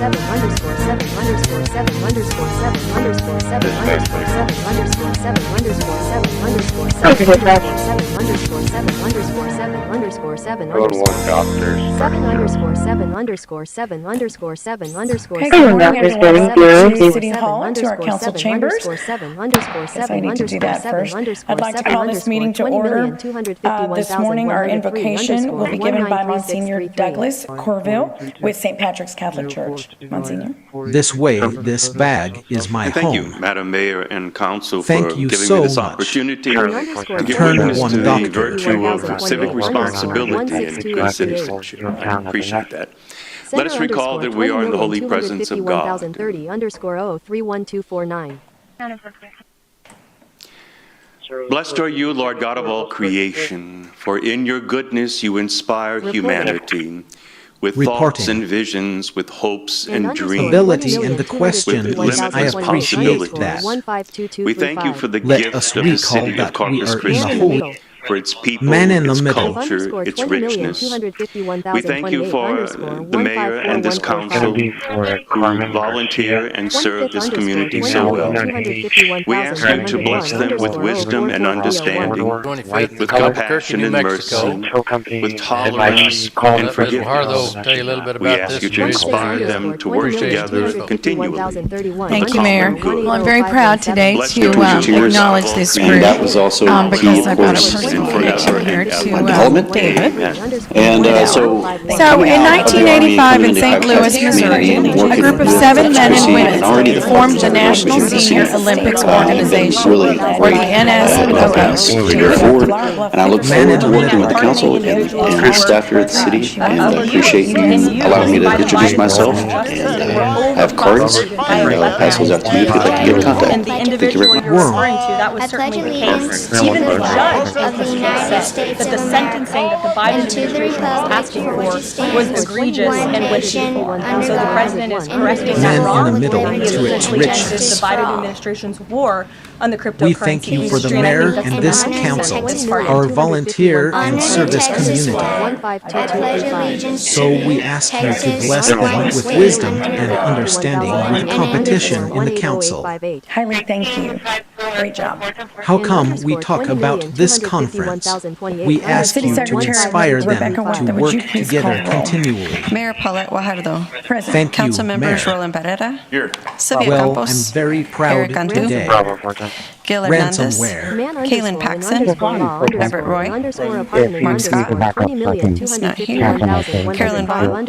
7 underscore 7 underscore 7 underscore 7 underscore 7 underscore 7 underscore 7 underscore 7 underscore 7 underscore 7 underscore 7 underscore 7 Road 1 doctors. 7 underscore 7 underscore 7 underscore 7 underscore Okay, 7 good morning, everyone. To City Hall, to our underscore council 7 chambers. underscore 7 underscore Yes, I 7 need to do underscore that 7 first. underscore I'd like to 7 call this meeting to order. This morning, our invocation will be given by Monsignor Douglas Corville with St. Patrick's Catholic Church. Monsignor. This way, this bag is my And thank you, home. Madam Mayor and Council, Thank for you giving so me this much. opportunity Underscore to give Turn witness one to the doctor. virtue of civic responsibility and 162 good citizenship. I appreciate that. Let us recall that we are in the holy presence of God. 20,251,030 underscore 031249. Blessed are you, Lord God of all creation, for in your goodness you inspire humanity with thoughts and visions, with hopes and dreams. Ability and the question with is, I limitless appreciate that. We thank you for the Let gift us of the recall city of that we Corpus are in the Christi, holy for its people, Man in the its middle. culture, its richness. We thank you for the mayor and this council who volunteer and serve this community so well. We ask you to bless them with wisdom and understanding, with compassion and mercy, with tolerance and forgiveness. We ask you to inspire them to work together continually. Thank you, Mayor. Well, I'm very proud today Bless to your cheers. acknowledge this And group that was also because I've got a course, personal and connection forever here and to ever. development. David. And so So in 1985 in St. Louis, Missouri, a group of 7 men and women formed the National Senior Olympics Organization, or the NSOO. And I look forward to working with the council and the staff here at the city, and I appreciate you allowing me to introduce myself and have cards and pass those out to you if you'd like to get in contact. And the Thank you individual very you're much. referring to, that was certainly the case. Even the judge of the United States that the sentencing that the Biden administration was asking for was egregious and went too far. And so the president is correcting that Men wrong. in the middle And he to its essentially ended riches. the Biden administration's war on the cryptocurrency We thank you for the industry. And I mayor think that's and the this message council, that this party our volunteer and service community. So we So ask you to bless them with wisdom and understanding with competition in the council. Highly thank you. Great job. How come we talk about this conference? We ask City you to Secretary inspire them Rebecca Huerta, to would you work please together call roll? continually. Mayor Paulette Guajardo. Present. Thank you, Council members Mayor. Roland Barrera. Here. Sylvia Well, I'm Campos. very proud Eric Cantu. today. Bravo, Fortune. Gil Hernandez. Ransomware. Kaylin Paxson. Robert Roy. Mark Scott. It's not here. Carolyn Vaughn.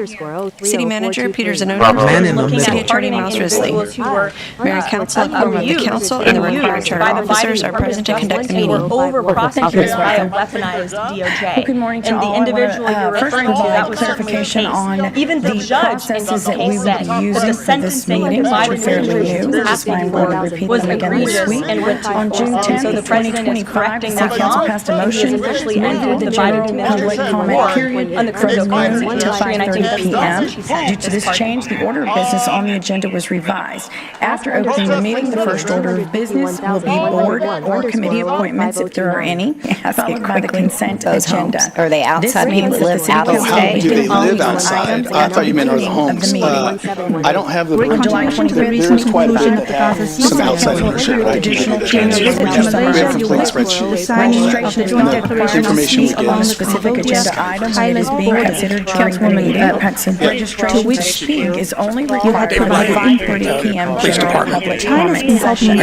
City Manager Peter Man in the Zanoni. City middle. Attorney Miles Risley. Mayor Council, quorum of the council, and the required charter officers are present to conduct the meeting. Over prosecuted by a weaponized DOJ. Good morning to and all. the individual you're First referring to, provide that was clarification certainly the on case. Even the judge in processes this that we case will said be that using the for this sentencing that the meeting, which Biden are fairly administration new. was That's why asking I'm going to for repeat was them again this egregious week. and went too On far. June And 10th, so the president is 2025, correcting the that council wrong. passed a And he motion has essentially to ended move the the Biden general public administration's comment war period on the from noon cryptocurrency to industry. And I think 5:30 that's the p.m. message he's sent Due to to this this party. change, the order of business on the agenda was revised. After opening the meeting, the first order of business will be board or committee appointments, if there are any, followed by the consent agenda. Are they outside This people that live means out the of city state? council Do they will live be on outside? items I thought you meant are the of homes. the meeting. I don't have the On July 25th, There's quite a bit that have some outside ownership, but I can't additional do changes that. which are We have a summarized. complete spreadsheet. Registration is not required to Information speak we on a get. specific agenda item when it is being considered during the meeting. Registration to speak is only required at 5:30 p.m. general public comment session.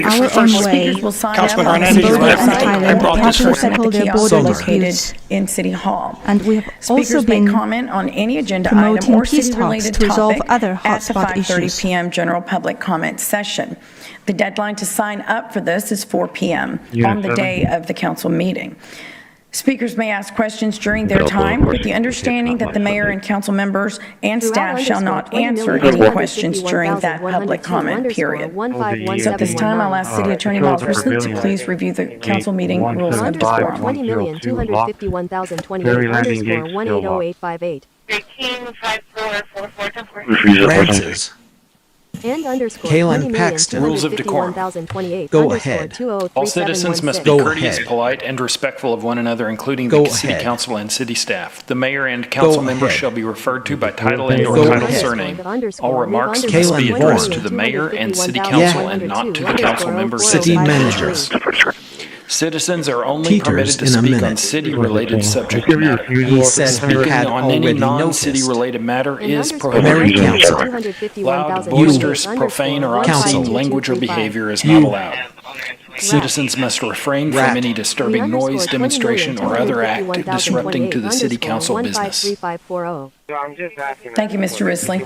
Speakers will sign up on the website and at the kiosk located in City Hall. And we have Speakers also may been comment on any agenda item or peace city-related talks to resolve topic other at the hotspot 5:30 issues. p.m. general public comment session. The deadline to sign up for this is 4 p.m. on the day of the council meeting. Speakers may ask questions during their time with the understanding that the mayor and council members and staff shall not answer any questions during that public comment period. So at this time, I'll ask City Attorney Miles Risley to please review the council meeting rules of decorum. 20,251,028 underscore 180858. Francis. And underscore Kaylin Paxton. Rules of decorum. Go ahead. All citizens must be courteous, polite, and respectful of one another, including the city council and city staff. The mayor and council members shall be referred to by title and or title surname. All remarks must be addressed to the mayor and city council and not to the council members. City managers. Citizens are only permitted to speak on city-related subject matter. He said he had on any already non-city-related matter is Mary prohibited. Council. Loud, boisterous, profane, or obscene language or behavior is not allowed. Citizens must refrain from any disturbing noise, demonstration, or other act disrupting to the city council business. Thank you, Mr. Risley.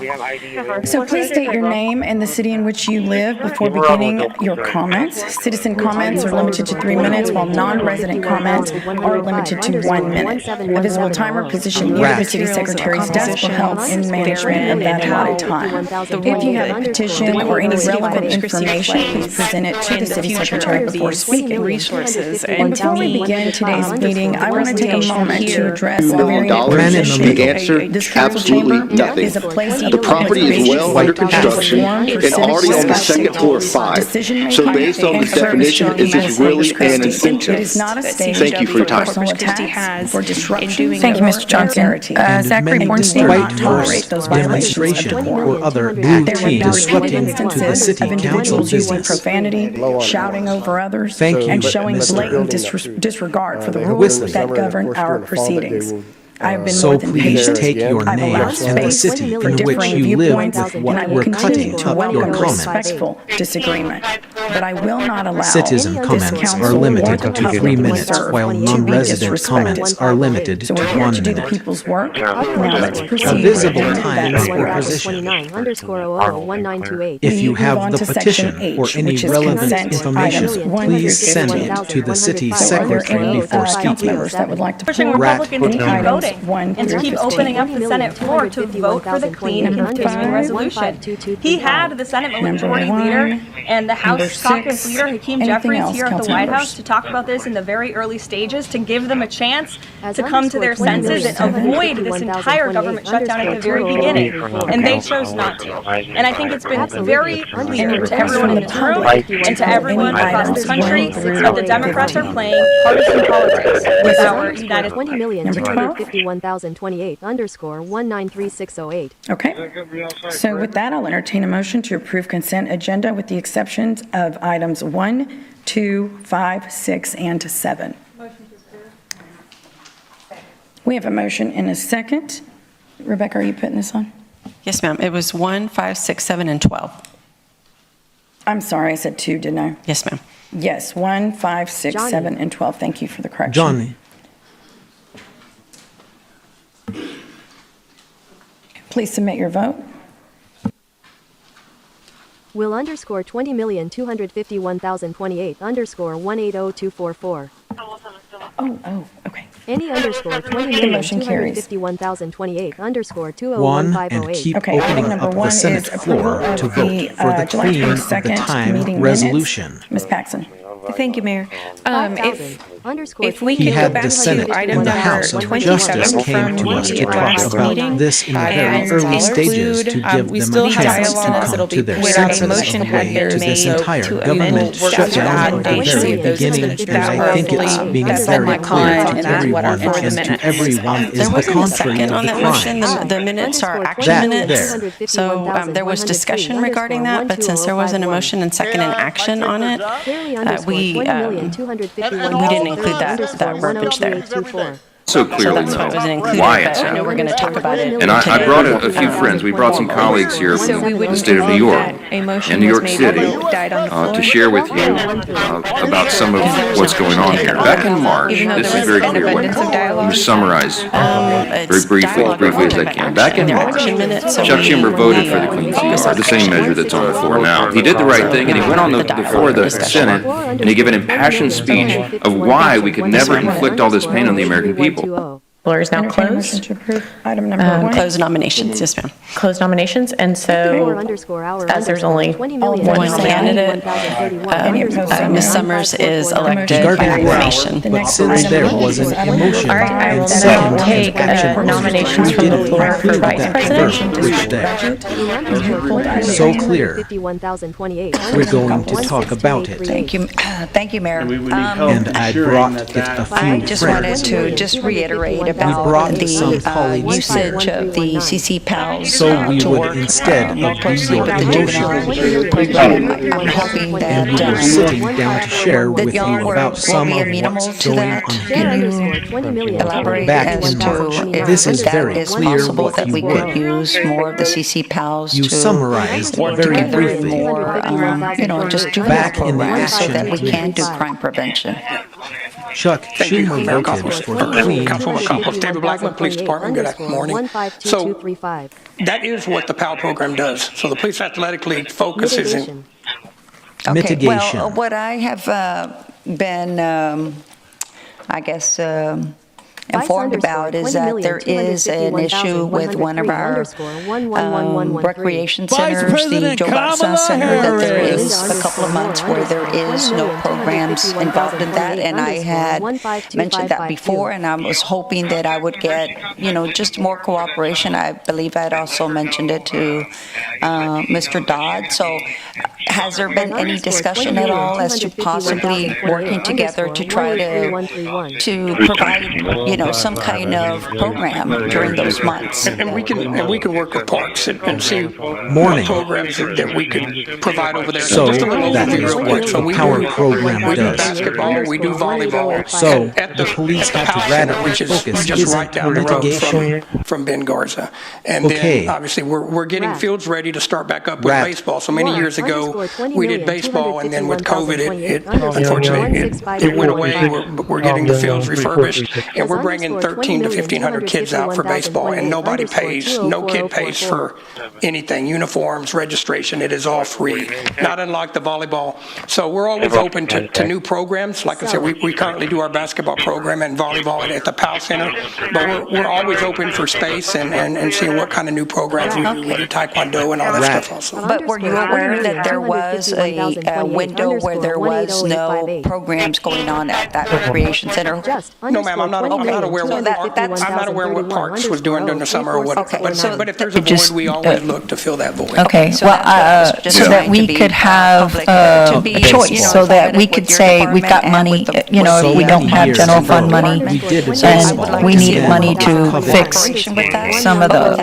So please state your name and the city in which you live before beginning your comments. Citizen comments are limited to 3 minutes, while non-resident comments are limited to 1 minute. A visible timer positioned near the city secretary's desk will help in management of that allotted time. If you have a petition or any relevant information, please present it to the city secretary before speaking. And before we begin today's meeting, I want to take a moment to address a very important issue. Absolutely nothing. The property is well under construction and already on the second floor of 5. So based on this definition, is this really an incentive? Thank you for your time. Thank you, Mr. Johnson. Zachary Bornstein will not tolerate those demonstration or other acting disrupting to the city council business. Profanity, shouting over others, and showing blatant disregard for the The rules whistling. that govern our proceedings. I have been So more than please patient. take your I've name allowed and the space city for in which differing you live viewpoints, with and what I will we're continue cutting to up welcome your comment. respectful disagreement. But I will not allow Citizen this comments council are or limited the to public 3 to minutes, serve while to be non-resident disrespected. comments are limited So to we're here 1 to do the minute. people's work. Now let's proceed. A visible with time that or order. position. _001928. If you move have on the to petition section H, or any which is relevant consent information, items 1 please through send 15. it to the city So are there secretary any before council speaking. members that would like to Pushing pull Republicans to any keep items voting 1 and to through keep 15? opening up the Senate floor to vote for the clean and continuing resolution. He had the Senate Majority Leader and the House Caucus Leader, Hakeem Jeffries, here at the White House to talk about this in the very early stages, to give them a chance to come to their senses and avoid this entire government shutdown at the very beginning. And they chose not to. And I think it's been very clear to everyone in this room and to everyone across the country that the Democrats are playing partisan politics with our United 20,251,028 _193,608. Okay. So with that, I'll entertain a motion to approve consent agenda with the exceptions of items 1, 2, 5, 6, and 7. We have a motion and a second. Rebecca, are you putting this on? Yes, ma'am. It was 1, 5, 6, 7, and 12. I'm sorry, I said 2, didn't I? Yes, ma'am. Yes, 1, 5, 6, Johnny. 7, and 12. Thank you for the correction. Johnny. Please submit your vote. Will _20,251,028 _180244. Oh, okay. Any motion carries. _20,251,028 1 and _201,508. keep Okay, item opening number up the 1 Senate is approval floor of to vote the for the July clean of the 22nd time meeting resolution. minutes. Ms. Paxson. Thank you, Mayor. If we He can go had back the Senate to item and the number House of 27 Justice came from to us to the talk last about meeting, this in the very and early stages to include, give we them still a have chance to dialogue come to their where a senses motion of had way been to this made entire to government amend shutdown at the statute very those beginning, things and I think it's being that's very been clear on, to and that's what are everyone for the and to minutes. everyone is There the wasn't a contrary second of on the that motion. crimes. The minutes are action That minutes. there. So there was discussion regarding that, but since there wasn't a motion and second and action on it, we didn't include that verbiage there. So clearly that's why it wasn't know included, why but it's I know we're happening. going to talk about it And I today. brought a few friends. We brought some colleagues here from the state of New York and New York City to share with you about some of what's going on here. Back in March, this is very clear. Let me summarize very briefly as I can. Back in March, Chuck Schumer voted for the clean CR, the same measure that's on the floor now. He did the right thing, and he went on before the Senate, and he gave an impassioned speech of why we could never inflict all this pain on the American people. Floor is now Entertain a closed. motion to approve item number one. Close nominations, yes, ma'am. Closed nominations, and so as there's only one candidate, Ms. Summers is elected by acclamation. But since there was an emotion all right, I and will second now take action, nominations we from the didn't floor for include vice that president. verb, which there. So clear. We're going to talk about it. Thank you, Mayor. And I brought it a few I just wanted friends. to just reiterate brought about some the colleagues usage here. of the CCPDs So we to would work instead more of closely your with the emotion, juvenile program. I'm hoping and we were that sitting down to share that with you y'all about will some be of amenable what's to going that. on Can here. you elaborate Back as in to March, if this is that very is clear possible what that you we would. could use more of the CCPDs You to summarized work very together in briefly. more, just juvenile Back in the programs so that action we can committee. do crime prevention. Chuck Schumer voted for the clean Councilwoman Campos, David Blackman, Police Department, good morning. So that is what the PAL program does. So the Police Athletic League focuses in mitigation. Well, what I have been, informed about is that there is an issue with one of our recreation centers, the Joe Barca Center, that there is a couple of months where there is no programs involved in that, and I had mentioned that before, and I was hoping that I would get, just more cooperation. I believe I'd also mentioned it to Mr. Dodd. So has there been any discussion at all as to possibly working together to try to provide, some kind of program during those months? and we can work with parks and see what programs that we could provide over there. So just a little that overview is real what quick. So the we power do program we do does. basketball, we do volleyball. So at the police at the have to PAL radically Center, focus. which is just right down the Mitigation. road from Ben Garza. And Okay. then obviously we're getting fields ready to start back up with baseball. So many years ago we did baseball, and then with COVID it unfortunately it went away. We're getting the fields refurbished, and we're bringing 13 to 1,500 kids out for baseball, and nobody pays, no kid pays for anything, uniforms, registration, it is all free, not unlike the volleyball. So we're always open to new programs. Like I said, we currently do our basketball program and volleyball at the PAL Center, but we're always open for space and seeing what kind of new programs we do. We do taekwondo and all that stuff also. But were you aware that there was a window where there was no programs going on at that recreation center? No, ma'am, I'm not aware what Parks was doing during the summer or whatever. But if there's a void, we always look to fill that void. Okay, well, so that we could have a choice, so that we could say, we've got money, if we don't have general fund money, and we need money to fix some of the,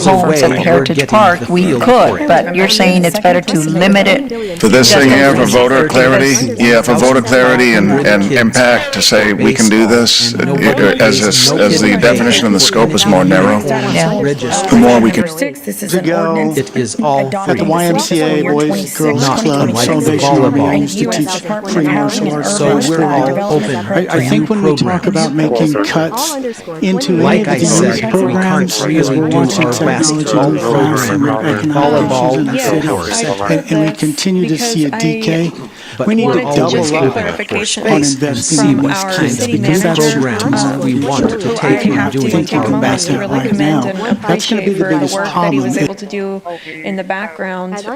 homes at the Heritage Park, we could, but you're saying it's better to limit it? For this thing here, for voter clarity, for voter clarity and impact, to say we can do this, as the definition and the scope is more narrow, the more we can. It is all At the YMCA Boys Girls Club, so basically we used to teach pre-martial arts. So we're all open. I think when we talk about making cuts into like any I of these said, programs, we because can't we're really wanting do our technology to basketball advance and program, economic volleyball, issues in the city, and we continue to see a decay, we need to double up on investing in these kinds of programs we want to take and do it about that right now. That's going to be the biggest problem. That he was able to do in the background. It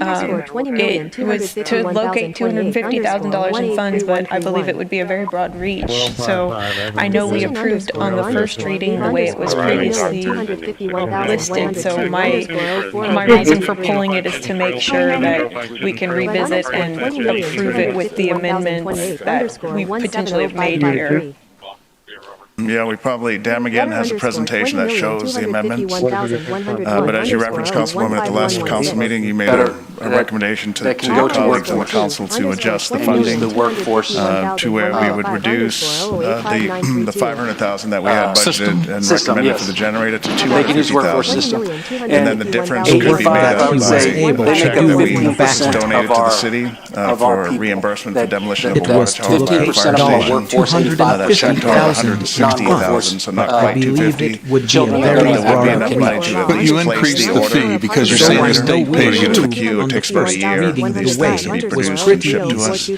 was to locate $250,000 in funds, but I believe it would be a very broad reach. So I know we approved on the first reading the way it was previously listed. So my reason for pulling it is to make sure that we can revisit and approve it with the amendments that we potentially have made here. Yeah, we probably, Dan McGinn has a presentation that shows the amendments. But as you referenced, Councilwoman, at the last council meeting, you made a recommendation to your colleagues on the council to adjust the funding to where we would reduce the $500,000 that we had budgeted and recommended for the generator to $250,000. And then the difference could be made up by the check that we donated to the city for reimbursement for demolition of the Watch Hall Fire Station. That check totaled $160,000, so not quite 250. Would be a very enough money to but you increased the fee because you're saying the state pays you. To the queue, takes about a year for these things to be produced and shipped to us.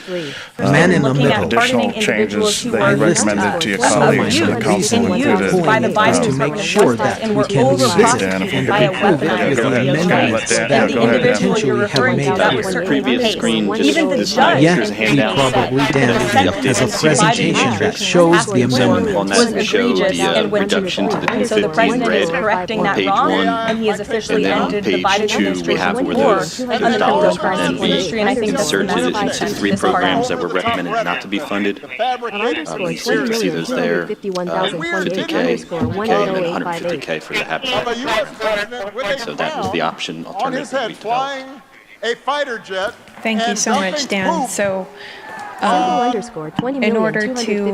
Man in the middle. Additional changes that you recommended to your colleagues in the council included to make sure that we can revisit and improve it with the amendments that we potentially have made. Previous screen, just Yet, we probably Dan has a presentation that shows the amendment. Was egregious and went too far. And so the president is correcting that wrong, and he has officially ended the Biden administration war under the cryptocurrency industry, and I think that's the message into 3 programs that were recommended not to be funded. You can see those there, 50K, and then 150K for the habitat program. So that was the option alternative that we developed. A fighter jet. Thank you so much, Dan. So, in order to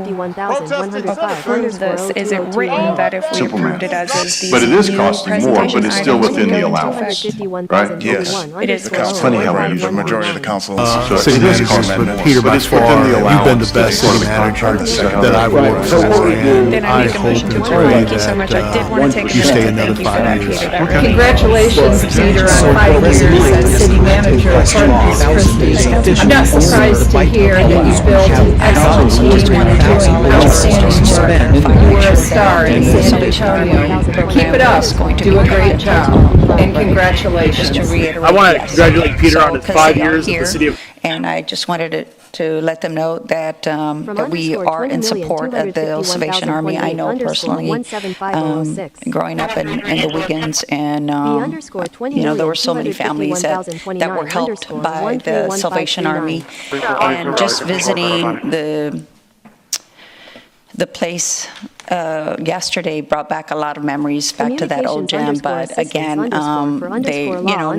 approve this, is it written that if we approved it as is, but it is costing more, but it's still within the allowance, right? Yes. It is. Funny how the majority of the council city manager, but Peter, by far, you've been the best city manager that I've worked for, and I hope and pray that you stay another 5 years. Congratulations, Peter, on 5 years as city manager of Corpus Christi. I'm not surprised to hear that you built an excellent team and are doing outstanding work. You were a star in San Antonio. Keep it up. Do a great job. And congratulations. I want to congratulate Peter on his 5 years at the city of... And I just wanted to let them know that, that we are in support of the Salvation Army. I know personally, growing up in the Wiggins, and you know, there were so many families that were helped by the Salvation Army, and just visiting the place yesterday brought back a lot of memories back to that old gym. But again, they, you know,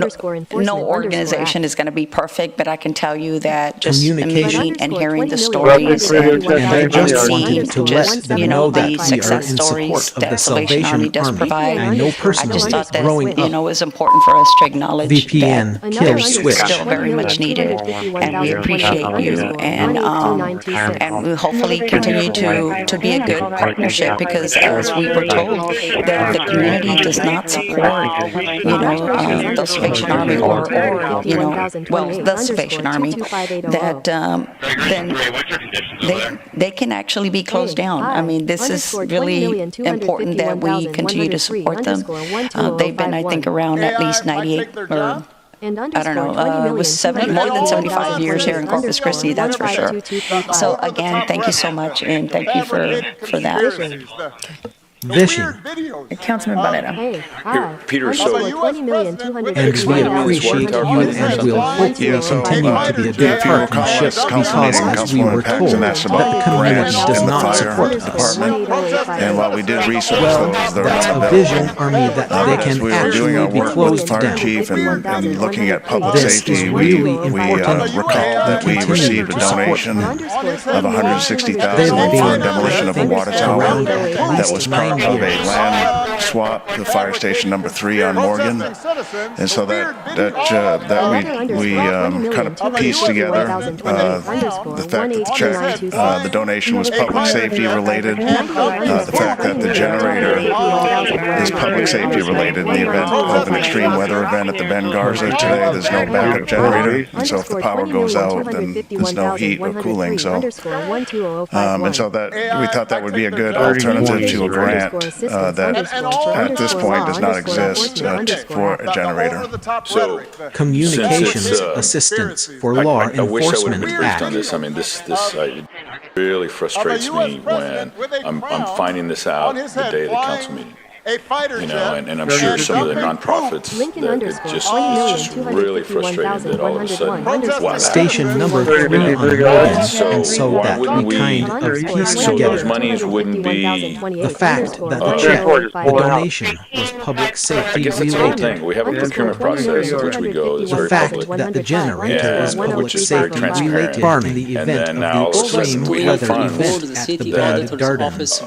no organization is going to be perfect, but I can tell you that just meeting and hearing the stories and just seeing just, you know, the success stories that the Salvation Army does provide, I just thought that, you know, it was important for us to acknowledge that they're still very much needed, and we appreciate you, and we hopefully continue to be a good partnership, because as we were told, the community does not support, you know, the Salvation Army or you know, well, the Salvation Army, that then they can actually be closed down. I mean, this is really important that we continue to support them. They've been, I think, around at least 98 or I don't know, it was more than 75 years here in Corpus Christi, that's for sure. So again, thank you so much, and thank you for that. Vision. Councilman Barrera. Peter, so and we appreciate you, and we'll hopefully continue to be a good partnership, because as we were told, that the community does not support us. And while we did research those, there that's are a vision army that they can we were doing our actually be work with closed fire down. chief and looking at public This safety, is we really important recall that we received a donation of $160,000 for demolition of a water tower that was part of a land swap, the fire station number 3 on Morgan, and so that we kind of pieced together the fact that the check, the donation was public safety related, the fact that the generator is public safety related in the event of an extreme weather event at the Ben Garza today. There's no backup generator, and so if the power goes out, then there's no heat or cooling. So, and so that we thought that would be a good alternative to a grant that at this point does not exist for a generator. So Communications assistance for law I wish I would have enforcement been briefed act. on this. I mean, this it really frustrates me when I'm finding this out the day of the council meeting. You know, and I'm sure some of the nonprofits that it's just really frustrating that all of a sudden, wow. Station number 3 on Morgan, and so why that wouldn't we kind of piece so together those monies wouldn't be the fact that the check, the donation, was public I safety guess that's the whole related. thing. We have a procurement process in which we go that's The very fact public. that the generator was public which is very safety transparent. related in the And event then of now all the of a sudden extreme we have weather funds event at the Bad Garden. It's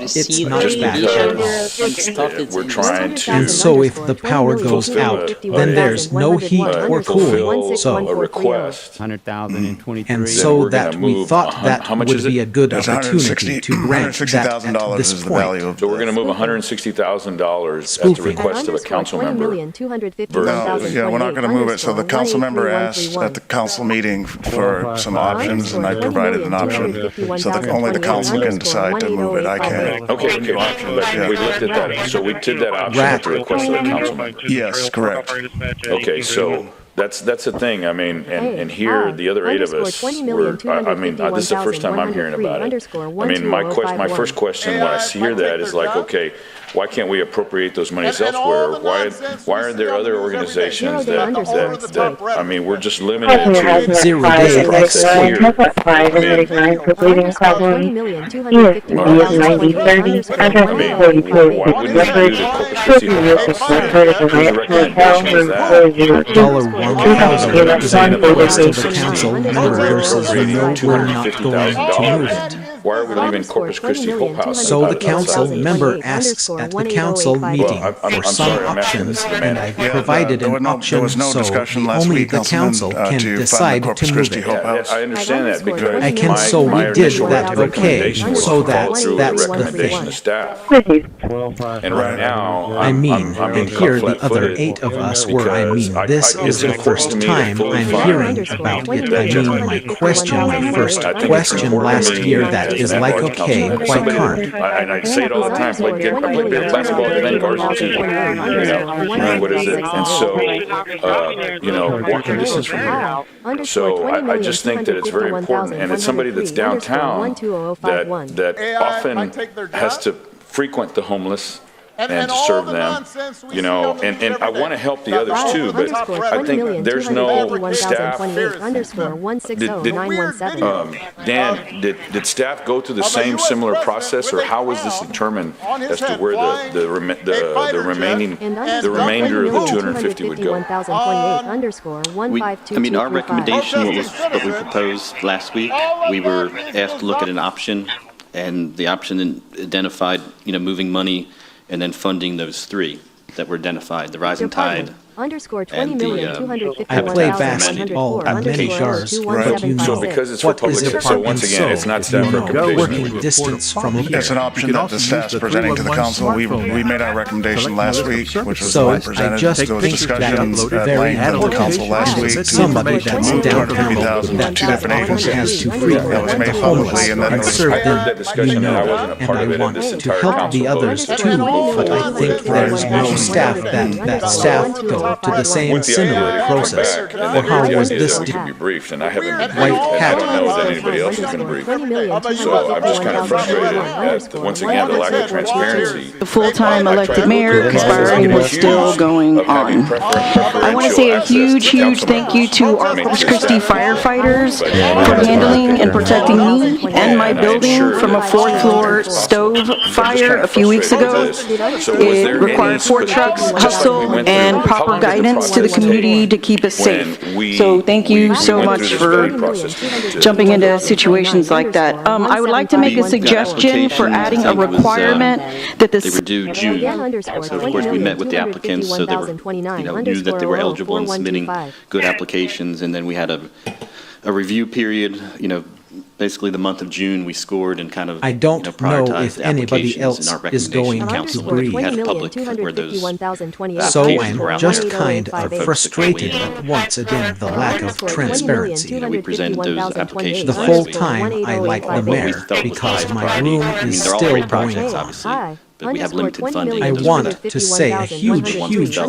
not bad. methods we're in trying to. And so if the power goes out, then there's no heat or cool. So a request. 100,023. and so that we thought that would be a good opportunity to grant that at this point. So we're going to move $160,000 at the request of a council member. No, yeah, we're not going to move it. So the council member asked at the council meeting for some options, and I provided an option. So only the council can decide to move it. I can't. Okay. We looked at that. So we did that option at the request of the council member. Yes, correct. Okay, so that's the thing. I mean, and here the other 8 of us were. I mean, this is the first time I'm hearing about it. I mean, my first question when I hear that is like, okay, why can't we appropriate those monies elsewhere? Why are there other organizations that I mean, we're just limited to 0 days process here. Why wouldn't we do the Corpus Christi House? Whose recommendation is that? $1,000 represented the request of the council member versus no, we're not going to move it. Why are we leaving Corpus Christi Hope House? So the council member asks at the council meeting for some options, and I provided an option so only the council can decide to move it. I understand that because we did that okay, so that's the thing. Staff. And right now, and here the other 8 of us were, this is the first time I'm hearing about it. My first question last year that is like, okay, why can't? I say it all the time, I played basketball at the Garden team, what is it? And so, walking distance from here. So I just think that it's very important, and it's somebody that's downtown that often has to frequent the homeless and to serve them, and I want to help the others too, but I think there's no staff. Dan, did staff go through the same similar process, or how was this determined as to where the remainder of the 250 would go? Our recommendation was what we proposed last week. We were asked to look at an option, and the option identified, moving money and then funding those 3 that were identified, the Rising Tide, and the I play basketball in many jars, but so because it's for public, so once again, it's not staff recommendation. Working distance from here. It's an option that the staff's presenting to the council. We made our recommendation last week, which was so presented. There was discussions at length with the council last week. Somebody that's downtown that has to frequent that was made publicly, and then and serve them, and I want to help the others too, but I think there's no staff that staff go to the same similar process. Or how was this to be briefed, and I haven't been briefed, and I don't know that anybody else has been briefed. So I'm just kind of frustrated at, once again, the lack of transparency. The full-time elected mayor conspiring was still going on. I want to say a huge thank you to our Corpus Christi firefighters for handling and protecting me and my building from a 4th floor stove fire a few weeks ago. It required 4 trucks, hustle, and proper guidance to the community to keep us safe. So thank you so much for jumping into situations like that. I would like to make a suggestion for adding a requirement that they were due June. So of course we met with the applicants, so they were, knew that they were eligible and submitting good applications, and then we had a review period, basically the month of June, we scored and kind of I don't know if anybody else is going to brief. We had a public where those so I'm just kind of frustrated at once again the lack of transparency. We presented those applications the whole time I like the mayor because my room is still going on. But we have limited funding. I want to say a huge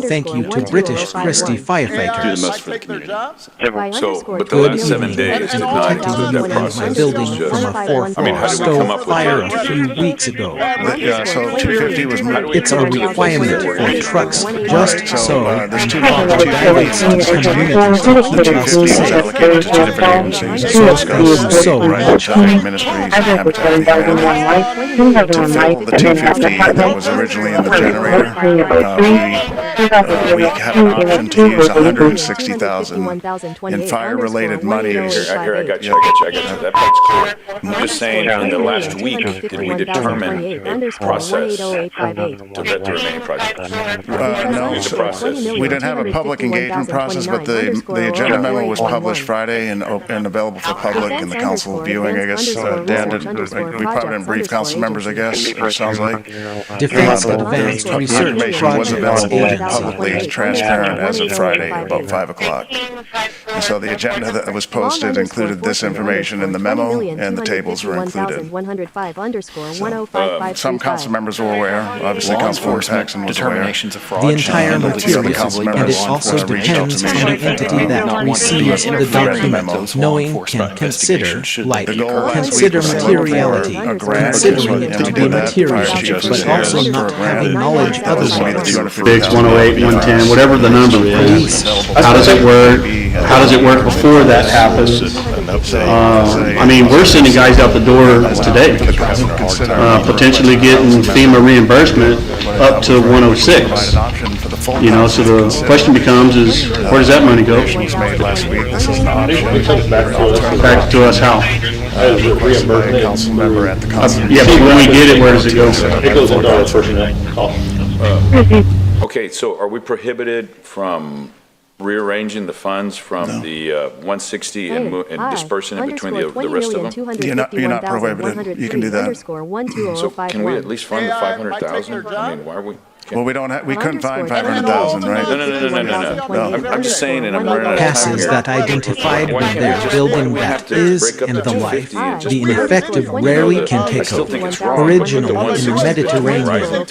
thank you to British Christi firefighters. Do the most for the community. But the last 7 days did not include that process. My building from a 4th stove fire a few weeks ago. Yeah, so 250 was moved. It's a requirement for trucks, just so there's 2 guidance to the community to keep us safe. Allocated to 2 different agencies. So, Ministries, Habitat, to fill the 250 that was originally in the generator. we have an option to use $160,000 in fire-related monies. Here, I got you. That part's clear. I'm just saying, in the last week, did we determine a process to vet the remaining projects? No, we didn't have a public engagement process, but the agenda memo was published Friday and available for public and the council viewing. I guess Dan did. We probably didn't brief council members. I guess it sounds like. Defense Advanced Research Information was available Projects publicly, transparent as of Friday, about 5 o'clock. And so the agenda that was posted included this information in the memo, and the tables were included. Some council members were aware. Obviously, Councilmember Paxson was aware. The entire material, and it also depends on the entity that receives the document, knowing can consider, like, consider materiality, considering it to be material, but also not having knowledge otherwise. 108, 110, whatever the number is. How does it work? How does it work before that happens? I mean, we're sending guys out the door today, potentially getting FEMA reimbursement up to 106. You know, so the question becomes is, where does that money go? Back to us how? Council member at the council. Yeah, but when we get it, where does it go? It goes into our personnel cost. Okay, so are we prohibited from rearranging the funds from the 160 and dispersing it between the rest of them? You're not prohibited. You can do that. So can we at least fund the 500,000? I mean, why are we? Well, we couldn't find 500,000, right? No. I'm just saying, and I'm running out of time Passes here. that identified with their building that is and the life. The ineffective rarely can take over. Originally in the Mediterranean.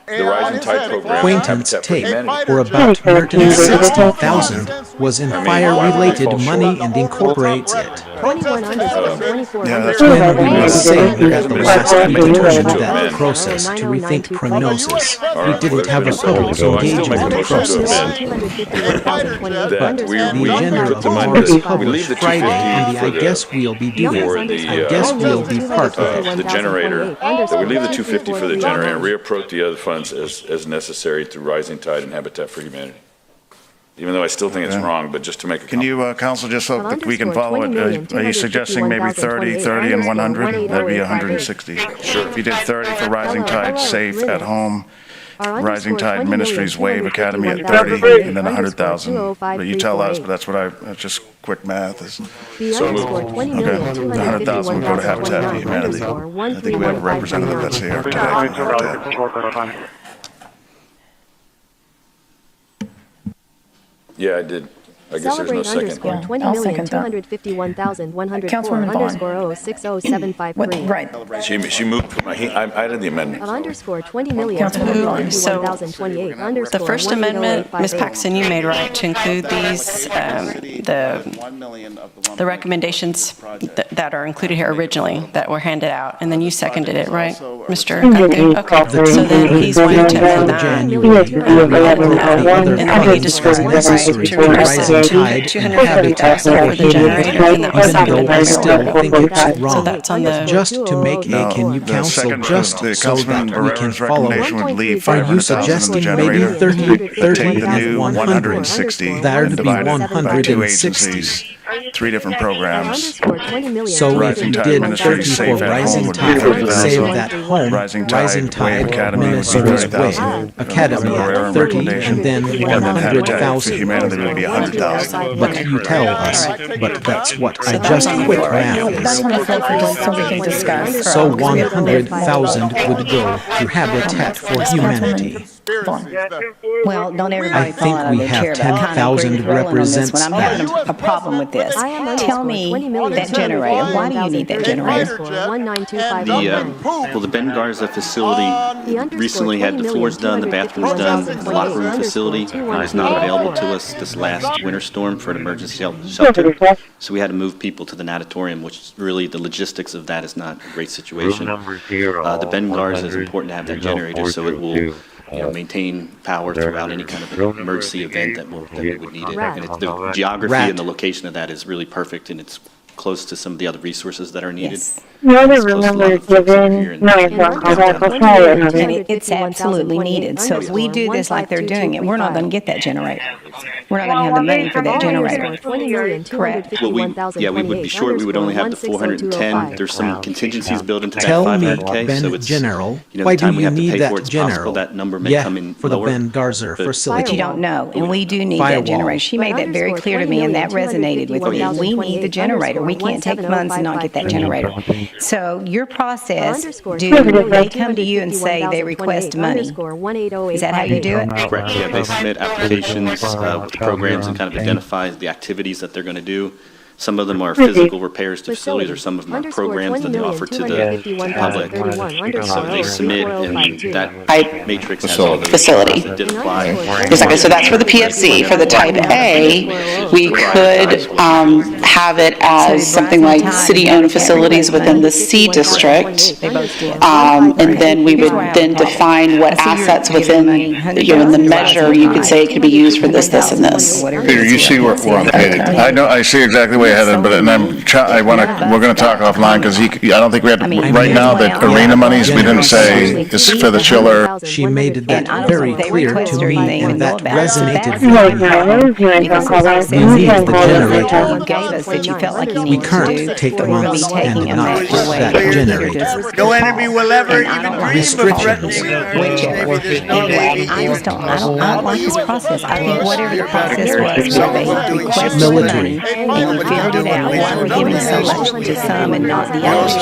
The Rising Tide program. Acquaintance tape for about 160,000 was in fire-related money and incorporates it. When we were saying at the last, we determined that process to rethink prognosis. We didn't have a public engagement process. The agenda of tomorrow is published Friday, and I guess we'll be doing it. I guess we'll be part of it. The generator, that we leave the 250 for the generator and reapproach the other funds as necessary through Rising Tide and Habitat for Humanity. Even though I still think it's wrong, but just to make a Can you, Council, just so that we can follow it, are you suggesting maybe 30, and 100? That'd be 160. Sure. If you did 30 for Rising Tide Safe at Home, Rising Tide Ministries Wave Academy at 30, and then 100,000. But you tell us, but that's just quick math. So moved. Okay, the 100,000 would go to Habitat for Humanity. I think we have a representative that's here today from Habitat. Yeah, I did. I guess there's no second. $20,251,104 Right. She moved. I added the amendment. So the First Amendment, Ms. Paxson, you made right to include these, the recommendations that are included here originally that were handed out, and then you seconded it, right, Mr. Kaku? Okay, so then he's wanting to amend that, and then we need to scrutinize to reduce it to 250,000 for the generator, and that was seconded by still think it's So wrong. that's on the. Just to make a can you counsel just so that we can follow it. Are you suggesting maybe 30 and 100? That'd be 160. 3 different programs. So if you did 30 for Rising Tide, Save That Home, Rising Tide, Minnesota's Way, Academy at 30, and then 100,000. Humanity would be 100,000. But you tell us, but that's what I just quick math is. So we can discuss. So 100,000 would go to Habitat for Humanity. Well, don't everybody I fall out think of we their chair have about kind of 10,000 represents I'm having a problem with this. Tell me that generator. Why do you need that generator? The Ben Garza facility recently had the floors done, the bathrooms done, the locker room facility is not available to us this last winter storm for an emergency shelter. So we had to move people to the natatorium, which really the logistics of that is not a great situation. The Ben Garza is important to have that generator so it will maintain power throughout any kind of emergency event that we would need it. And the geography and the location of that is really perfect, and it's close to some of the other resources that are needed. Yes. And it's absolutely needed. So if we do this like they're doing it, we're not going to get that generator. We're not going to have the money for that generator. Correct. Well, we would be short. We would only have the 410. There's some contingencies built into that Tell me, 500K. Ben So it's, General, you know, why the time do we you have to need pay that for it's possible General? that number may come in For the lower. Ben Garzer facility. But you don't know, and we do need that Firewall. generator. She made that very clear to me, and that resonated with me. We need the generator. We can't take months and not get that generator. So your process, do they come to you and say they request money? Is that how you do it? Correct. Yeah, they submit applications with the programs and kind of identify the activities that they're going to do. Some of them are physical repairs to facilities, or some of them are programs that they offer to the public. So they submit, and that matrix has all those facility. that did apply. Exactly. So that's for the PFC. For the type A, we could have it as something like city-owned facilities within the C district, and then we would then define what assets within, in the measure you could say it could be used for this, this, and this. Peter, you see where I'm headed. I know, I see exactly where you're headed, but we're going to talk offline, because I don't think we have to, right now, the arena monies, we didn't say is for the chiller. She made that very clear to me, and that resonated with me. You need the generator. We can't take months and not get that generator. No enemy will ever even dream of threatening I just don't like this process. I think whatever the process was, where they requested money and we figured it out, why we're giving so much to some and not the others.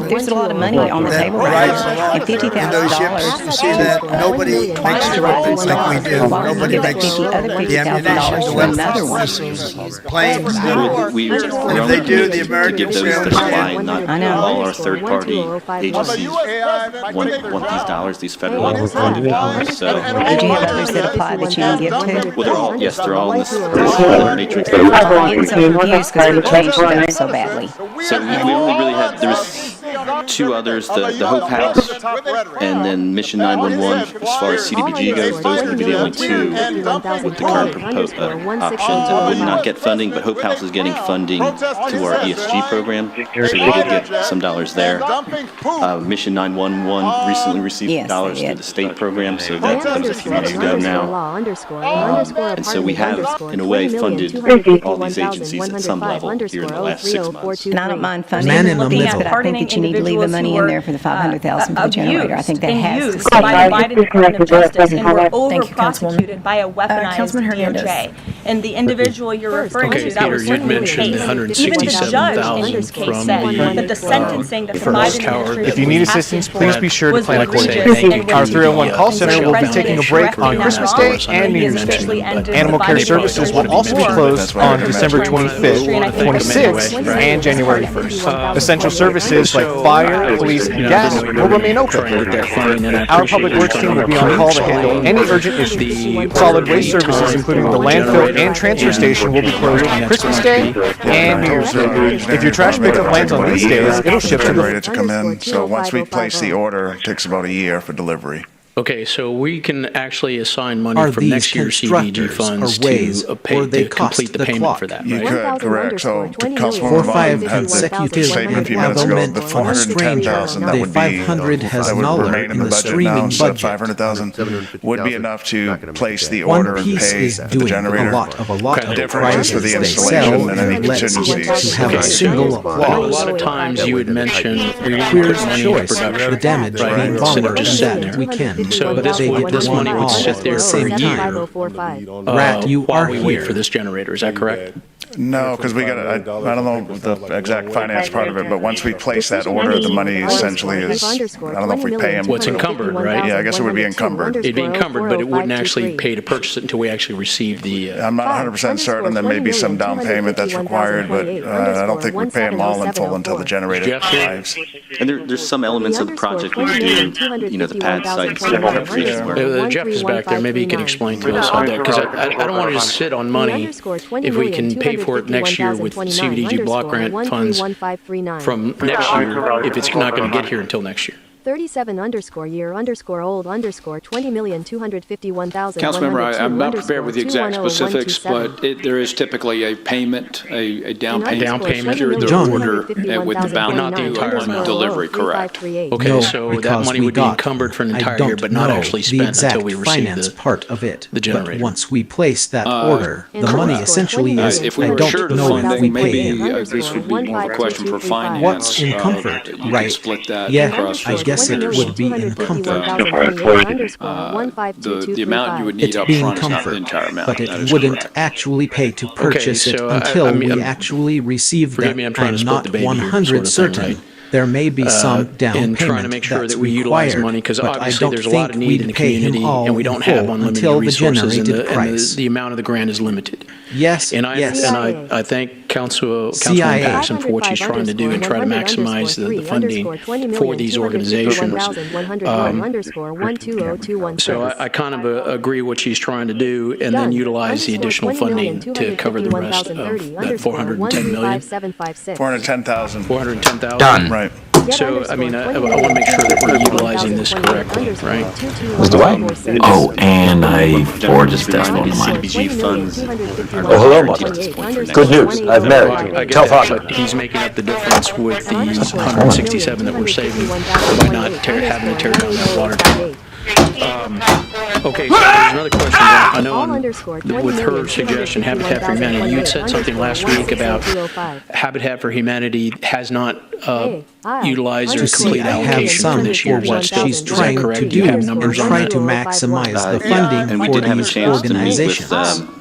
There's a lot of money on the table right now, and $50,000 to see that nobody makes the weapons like we do. Nobody makes the ammunition, the weapons, planes. And if they do, the Americans to supply, not all our third-party agencies want these dollars, these federally funded dollars. So, did you have others that apply that you can give to? Well, they're all in this matrix. I'm getting so confused because we changed it up so badly. So we only really had, there was two others, the Hope House and then Mission 911. As far as CDBG goes, those would be the only two with the current proposed options that would not get funding, but Hope House is getting funding to our ESG program, so they did get some dollars there. Mission 911 recently received dollars through the state program, so that was a few months ago now. And so we have, in a way, funded all these agencies at some level here in the last 6 months. And I don't mind funding it, but I think that you need to leave the money in there for the $500,000 for the generator. I think that has to stay. By the Biden Department of Justice, and we're over-prosecuted by a weaponized DOJ. And the individual you're referring to, that was certainly the case. Even the judge in this case said that the sentencing that the Biden administration If you need assistance, please be sure to plan accordingly. Our 301 call center will be taking a break on Christmas Day and New Year's Day. Animal Care Services will also be closed on December 25th, 26th, and January 1st. Essential services like fire, police, and gas will remain open. Our public works team will be on call to handle any urgent issues. Solid waste services, including the landfill and transfer station, will be closed on Christmas Day and New Year's Day. If your trash pickup lands on these days, it'll ship to the... to come in, so once we place the order, it takes about a year for delivery. Okay, so we can actually assign money from next year's CBG funds to complete the payment for that, right? You could, correct. So Councilwoman Vaughn had the statement a few minutes ago, the $410,000 that would remain in the budget now, instead of $500,000, would be enough to place the order and pay for the generator. The difference is for the installation and any contingencies. A lot of times you would mention we want to put money into production, the damage right? Instead of just sitting there. We can. So this money would sit there for a year while we wait for this generator. Is that correct? No, because we got, I don't know the exact finance part of it, but once we place that order, the money essentially is, I don't know if we pay them. Well, it's encumbered, right? Yeah, I guess it would be encumbered. It'd be encumbered, but it wouldn't actually pay to purchase it until we actually receive the... I'm not 100% certain. There may be some down payment that's required, but I don't think we pay them all in full until the generator arrives. And there's some elements of the project we would do, the pad site preparation work. Jeff is back there. Maybe he can explain to us on that, because I don't want to just sit on money if we can pay for it next year with CBDG block grant funds from next year, if it's not going to get here until next year. Councilmember, I'm not prepared with the exact specifics, but there is typically a payment, a down payment through the order with the bounty on delivery, correct? Okay, so that money would be encumbered for an entire year, but not actually spent until we receive finance part of it. the generator. But once we place that order, the money essentially is, If we I were don't sure to know fund if it, we pay maybe him. this would be more of a question for finance. What's in comfort, You could right? split that Yeah, across I guess it fiscal would be years. in comfort. The amount you would need It's up being front is not the comfort, entire amount. but That it is wouldn't correct. actually pay to purchase it so until we I'm- actually receive forgive them. me, I'm trying to I'm split not the baby here, 100 sort of thing, certain. right? There may be some down and payment trying to make sure that's that we utilize required, money, because but I obviously don't there's a lot of think need in the we'd pay him community, all and we don't in have full unlimited until the resources, and generated the price. the amount of the grant is limited. Yes, And yes. I thank Councilman CIA. Paxson for what she's trying to do and try to maximize the funding for these organizations. So I kind of agree what she's trying to do, and then utilize the additional funding to cover the rest of that 410 million. 410,000. 410,000. Done. Right. So, I mean, I want to make sure that we're utilizing this correctly, right? Mr. White? Oh, and I forwarded this phone to mine. CDBG funds. Oh, hello, Mother. Good news. I've married. Tell Father. But he's making up the difference with the 167 that we're saving by not having to tear down that water tower. Okay, so there's another question. I know with her suggestion, Habitat for Humanity, you had said something last week about Habitat for Humanity has not utilized their complete allocation for this year. What she's trying to do and try to maximize the funding And we for did have a these chance to meet organizations.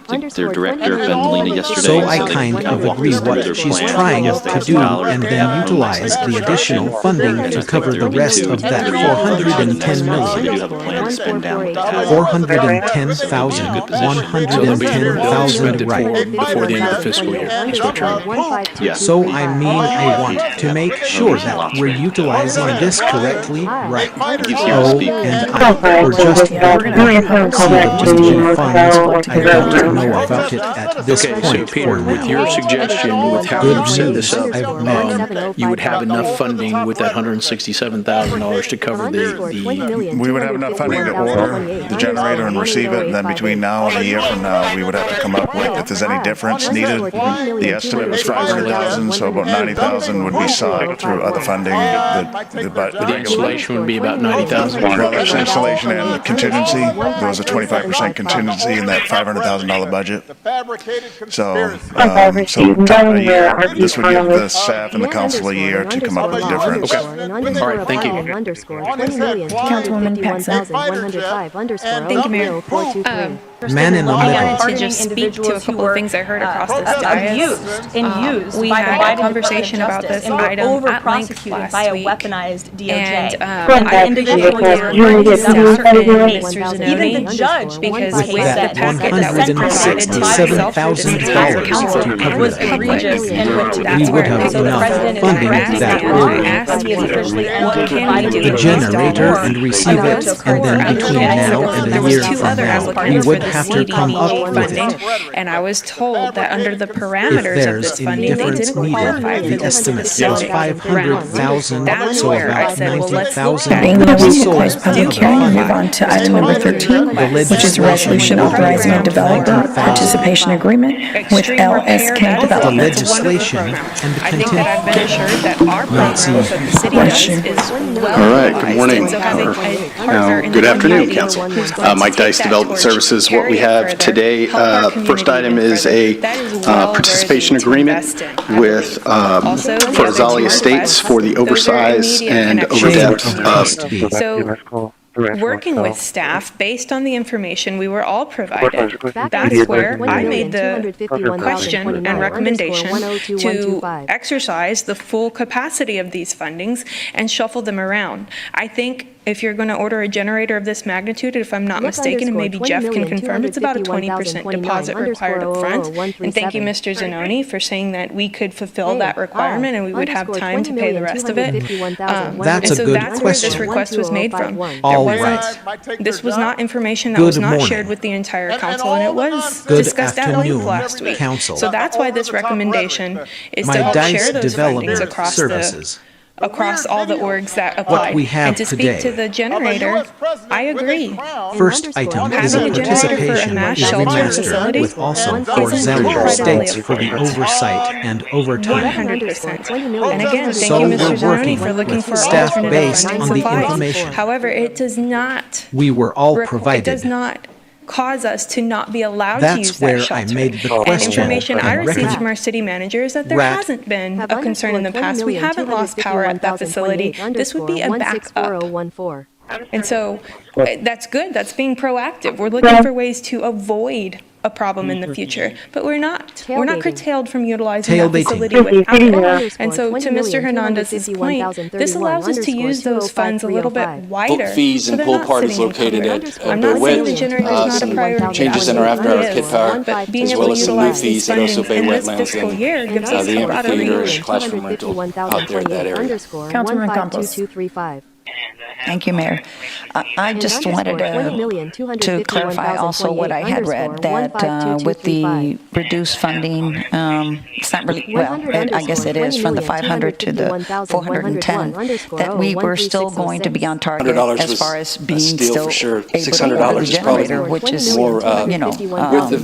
with their director, Ben Molina, yesterday. So I they kind of walked agree us through what their she's plan. trying Yes, to there's do dollars and they then have utilize the additional funding to cover the rest of that 410 So we do million. have a plan to spend down with the tower. 410,000, 110,000, right. Before the end of the fiscal year. That's what you're. Yeah. So I mean, I want to make sure that we're utilizing this correctly, right? Oh, and I, we're just CCPD funds, I don't know about it at this Okay, so point Peter, for with your now. suggestion, with how you've set this up, I've met. you would have enough funding with that $167,000 to cover the. We would have enough funding to order the generator and receive it, and then between now and a year from now, we would have to come up with, if there's any difference needed, the estimate was 500,000, so about 90,000 would be sought through other funding. The installation would be about 90,000. Well, there's installation and contingency. There was a 25% contingency in that $500,000 budget. So this would give the staff and the council a year to come up with a difference. Okay. All right, thank you. Councilwoman Patsey. Thank you, Mayor. Man in the I middle. wanted to just speak to a couple of things I heard across this dais. Used We by the had Biden a conversation Department of about this Justice and were item at length over-prosecuted by a last week. weaponized DOJ. And I individually Mr. Zanoni, even the judge, because With with that the packet that was provided to myself for this entire council $167,000 to cover was the egregious in which we that's would where have so the enough president is funding harassing that and order. asked me what can we do The based generator on and receive it, and then between now and a year from now, we would have to come up with it. And I was told that under the parameters of there's this any funding, they difference didn't needed, qualify for the this estimate facility is on the ground. 500,000, That's so where I about said, well, let's look 90,000 at Being that we so close as public of the hearing and move funding. on to item number 13, which is a resolution authorizing a developer participation agreement with LSK The Development. legislation and the I think that I've been assured that our Let's see. program that the city does is well All right, good morning, utilized. And so having or a partner in good the afternoon, community council. who's going to Mike take Dice, that Development torch, Services. What we carry it have further, today, help our first community item even is further. a That is well participation worthy to agreement invest in. with Also, the for other Azali two Estates requests, for the those are oversize immediate and connections. overdepth of So, working with staff, based on the information we were all provided, that's where I made the question and recommendation to exercise the full capacity of these fundings and shuffle them around. I think if you're going to order a generator of this magnitude, if I'm not mistaken, and maybe Jeff can confirm, it's about a 20% deposit required up front. And thank you, Mr. Zanoni, for saying that we could fulfill that requirement and we would have time to pay the rest of it. That's a good That's where this question. request was made from. All This was not information that Good was not morning. shared with the entire council, and it was Good discussed at afternoon, length last week. council. So that's why this recommendation is to My help share Dice those findings Development across Services. across all the orgs that apply. What we have and to today. speak to the generator, I agree. First item is a Having a generator for a participation mass is shelter remastered facility with also isn't for example incredibly states for the oversight and overtime. 100%. And again, thank So you, we're Mr. working Zanoni, for looking with for staff alternative based funding on the supplies. information However, it does not we were all it does provided. not cause us to not be allowed to use That's that where shelter. I made the And question information I and received from our city manager is that there Rat. hasn't been a concern in the past. We haven't lost power at that facility. This would be a backup. And so that's good. That's being proactive. We're looking for ways to avoid a problem in the future, but we're not curtailed from utilizing that facility without it. And so to Mr. Hernandez's point, this allows us to use those funds a little bit wider. Fees so and they're pool not parties sitting located encumbered. at I'm not saying the generator is not a some priority. changes in our after-hours It kit is. power, But being as able well to as some new utilize fees these at also fundings Bay in this Wetlands fiscal year and gives us the a lot of amphitheater reach. and classroom rental out there in that area. Councilman Campos. Thank you, Mayor. I just wanted to clarify also what I had read, that with the reduced funding, it's not really, well, I guess it is from the 500 to the 410, that we were still going to be on target as far as being still for sure. able to order $600 the is probably generator, which is, more,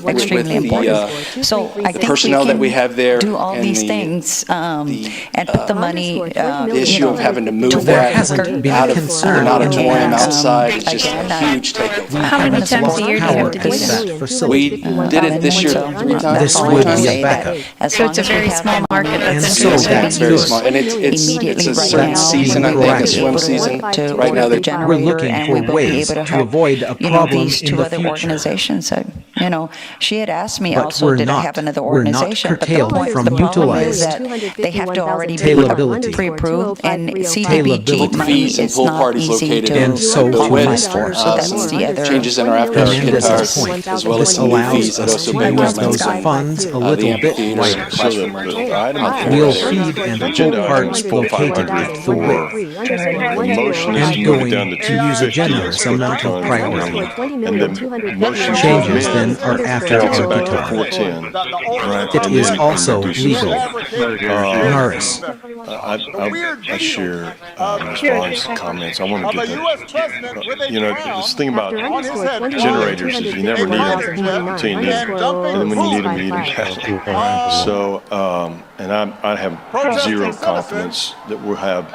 extremely important. So I think personnel we that we have there can do all and these the- things and put the money, The issue of having to move There that hasn't been out of concern an auditorium and, outside is just again, a huge takeover. How many times a year do you have to do that? We did it this year 3 times. This four would times. be a backup. So it's a very small market And that's so interested. that's It's very good. small, and it's Immediately a right certain now, season, I think, a proactive. swim season. to Right now, order the they're generator, We're looking and for we will be ways able to to help, avoid a problem these in two the other future. organizations. She had asked me But also, we're did I not- have another we're not organization? But the curtailed point, from the problem is utilizing that they have to already be Tailability. pre-approved, and Tailability. CDBG money Fees and is pool not parties easy located to And so to qualify Mr. for. So that's the other. changes in our after-hours kit Hernandez's power, point, as well as this some new allows fees at us also to Bay use Wetlands those and funds a the little bit amphitheater wider. and classroom rental. We'll feed and pull parts located at the width The motion is and to move it going down to to use a 250. generous amount of priority. And the motion Changes then are after council back to time. 410. Right. It And is then also reduce legal. it. Norris. I share Ms. Bond's comments. I want to get that. This thing about generators is you never need them until you need them. And then when you need them, you need them badly. So, and I have zero confidence that we'll have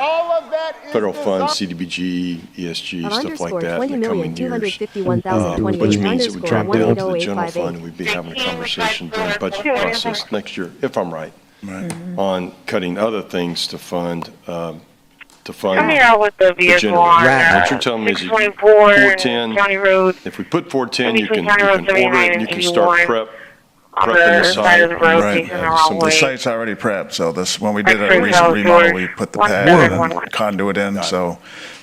federal funds, CDBG, ESG, stuff like that in the coming years. Which means it would drop down to the general fund and we'd be having a conversation during the budget process next year, if I'm right, on cutting other things to fund the generator. What you're telling me is 410, if we put 410, you can order it and you can start prepping the site. The site's already prepped, so when we did a recent remodel, we put the pad and conduit in, so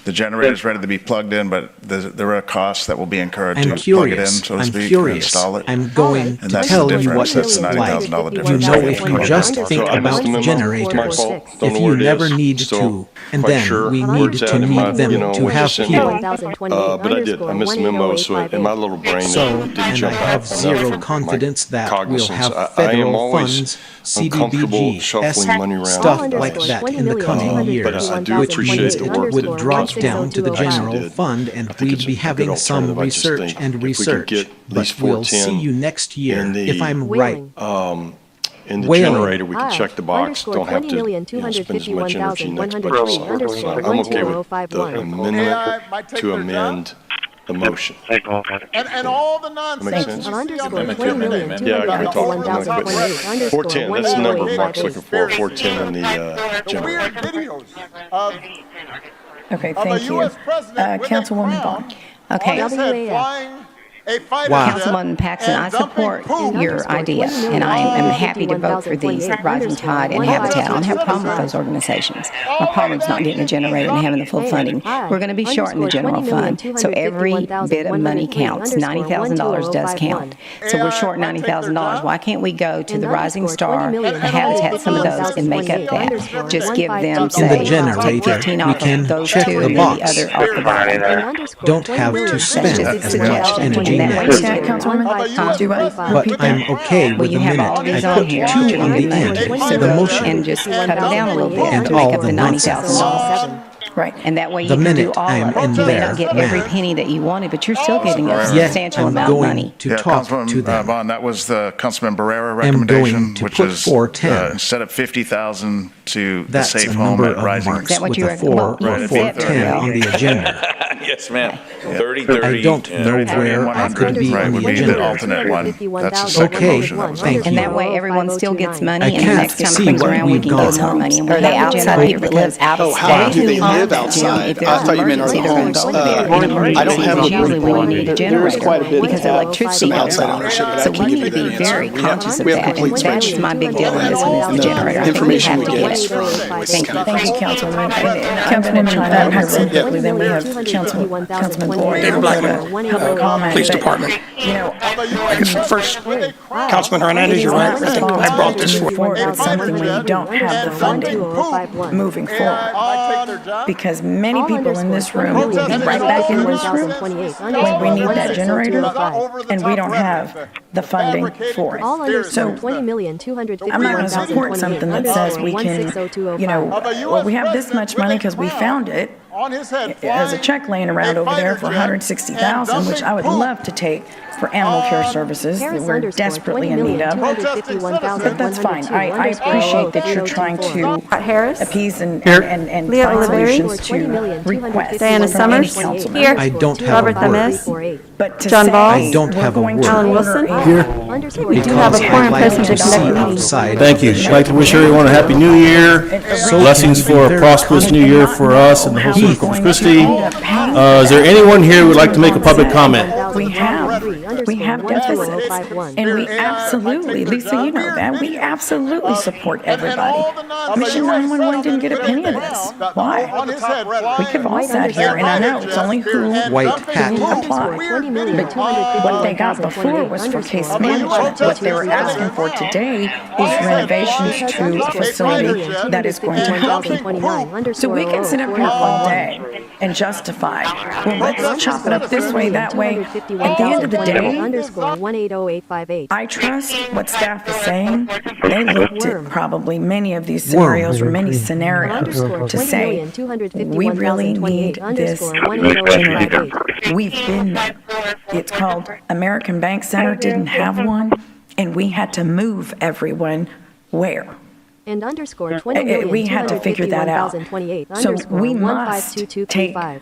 the generator's ready to be plugged in, but there are costs that will be incurred to plug it in, so to speak, and install it. I'm going And to that's tell the you difference. what That's it's the like. $90,000 You difference. know, if you just think about generators, if you never need to, and then we need to need them to have people. But I did. I missed the memo, so in my little brain, So, it didn't and I jump out have enough zero from confidence that we'll cognizance. have I am federal always funds, uncomfortable CDBG, shuffling money around. stuff like that in the coming years, But I do which appreciate means the it work would that drop Councilwoman down to the Jackson general did. fund, and I think we'd it's be a good having some alternative. I just research think and if we could research. get at least But we'll 410 see you next year, in the- if I'm right. In the Whaling. generator, we can check the box, don't have to spend as much energy next budget cycle. So I'm okay with the amendment to amend the motion. And all the nonsense. Make sense? Yeah, I can talk. I'm gonna quit. 410, that's the number Mark's looking for, 410 in the generator. Videos of Okay, of a thank you. U.S. president with a Councilwoman crown Bond. Okay. on his head flying a fighter Wow. jet Councilman Paxton, I and dumping support poop. your idea, and I am happy to vote for these, Rising Tide and Habitat. I don't have a problem with those organizations. My problem is not getting a generator and having the full funding. We're going to be short in the general fund, so every bit of money counts. $90,000 does count. So we're short $90,000. Why can't we go to the Rising Star, the Habitat, some of those, and make up that? Just give them, In the say, generator, take 15 we off can of those check two, the and then the box. other off the bottom. Don't have to spend just a as much suggestion. energy okay that way, next. Councilwoman? Do what? But I'm okay with the minute. I put 2 on the end, the motion, And just cut them down a little bit and to make all up the the nonsense. $90,000. Right. And that way you The can do minute all I'm of it. in You may there not get every now. penny that you wanted, but you're still getting a Yet substantial I'm amount of going money. to talk to them. Vaughn, that was the Councilman Barrera I'm going recommendation, to which put is 410. instead of 50,000 to the That's safe a home number at of Rising. marks Is that what with you a rec- 4 well, or yeah, 410 on the agenda. Yes, ma'am. 30, 30. I don't know where I could be Right, on would the be the agenda. alternate one. That's the second Okay, motion that was thank on. you. And that way everyone still gets money, I and the can't next time see it comes what around, we we've can get some got. money. And we Are they have to outside generate people that live because out of Oh, how state? do they live Jim, outside? if there's I thought you an meant emergency, our they're gonna homes. go there. In I don't have emergencies, a usually we need a there is generator quite a bit because of electricity some goes outside off. ownership, but I So can we give need to you be that answer. very conscious of We have that. complete And that's spreadsheet. my big deal in this one is And the the generator. I think we information have we to get get is it. from Thank you. Thank you, Councilwoman. I'm going to chime in here real quickly, then we have Councilman Boyd. David Blackman, Public comment. Police but, Department. You know, I guess first, Councilman Hernandez, you're right. I think I brought this move forward. forward with something when you don't have the funding moving forward. Because many people in this room will be right back in this room when we need that generator, and we don't have the funding for it. So I'm not going to support something that says we can, you know, well, we have this much money because we found it as a check laying around over there for $160,000, which I would love to take for animal care services that we're desperately in need of. But that's fine. I appreciate that you're trying to appease and find solutions to requests Diana from any Summers? councilman. Here. I don't have Robert a word. Temes? But to John say Ball? I don't we're have a going word. to Alan order Wilson? a- Here. We do have a Because quorum I like person to to see conduct the meeting. outside. Thank you. I'd like to wish everyone a happy new year. Blessings for a prosperous new year for us and the whole city of Corpus Christi. Is there anyone here who would like to make a public comment? We have deficits, and we absolutely, Lisa, you know that, we absolutely support everybody. Mission 911 didn't get a penny of this. Why? We could have all sat here, and I know it's only who White hat. applied. But what they got before was for case management. What they were asking for today is renovations to a facility that is going to help people. So we can sit up here all day and justify, well, let's chop it up this way, that way. At the end of the day, I trust what staff is saying. They looked at probably many of these scenarios or many scenarios to say, we really need this generator. We've been there. It's called American Bank Center didn't have one, and we had to move everyone where? And underscore We had to figure that out. So we must take, I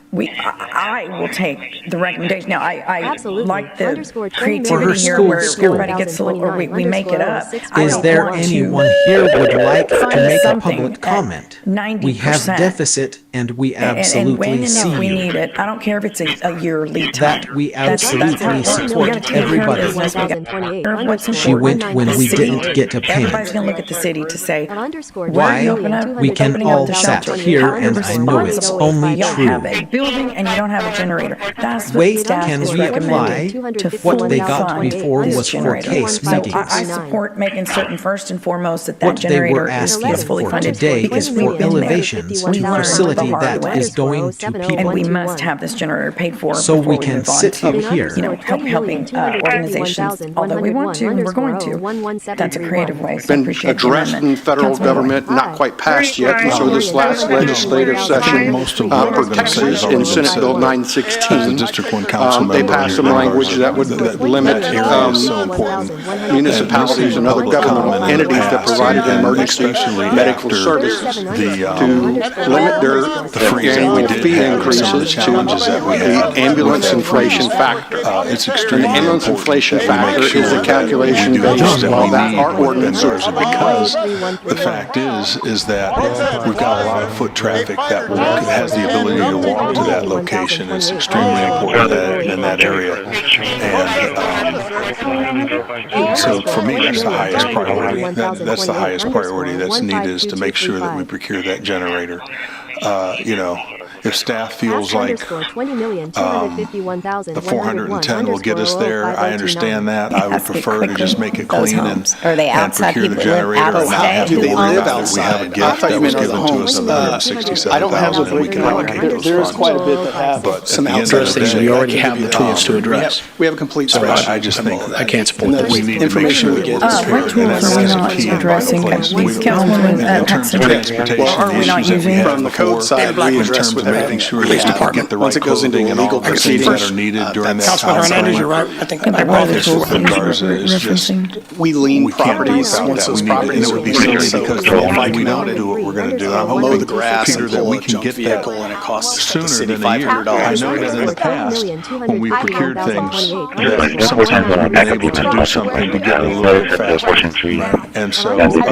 will take the recommendation. Now, I like the creativity here where everybody gets a little, or we make it up. Is there anyone here would like to make a public comment? 90%. We have deficit and we And when absolutely and see if we you. need it, I don't care if it's a year lead time. That we absolutely support everybody. She She went when we didn't get a Everybody's payment. going to look at the city to say, Why? We can all sat here and I know it's only you don't have true. a building and you don't have a generator. That's what Wait, staff can is we apply? recommending to What fully they got fund before this was for generator. case So meetings. I support making certain first and foremost that What they were generator asking is fully for funded. today because is we've for been there. elevations We to learned the facility hard that way. is going to people. And we must have this generator paid for So before we can move on sit to, up here. you know, helping organizations, although we want to and we're going to. That's a creative way, so I Been appreciate the addressed in amendment. federal Councilman Boyd. government, not quite passed yet, and so this last legislative session protects us in Senate Bill 916. They passed some language that would limit municipalities and other government entities that provided emergency medical services to limit their annual fee increases to the ambulance inflation factor. And the ambulance inflation factor is a calculation based on our ordinance. Because the fact is that we've got a lot of foot traffic that has the ability to walk to that location. It's extremely important in that area. And so for me, that's the highest priority. That's the highest priority that's needed, is to make sure that we procure that generator. You know, if staff feels like the 410 will get us there, I understand that. I would prefer to just make it clean and procure the generator and not have to worry about it. We have a gift that was given to us of $167,000 and we can allocate those funds. There is quite a bit that have some outside things we already have the tools to address. We have a complete So spreadsheet. I just think I can't support this. We need to make sure that we're What tools are we not addressing? Councilwoman Patsey. Well, are we not using From the code side, we address with making sure police that we department. get the Once right it goes into clothing and all legal the things proceedings, that are needed during that Councilman time Hernandez, frame. you're right. I think Yeah, I but what are brought the this tools for. that you're Garza is just- referencing? we lean We can't properties do without once that. those We need to- properties and it are would be leased. silly So because if I we come don't out do what we're gonna do. I'm and mow hoping, the grass Peter, and that pull we a can junk get vehicle that and it costs the sooner city than a year. I $500. know that in the past, when we procured things, that sometimes we've been able to do something to get it a little bit faster. And so I look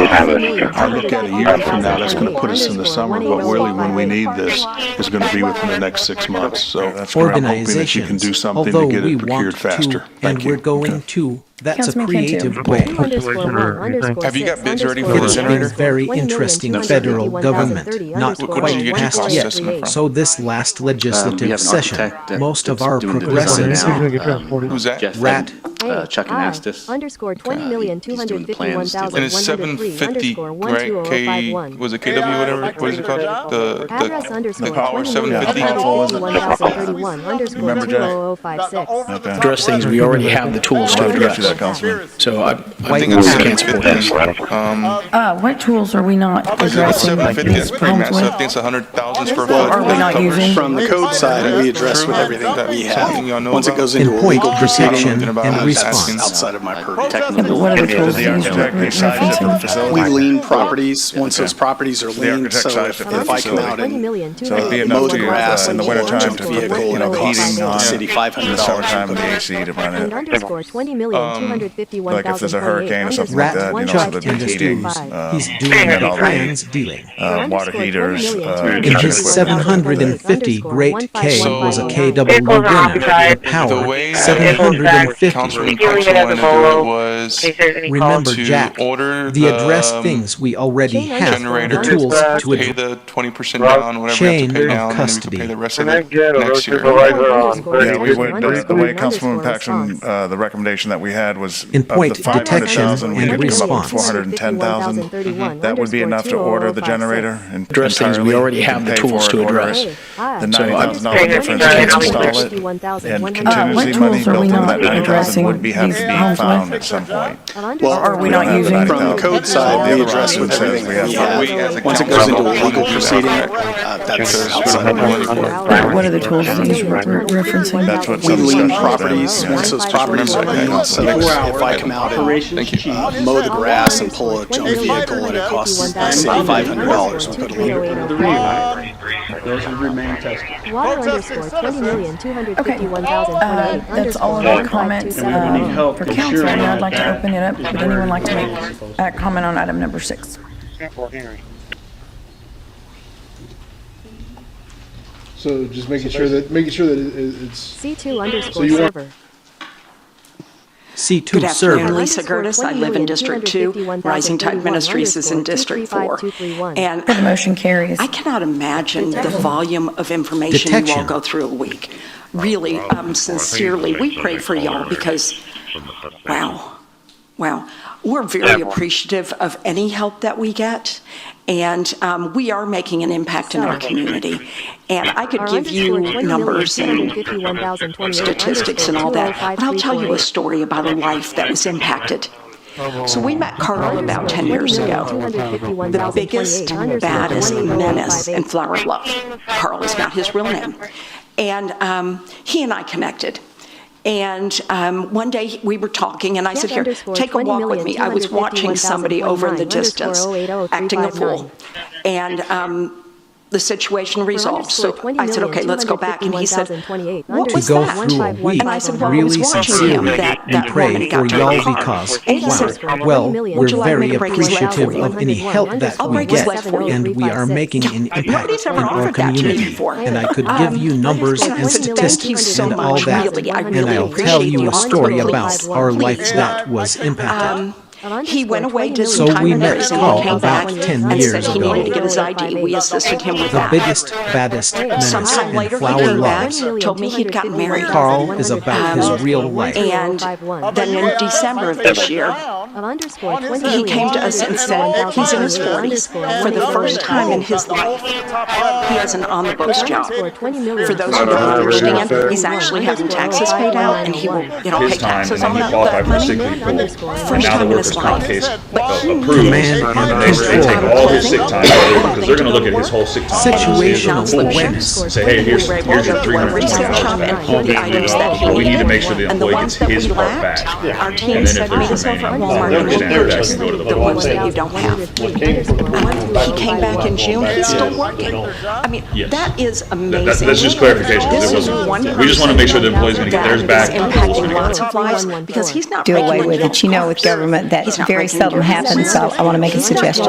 at a year from now, that's gonna put us in the summer, but really when we need this is gonna be within the next 6 months. So that's where I'm hoping that you can do something to although get we it procured want faster. to, Thank and you. we're going to. That's a Councilman creative Cantu. way. Have you got bids ready for the It's been generator? very interesting federal government, not What did you quite get your passed cost yet. estimate from? So this last We have legislative an session, architect that- most of that's our doing the design progressives, now. Who's that? Jeff Rat. and Chuck and Astis. Underscore He's doing the plans, And it's 750, right? K, was it KW, whatever, what is it called? Address underscore the power 750 Remember, Jack? 2031 Address things we already have the tools to I'll get you that, address. Councilman. So I think think it's we can't support this. 750. What tools are we not addressing? 750 is pretty massive. I think it's 100,000 square foot. Are we not using? From the code side, we address with everything that we have. Once it goes into In a point, legal proceeding, protection, and that's response. outside of my purview. Yeah, but what are the tools The that architect you're decides if the referencing? facility. We lean properties, once those properties are The leaned, architect so sized if it for if I come out facility. and So it'd be mow enough the to, grass in and the pull a wintertime junk to vehicle, put, and it the costs heating on, the city in the $500 summertime, to the put it. AC to run and it. underscore Like if there's a 20,251,028 hurricane or something like Rat, that, you know, Chuck, so the and the heatings, He's and doing all the plans dealing. water heaters. In his 750 Great K was a KW winner. The The power, way 750. Councilman Patsey wanted to do it was Remember, to Jack, order the address things we already have, generator, the tools to pay address. the 20% down, whatever we have Chain to pay of down, and then we can custody. pay the rest of it next year. Yeah, we would, the way Councilwoman Paxton, the recommendation that we had was In of point, the detection 500,000, we and could come up response. with 410,000. That would be enough to order the generator Address things we entirely. already You have can the pay tools for to it, order address. it. The $90,000 difference can't to support install this. it, and What contingency tools money are built we into not that 90,000 addressing would have these to be homes found with? at some point. Well, Are we not using? from the code side, we address with everything that we have. Once it goes into a legal proceeding, that's outside of my purview. What are the tools that you're referencing? That's what We some lean discussion properties, was. once those properties are leaned, so if I come out and mow the grass and pull a junk vehicle and it costs the city $500, we put a lien. Those would remain tested. Water underscore 20,251,028 That's all of our comments for council, and I'd like to open it up. Would anyone like to make a comment on item number 6? So just making sure that it's. C2 underscore you want- server. C2 Good afternoon, server. Lisa Gertis. I live in District 2. Rising Tide Ministries is in District 4. And The motion carries. I cannot imagine the volume of information you all Detection. go through a week. Really, sincerely, we pray for y'all because, wow, we're very appreciative of any help that we get. And we are making an impact in our community. And I could give you numbers and statistics and all that, but I'll tell you a story about a life that was impacted. So we met Carl about 10 years ago, the biggest, baddest menace in Flower Bluff. Carl is not his real name. And he and I connected. And one day we were talking, and I said, here, take a walk with me. I was watching somebody over in the distance acting a fool. And the situation resolved. So I said, okay, let's go back. And he said, what was To go that? through a week, And I said, well, I was really watching him, sincerely, that and pray woman for got to y'all the car. because, And he said, well, would we're you like me very to break his leg for appreciative you? of any help that I'll we break his get, leg for you. and we are making an impact Nobody's ever in our offered that to me community. before. And I could give you numbers And I and said, thank you statistics so and all much. that, Really, I and really I'll appreciate tell you you a story offering about these. our Please. life that was impacted. He went away, did So some time we in met prison, Carl came back, about 10 and years said he ago. needed to get his ID. We assisted him with The that. biggest, baddest menace Sometime in later, he Flower came back, Lodge. told me he'd gotten married. Carl is about his real life. And then in December of this year, he came to us and said he's in his 40s. For the first time in his life, he has an on-the-books job. For those who don't understand, he's actually having taxes paid out, and he will, pay taxes on that money. First time in his life. But he Command and They take all his sick time, because they're gonna look at his whole sick time. Situational awareness. Say, hey, here's your 320 hours. We need to make sure the employee gets his part back. Our And team then if said, meet us there's over at remaining, Walmart they'll and understand we'll that purchase can go to the the ones that you don't have. He came back in June, he's still working. I mean, Yes. that is amazing. That's just clarification, because This it is one wasn't, we just want to make sure the employee's gonna get theirs back. That is impacting lots of lives because he's not Do away breaking with into it. You know, with government, that He's not very breaking seldom into happens, so I want to make a suggestion.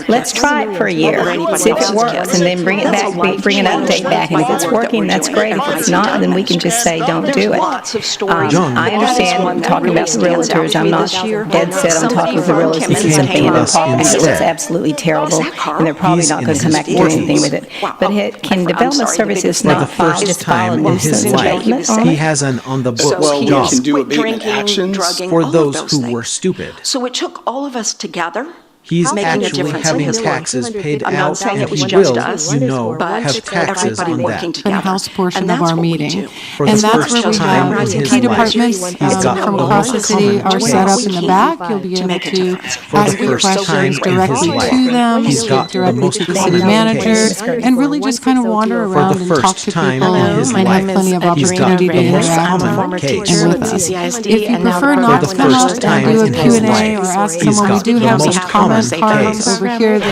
Let's try it for a year, see if it works, and then bring it back, bring an update back, and if it's working, that's great. If it's not, then we can just say, don't do it. I understand talking about the realtors, I'm not dead set on talking with the realtors and something and talking, and it was absolutely terrible, and they're probably not going to come back and do anything with it. But can development services not file, just file a nuisance abatement on He it? has an on-the-books So he job can do abatement actions for all those of who things. were stupid. So it took all of us together. He's making a actually difference in having his life. taxes paid I'm not out, saying and it was he just will, us, you know, but have taxes everybody on working that. together. the House portion And of that's our what we meeting. do. For And the that's first where we time have in his key life, departments he's got from the across the most city are common set up case. in the back. You'll be able to ask your questions directly to them, He's speak got the directly most to the common city manager, case. and really just kind of wander For around the and talk first to time people in and his have life, plenty of he's got opportunity to the most interact common and case. with us. If you prefer For not the to come first up time and do a in his Q&A life, or ask he's someone, we got do the have some most comment common cards case. over here. The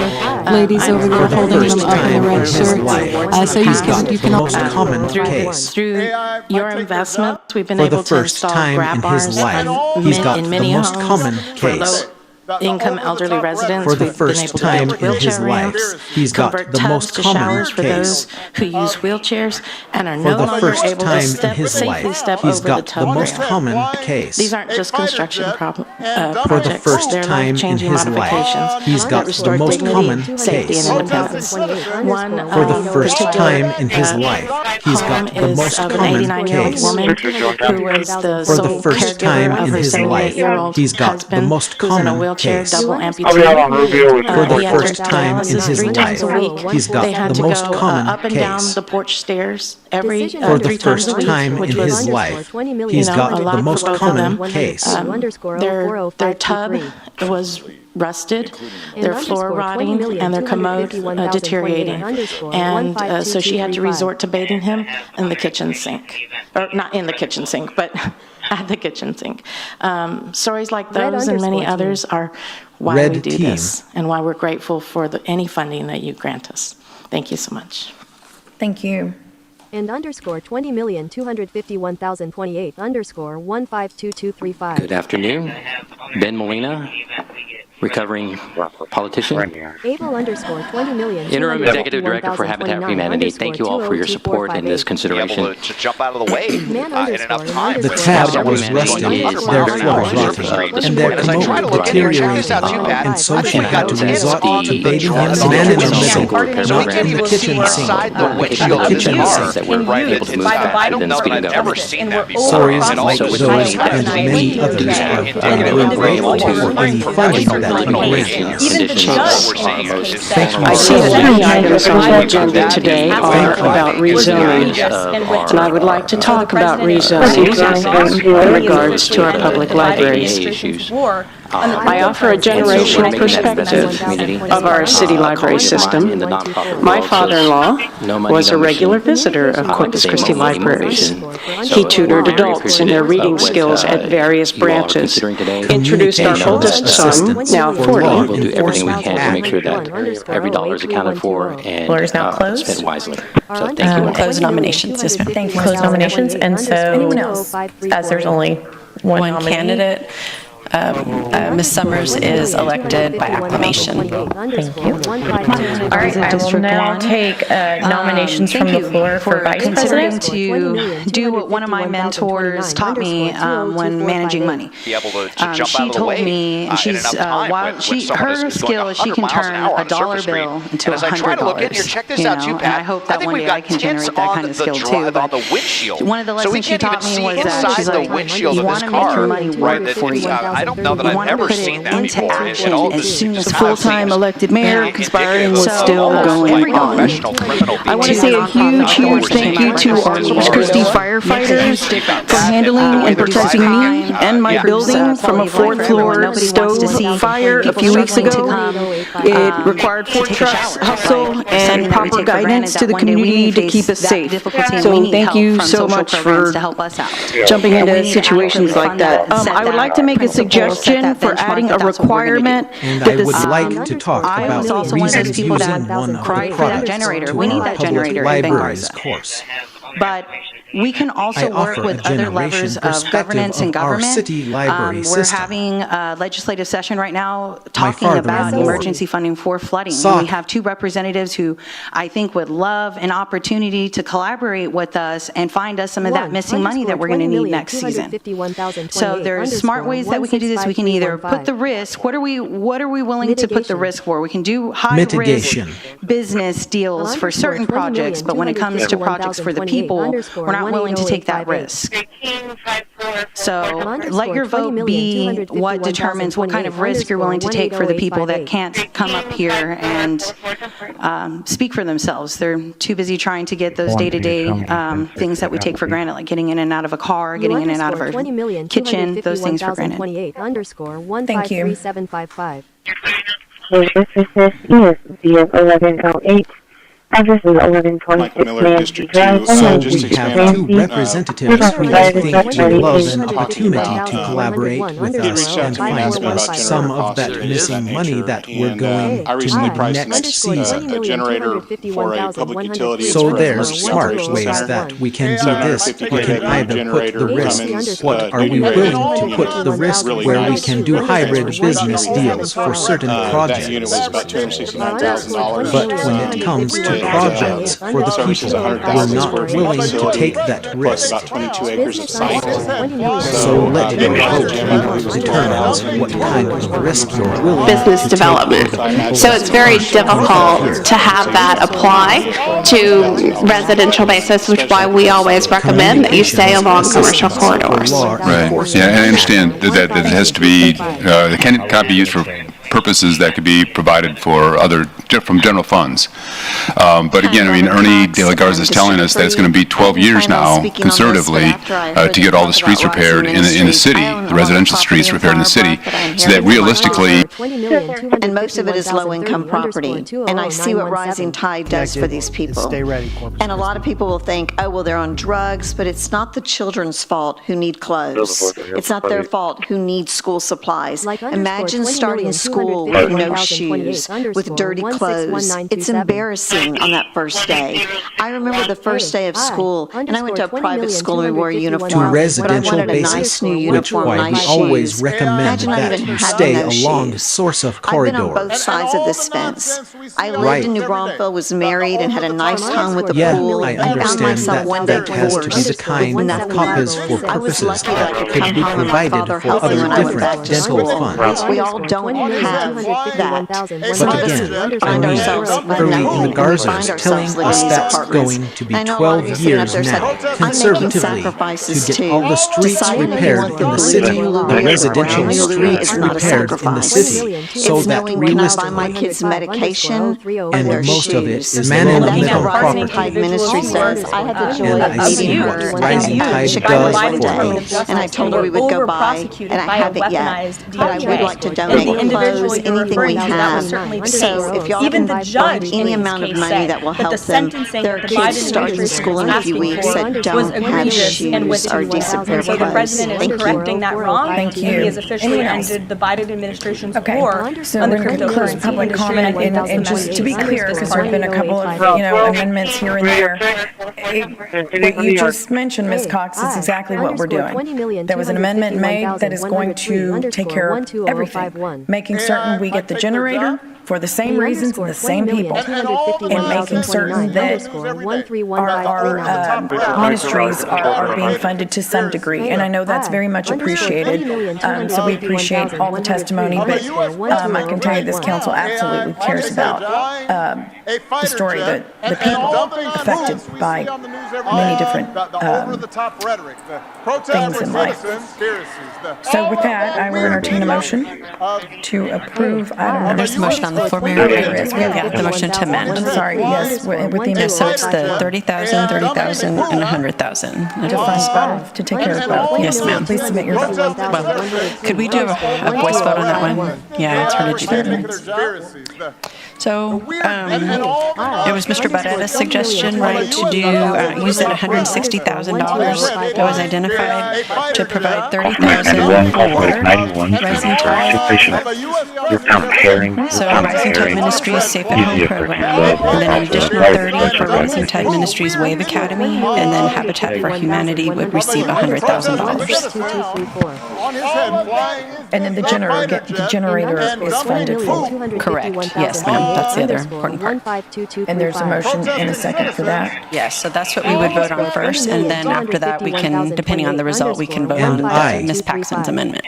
ladies over there For the holding them first up in time the in red his shirts. life, So he's got you the can most common case. Through your investments, we've been For the able to first install time grab in bars his life, on he's got in the many most homes common for case. low-income elderly residents. For the We've been first able to time build in his wheelchair life, ramps, he's got convert the tubs most to common showers for case. those who use wheelchairs and are For no the longer first able time to in his safely life, step he's over the got the tub most rail. common case. These aren't just construction For the projects. first They're time in life-changing his modifications life, he's that got the restore most dignity, common safety, case. and independence. One For the first particular, time in his life, he's home got the is most of an common 89-year-old case. woman who was the For the sole first time caregiver in of her his life, 78-year-old he's got the husband most who's in a common wheelchair, case. double amputee. For the He had first time in dialysis his 3 times a life, week. he's got They had the to most go common up and down case. the porch stairs every For the 3 times first a week, time which in was his life, he's a got lot the for most both of common them. case. Their tub was rusted, their floor rotting, and their commode deteriorating. And so she had to resort to bathing him in the kitchen sink. Or not in the kitchen sink, but at the kitchen sink. Stories like those and many others are why Red we do team. this and why we're grateful for any funding that you grant us. Thank you so much. Thank you. And underscore 20,251,028 underscore 152235. Good afternoon. Ben Molina, recovering politician. Able underscore 20,000,000. Interim Executive Director for Habitat for Humanity. Thank you all for your support in this consideration. To jump out of the way in enough time. The tab was rusted, their floor rotting, and their commode deteriorated, and so she had to resort to bathing him man in the middle, not in the kitchen sink, but in the kitchen sink. That we're able to move faster than the speeding government. Stories like those and many others are we're grateful for any funding that you grant us. I see that many items on the agenda today are about rezoning, and I would like to talk about rezoning in regards to our public libraries. I offer a generational perspective of our city library system. My father-in-law was a regular visitor of Corpus Christi libraries. He tutored adults in their reading skills at various branches, introduced our oldest son, now 40. We'll do everything we can to make sure that every dollar is accounted for and Floor is now closed. spent wisely. So thank you all. Close nominations. Close nominations, and so, as there's only one One nominee, candidate. Ms. Summers is elected by acclamation. Thank you. All right, I will now take nominations from the floor for vice president. To do what one of my mentors taught me when managing money. Be able to jump out She of the told way me, and she's her skill is she can turn a dollar bill into $100. And I hope that one day I can generate that kind of skill too. But one of the lessons she taught me was that she's like, you want to make your money work for you. I don't know that I've ever seen that before in all of this. As full-time elected mayor, conspiring was still going on. I want to say a huge thank you to our Christi firefighters for handling and protecting me and my building from a fourth floor stove fire a few weeks ago. It required 4 trucks, hustle, and proper guidance to the community to keep us safe. So thank you so much for jumping into situations like that. I would like to make a suggestion for adding a requirement And that I the would like to talk about was also one of those reasons people that using one of cried the for that products generator. to We need our that public generator in libraries Benghazi. course. But we can also I work offer with a other levers generation of perspective governance and of our government. city library We're system. having a legislative session right now talking about father-in-law emergency funding for flooding. sought- We have 2 representatives who I think would love an opportunity to collaborate with us and find us some of that missing money that we're going to need next season. So there's smart ways that we can do this. We can either put the risk. What are we willing to put the risk for? We can do high risk Mitigation. business deals for certain projects, but when it comes to projects for the people, we're not willing to take that risk. So let your vote be what determines what kind of risk you're willing to take for the people that can't come up here and speak for themselves. They're too busy trying to get those day-to-day things that we take for granted, like getting in and out of a car, getting in and out of our kitchen, those things for granted. Thank you. This is via 1108. Address is 1126 Nancy Drive. So we have 2 representatives who I think would love an opportunity to collaborate with us and find us some of that missing money that we're going I to recently need priced next season. a generator for a public utility. So It's there's for smart Recreation ways Center. that we can do this. We can either put the risk, Cummins, what are we integrated, willing to put the risk really where we nice can do hybrid business deals for certain That unit was projects. about $269,000. But when it comes to projects for the Services people, 100,000 we're square not feet willing to facility, take that risk. About 22 acres of site. So let your vote determine what kind of risk you're willing business to development. So it's very difficult to have that apply to residential basis, which is why we always recommend that you stay along commercial corridors. Right, yeah, and I understand that it has to be, it can't be used for purposes that could be provided for from general funds. But again, I mean, Ernie De La Garza is telling us that it's going to be 12 years now, conservatively, to get all the streets repaired in the city, the residential streets repaired in the city, so that realistically... And most of it is low-income property. And I see what rising tide does for these people. Stay ready, Corpus. And a lot of people will think, oh, well, they're on drugs, but it's not the children's fault who need clothes. It's not their fault who need school supplies. Imagine starting school with no shoes, with dirty clothes. It's embarrassing on that first day. I remember the first day of school, and I went to a private school and we wore a uniform, To but I residential wanted a nice basis, new which uniform, why we nice always shoes. recommend Imagine not that even you having stay those along shoes. source of I've been on both corridors. sides of this fence. I lived Right. in New Braunfels, was married, and had a nice home with a Yeah, pool. I found understand myself that one day that has to be the divorced. kind of Nothing copies happened. for I was purposes lucky that I could that could come be home and my provided father for helped me other when I went back different to dental school. funds. We all don't have that. But Some of us again, find I ourselves mean, Early in the Garza's telling us that's going to be 12 years now, conservatively, to get all the streets repaired in the city, the residential streets repaired in the city, so that realistically, my kids medication and their most of it shoes. is man and That's income what Rising property. Tide Ministry says. I had the joy And of I see meeting what her Rising Tide in Chicago does one for day, me. and I told her we would go by, and I haven't yet. But I would like to donate clothes, oppose anything we have. So if y'all can find any amount of money that will help them, their kids starting school in a few weeks that don't have shoes or decent pair of So the clothes. president is correcting that wrong. Thank you. He has officially Anyone else? ended the Biden administration's Okay, war so on the we're going to close cryptocurrency public industry. comment, And and just to be clear, because there have been a couple of, amendments here and there. What you just mentioned, Ms. Cox, is exactly what we're doing. There was an amendment made that is going to take care of everything, making certain we get the generator for the same reasons and the same people, and making certain that our ministries are being funded to some degree. And I know that's very much appreciated, so we appreciate all the testimony, but I can tell you this council absolutely cares about the story, the people affected by many different things in life. So with that, I will entertain a motion to approve item number. There's a motion on the floor, Mayor. Yeah, the motion to amend. I'm sorry, yes, with the amendment. So it's the 30,000, 30,000, and 100,000. To fund both, to take care of both. Yes, ma'am. Please submit your vote. Well, could we do a voice vote on that one? Yeah, it's hard to do that. So, it was Mr. Barretta's suggestion, right, to do, use that $160,000 that was identified to provide 30,000 for Rising Tide. You're comparing. So Rising Tide Ministries Safe at Home program, and then an additional 30 for Rising Tide Ministries Wave Academy, and then Habitat for Humanity would receive $100,000. And then the generator is funded full. Correct, yes, ma'am, that's the other important part. And there's a motion and a second for that. Yes, so that's what we would vote on first, and then after that, we can, depending on the result, we can vote on Ms. Paxton's amendment.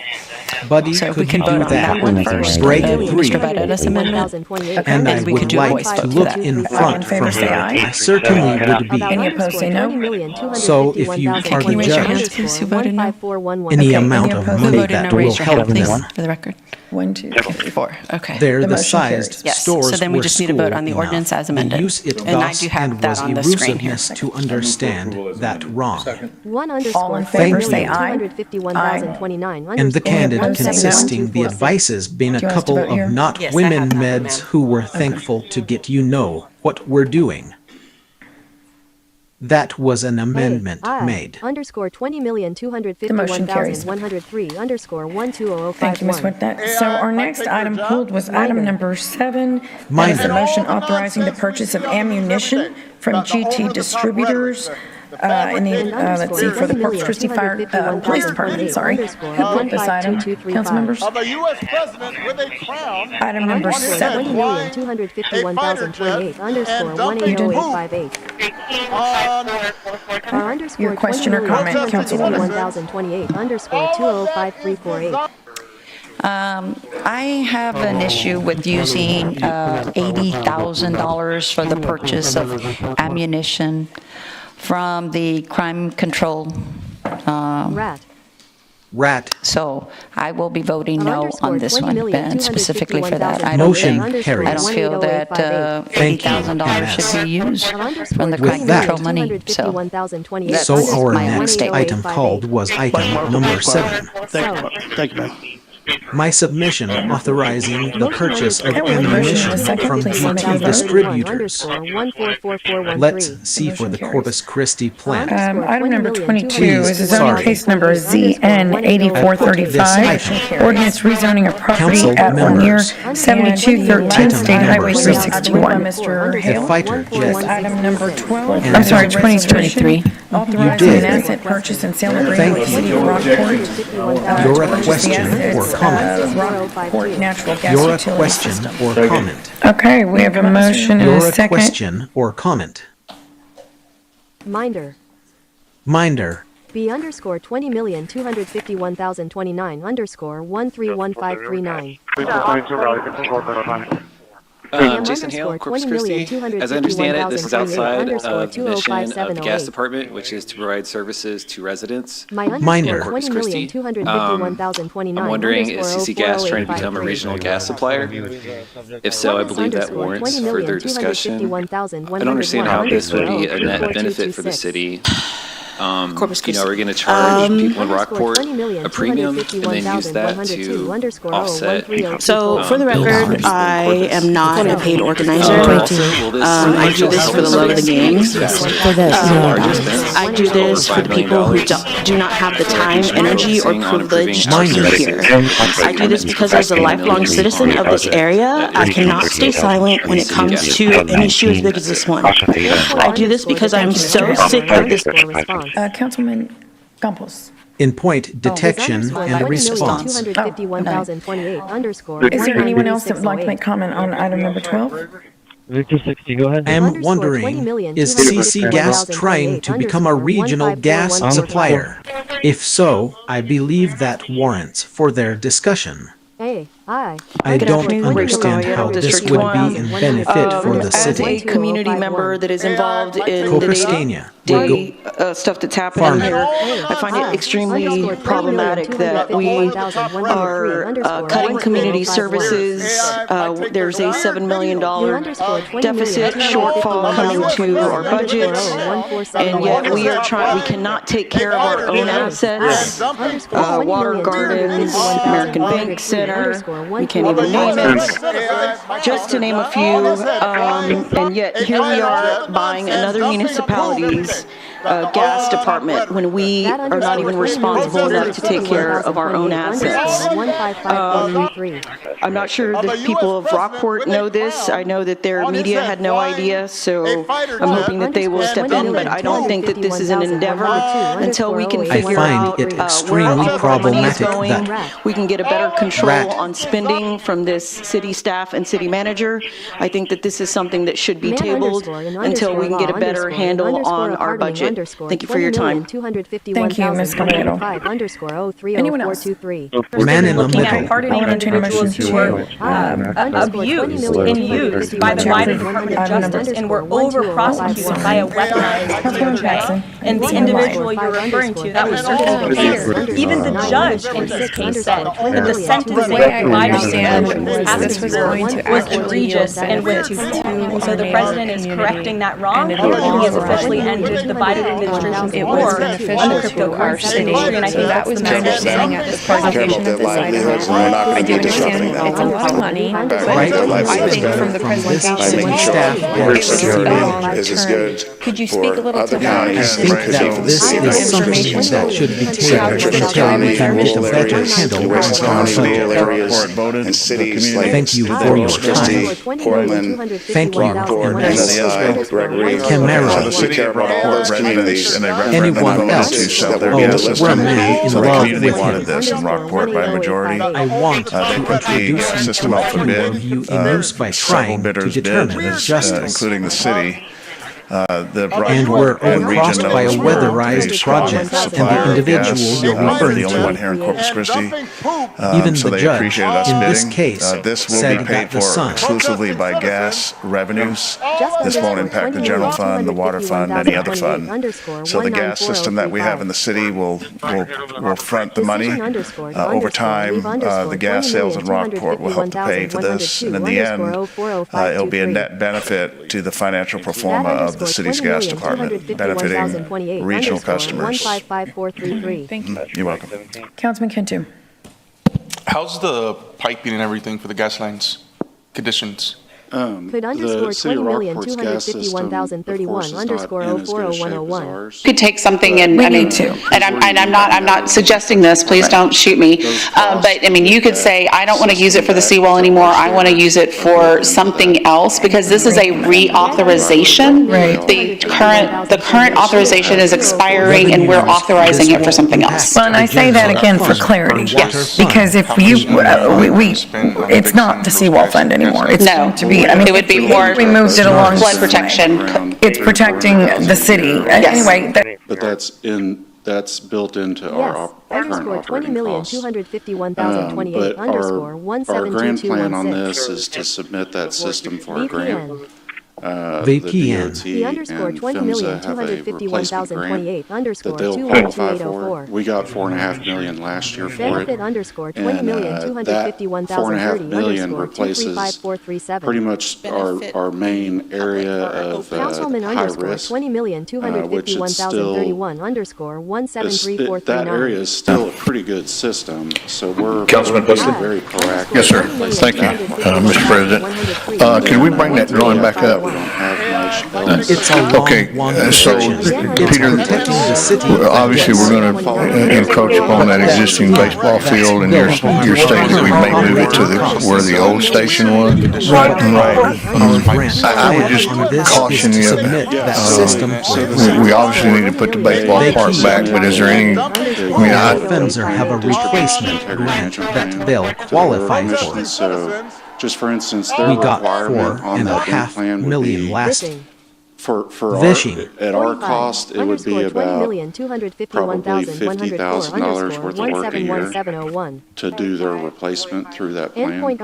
Buddy, So if we could can you vote do on that one that? first, Break Mr. three. Barretta's amendment, And I and we could would do a like voice to vote for look that. in All in front favor, from say her. aye. I certainly would be. Any opposed, say no. So if you are Can the you raise your hands, judge, please, who voted no? any Okay, amount any of opposed? Who money voted that no, will raise your help hand, please, them, for the record. 1, 2, 3. 4, okay. they're The the motion sized carries. Yes, stores so then we were just need to vote on the school ordinance enough. as amended. The use it And I thus do have and that was on the screen here. elusiveness to understand that wrong. All in favor, Thank say you. aye. And the candid opposed, say no. consisting the advices being a Do you want us to couple vote here? of not Yes, I women have that. meds who were thankful to get what we're doing. That was an amendment made. Underscore The motion carries. 20,251,103 underscore 120051. Thank you, Ms. Whitnett. So our next item pulled was item number 7. That is Minder. the motion authorizing the purchase of ammunition from GT distributors in the, let's see, for the Corpus Christi Fire, Police Department, sorry. Who put this item? Council members? Of a U.S. president with a crown. Item number 7. 1,251,028 underscore 180858. Your question or comment, Councilwoman? 1,028 underscore 205348. I have an issue with using $80,000 for the purchase of ammunition from the crime control. Rat. So I will be voting no on this one, Ben, specifically for that. I Motion don't carries. feel that Thank you, $80,000 should be used from the With crime that- control money, so. So our my own next mistake. item called was item number 7. Thank you, ma'am. My submission authorizing the purchase of Okay, we have a motion ammunition and a second. from Please let me GT vote. distributors. 14441. Let's see for the Corpus Christi plant. Item number 22 Please, is a zoning sorry. case number ZN 8435, ordinance rezoning of property Council at or near members. 7213 Item State number Highway 7. 361. Mr. The Hale. fighter This jet. item number 12. And I'm sorry, that- 2023. Authorizing did. an asset purchase and sale agreement Thank with the you. city of Rockport. Your to purchase the question or assets comment? of Rockport Natural Gas Your Utility question System. or comment? Okay, we have a motion and Your a second. question or comment? Minder. Minder. B underscore 20,251,029 underscore 131539. Jason Hale, Corpus Christi. As I understand it, this is outside of the mission of the gas department, which is to provide services to residents. Minder. Corpus Christi. I'm wondering, is CC Gas trying to become a regional gas supplier? If so, I believe that warrants further discussion. I don't understand how this would be a net benefit for the city. Corpus Christi. Are we going to charge people in Rockport a premium and then use that to offset? So, for the record, I am not a paid organizer. I do this for the love of the game. I do this for the people who do not have the time, energy, or privilege to be here. I do this because as a lifelong citizen of this area, I cannot stay silent when it comes to an issue as big as this one. I do this because I'm so sick of this. Councilman Campos. In point, detection and response. Is there anyone else that would like to make comment on item number 12? I am wondering, is CC Gas trying to become a regional gas supplier? If so, I believe that warrants for their discussion. I don't understand how this would be in benefit for the city. As a community member that is involved in the day-to-day stuff that's happening here, I find it extremely problematic that we are cutting community services. There's a $7 million deficit shortfall coming to our budget, and yet we cannot take care of our own assets. Water Gardens, American Bank Center, we can't even name it, just to name a few, and yet here we are buying another municipality's gas department when we are not even responsible enough to take care of our own assets. I'm not sure the people of Rockport know this. I know that their media had no idea, so I'm hoping that they will step in, but I don't think that this is an endeavor until we can figure out it where extremely all the money is problematic going. that We can get a better control on spending from this city staff and city manager. I think that this is something that should be tabled until we can get a better handle on our budget. Thank you for your time. Thank you, Ms. Camero. Anyone else? man in the Looking at middle. pardoning individuals who were abused and used by the Biden Department of Justice and were over-prosecuted by a weaponized DOJ. And the individual you're referring to, that was certainly the case. Even the judge in his case said that the sentencing that Biden was asking for was egregious and went too far. And so the president is correcting that wrong, and he has officially ended the Biden administration's war on the cryptocurrency industry, and I think that was my understanding at this presentation of this item. I do understand it's a lot of money, but I think from the presentation, could you speak a little to that? I think that this is something that should be tabled until we can get a better handle on our budget. Thank you for your time. Thank you, and Camaro. Anyone else? We're a man in love with him. This in Rockport by majority. I want to introduce you to a few of you in use by trying to determine justice. Including the city. And we're overcrossed by a weatherized project, and the individual you're referring the only one to. here in Corpus Christi. Even So the they judge, appreciated us in this bidding. case, This will said be that paid the for son. exclusively by gas revenues. This won't impact the general fund, the water fund, any other fund. So the gas system that we have in the city will front the money. Over time, the gas sales in Rockport will help to pay for this, and in the end, it'll be a net benefit to the financial pro forma of the city's gas department, benefiting regional customers. Thank you. You're welcome. Councilman Kintu. How's the piping and everything for the gas lines conditions? Could underscore 20,251,031 underscore 040101. Could take something and, I mean, and I'm not suggesting this, please don't shoot me. But I mean, you could say, I don't want to use it for the seawall anymore. I want to use it for something else, because this is a reauthorization. Right. The current authorization is expiring and we're authorizing it for something else. Well, and I say that again for clarity. Yes. Because if it's not the seawall fund anymore. It's going to be, I mean, It would be more we moved it along. flood protection. It's protecting the city. Anyway, But that's built into our current Underscore operating costs. 20,251,028 But underscore our grand plan on 172216. this is to submit that system for a grant. The the key DOT in. and PHMSA have a replacement grant that they'll qualify for. We got $4.5 million last year for it. And that $4.5 million replaces pretty much our main area of high risk, which is still, that area is still a pretty good system, so we're Councilman Pusley? very proactive. Yes, sir. Thank you, Mr. President. Can we bring that drawing back up? It's a long Okay, so Peter, obviously we're going to encroach upon that existing baseball field, and you're stating that we may move it to where the old station was. Right. I would just caution you. We obviously need to put the baseball park back, but is there any? Fenser have a replacement grant that they'll qualify for. So, just for instance, their We got requirement on the game $4.5 plan would million be last for fishing. at our cost, it would be about probably $50,000 worth of work a year to do their replacement through that plan. The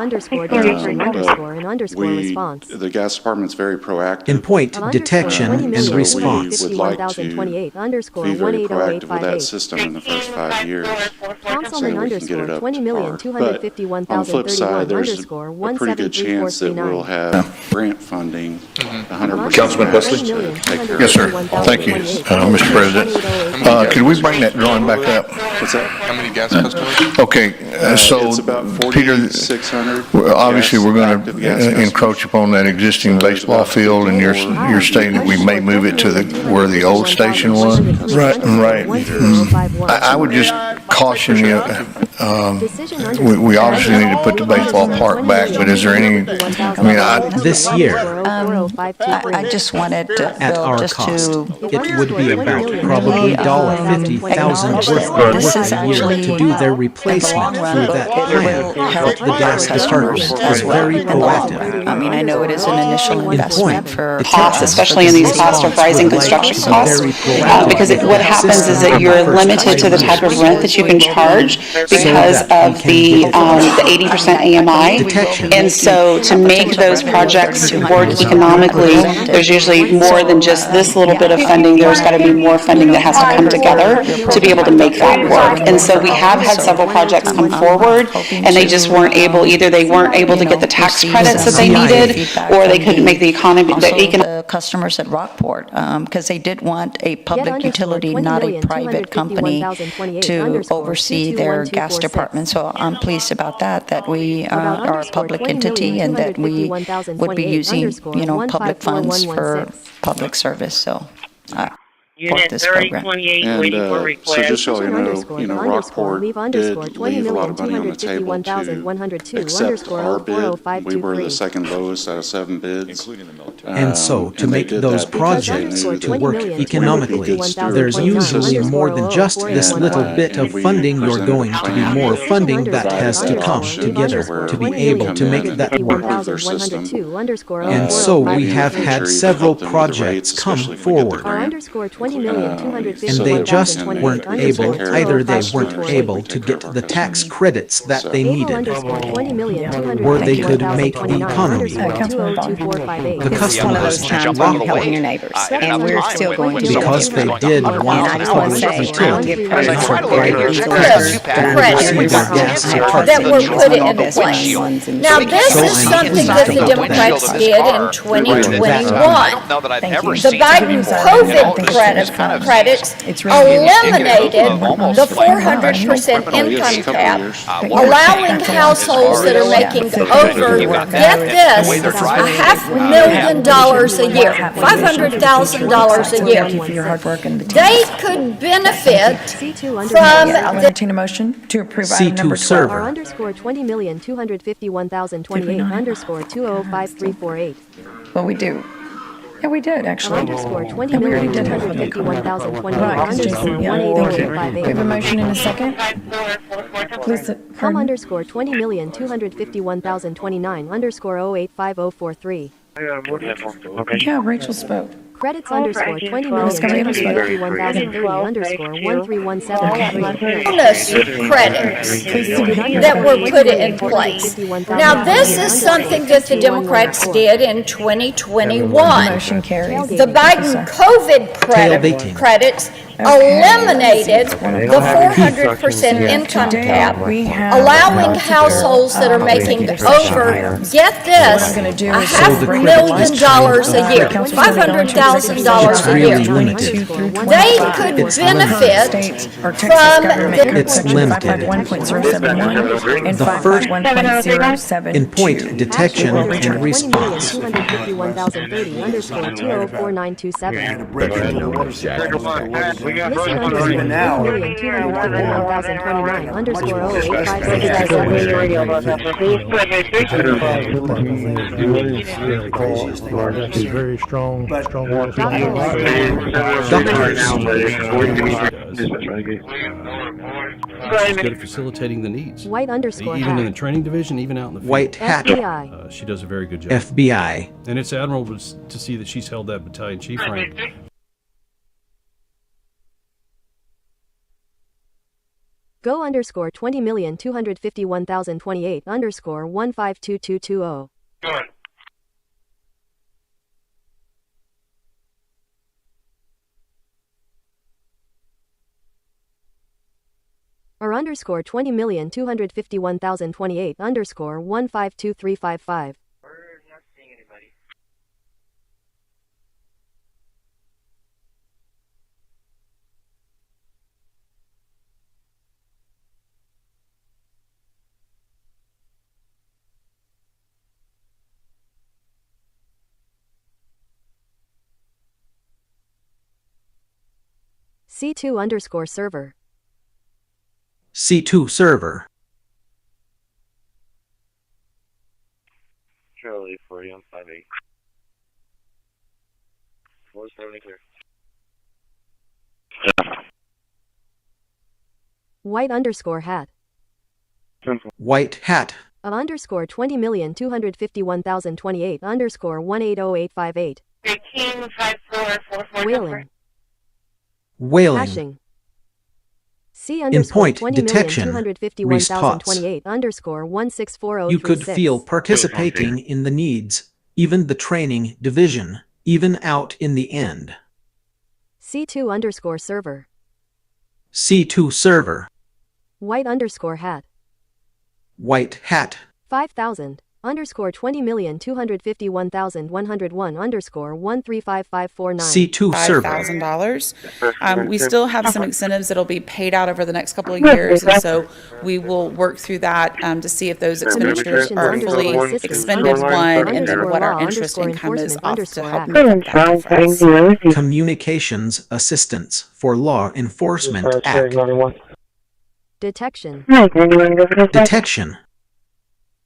gas department's very proactive. In point detection and so response. we would like to be very proactive with that system in the first 5 years, so we can get it up to par. But on the flip side, there's a pretty good chance that we'll have grant funding 100%. Councilman Pusley? Yes, sir. Thank you, Mr. President. Could we bring that drawing back up? What's that? How many gas customers? Okay, so It's about Peter, 4,600. obviously we're going active to gas customers. encroach upon that existing baseball field, and you're stating that we may move it to where the old station was. Right. I would just caution you. We obviously need to put the baseball park back, but is there any? This year, I just wanted to, at Bill, our just cost, to, it would be about probably $50,000 worth a year to do their replacement through that plan. But the gas department is very proactive. I mean, I know it is an initial investment for Costs, especially in these cost of rising construction costs, because what happens is that you're limited to the type of rent that you can charge because of the 80% AMI. And so to make those projects work economically, there's usually more than just this little bit of funding. There's got to be more funding that has to come together to be able to make that work. And so we have had several projects come forward, and they just weren't able, either they weren't able to get the tax credits that they needed, or they couldn't make the economic. The customers at Rockport, because they did want a public utility, not a private company, to oversee their gas department. So I'm pleased about that we are a public entity and that we would be using, public funds for public service. So support this program. And so just so you know, Rockport did leave a lot of money on the table to accept our bid. We were the second lowest out of 7 bids. And so, to make those projects to work economically, there's usually more than just this little bit of funding. You're going to be more funding that has to come together to be able to make that work. And so we have had several projects come forward. And they just weren't able, either they weren't able to get the tax credits that they needed, or they could make the economy work. The customers at Rockport, helping your neighbors, and we're still going to be. because they did want I just want to public say, I don't give utility, credit not for for private credit utilities, to receive their gas that department. were put into place. Now, this So is I'm something pleased that to the go Democrats back. did in 2021. The Biden COVID credits eliminated the 400% income cap, allowing households that are making over, get this, $500,000 a year, $500,000 a year. They could benefit from I'll entertain a motion to approve item number 12. server. $20,251,028_205348. Well, we do. Yeah, we did, actually. Underscore And we already did have public comment. 20,051,028 Right, underscore yeah, thank you. 18058. We have a motion and a second. Please, Com underscore 20,251,029 underscore 085043. Yeah, Rachel spoke. Credits underscore 20,251,030 underscore 1317. Bonus credits that were put in place. Now, this is something that the Democrats did in 2021. Motion carries. The Biden COVID credits eliminated the 400% income cap, allowing households that are making over, get this, $500,000 a year, $500,000 a year. They could benefit from It's limited. The first in point detection and response. 251,030 underscore 204,927. Missing underscore 1,251,029 underscore 08567. Very strong Doctors. good at facilitating the needs. White underscore Even in the hat. training division, even out in the field. White hat. FBI. She does a very good job. FBI. And it's admirable to see that she's held that battalion chief rank. Go underscore 20,251,028 underscore 152220. Or underscore 20,251,028 underscore 152355. C2 underscore server. C2 server. Charlie 40 on 58. 470 clear. White underscore hat. White hat. Of underscore 20,251,028 underscore 180858. 135444. Whaling. Whaling. Hashing. C In underscore point detection. 20,251,028 underscore 164036. You could feel participating in the needs, even the training division, even out in the end. C2 underscore server. C2 server. White underscore hat. White hat. 5,000 underscore 20,251,101 underscore 135549. C2 server. $5,000. We still have some incentives that'll be paid out over the next couple of years, and so we will work through that to see if those expenditures are fully expended, one, and then what our interest income is off to help make that difference. Communications assistance for Law Enforcement Act. Detection. Detection.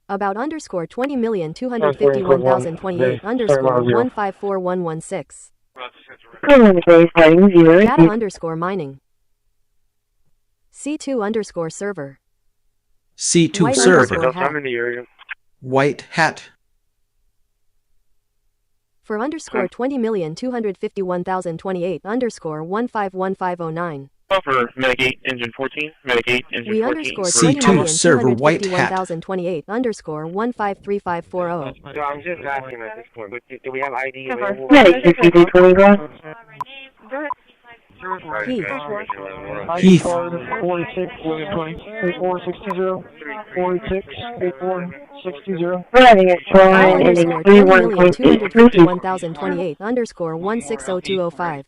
About underscore 20,251,028 underscore 154116. Data underscore mining. C2 underscore server. C2 White server. underscore hat. White hat. For underscore 20,251,028 underscore 151509. Buffer, Medic 8, Engine 14, Medic 8, Engine 14. We underscore C2 server white hat. 20,251,028 underscore 153540. So I'm just asking at this point, but do we have ID available? Medic CCPD 20 grand. Heath. Heath. 46, 20, 8460, 46, 8460. Running it, Shoreline, ending Underscore 31.8. 20,251,028 underscore 160205.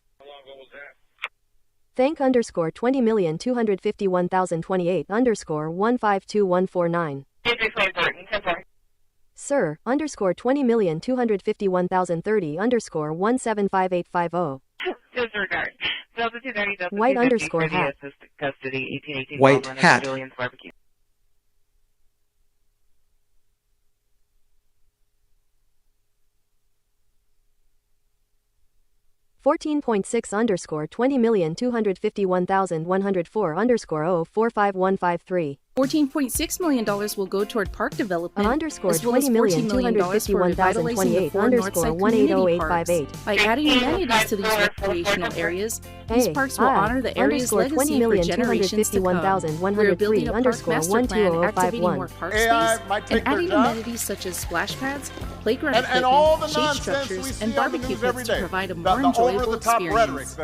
Thank underscore 20,251,028 underscore 152149. Sir, underscore 20,251,030 underscore 175850. Disregard. Delta 230, Delta White 250, underscore Corpus, hat. Custody, 1818. White hat. Barbecue. 14.6 underscore 20,251,104 underscore 045153. $14.6 million will go toward park development, underscore as well as $14 million for revitalizing the four Northside community parks. By adding amenities to these recreational areas, these parks will honor the area's legacy for generations to come. We are building a park master plan, activating more park space, and adding amenities such as splash pads, playground equipment, shade structures, and barbecue pits to provide a more enjoyable experience.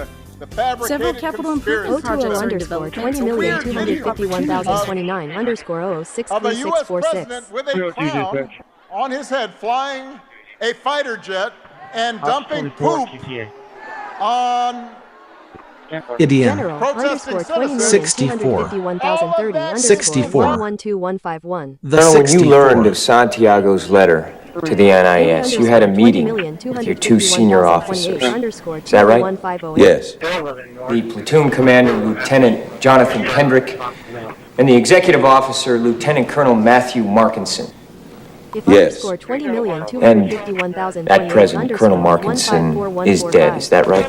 Several capital improvement projects are in development. $20,251,029 underscore 006646. With a crown on his head, flying a fighter jet and dumping poop on Idiom. protesting citizens. 64. 64. 112151. The Colonel, when you 64. learned of Santiago's letter to the NIS, you had a meeting with your two senior officers. Is that right? Yes. The platoon commander, Lieutenant Jonathan Kendrick, and the executive officer, Lieutenant Colonel Matthew Markinson. Yes. And at present, Colonel Markinson is dead, is that right?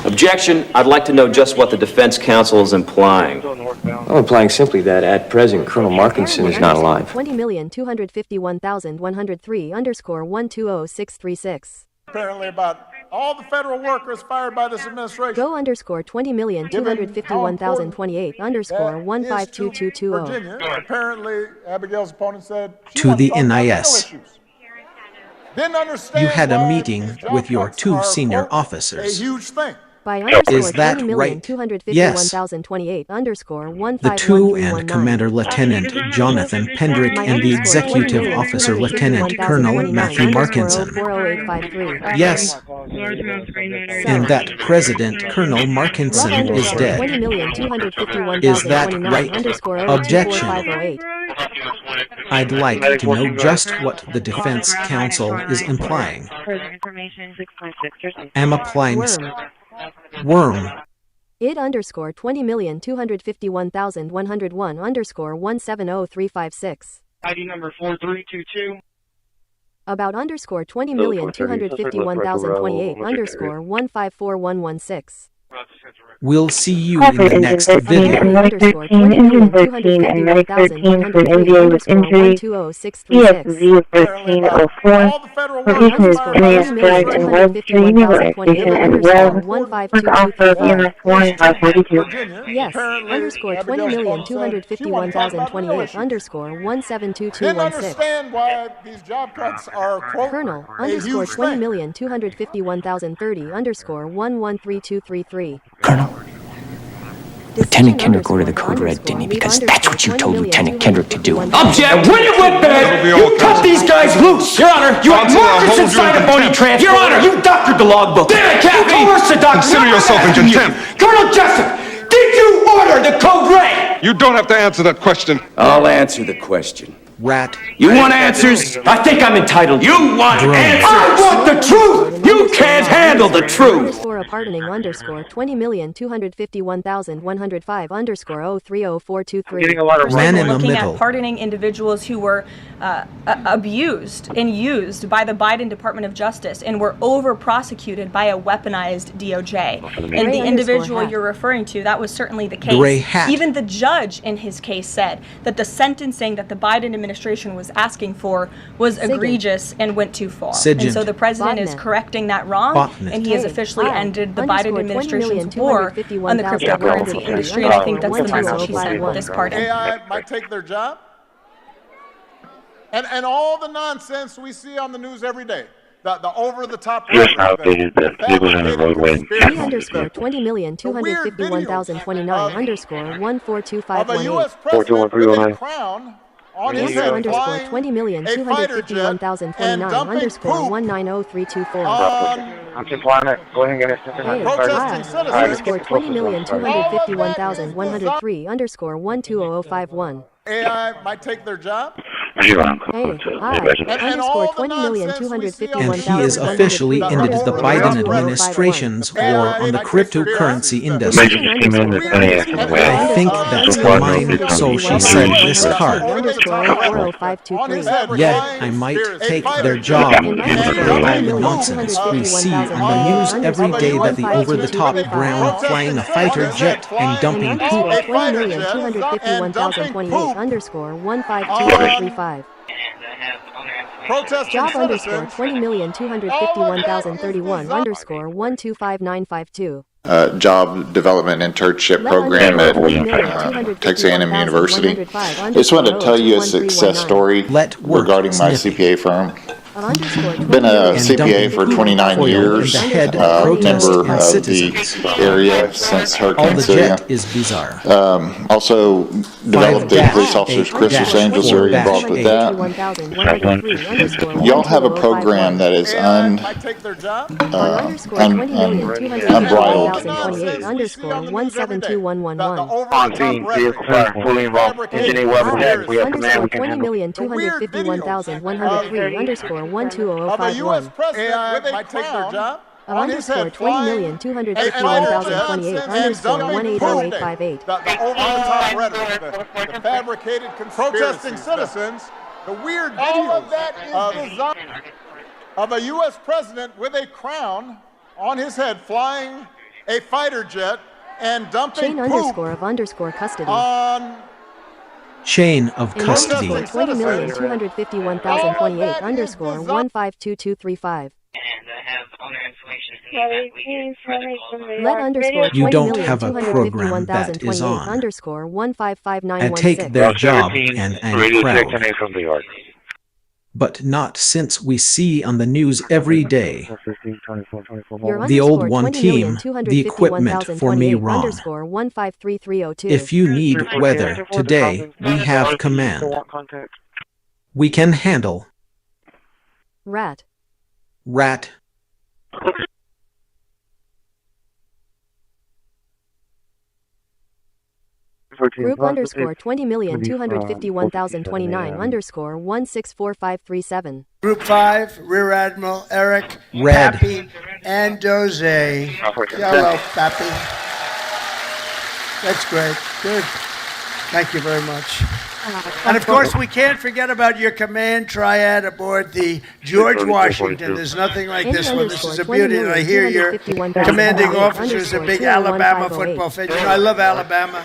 Objection. I'd like to know just what the defense counsel is implying. I'm implying simply that at present, Colonel Markinson is not alive. 20,251,103 underscore 120636. Apparently about all the federal workers fired by this administration. Go underscore 20,251,028 underscore 152220. Virginia, apparently Abigail's opponent said To the NIS. didn't understand You had a why meeting these job with your cuts two are, senior quote, officers. a huge thing. By underscore Is that right? 20,251,028 underscore The two and 151319. Commander Lieutenant Jonathan Pendrick and the Executive Officer Lieutenant Colonel Matthew Markinson. Yes. And that President Colonel Markinson is dead. Is that right? Objection. I'd like to know just what the defense counsel is implying. Am applying worm. Id underscore 20,251,101 underscore 170356. ID number 4322. About underscore 20,251,028 underscore 154116. We'll see you in the next video. Underscore 20,251,103 underscore 120636. All the federal workers fired by this administration. Yes, underscore 20,251,028 underscore Didn't 172216. understand why these job cuts are, quote, Colonel a underscore huge thing. 20,251,030 underscore 113233. Colonel, Lieutenant Kendrick ordered the code red, didn't he? Because that's what you told Lieutenant Kendrick to do. Object! And when it went bad, you cut these guys loose! Your Honor, you had Markinson sign a phony transfer! Your Honor, you doctored the logbook! Damn it, Captain! You coerced the doctor! Consider yourself in contempt! Colonel Jessup, did you order the code red? You don't have to answer that question. I'll answer the question. Rat. You want answers? I think I'm entitled. You want answers? I want the truth! You can't handle the truth! Underscore a pardoning underscore 20,251,105 underscore 030423. Man in the Looking middle. at pardoning individuals who were abused and used by the Biden Department of Justice and were over-prosecuted by a weaponized DOJ. And the individual you're referring to, that was certainly the case. Gray hat. Even the judge in his case said that the sentencing that the Biden administration was asking for was egregious and went too far. And so the president is correcting that wrong, and he has officially ended the Biden administration's war on the cryptocurrency industry, and I think that's the message he sent with this pardon. AI might take their job. And all the nonsense we see on the news every day. The over-the-top E underscore 20,251,029 underscore 142518. Crown on his Answer head, underscore flying 20,251,029 underscore 190324. I'm just want to go ahead and get a second. Protesting citizens. Underscore 20,251,103 underscore 120051. AI might take their job. underscore 20,251,000. And he is officially ended the Biden administration's war on the cryptocurrency industry. I think that's mine, so she said this card. Yeah, I might take their job and all the nonsense we see on the news every day that the over-the-top brown flying a fighter jet and dumping poop. 20,251,028 underscore 15235. Protesting job underscore 20,251,031 underscore 125952. Job development internship program at Texas A&M University. I just wanted to tell you a success story regarding my CPA firm. Been a CPA for 29 years, member of the area since Hurricane Celia. Also developed the police officers Christmas Angels, are involved with that. Y'all have a program that is unbridled. Underscore 172111. On team, vehicle fire, fully involved. Engineer weapon check. We have command. We can handle. 20,251,103 underscore of a U.S. 12051. president with a crown on his Underscore head flying 20,251,028 underscore 180858. The over-the-top rhetoric, the fabricated conspiracies, protesting citizens, the weird videos of a U.S. president with a crown on his head flying a fighter jet and dumping Chain underscore of underscore custody. on Chain of custody. 20,251,028 underscore 152235. Let underscore You don't have a program that is on. Underscore I 155916. take their job and I'm proud. But not since we see on the news every day. The old one team, the equipment for me wrong. Underscore 153302. If you need weather today, we have command. We can handle Rat. rat. Group underscore 20,251,029 underscore 164537. Group 5, Rear Admiral Eric, Red. Pappy, and Doze. Hello, Pappy. That's great. Good. Thank you very much. And of course, we can't forget about your command triad aboard the George Washington. There's nothing like this one. This is a beauty, and I hear your commanding officer is a big Alabama football fan. You know, I love Alabama.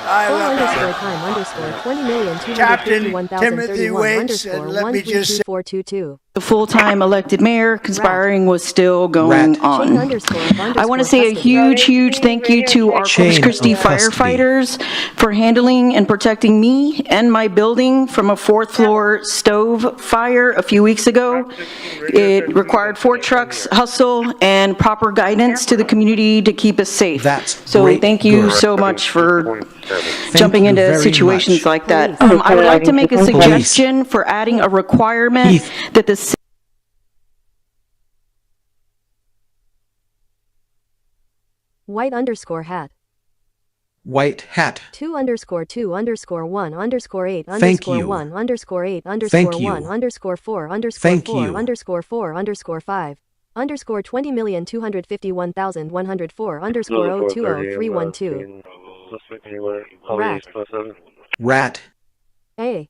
I love Alabama. Captain Timothy Waits, and let me just say, The full-time elected mayor conspiring was still going on. I want to say a huge thank you to our Corpus Christi firefighters for handling and protecting me and my building from a fourth floor stove fire a few weeks ago. It required 4 trucks, hustle, and proper guidance to the community to keep us safe. So thank you so much for jumping into situations like that. I would like to make a suggestion for adding a requirement that the White underscore hat. White hat. 2 underscore 2 underscore 1 underscore 8 Thank underscore you. 1 underscore 8 Thank underscore you. 1 underscore 4 underscore Thank 4 you. underscore 4 underscore 5 underscore 20,251,104 underscore 020312. Rat. Rat. I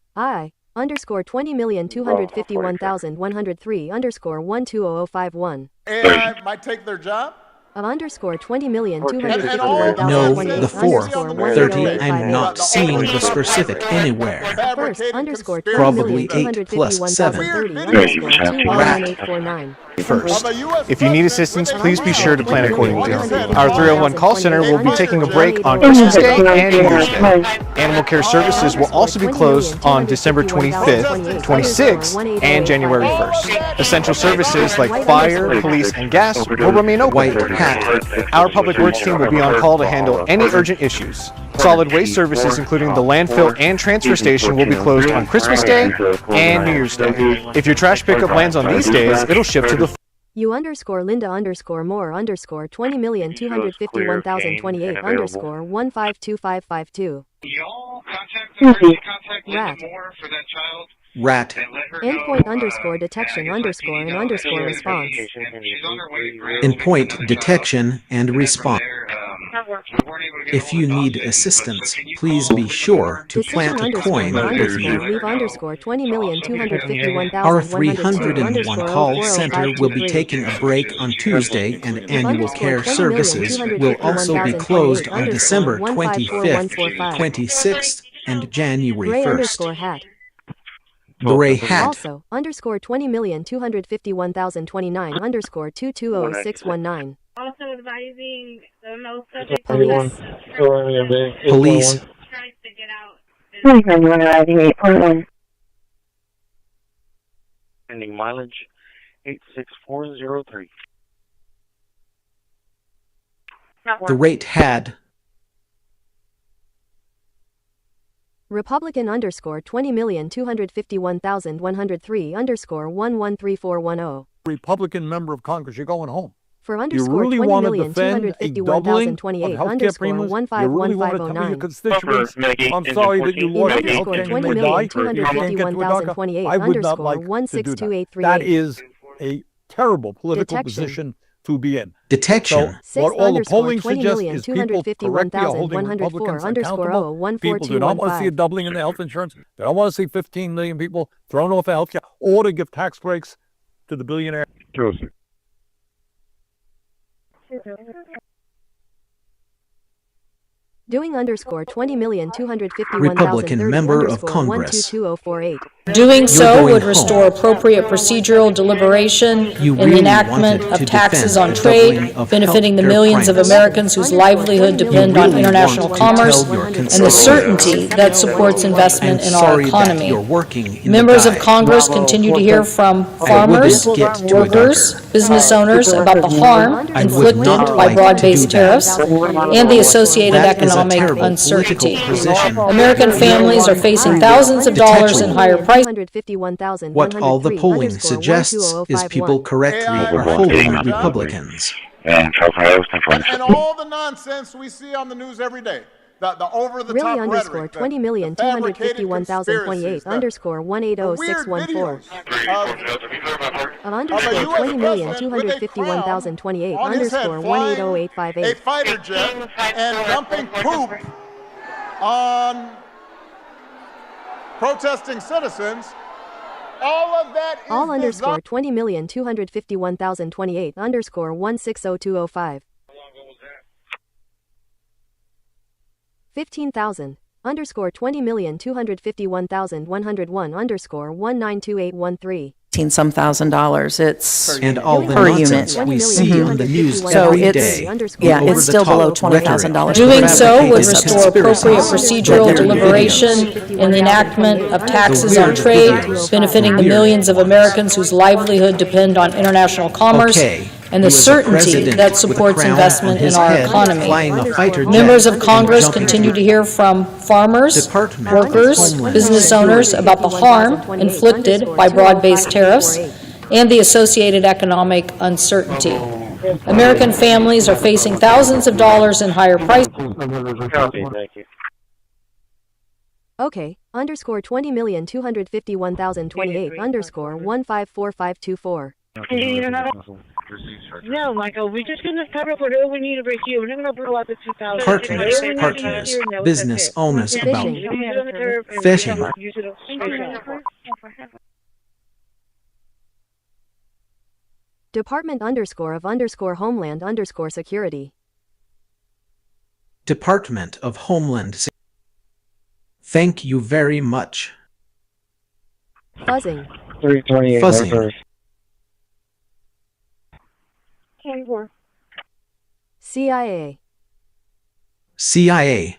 underscore 20,251,103 underscore 120051. AI might take their job? Underscore 20,251,028 No, the 4, underscore 30, I'm not seeing the specific anywhere. First underscore Probably 8 plus 7. 20,251,849. First, if you need assistance, please be sure to plan accordingly. Our 301 call center will be taking a break on Christmas Day and New Year's Day. Animal care services will also be closed on December 25th, 26th, and January 1st. Essential services like fire, police, and gas will remain open. White hat. Our public works team will be on call to handle any urgent issues. Solid waste services, including the landfill and transfer station, will be closed on Christmas Day and New Year's Day. If your trash pickup lands on these days, it'll ship to the U underscore Linda underscore Moore underscore 20,251,028 underscore 152552. Rat. Rat. Endpoint underscore detection underscore and underscore response. Endpoint detection and response. If you need assistance, please be sure to plant a coin with you. Leave underscore 20,251,102 Our 301 call center will be taking a break on Tuesday, and annual care services will also be closed on December 25th, 26th, and January 1st. Gray hat. Also, underscore 20,251,029 underscore 220619. Also advising the most subject Police. Police. tries to get out. Ending mileage 86403. The rate had. Republican underscore 20,251,103 underscore 113410. Republican member of Congress, you're going home. For You underscore really want to defend a doubling of 20,251,028 health care underscore premiums? You really want to tell your 151509. constituents, I'm sorry that you lost your health care and you may die, you can't get to a doctor? 20,251,028 I would not like underscore to do that. 162838. That is a terrible political Detection. position to be in. Detection. So what all the underscore polling suggests is people correctly are holding 20,251,104 Republicans underscore accountable. People do not want to see a 01415. doubling in the health insurance. They don't want to see 15 million people thrown off of health care or to give tax breaks to the billionaires. Joseph. Doing underscore 20,251,030 Republican member of underscore Congress. 122048. Doing so going would restore home. appropriate procedural deliberation You in really the enactment wanted to of taxes defend on the trade, doubling of benefiting the healthcare millions of prices. Americans whose livelihood depend You on really international want to commerce, tell your and the constituents, certainty that supports investment I'm in our sorry that economy. you're working in Members the of dive. Congress continue to hear from I farmers, wouldn't get to a workers, doctor. business owners about the harm I would inflicted not by like to broad-based do that. tariffs and the associated That is a economic terrible uncertainty. political position. American families are facing thousands of dollars in higher prices. What all the polling suggests is people correctly are holding Republicans. And all the nonsense we see on the news every day. The over-the-top Really underscore rhetoric, the 20,251,028 fabricated underscore weird 180614. videos Of underscore US president 20,251,028 on his head underscore flying a 180858. fighter jet and dumping poop on protesting citizens. All of that is All underscore 20,251,028 underscore 160205. 15,000 underscore 20,251,101 underscore 192813. Some $1,000. It's And all the per nonsense unit. we see on the news So every it's day. yeah, The it's still below over-the-top $20,000. Doing so would fabricated restore appropriate conspiracies, procedural weird deliberation videos. in the enactment of taxes on weird trade, videos. benefiting the Weird millions of Americans whose livelihood depend on international commerce, Okay, and the he was a certainty president that with a supports crown investment on in his our head, economy. flying a fighter jet Members of and Congress jumping continue to through hear from farmers, Department workers, of Homeland business owners about the harm inflicted by broad-based tariffs and the associated economic uncertainty. American families are facing thousands of dollars in higher prices. Copy, thank you. Okay, underscore 20,251,028 underscore 154524. No, Michael, we're just going to cover whatever we need over here. We're not going to blow out the 2,000. partners, business owners about fishing. Department underscore of underscore Homeland underscore Security. Department of Homeland Security. Thank you very much. Fuzzing. 328. Fuzzing. 10-4. CIA. CIA.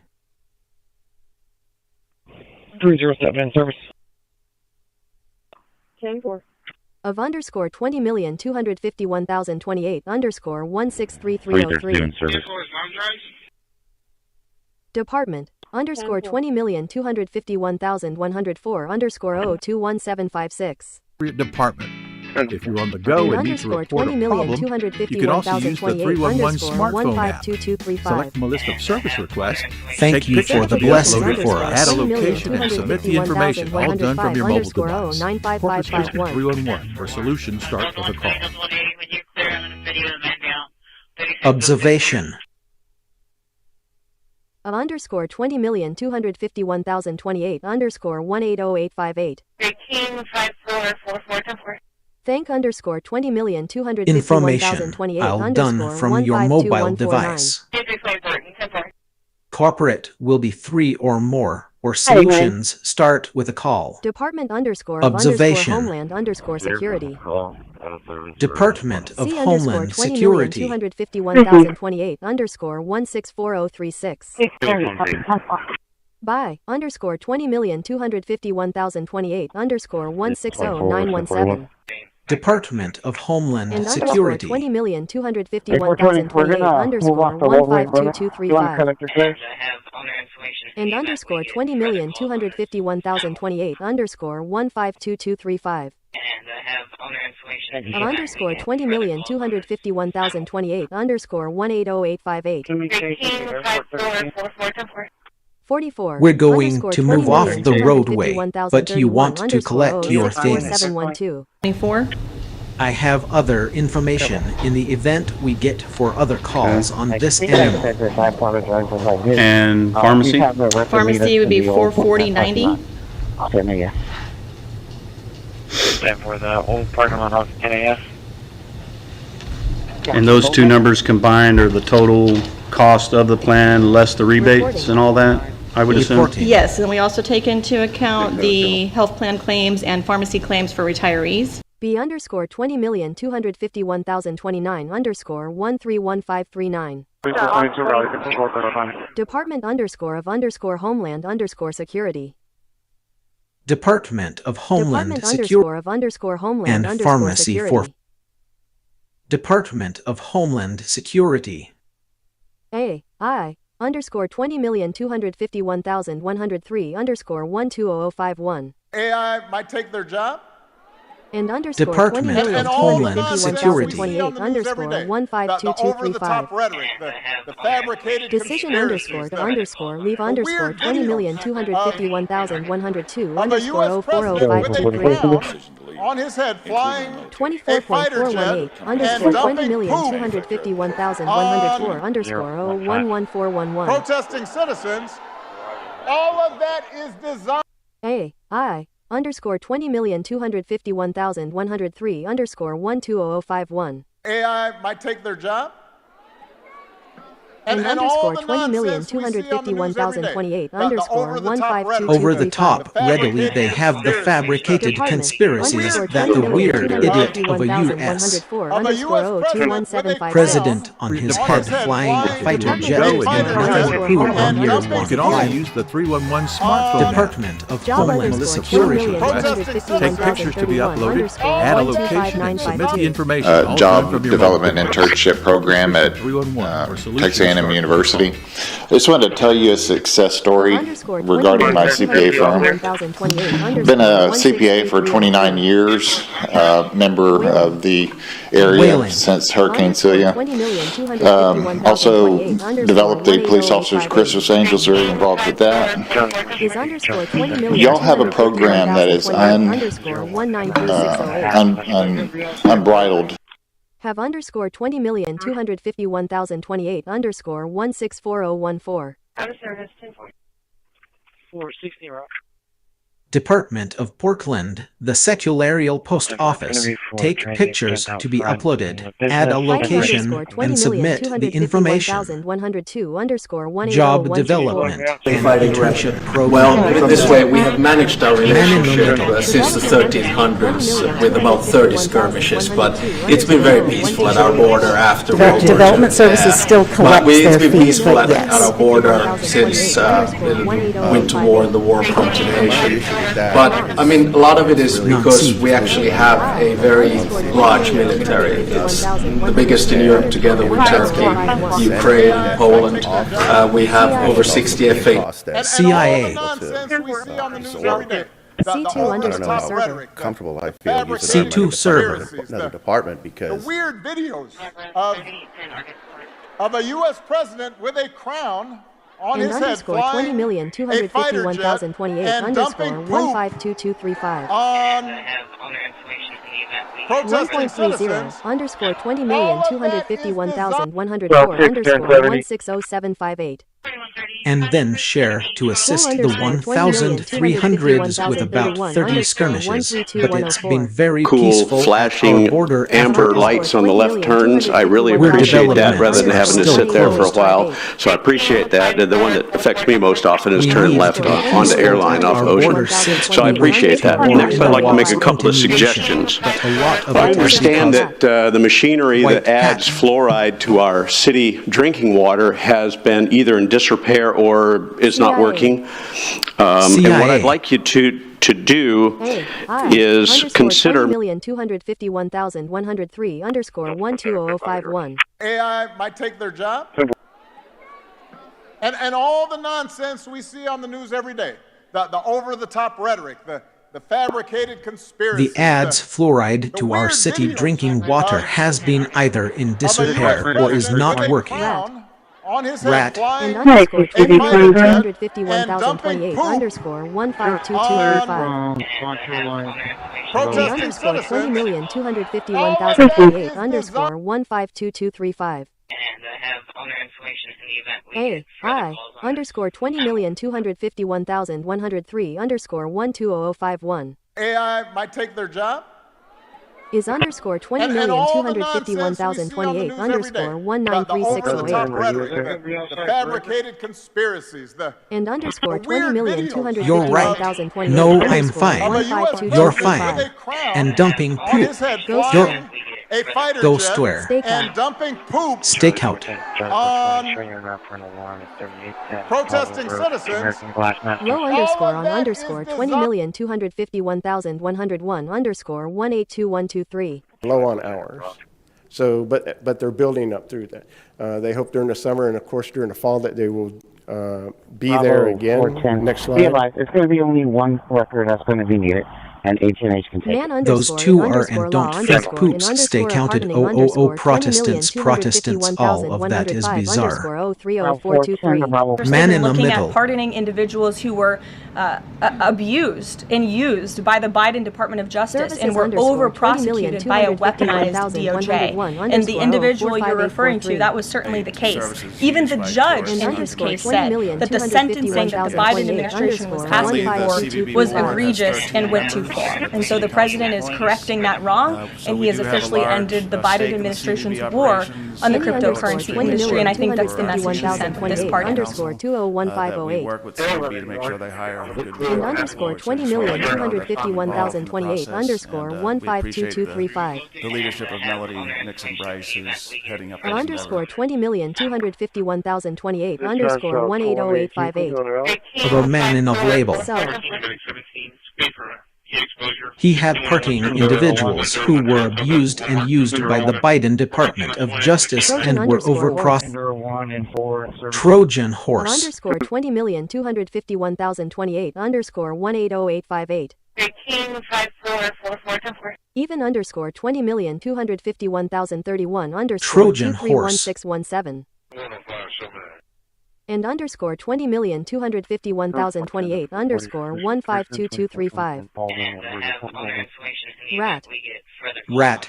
307 in service. 10-4. Of underscore 20,251,028 underscore 163303. Department underscore 20,251,104 underscore 021756. Department. If you're on the go and need to report a problem, you can also use the 311 smartphone app. Select from a list of service requests. Thank you for the blessing for Add us. a location and submit the information, all done from your mobile device. Corpus Christi 311, where solutions start with a call. Observation. Of underscore 20,251,028 underscore 180,858. Thank underscore 20,251,028 Information. I'll done from your mobile device. Corporate will be 3 or more, or solutions start with a call. Department underscore Observation. of underscore Homeland underscore Security. Department of C Homeland Security. 20,251,028 underscore 164036. By underscore 20,251,028 underscore 160917. Department of Homeland And underscore Security. 20,251,028 underscore 152235. And underscore 20,251,028 underscore 152235. Of underscore 20,251,028 underscore 180,858. 44. We're going underscore to move off the roadway, 20,251,031 but you want to underscore collect your 064,712. 24. I have other information in the event we get for other calls on this animal. And pharmacy? Pharmacy would be 44090. And for the old parking lot house, NAS. And those two numbers combined are the total cost of the plan, less the rebates and all that, I would assume? Yes, and we also take into account the health plan claims and pharmacy claims for retirees. B underscore 20,251,029 underscore 131539. Department underscore of underscore Homeland underscore Security. Department of Homeland Department Security underscore of underscore Homeland and underscore Pharmacy Security. for Department of Homeland Security. I underscore 20,251,103 underscore 120051. AI might take their job. And underscore Department of Homeland Security. 20,251,028 underscore The 152235. rhetoric, the fabricated Decision underscore to underscore leave underscore 20,251,102 underscore 040523. on his head flying a 24.418 fighter jet underscore and dumping poop 20,251,104 underscore 011411. protesting citizens. All of that is designed. I underscore 20,251,103 underscore 120051. AI might take their job. And underscore 20,251,028 underscore 152235. Over the top, readily they have the fabricated conspiracies that the weird idiot of a U.S. president on his head flying a fighter jet and another crew on year You can also 1. use the 311 smartphone Department of Job Homeland underscore Security. Take pictures to be uploaded, add a location, and submit the information. all done Job from your development mobile device. internship program at 311, where solutions Texas A&M start. University. I just wanted to tell you a success story regarding my CPA firm. Been a CPA for 29 years, member of the area since Hurricane Celia. Also developed the police officers Christmas Angels, very involved with that. Y'all have a program that is unbridled. Have underscore 20,251,028 underscore 164014. Out of service, 10-4. 460. Department of Portland, the secularial post office. Take pictures to be uploaded, add a location, and submit the information. Job development and internship program. Well, put it this way, we have managed our relationship since the 1300s with about 30 skirmishes, but it's been very peaceful at our border after World War II. Development Services still collects It's their been fees, peaceful but at our border since the Winter War and the war of continuation. But, I mean, a lot of it is because we actually have a very large military. It's the biggest in Europe together with Turkey, Ukraine, Poland. We have over 60 F-8. CIA. C2 underscore server. Comfortable, I feel, using C2 server. another department because The weird videos of a U.S. president with a crown on And his head underscore flying a fighter jet 20,251,028 and underscore dumping poop 152235. on protesting 1.30 citizens. underscore 20,251,104 underscore 160,758. And then share to assist the 1,300s with about 30 skirmishes, but it's been very Cool, peaceful. flashing Our border amber after lights on the left turns. I really We're appreciate that rather than developments having to are sit there for a still while. So I appreciate that. The one that affects me most often is We turn need left to be onto peaceful. airline off Our Ocean. border sits So I to appreciate that. avoid Next, I'd like to make a laws couple of continuation, suggestions. but a lot of I it is understand because that the machinery White that adds fluoride to our city drinking water has been either in disrepair or is not CIA. working. And what I'd like you to do is consider 20,251,103 underscore 120051. AI might take their job. And all the nonsense we see on the news every day, the over-the-top rhetoric, the fabricated conspiracies. the adds fluoride to our city drinking water has been either in disrepair or is not working. On his Rat. head flying And underscore a fighter jet and 2,251,028 dumping underscore poop 152235. protesting Underscore citizens. 20,251,028 underscore 152235. AI underscore 20,251,103 underscore 120051. AI might take their job. Is underscore And all the nonsense we see on the 20,251,028 news every day, underscore the over-the-top 193608. rhetoric, the fabricated conspiracies, And underscore weird videos. You're right. 20,251,028 No, I'm underscore fine. 152235. You're fine. And dumping on poop. his head Go flying a fighter Go jet square. and dumping poop Stakeout. on protesting citizens. Low underscore on underscore 20,251,101 underscore 182123. Low on hours. So, but they're building up through that. They hope during the summer and of course during the fall that they will be there again. Next slide. Realize it's going to be only one worker that's going to be needed, and H&H can take it. Those two are and don't think poops stakeouted Protestants all of that is bizarre. Man in the looking middle. at pardoning individuals who were abused and used by the Biden Department of Justice and were over prosecuted by a weaponized DOJ. And the individual you're referring to, that was certainly the case. Even the judge in his case said that the sentencing that the Biden administration was asking for was egregious and went too far. And so the president is correcting that wrong, and he has officially ended the Biden administration's war on the cryptocurrency industry, and I think that's the message he sent with this pardon. Underscore 201508. Work with CCPD to make sure they hire good And underscore 20,251,028 underscore 152235. The leadership of Melody Nixon Bryce is heading up. And underscore 20,251,028 underscore 180858. Of a man in a label. So, He had partying individuals who were abused and used by the Biden Department of Justice and were Trojan horse. underscore 20,251,028 underscore 180858. Even underscore 20,251,031 underscore Trojan horse. 231617. And underscore 20,251,028 underscore 152235. Rat. Rat.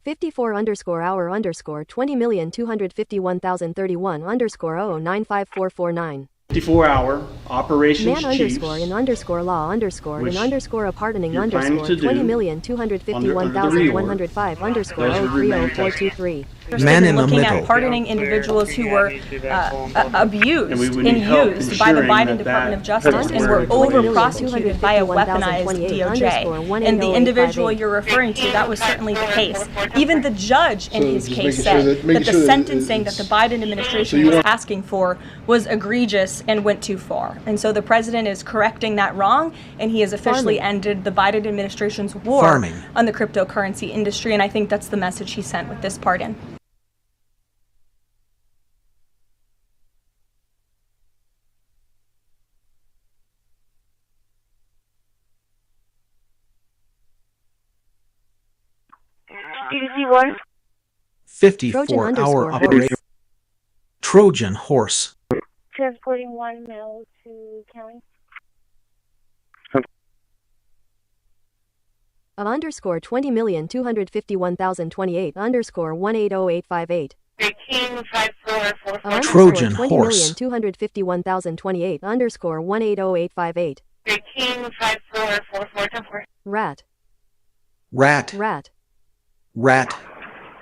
'54 underscore hour underscore 20,251,031 underscore 095449. 54-hour operations Man chiefs underscore in underscore law underscore in which underscore a pardoning you're planning underscore to do 20,251,105 underscore Those would remain 030423. Man in the looking middle. at pardoning individuals who were abused and used by the Biden Department of Justice and were over prosecuted by a weaponized DOJ. And the individual you're referring to, that was certainly the case. Even the judge in his case said that the sentencing that the Biden administration was asking for was egregious and went too far. And so the president is correcting that wrong, and he has officially ended the Biden administration's war on the cryptocurrency industry, and I think that's the message he sent with this pardon. CDC what? 54-hour operation. Trojan horse. Transporting 1 male to county. Of underscore 20,251,028 underscore 180858. Trojan horse. 20,251,028 underscore 180858. Rat. Rat. Rat. Rat.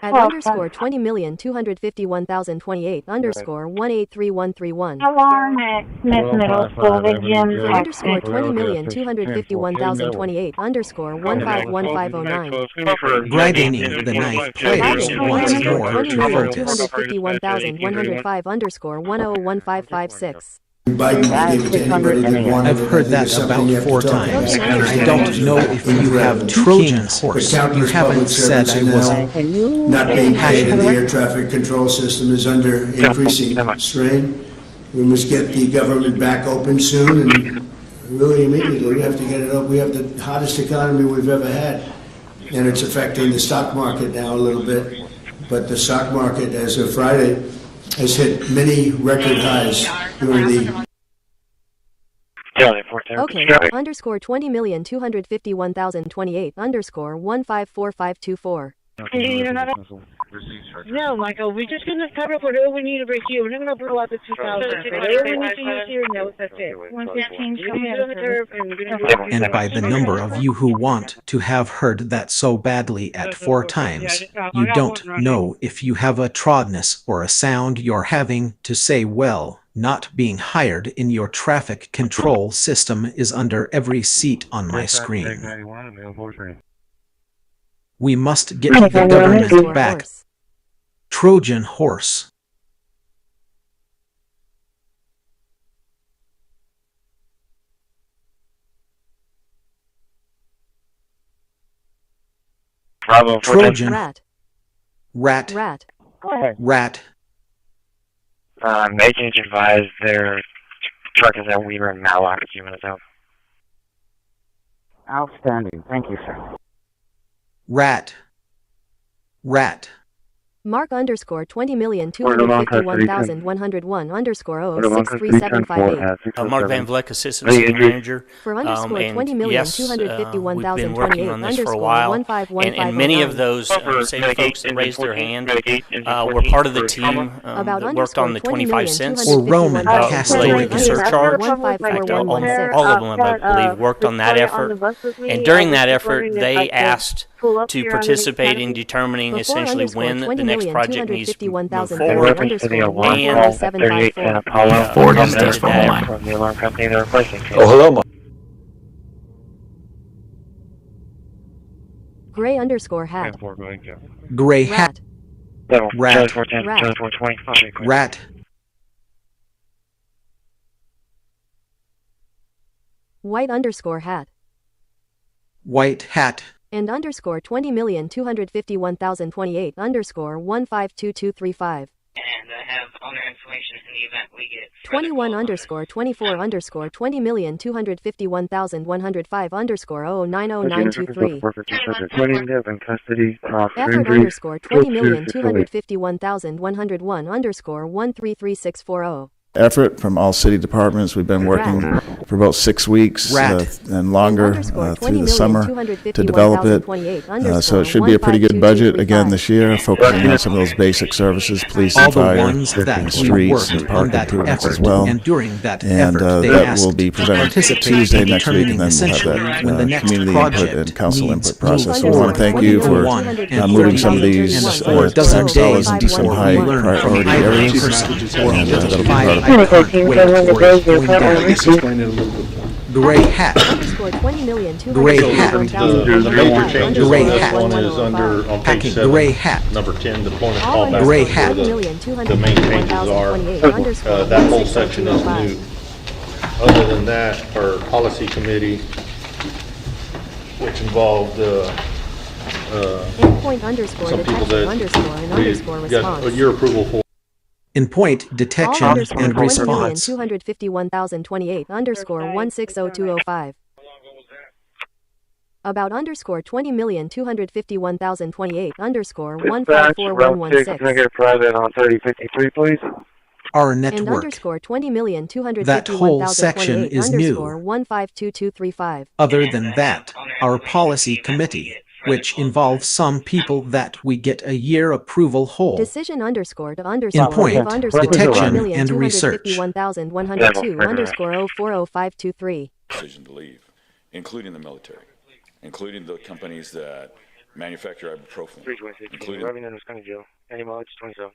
At underscore 20,251,028 underscore 183131. Alarm at Smith Middle School, the gym's Underscore 20,251,028 underscore 151509. Brightening the ninth players once more to focus. 251,105 underscore 101556. I've heard that about 4 times, and I don't know if you have Trojan horse. You haven't said I wasn't. Not being paid, and the air traffic control system is under increasing strain. We must get the government back open soon, and really immediately. We have to get it up. We have the hottest economy we've ever had, and it's affecting the stock market now a little bit. But the stock market, as of Friday, has hit many record highs during the... Okay, underscore 20,251,028 underscore 154524. No, Michael, we're just going to cover up whatever we need over here. We're not going to blow out the 2,000. Whatever we need to use here, no, that's it. 115, And by the number of you who want to have heard that so badly at 4 times, you don't know if you have a trodness or a sound you're having to say well. Not being hired in your traffic control system is under every seat on my screen. We must get the government back. Trojan horse. Trojan. Rat. Rat. Rat. Rat. Agents advise their truck is at Weaver and Matlock. A few minutes out. Outstanding. Thank you, sir. Rat. Rat. Mark underscore 20,251,101 underscore 0063758. Mark Van Vleck, Assistant City Manager. For underscore And 20,251,028 we've been working on this for a while. And many of those same folks that raised their hand were part of the team that worked on the 25 cents or Roman related to surcharge. In fact, all of them, I believe, worked on that effort. And during that effort, they asked to participate in determining essentially when the next project needs to move forward, and hello. Gray underscore hat. Gray hat. Rat. Rat. White underscore hat. White hat. And underscore 20,251,028 underscore 152235. And have owner information in the event we get 21 underscore 24 underscore 20,251,105 underscore 0900923. Effort underscore 20,251,101 underscore 133640. Effort from all city departments. We've been working for about 6 weeks and longer through the summer to develop it. So it should be a pretty good budget again this year, focusing on some of those basic services, police and fire, and streets and park improvements as well. And during that that will be presented Tuesday next week, and then we'll have that community input and council input process. So I want to thank you for moving some of these tax dollars into some high priority areas, and that'll be part of Gray hat. Gray hat. Gray hat. Packing. Gray hat. Number 10, deployment callback. Gray hat. The main changes are, that whole section is new. Other than that, our policy committee, which involved some people that we got your approval for. Endpoint detection and response. 251,028 underscore 160205. About underscore 20,251,028 underscore 154116. Dispatch, private on 3053, please. Our And network. underscore 20,251,028 That whole section is underscore new. 152235. Other than that, our policy committee, which involves some people that we get a year approval whole. Decision underscore to underscore In point, underscore detection and research. 251,102 underscore 040523. Decision to leave, including the military, including the companies that manufacture ibuprofen, including Any mileage 27.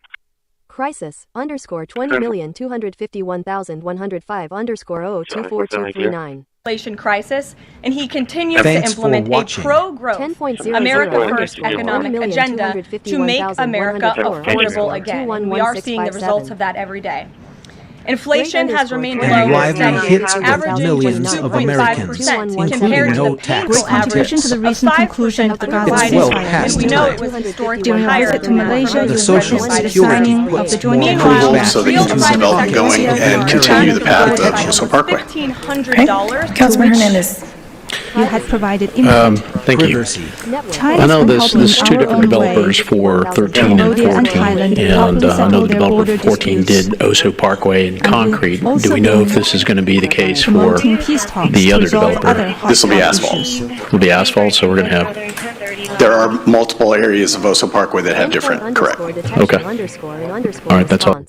Crisis underscore 20,251,105 underscore 024239. Inflation crisis, and he continues Thanks to implement for a watching. pro-growth, 10.00 America First underscore economic agenda to make America 20,251,104 affordable again. And we are seeing the results of that every day. Inflation has remained low And for lively hits decades, with averaging millions of 2.5% Americans, compared including to no the tax painful average tips. to the recent of 5% conclusion of the provided, It's well and past we know time. it was historically During our higher visit to than that. Malaysia, The you Social witnessed the Security signing of the puts joint more Meanwhile, back so they real can keep private development sector going sales and are continue the path of motorcycles Russell Parkway. $1,500 Councilman Hernandez, you had provided input. Thank you. Privacy. I know there's two different developers for 13 and 14, and I know the developer for 14 did Oso Parkway and concrete. Do we know if this is going to be the case for the other developer? This will be asphalt. It'll be asphalt, so we're going to have, There are multiple areas of Oso Parkway that have different, correct. Okay. All right, that's all.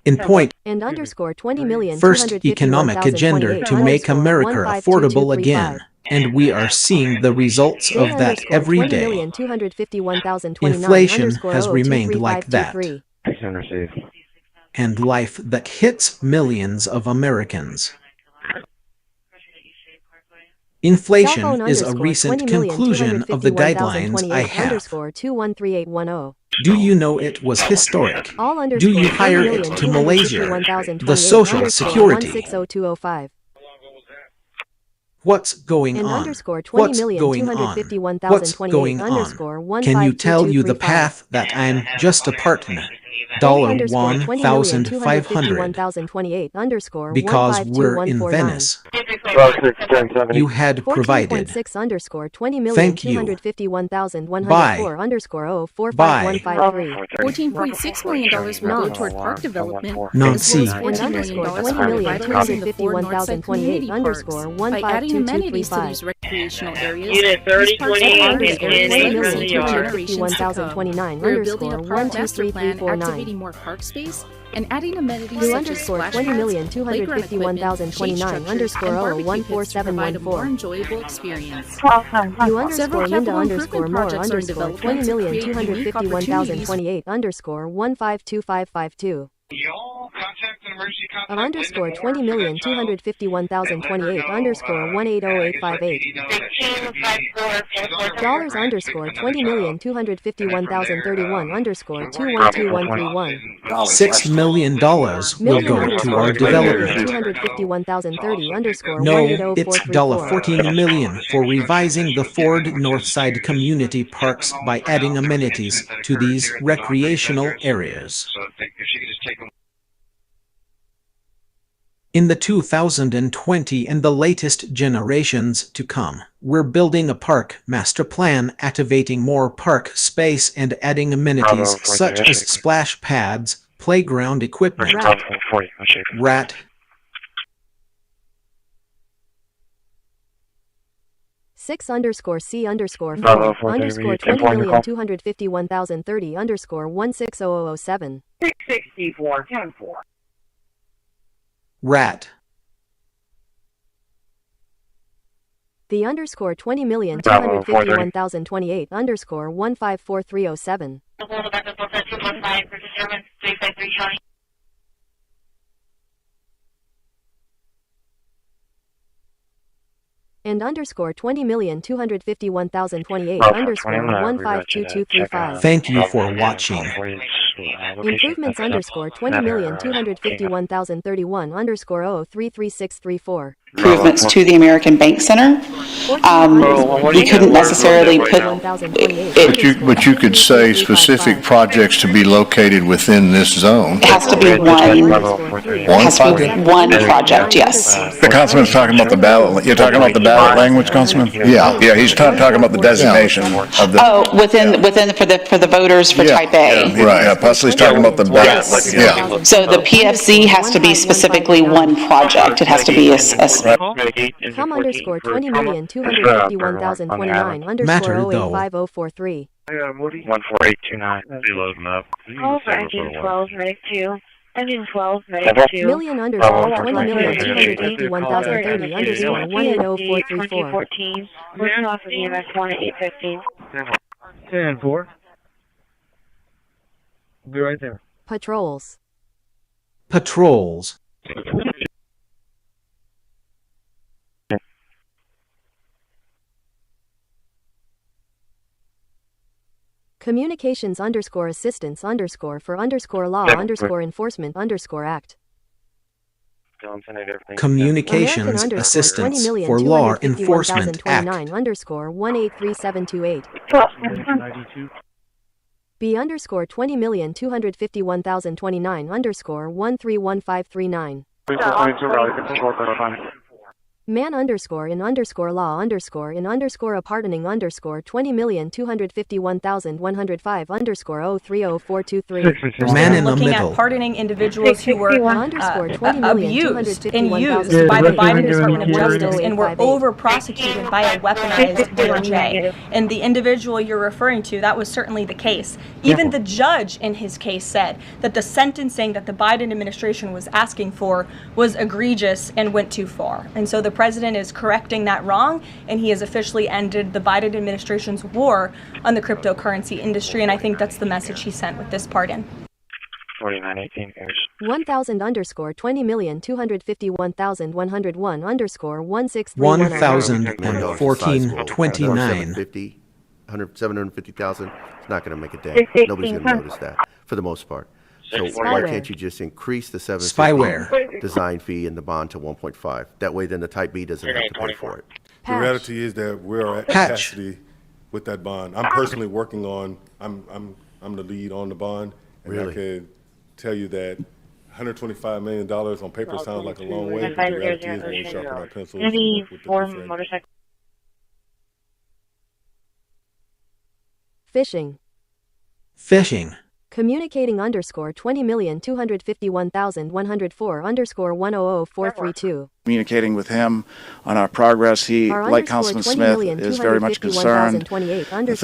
In point, And underscore 20,251,028 first economic agenda to make America affordable again. And we are seeing the results of that every day. Inflation has remained like that. And life that hits millions of Americans. Inflation is a recent conclusion of the guidelines I have. Do you know it was historic? Do you hire it to Malaysia? The Social Security. What's going on? What's going on? What's going on? Can you tell you the path that I'm just a partner? $1,500 because we're in Venice. You had provided. Thank you. Bye. Bye. $14.6 million will go toward park development. Nancy. By adding amenities to these recreational areas, Unit 30, 28, we're building a park master plan, activating more park space, and adding amenities such as splash pads, playground equipment, shade structures, and barbecue pits to provide a more enjoyable experience. Several capital improvement projects are in development to create unique opportunities. Of underscore 20,251,028 underscore 180858. Dollars underscore 20,251,031 underscore 212131. $6 million will go to our development. 251,030 underscore No, 180,434. it's $14 million for revising the Ford Northside Community Parks by adding amenities to these recreational areas. In the 2020 and the latest generations to come, we're building a park master plan, activating more park space and adding amenities such as splash pads, playground equipment, rat, Six underscore C underscore 4 underscore 20,251,030 underscore 160007. 664, 10-4. rat. The underscore 20,251,028 underscore 154307. And underscore 20,251,028 underscore 152235. Thank you for watching. Improvements underscore 20,251,031 underscore 0333634. Improvements to the American Bank Center. We couldn't necessarily put it. But you could say specific projects to be located within this zone. It has to be one project, yes. The councilman's talking about the ballot. You're talking about the ballot language, Councilman? Yeah, he's talking about the designation of the. Oh, within for the voters for type A. Right, yeah, possibly he's talking about the ballot. Yes. Yeah. So the PFC has to be specifically one project. It has to be a Com underscore 20,251,029 underscore 085043. 14829. Be loading up. Oh, for engine 12, ready to. Engine 12, ready to. Million underscore 20,251,030 underscore 180434. 2014. Working off of EMS 1 at 815. 10-4. Be right there. Patrols. Patrols. Communications underscore assistance underscore for underscore law underscore enforcement underscore act. Communications assistance for law enforcement act. Underscore 183728. B underscore 20,251,029 underscore 131539. Man underscore in underscore law underscore in underscore pardoning underscore 20,251,105 underscore 030423. Man in the looking middle. at pardoning individuals who were abused and used by the Biden Department of Justice and were over prosecuted by a weaponized DOJ. And the individual you're referring to, that was certainly the case. Even the judge in his case said that the sentencing that the Biden administration was asking for was egregious and went too far. And so the president is correcting that wrong, and he has officially ended the Biden administration's war on the cryptocurrency industry, and I think that's the message he sent with this pardon. 4918 1,000 underscore 20,251,101 underscore 1631. 1,014.29. 750,000. It's not going to make a dent. Nobody's going to notice that for the most part. So why can't you just increase the 750 design fee and the bond to 1.5? That way, then the Type B doesn't have to pay for it. The reality is that we're at capacity with that bond. I'm personally working on. I'm the lead on the bond, and I can tell you that $125 million on paper sounds like a long way, but the reality is when we sharpen our pencils. Fishing. Fishing. Communicating underscore 20,251,104 underscore 100432. Communicating with him on our progress. He, like Councilman Smith, is very much concerned for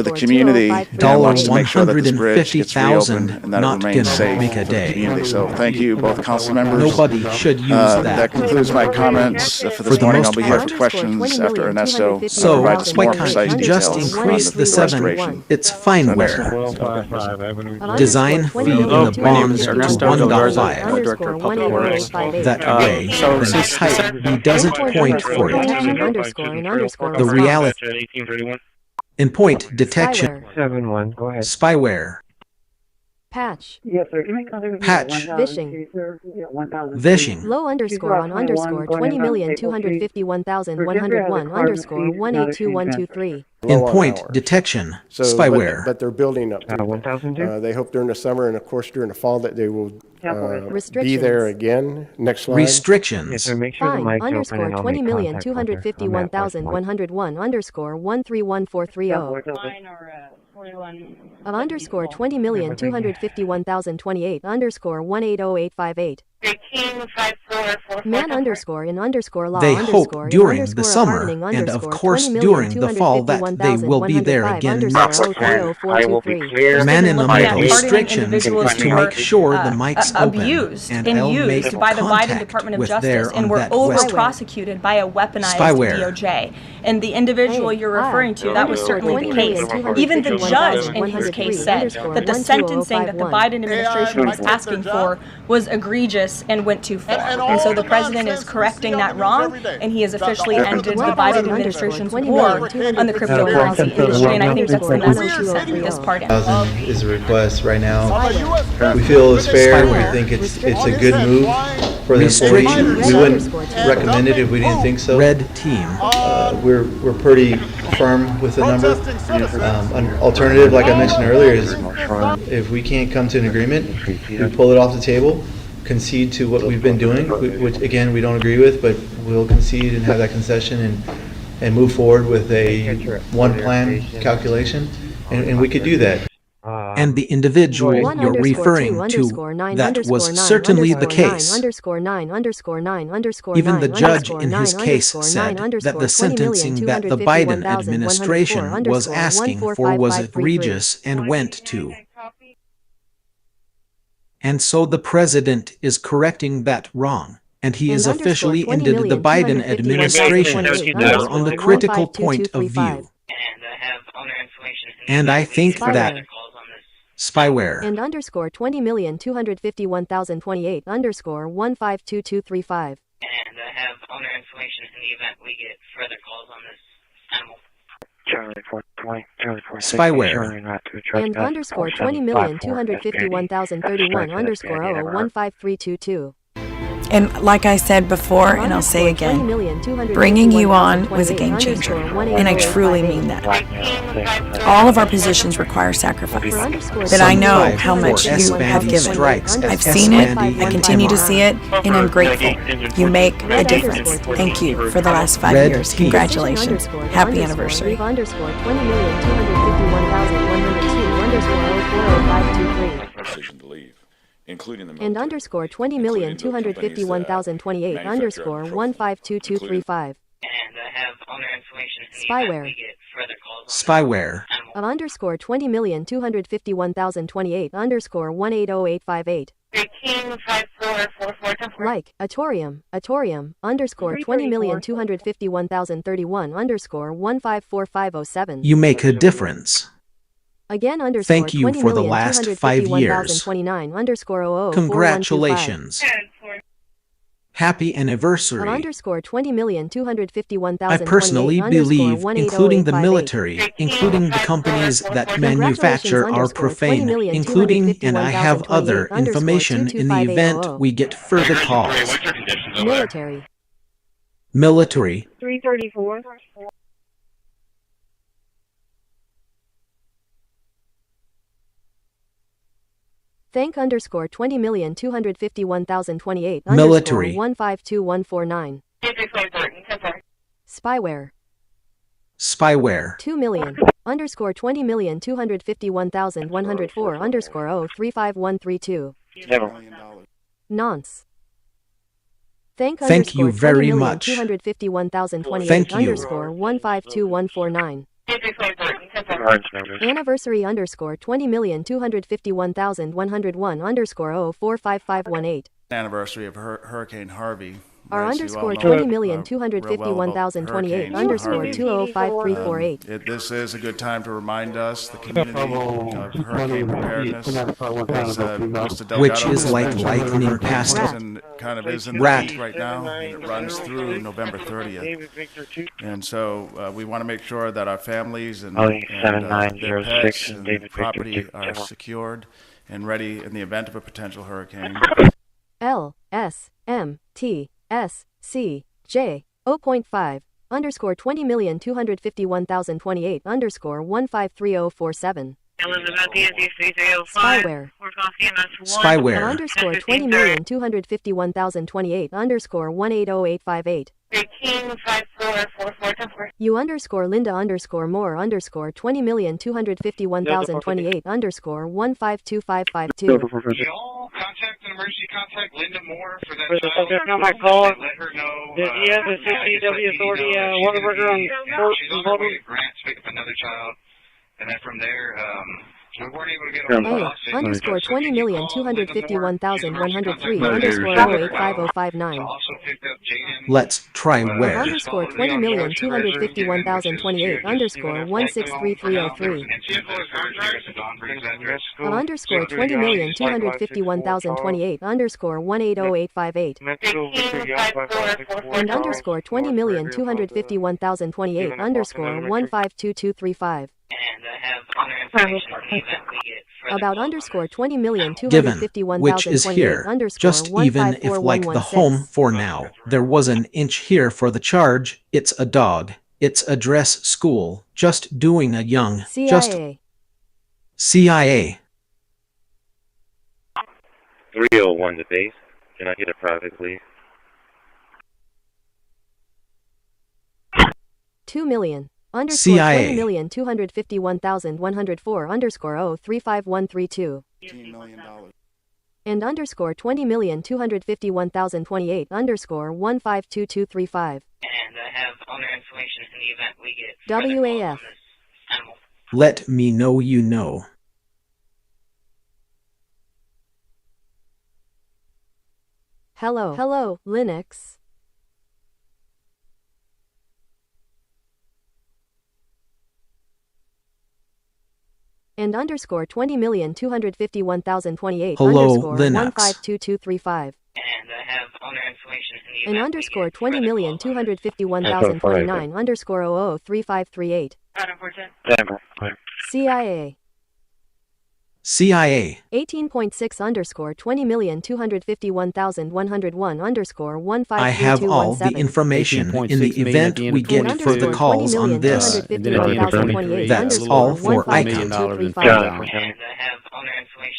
the community and wants to make sure that this bridge gets reopened and that it remains safe for the community. So thank you, both council members. Nobody should use that. That concludes my comments for this morning. I'll be here for questions after Ernesto provides us more precise details just increase the restoration. It's fineware. Design fee in the bond to $1.5. That way, the type he doesn't point for it. The reality in point detection. 7-1. Go ahead. Spyware. Patch. Yes, sir. Patch. Vishing. Vishing. Low underscore on underscore 20,251,101 underscore 182123. In point detection. Spyware. But they're building up to 1,002. They hope during the summer and of course during the fall that they will be there again. Next slide. Restrictions. Yes, sir. Make sure the mic's open underscore and I'll make contact with her. 20,251,101 underscore 131430. Of underscore 20,251,028 underscore 180858. Man underscore in underscore law they underscore hope during the summer and of course during the fall that they will be there again next fall. Man in the middle restrictions is to make sure the mics abused and used by the Biden Department of Justice and were over-prosecuted by a weaponized DOJ. And the individual you're referring to, that was certainly the case. Even the judge in his case said that the sentencing that the Biden administration was asking for was egregious and went too far. And so the president is correcting that wrong, and he has officially ended the Biden administration's war on the cryptocurrency industry, and I think that's the message he sent through this pardon. Is a request right now. We feel it's fair. We think it's a good move for the employee. We wouldn't recommend it if we didn't think so. Red team. We're pretty firm with the number. An alternative, like I mentioned earlier, is if we can't come to an agreement, we pull it off the table, concede to what we've been doing, which again we don't agree with, but we'll concede and have that concession and move forward with a one plan calculation, and we could do that. And the individual you're referring to, that was certainly the case. Even the judge in his case said that the sentencing that the Biden administration was asking for was egregious and went too. And so the president is correcting that wrong. And he is officially ended the Biden administration's war on the critical point of view. And I think that spyware and underscore 20,251,028 underscore 152235. And have owner information in the event we get further calls on this animal. Spyware and underscore 20,251,031 underscore 0015322. And like I said before, and I'll say again, bringing you on was a game changer, and I truly mean that. All of our positions require sacrifice, but I know how much you have given. I've seen it, I continue to see it, and I'm grateful. You make a difference. Thank you for the last 5 years. Congratulations. Happy anniversary. Decision to leave, including the and underscore 20,251,028 underscore 152235. And have owner information in the spyware. event we get further calls on spyware of underscore 20,251,028 underscore 180858. Like Atorium underscore 20,251,031 underscore 154507. You make a difference. Again underscore thank you for the last 5 years. 29 underscore 00. Congratulations. Happy anniversary. Underscore 20,251,028. I personally believe, including the military, including the companies that manufacture are profane, including, and I have other information in the event we get further calls. Military. 334. Thank underscore 20,251,028 military 152149. Spyware 2 million underscore 20,251,104 underscore 0353132. Nonce. Thank you very much. 251,028 underscore 152149. Anniversary underscore 20,251,101 underscore 0455518. Anniversary of Hurricane Harvey. Our underscore 20,251,028 underscore 205348. This is a good time to remind us, the community, of hurricane preparedness. Which is like lightning past kind of is in the heat right now, and it runs through November 30th. And so we want to make sure that our families and their pets and property are secured and ready in the event of a potential hurricane. LSMTSCJ 0.5 underscore 20,251,028 underscore 153047. Spyware underscore 20,251,028 underscore 180858. You underscore Linda underscore Moore underscore 20,251,028 underscore 152552. Y'all contact an emergency contact Linda Moore for that child. My call. Let her know. Yeah, the CCPD authority, Whataburger on she's on her way to Grant to pick up another child. And then from there, Underscore 20,251,103 underscore 085059. Let's try where. Underscore 20,251,028 underscore 163303. Underscore 20,251,028 underscore 180858. And underscore 20,251,028 underscore 152235. About underscore 20,251,028 which is here, just even if like the home for now, there was an inch here for the charge, it's a dog, it's address school, just doing a young, CIA. just CIA. 301 to base. Can I get a private, please? 2 million. Underscore CIA. 20,251,104 underscore 035132. $15 million. And underscore 20,251,028 underscore 152235. And I have owner information in the event we get WAF. Let me know you know. Hello, Linux. And underscore 20,251,028 Hello, underscore Linux. 152235. And I have owner information in the And event underscore 20,251,029 underscore 003538. CIA. CIA. 18.6 underscore 20,251,101 underscore 153217. I have all the information in the event we get further calls on this. That's all for ICON.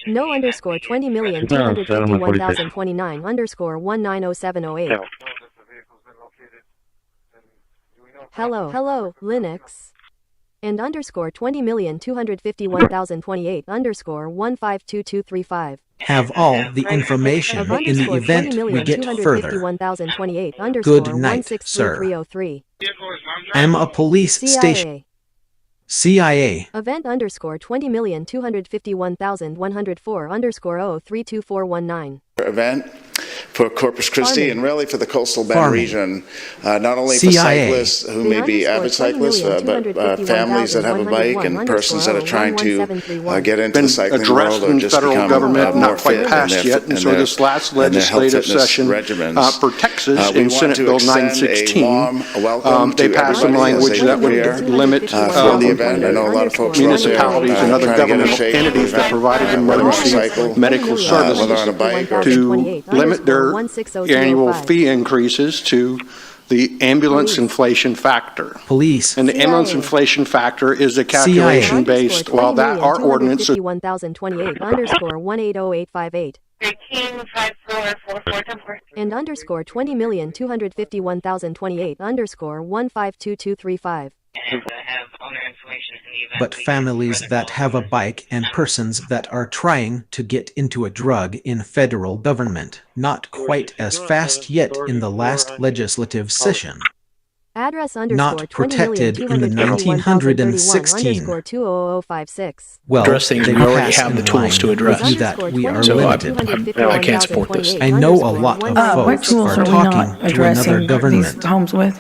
No underscore 20,251,029 underscore 190708. Hello, Linux. And underscore 20,251,028 underscore 152235. Have all the information Of in the underscore event we get further. 20,251,028 underscore Good night, sir. 163303. I'm a police station. CIA. Event underscore 20,251,104 underscore 032419. Event for Corpus Christi and really for the coastal Bend Farming. region, not only for CIA. cyclists who may be avid cyclists, but families that have a bike and persons that are trying to get into the cycling addressed world or in just federal become government, more not quite fit passed in yet, and so this last legislative session for Texas in Senate Bill 916, they passed some language that would limit municipalities and other governmental entities that provided emergency medical services to limit their annual fee increases to the ambulance inflation factor. Police. And the ambulance inflation factor is a calculation based, well, that our ordinance is 21,028 underscore 180858. And underscore 20,251,028 underscore 152235. But families that have a bike and persons that are trying to get into a drug in federal government, not quite as fast yet in the last legislative session. Address underscore Not protected in the 1916. Well, address things they we already pass have in the tools line to address. with that we are So limited. I can't support this. I know a lot of What folks tools are are we talking not to another addressing these government. homes with?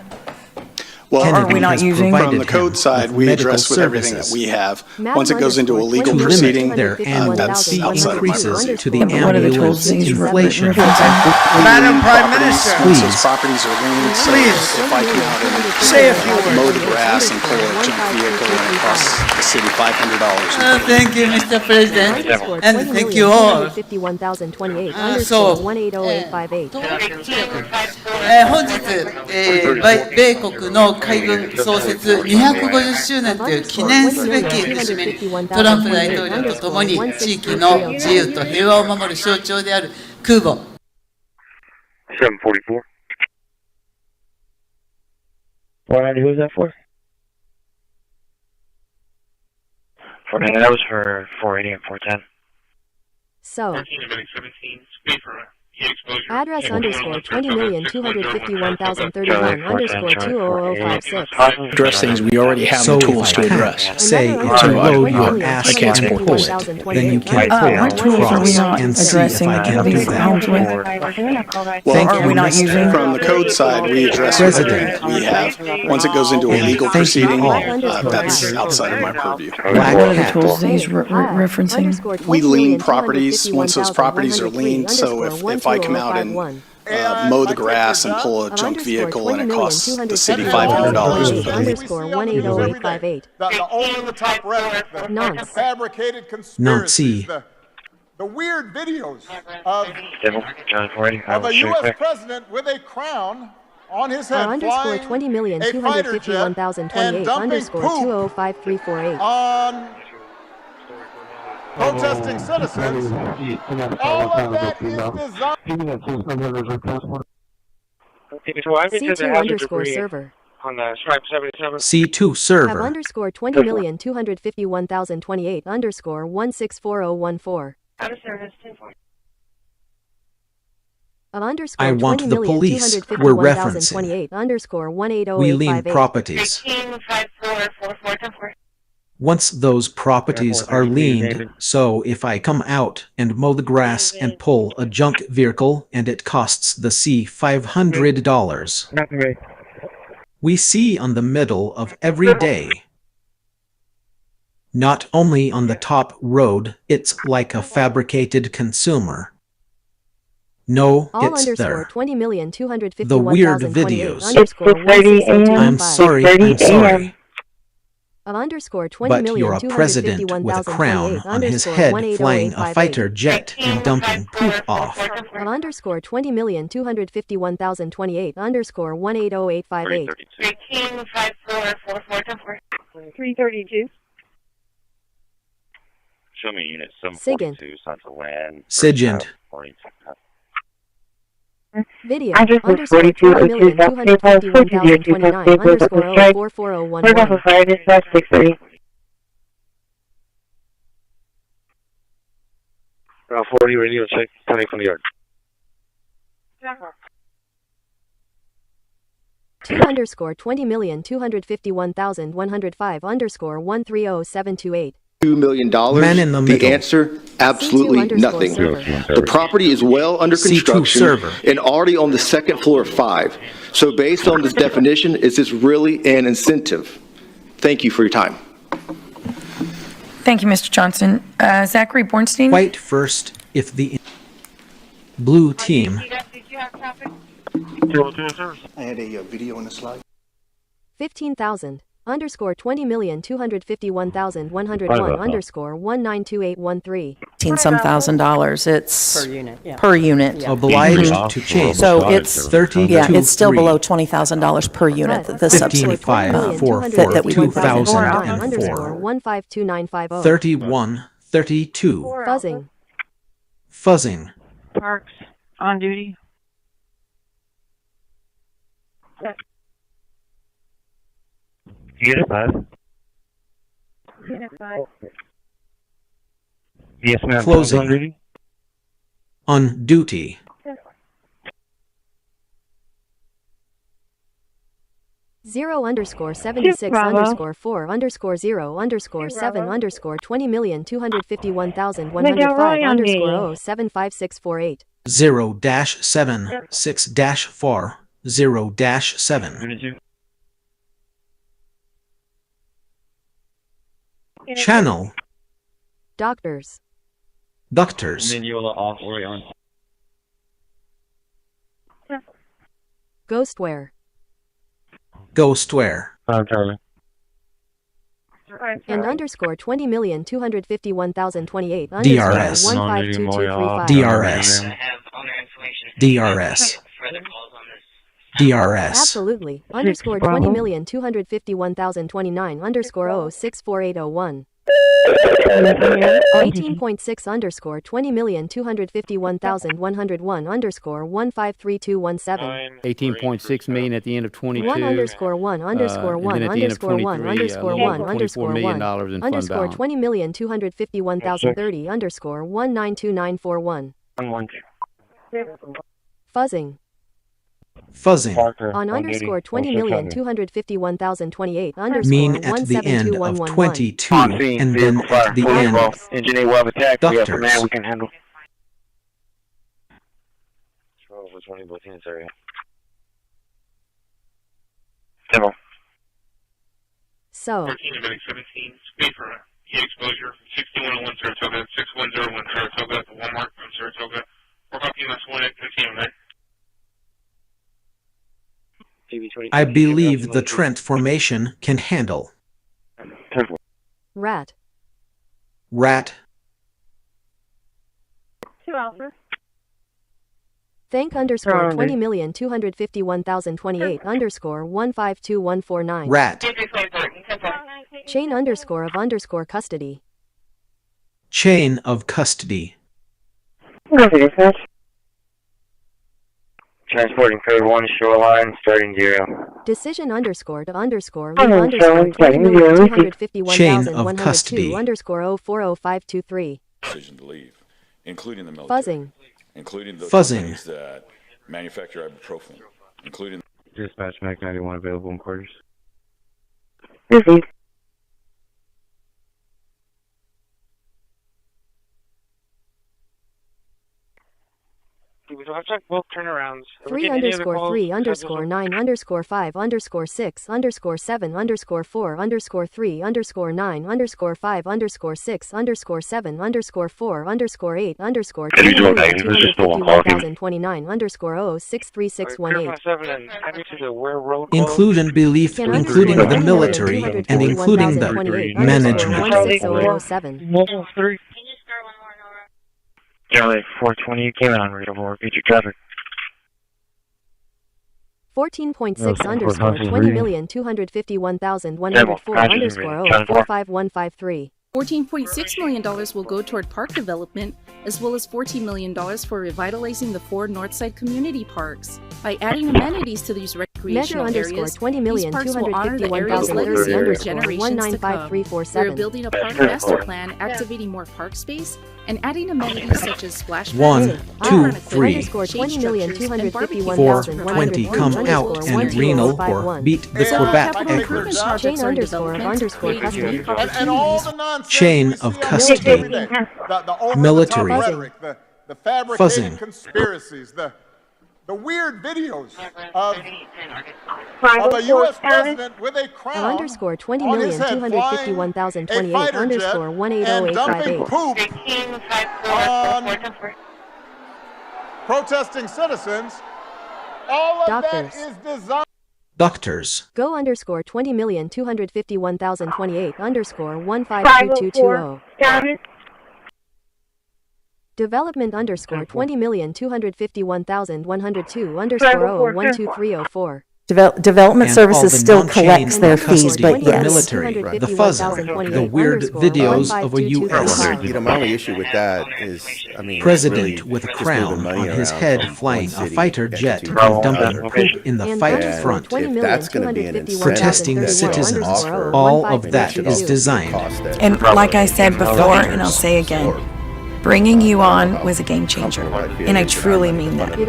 Well, Kennedy we not has using provided from the code him side, with we medical address with everything that services. we have. Madam Once it goes into a underscore legal 20 proceeding, their annual that's fee outside of my increases purview. to the What are the ambulance tools these inflation. Madam Prime Minister, once those Please. properties are liened, so if I come out and mow the grass and pull a junk vehicle and it costs the city $500. Thank you, Mr. President, and thank you all. 51,028 180858. 本日、米国の海軍創設250周年という記念すべき節目にトランプ大統領とともに地域の自由と平和を守る象徴である空母744. 490, who is that for? 490, that was for 480 and 410. So, Address underscore 20,251,031 underscore 20056. Address things we already have So the if tools I to can address. say if you load your ask and pull it, then you can pull What it tools are we across not and see if addressing I can do these problems with? that. Well, Thank are you, we not Mr. using? from the code side, we address President. what we have. Once it goes into a And legal thank you proceeding, all. that's outside of my purview. Black What are the hat. tools that he's referencing? We lien properties once those properties are liened. So if I come out and mow the grass and pull a junk vehicle and it costs the city $500 to put it. Underscore 180858. The over-the-top rhetoric, the Nonce. fabricated Nonce. conspiracies, the weird videos of a U.S. president with a crown on his head Underscore flying 20,251,028 and dumping underscore poop 205348. on protesting citizens. All of that is designed. C2 underscore server. On the Stripe 77. C2 Have server. underscore 20,251,028 underscore 164014. Out of service, 10-4. Of underscore I want the police. We're referencing. 20,251,028 underscore We lien 180858. properties. Once those properties are liened, so if I come out and mow the grass and pull a junk vehicle and it costs the C $500, we see on the middle of every day. Not only on the top road, it's like a fabricated consumer. No, All it's underscore there. 20,251,028 The weird videos. underscore 160225. I'm sorry. Of underscore But you're a president with a crown on his head flying a fighter jet and dumping poop off. Of underscore 20,251,028 underscore 180858. 332. Show me unit Sigint. 742, Central Land. Sigint. Video Address was underscore 20,251,029 underscore 04401. We're going for fire dispatch 630. 40 radio check, coming from the yard. 2 underscore 20,251,105 underscore 130728. $2 million. Man in the middle. Answer, absolutely C2 nothing. server. The property is well under C2 construction server. and already on the second floor of 5. So based on this definition, is this really an incentive? Thank you for your time. Thank you, Mr. Johnson. Zachary Bornstein? White first if the blue team. I had a video on the slide. 15,000 underscore 20,251,101 underscore 192813. Some $1,000. It's Per unit, yeah. per unit. Obliged to change. So it's 30 yeah, to it's still 3. below $20,000 per unit. The subsidy 15,544 that we went back and forth. underscore 2004. 152950. 31 32. Fuzzing. Fuzzing. Parks on duty. Unit 5. Unit 5. Yes, ma'am. Closing. On duty. On duty. Zero underscore 76 Bravo. underscore 4 underscore 0 underscore 7 underscore 20,251,105 underscore 075648. 0-7 6-4 0-7. Channel. Doctors. Doctors. Ghostware. Ghostware. And underscore 20,251,028 DRS. underscore 152235. DRS. DRS. DRS. Absolutely. Underscore 20,251,029 underscore 064801. 18.6 underscore 20,251,101 underscore 153217. 18.6 million at the end of 22. 1 underscore 1 underscore 1 underscore 1 underscore 1 underscore 1 underscore 20,251,030 underscore 192941. Fuzzing. Fuzzing. On underscore 20,251,028 underscore Mean at the end of 22 and then at the end. Engineer web attack. We have command we can handle. For 20 both in this area. Several. So. 14 embedding 17. Speed for heat exposure. 6101 Saratoga. 6101 Saratoga. The Walmart from Saratoga. We're talking last one at containment. I believe the Trent formation can handle. Rat. Rat. 2 Alpha. Thank underscore 20,251,028 underscore 152149. Rat. Chain underscore of underscore custody. Chain of custody. Transporting code 1 shoreline, starting 0. Decision underscore to underscore leave underscore 20,251,102 underscore 040523. Decision to leave, including the military. Fuzzing. Including the Fuzzing. companies that manufacture ibuprofen, including... Dispatch Mac 91 available in quarters. I'll check both turnarounds. 3 underscore 3 underscore 9 underscore 5 underscore 6 underscore 7 underscore 4 underscore 3 underscore 9 underscore 5 underscore 6 underscore 7 underscore 4 underscore 8 underscore 2,251,029 underscore 063618. Include and belief, including the military and including the management. 16007. Charlie 420, you came on readable. Repeat your traffic. 14.6 underscore 20,251,104 underscore 045153. $14.6 million will go toward park development, as well as $14 million for revitalizing the 4 Northside community parks. By adding amenities to these recreational areas, these parks will honor the area's legacy for generations to come. We are building a park master plan, activating more park space, and adding amenities such as splash pads, 1, 2, 3, 4, 20 come out and renal or beat the Quebec anchors. Chain underscore of underscore custody. And all the nonsense Chain we see of on custody. TV today, the over-the-top Military. rhetoric, the fabricated Fuzzing. conspiracies, the weird videos of a U.S. president with a crown Underscore on his head flying a 20,251,028 fighter underscore jet and dumping 180858. poop on protesting citizens. All of Doctors. that is designed. Doctors. Go underscore 20,251,028 underscore 152220. Development underscore 20,251,102 underscore 012304. Development And services all the still non-chain collects their fees, custody, but the yes. military, the fuzzing, the weird videos of a U.S. My only issue with that is, I mean, president really with a just crown moving money on his around head from flying one a city fighter to jet another. and dumping poop in the fight And front. if that's going to be an incentive Protesting that citizens. offer, All of then that it should is also designed. cost that. And like I said before, and I'll say again, bringing you on was a game changer, and I truly mean that.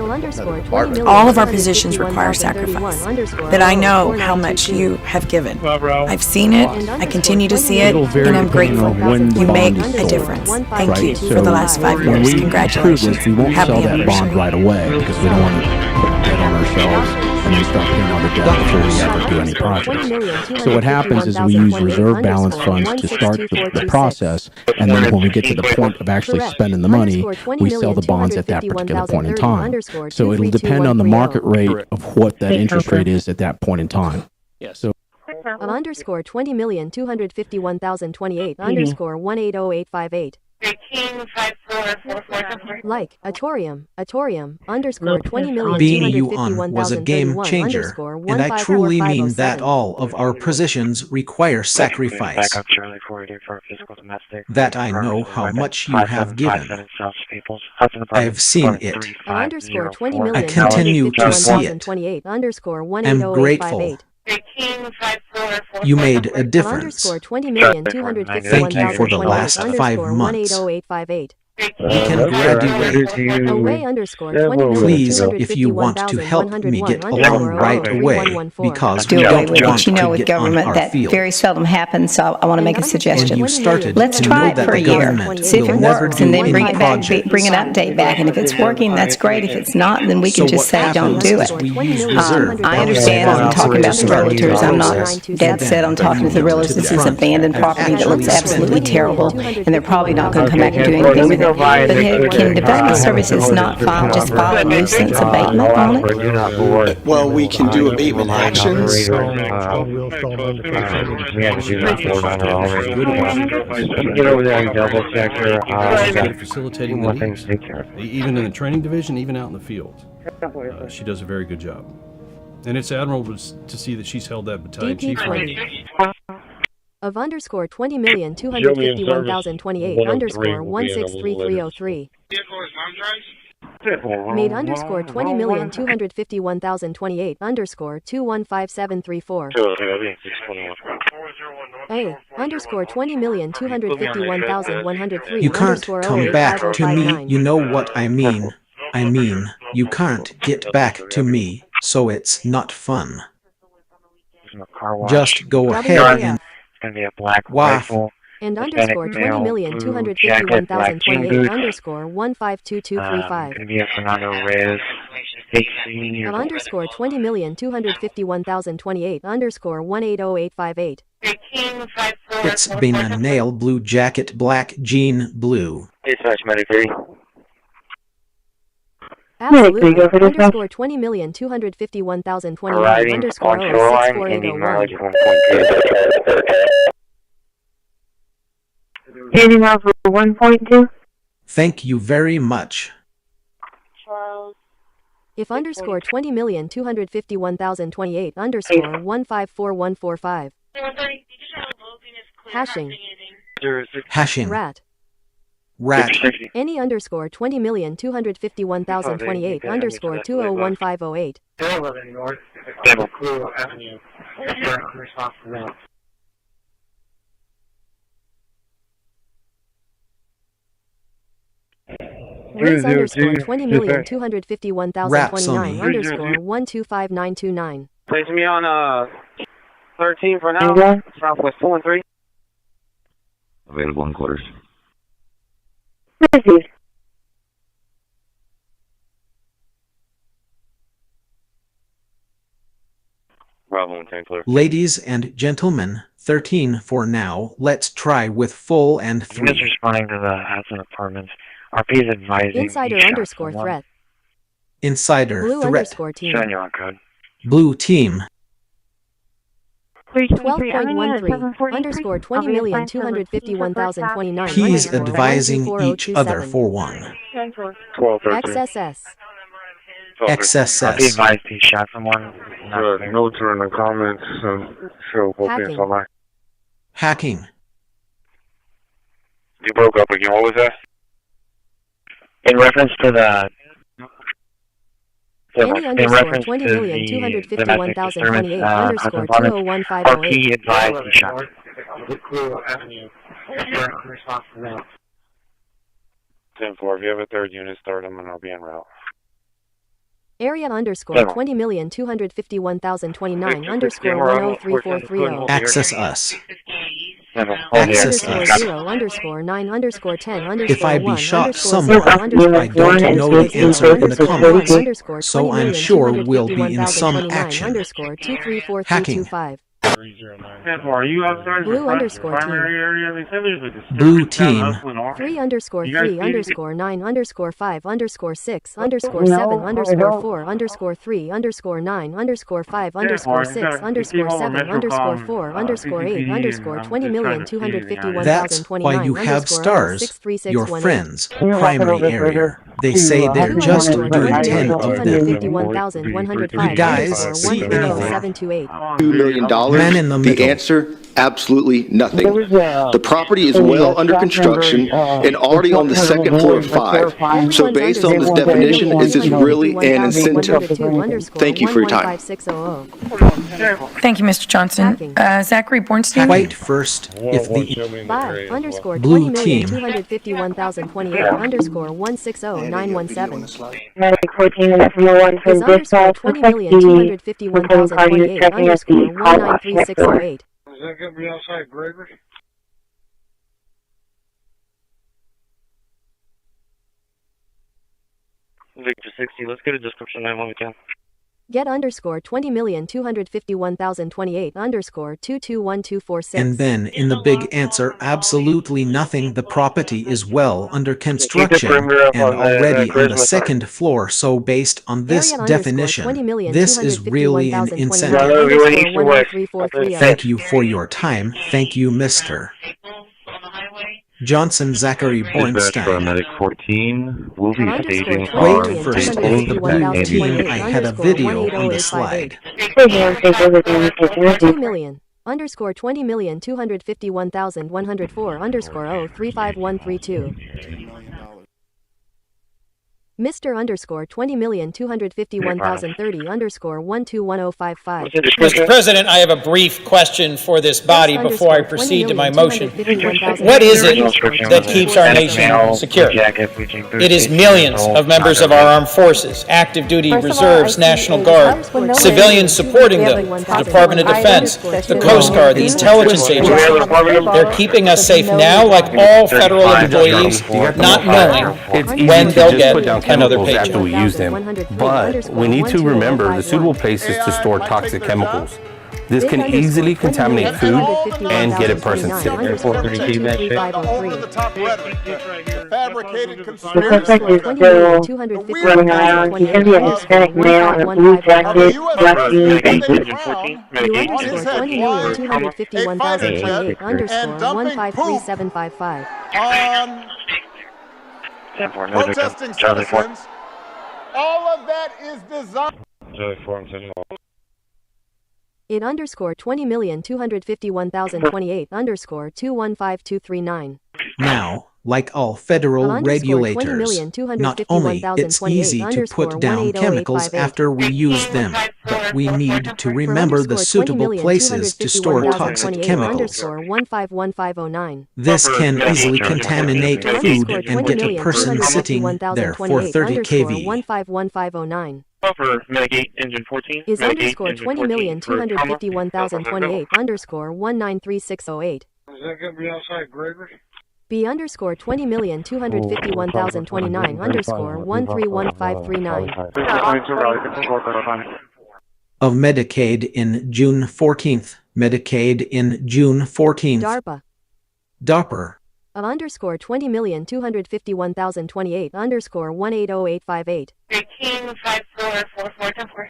All of our positions require sacrifice, but I know how much you have given. I've seen it, I continue to see it, and I'm grateful. You make a difference. Thank you for the last 5 years. Congratulations. We won't Happy sell that bond anniversary. right away because we don't want to put debt on ourselves and then start paying all the debt before we ever do any projects. So what happens is we use reserve balance funds to start the process, and then when we get to the point of actually spending the money, we sell the bonds at that particular point in time. So it'll depend on the market rate of what that interest rate is at that point in time. Yeah. So Underscore 20,251,028 underscore 180858. Like, Autorium, underscore 20,251,031 Being you on was a game changer, and I truly mean that all of our positions require sacrifice. That I know how much you have given. I have seen it. Underscore I continue to see it. 20,251,028 underscore I'm grateful. 180858. You made a difference. Underscore 20,251,028 Thank you for the last 5 months. 180858. We can graduate. Away underscore 20 Please, if you want to help me get along right away, because we do away don't with want it. You know, to with get on government, our that field. very seldom happens, so I want to make a suggestion. When you started Let's to try know it that for the a year. government See if will it never works, do and then bring any it back, project. bring an update back. And if it's working, that's great. If it's not, then we can So just what say, don't happens do is it. we use reserve I dollars understand, I'm funds talking about to the start realtors. I'm not process, dead and set on then talking to the bring it realtors. to This the is front abandoned and property that looks actually spend absolutely it. terrible, and they're probably not going to come back and do anything with it. But can Development Services not just file a nuisance abatement on it? Well, we can do abatement actions. We have to do that for get over there and double check her. She's good at facilitating the needs. Even in the training division, even out in the field. She does a very good job. And it's admirable to see that she's held that battalion chief rank. Of underscore 20,251,028 underscore 163303. Made underscore 20,251,028 underscore 215734. A underscore 20,251,103 You can't underscore come back to me, you know what I mean. You can't get back to me, so it's not fun. Just go ahead and waff. And underscore 20,251,028 underscore 152235. Of underscore 20,251,028 underscore 180858. It's been a nail blue jacket black jean blue. Absolutely. Underscore 20,251,028 underscore 064801. Anything else for 1.2? Thank you very much. If underscore 20,251,028 underscore 154145. Hashing. Rat. Any underscore 20,251,028 underscore 201508. Riz underscore 20,251,029 underscore 125929. Place me on 13 for now. Southwest 4 and 3. Available in quarters. Ladies and gentlemen, 13 for now. Let's try with full and 3. He's responding to the Hudson Apartments. RP is advising. Insider underscore threat. Insider Blue threat. Underscore team. Code. Blue team. 12.13 underscore 20,251,029. He's advising each other for 1. XSS. XSS. RP advised he shot someone. Notes are in the comments. Hacking. You broke up again. What was that? In reference to the Any underscore 20,251,028 underscore 201,508. RP advised he shot. 10-4, if you have a third unit, start them and I'll be en route. Area underscore 20,251,029 underscore 103430. Access us. Access us. 0 underscore 9 underscore 10 underscore If I be 1 shot underscore somewhere, 7 underscore I don't know the answer in the comments, underscore so I'm sure we'll be in some action. Underscore 2343225. Are you outside Blue underscore team. Blue team. 3 underscore 3 underscore 9 underscore 5 underscore 6 underscore 7 underscore 4 underscore 3 underscore 9 underscore 5 underscore 6 underscore 7 underscore 4 underscore 8 underscore 20,251,029. That's why you have stars, your friends, primary area. They say they're just doing 10 of them. You guys see anything? $2 $2 million. Man in the middle. The answer absolutely nothing. The property is well under construction and already on the second floor of 5. So based on this definition, is this really an incentive? Thank you for your time. Thank you, Mr. Johnson. Zachary Bornstein. Quite first, if the blue team 251,028_160,917 Medic 14 and number 1 from dispatch. Looks like the controlling party is checking out the call box. _193,608. Is that going to be outside Gregory? Victor 60, let's get a description now when we can. Get $20,251,028_221,246. And then in the big answer, absolutely nothing. The property is well under construction and already on the second floor. So based on this definition, this is really an incentive. Thank you for your time. Thank you, Mr. Johnson Zachary Bornstein. Medic 14 will be staging. Wait first, if the blue team, I had a video on the slide. $20,251,104_035,132. Mr._20,251,030_121,055. Mr. President, I have a brief question for this body before I proceed to my motion. What is it that keeps our nation secure? It is millions of members of our armed forces, active duty reserves, National Guard, civilians supporting them, the Department of Defense, the Coast Guard, the intelligence agencies. They're keeping us safe now, like all federal employees, not knowing when they'll get another paycheck. After we use them, but we need to remember the suitable places to store toxic chemicals. This can easily contaminate food and get a person sick. Fabricated conspiracy. Running around. He's going to be a Hispanic male in a blue jacket, black jeans. $20,251,028_153,755. Protesting citizens. All of that is designed. It $20,251,028_215,239. Now, like all federal regulators, not only it's easy to put down chemicals after we use them, but we need to remember the suitable places to store toxic chemicals. This can easily contaminate food and get a person sitting there for 30 kV. 151509. Buffer, Medic Engine 14. Is $20,251,028_193,608. Is that going to be outside Gregory? B $20,251,029_131,539. Of Medicaid in June 14th. Medicaid in June 14th. DARPA. DARPA. Of $20,251,028_180,858.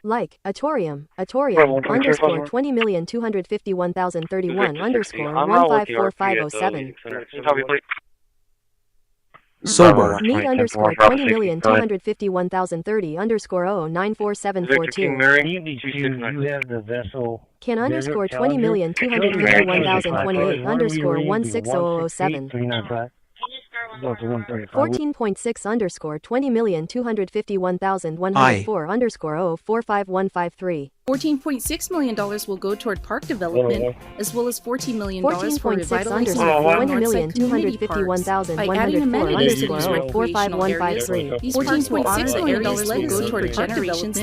Like, Autorium, $20,251,031_154,507. Sober. Need $20,251,030_094,742. You have the vessel. Can $20,251,028_16007. 14.6 $20,251,104_045,153. $14.6 million will go toward park development, as well as $14 million for revitalizing $14.6 by adding amenities to these recreational areas. These $14.6 million will go toward park development,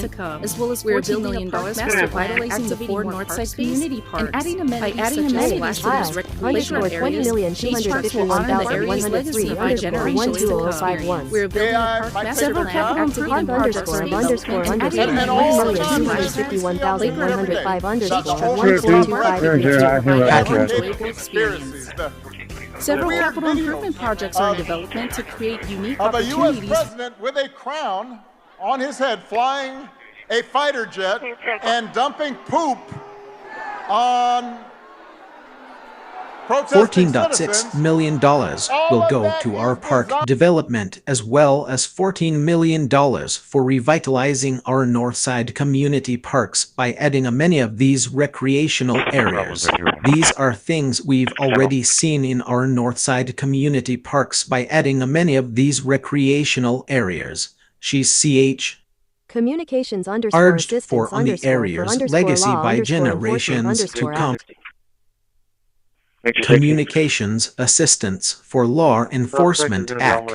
as well as $14 million for revitalizing the four Northside community parks. And adding amenities such as to these recreational areas, these parks will honor the area's legacy of our generations to come. We're building a park master plan, activity projects are being built, and adding amenities such as Several capital improvement projects are in development to create unique opportunities. Of a U.S. president with a crown on his head flying a fighter jet and dumping poop on $14.6 million will go to our park development, as well as $14 million for revitalizing our Northside community parks by adding many of these recreational areas. These are things we've already seen in our Northside community parks by adding many of these recreational areas. She's CH. Communications Urged for on the area's legacy by generations to come. Communications Assistance for Law Enforcement Act.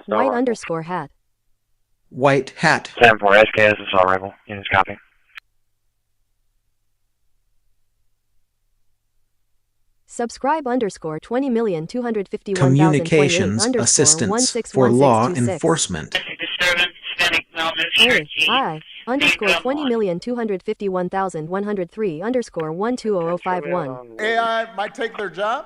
White_hat. White hat. 7-4 SKS is all rival. Units copy. Subscribe _20,251,028 Communications Assistance for Law Enforcement. _20,251,103 AI might take their job.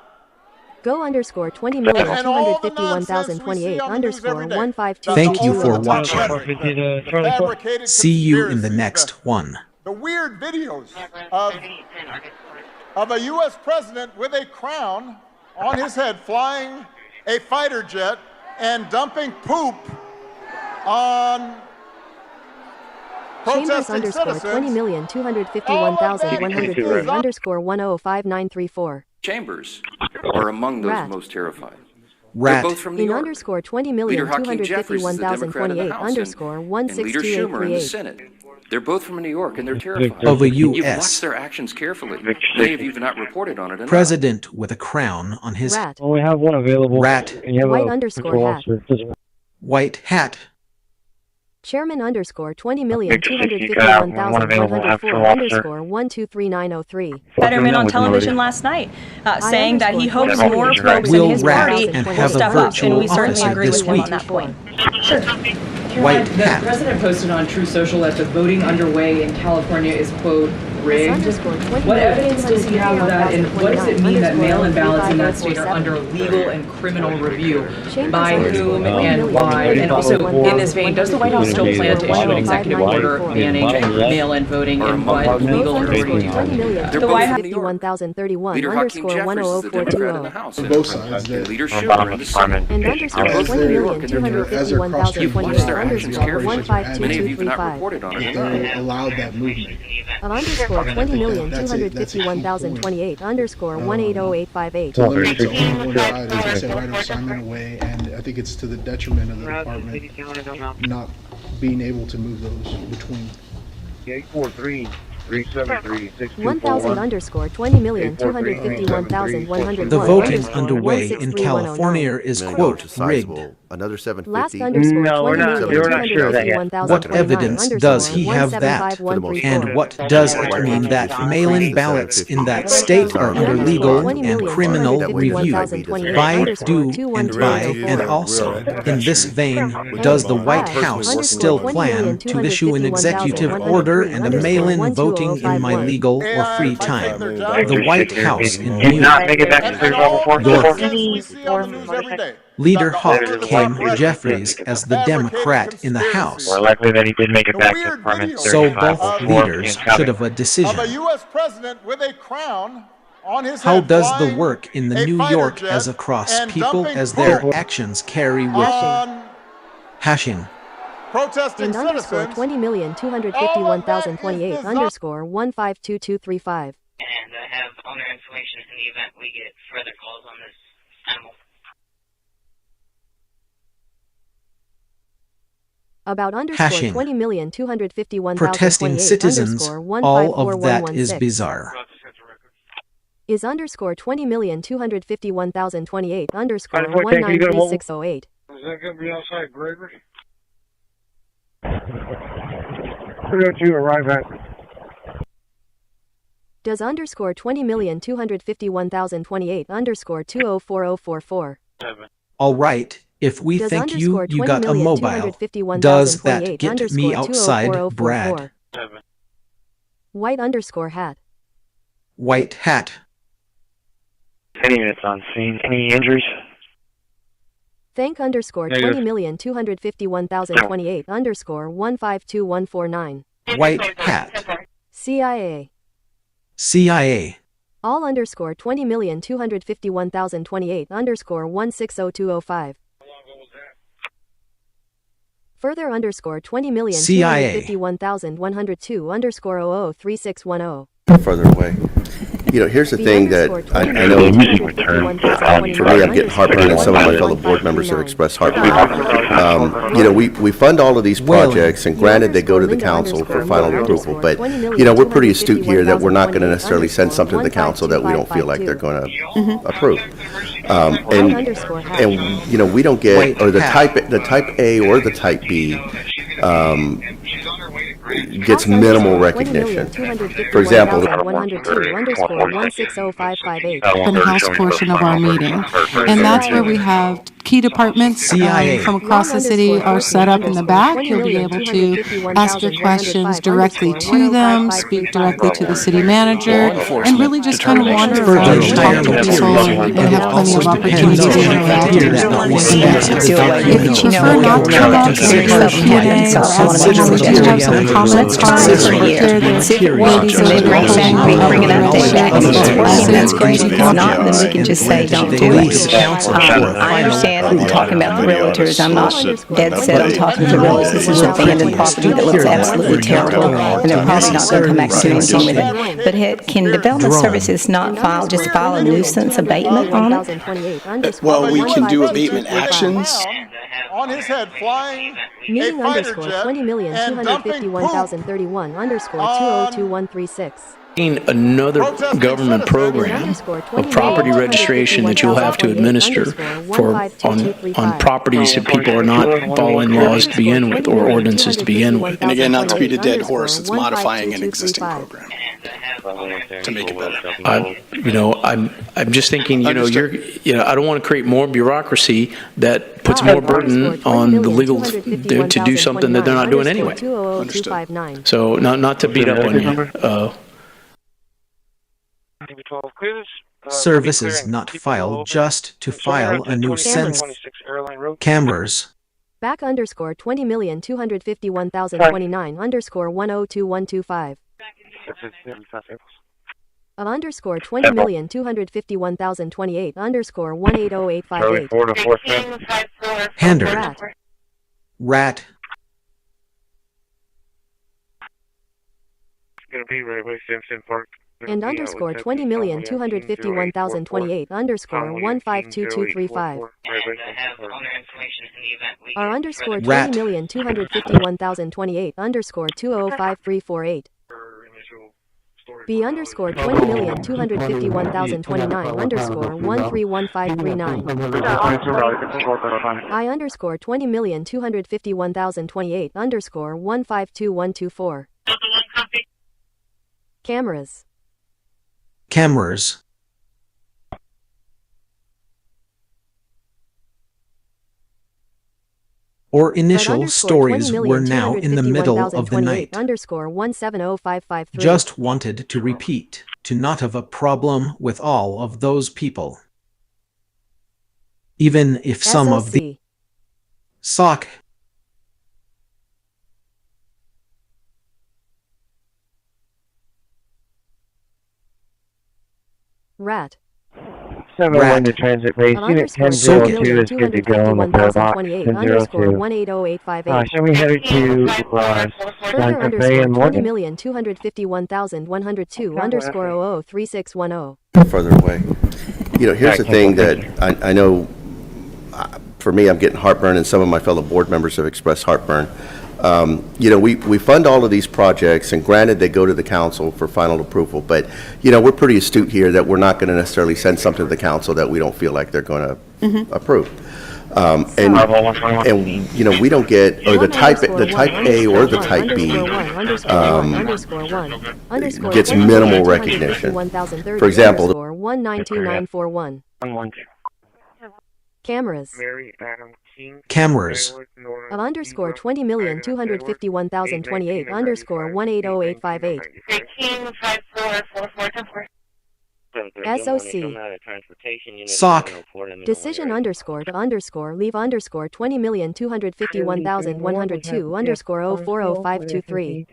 Go _20,251,028 _152. Thank you for watching. See you in the next one. The weird videos of a U.S. president with a crown on his head flying a fighter jet and dumping poop on Chambers protesting citizens. _20,251,103 _105934. Chambers are among those most terrified. Rat. They're both from New In York. _20,251,028 _16238. Leader Schumer in the Senate. They're both from New York, and they're terrified. Of a You've U.S. watched their actions carefully. Many of you have not reported on it enough. President with a crown on his Rat. Well, we have one available. Rat. White_hat. White hat. Chairman _20,251,104 _12393. Fetterman on television last night saying that he hopes more folks in his party will step up, and we certainly agree with him on that point. Sure. White the hat. president posted on True Social that the voting underway in California is, quote, rigged. What evidence does he have of that, and what does it mean that mail-in ballots in that state are under legal and criminal review? By whom and why? And also, in this vein, does the White House still plan to issue an executive order banning mail-in voting, and what legal review? The White House _1031 Leader Hakeem Jeffries is the Democrat in the House. And Both sides. and Leader Schumer in the Senate. And You've watched their actions carefully. Many of you have not 15223. reported on it They enough. allowed that movement. Of _20,251,028 _180,858. To limit it to only one side, as I said, right of assignment away, and I think it's to the detriment of the department not being able to move those between. 843-373-6241. 1,000 _20,251,101 The voting underway in California is, quote, rigged. Another 750. Last No, we're not sure of that yet. What evidence does he have that? And what does it mean that mail-in ballots in that state are under legal and criminal review by, do, and by, and also? In this vein, does the White House still plan to issue an executive order and a mail-in voting in my legal or free time? The White House in New Not make it back to level 4. Leader Hawk came Jeffries as the Democrat in the House. More likely that he did make it back to Department 35. So both leaders should have a Of decision. a U.S. president with a crown on his How head does the flying work in the a New fighter York jet as across and people dumping as their poop actions carry with on hashing? protesting And citizens. _20,251,028 _1522335. And I have owner information in the event we get further calls on this animal. About Hashing. _20,251,028 Protesting citizens, all of that is bizarre. Is _20,251,028 _193,608. Is that going to be outside Braver? 302 arrive at. Does _20,251,028 _204044. All right, if we Does think you got a mobile, 20,251,028 does that get me outside, 204044. Brad? White _hat. White hat. 10 units on scene. Any injuries? Thank _20,251,028 _152149. White hat. CIA. CIA. All underscore 20,251,028 underscore 160205. Further underscore 20,251,102 underscore 003610. Further away. You know, here's the thing that I know, for me, I'm getting heartburn, and some of my fellow board members have expressed heartburn. You know, we fund all of these projects, and granted, they go to the council for final approval, but, you know, we're pretty astute here that we're not going to necessarily send something to the council that we don't feel like they're going to approve. And, you know, we don't get, or the type A or the type B, gets minimal recognition. For example, the House portion of our meeting, and that's where we have key departments from across the city are set up in the back. You'll be able to ask your questions directly to them, speak directly to the city manager, and really just kind of wander around and talk to people and have plenty of opportunity to interact. If you prefer not to come out to the Q&A or ask questions, we do have some comments cards right there that ladies and gentlemen bring an update back. That's great. If not, then we can just say don't do it. I understand talking about the realtors. I'm not dead set on talking to the realtors. This is abandoned property that looks absolutely terrible, and they're probably not going to come back to do anything with it. But can development services not just file a nuisance abatement on it? Well, we can do abatement actions. On his head, flying meeting a fighter underscore jet 20,251,031 underscore 202136. Another government program of property registration that you'll have to administer on properties that people are not following laws to begin with or ordinances to begin with. And again, not to beat a dead horse, it's modifying an existing program to make it better. I'm just thinking, I don't want to create more bureaucracy that puts more burden on the legal to do something that they're not doing anyway. Understood. So not to beat up on you. Services not filed just to file a nuisance. Cameras. Back underscore 20,251,029 underscore 102125. Of underscore 20,251,028 underscore 180858. Hander. Rat. It's going to be right by Simpson Park. And underscore 20,251,028 underscore 152235. Our underscore 20,251,028 underscore 205348. B underscore 20,251,029 underscore 131539. I underscore 20,251,028 underscore 152124. Cameras. Cameras. Or initial stories were now in the middle of the night. Just wanted to repeat, to not have a problem with all of those people. Even if some of the sock Rat. 701 to transit base. Unit 1002 is good to go on the box. 1002. Shall we head to Santa Fe and Morgan? 20,251,102 underscore 003610. Further away. You know, here's the thing that I know, for me, I'm getting heartburn, and some of my fellow board members have expressed heartburn. You know, we fund all of these projects, and granted, they go to the council for final approval, but, you know, we're pretty astute here that we're not going to necessarily send something to the council that we don't feel like they're going to approve. And you know, we don't get, or the type A or the type B gets minimal recognition. For example, 192941. Cameras. Cameras. Of underscore 20,251,028 underscore 180858. SOC. SOC. Decision underscore to underscore leave underscore 20,251,102 underscore 040523.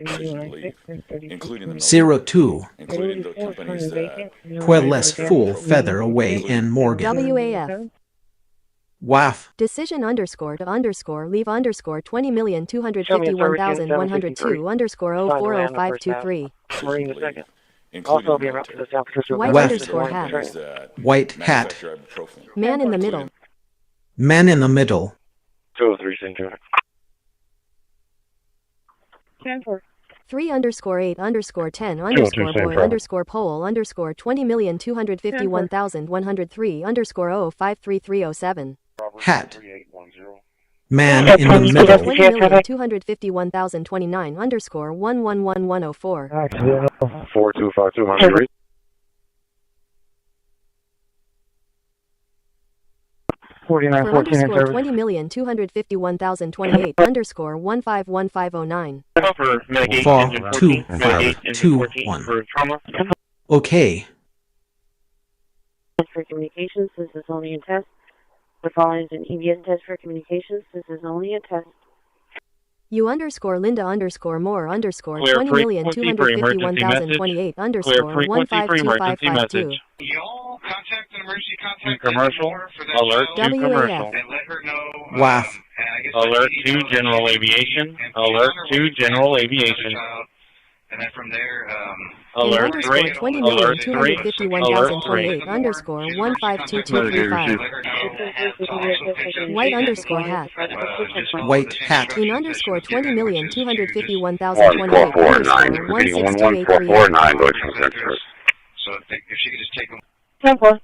02. Pueles full feather away in Morgan. WAF. WAF. Decision underscore to underscore leave underscore 20,251,102 underscore 040523. Also be around for the San Francisco. White underscore hat. White hat. Man in the middle. Man in the middle. 203 St. John. 3 underscore 8 underscore 10 underscore boy underscore pole underscore 20,251,103 underscore 053307. Hat. Man in the middle. 20,251,029 underscore 111104. 4252, my degree. 4914 in service. 20,251,028 underscore 151509. For 2521. Okay. For communications, this is only a test. The following is an EBS test for communications. This is only a test. U underscore Linda underscore Moore underscore 20,251,028 underscore 152552. Y'all contact an emergency contact commercial. Alert to commercial. And let her know. WAF. Alert to general aviation. Alert to general aviation. And then from there, alert underscore 3. 20,251,028 underscore 152235. White underscore hat. White hat. In underscore 20,251,028 underscore 162838. so if she could just take them. 10-4.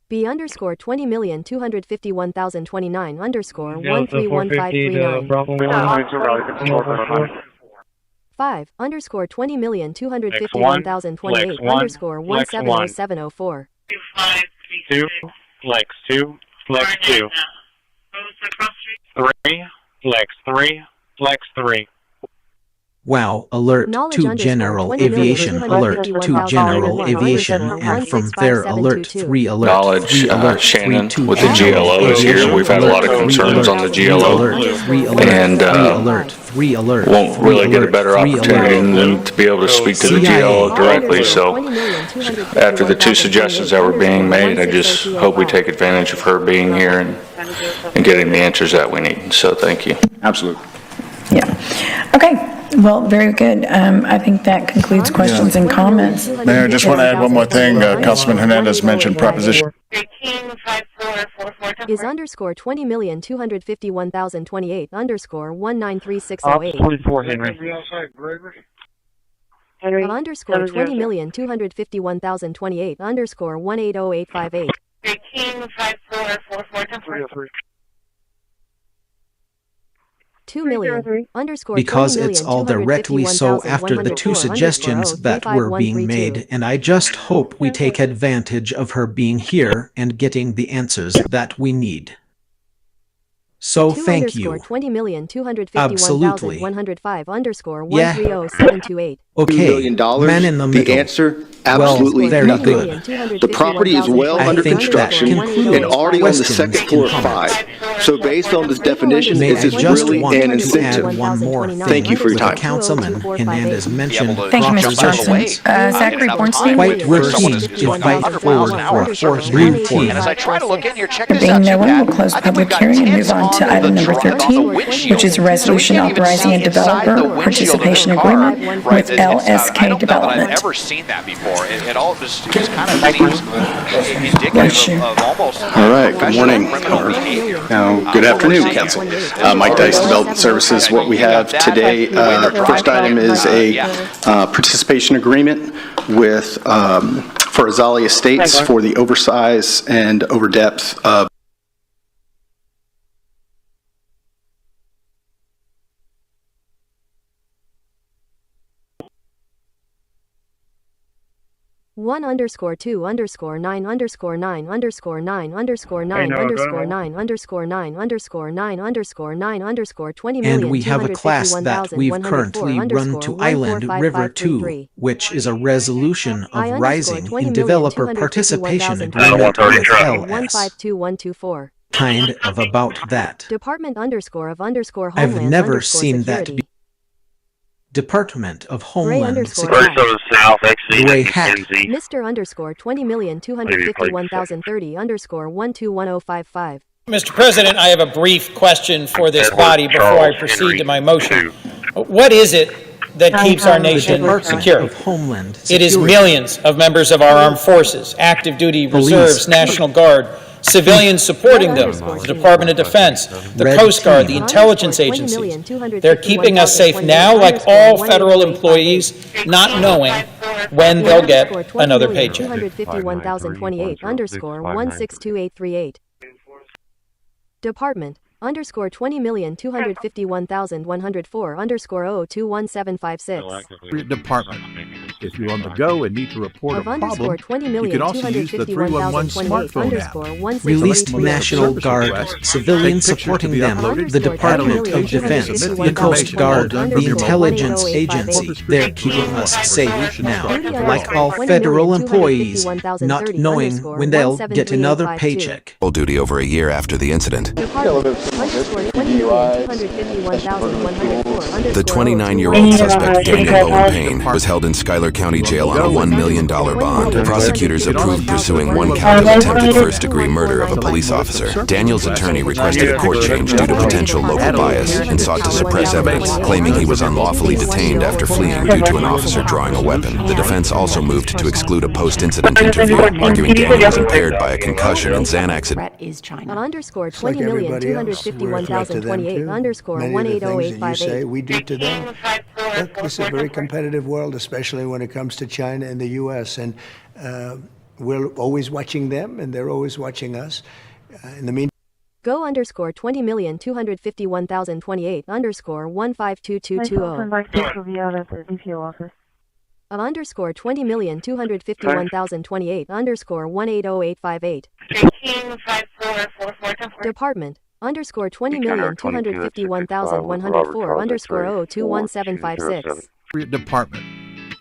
B underscore 20,251,029 underscore 131539. 5 underscore 20,251,028 underscore 170704. 2 flex 2 flex 2 3 flex 3 flex 3. Wow, alert to general aviation, alert to general aviation, and from there alert 3 alert. Knowledge, 3 alert, Shannon, 3 with the GLO is here. We've had a lot of concerns on the GLO, and won't really get a better opportunity than to be able to speak to the GLO directly. So after the 2 suggestions that were being made, I just hope we take advantage of her being here and getting the answers that we need. So thank you. Absolutely. Yeah. Okay. Well, very good. I think that concludes questions and comments. Mayor, I just want to add one more thing. Councilman Hernandez mentioned proposition. Is underscore 20,251,028 underscore 193608. 44 Henry. Of underscore 20,251,028 underscore 180858. 2 million underscore because it's all directly so after the 2 suggestions that were being made, and I just hope we take advantage of her being here and getting the answers that we need. So thank you. Absolutely. 105 underscore Yeah. 130728. Okay, man in the middle. The answer, absolutely well, very nothing. good. The property is well under construction and already on the second floor of 5. So based on this definition, is this really an incentive? One more thing. Thank you for your time. Councilman Hernandez mentioned Thank you, Mr. Johnson. Zachary Bornstein. Quite routine to fight forward for a force routine. And as I try to look in here, check this Being out. no one, we'll close the public hearing and move on to item number 13, which is a resolution authorizing a developer participation agreement with LSK Development. I've never seen that before. It all just kind of seems indicative of almost. All right, good morning. Now, good afternoon, Council. Mike Dice, Development Services. What we have today, first item is a participation agreement with for Azali Estates for the oversize and overdepth of 1 underscore 2 underscore 9 underscore 9 underscore 9 underscore 9 underscore 9 underscore 9 underscore 9 underscore 9 underscore 20 million. And we have a class that we've currently run to Island River 2, which is a resolution of rising in developer participation agreement with LS. Kind of about that. Department underscore of underscore Homeland I've never underscore seen security. that. Department of Gray Homeland underscore Security. Gray hat. Mr. underscore 20,251,030 underscore 121055. Mr. President, I have a brief question for this body before I proceed to my motion. What is it that keeps our nation secure? It is millions of members of our armed forces, active duty reserves, National Guard, civilians supporting them, the Department of Defense, the Coast Guard, the intelligence agencies. They're keeping us safe now, like all federal employees, not knowing when they'll get another paycheck. 251,028 underscore 162838. Department underscore 20,251,104 underscore 021756. Department. If you're on the go and need to report a Of underscore problem, you can also use the 311 smartphone app. Released National Guard, civilians supporting them, the Department of Defense, the Coast Guard, the intelligence agency. They're keeping us safe now, like all federal employees, not knowing when they'll get another paycheck. Full duty over a year after the incident. The 29-year-old suspect, Daniel Owen Payne, was held in Schuyler County Jail on a $1 million bond. Prosecutors approved pursuing one count of attempted first-degree murder of a police officer. Daniel's attorney requested a court change due to potential local bias and sought to suppress evidence, claiming he was unlawfully detained after fleeing due to an officer drawing a weapon. The defense also moved to exclude a post-incident interview, arguing Daniel was impaired by a concussion and Xanax. Is China. Underscore 20,251,028 underscore 180858. We do to them. Look, this is a very competitive world, especially when it comes to China and the U.S. And we're always watching them, and they're always watching us. In the meantime, Go underscore 20,251,028 underscore 152220. Of underscore 20,251,028 underscore 180858. Department underscore 20,251,104 underscore 021756. Department.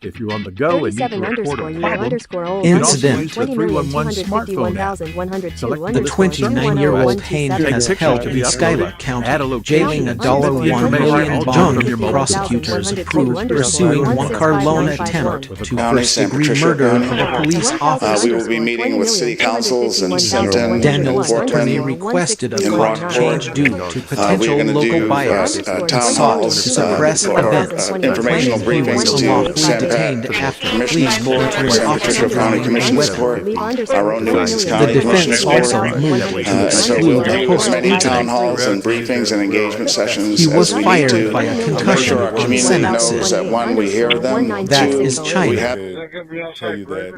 If you're on the go and need to report a problem, Incident. the 311 smartphone app. The 29-year-old Payne has held in Schuyler County, jailing a $1 million bond. Prosecutors approved pursuing one Carlone attempt to first-degree murder of a police officer. We will be meeting with city councils in Sinton, Daniel's attorney requested a court change due to potential local bias and sought to suppress events, informational claiming he was briefings unlawfully detained after fleeing into an officer County Commission support, our own nueces County The Commission defense support. also moved to So exclude we'll do as many town post-incident. halls and briefings and engagement sessions He was as we need fired to. by a Make concussion sure our on community knows sentences. that one, we hear them. That Two, is China. we have tell you that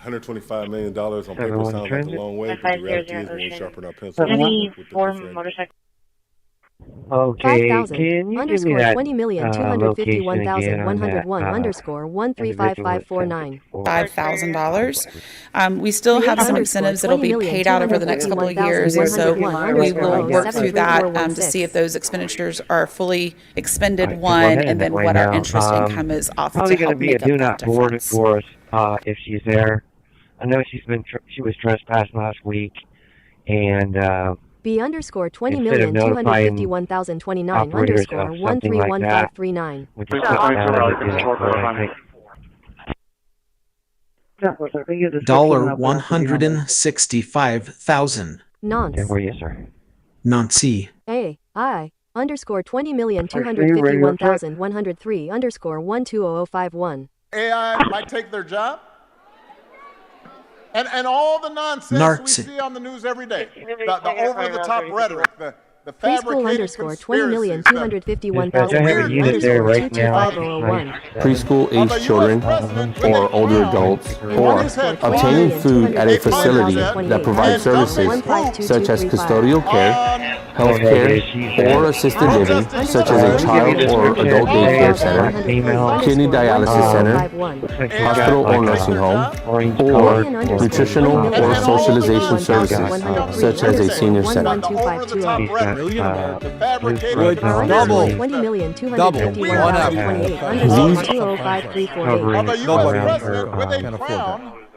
$125 million on paper sounds like a long way, but the reality is when we sharpen our pencil, Okay, 5,000 can you give me underscore that 20,251,101 underscore 135549. $5,000. We still have some incentives that'll be paid out over the next couple of years, and so we will work through that to see if those expenditures are fully expended, one, and then what our interest income is off to probably going to help be make a do up not that board difference. for us if she's there. I know she was trespassed last week, and B underscore Instead of notifying 20,251,029 operators underscore of something like that, 131539. we just shut down and do that for us, I think. $165,000. Nonce. Where you, sir? Nancy. A. I. Underscore 20,251,103 underscore 120051. AI might take their job. And all the nonsense we see on the news every day, the over-the-top rhetoric, the Preschool fabricated underscore conspiracies 20,251,000 preschool age children or older adults, or obtaining food at a facility that provides services such as custodial care, health care, or assisted living, such as a child or adult daycare center, kidney dialysis center, hospital or nursing home, or nutritional or socialization services, such as a senior center.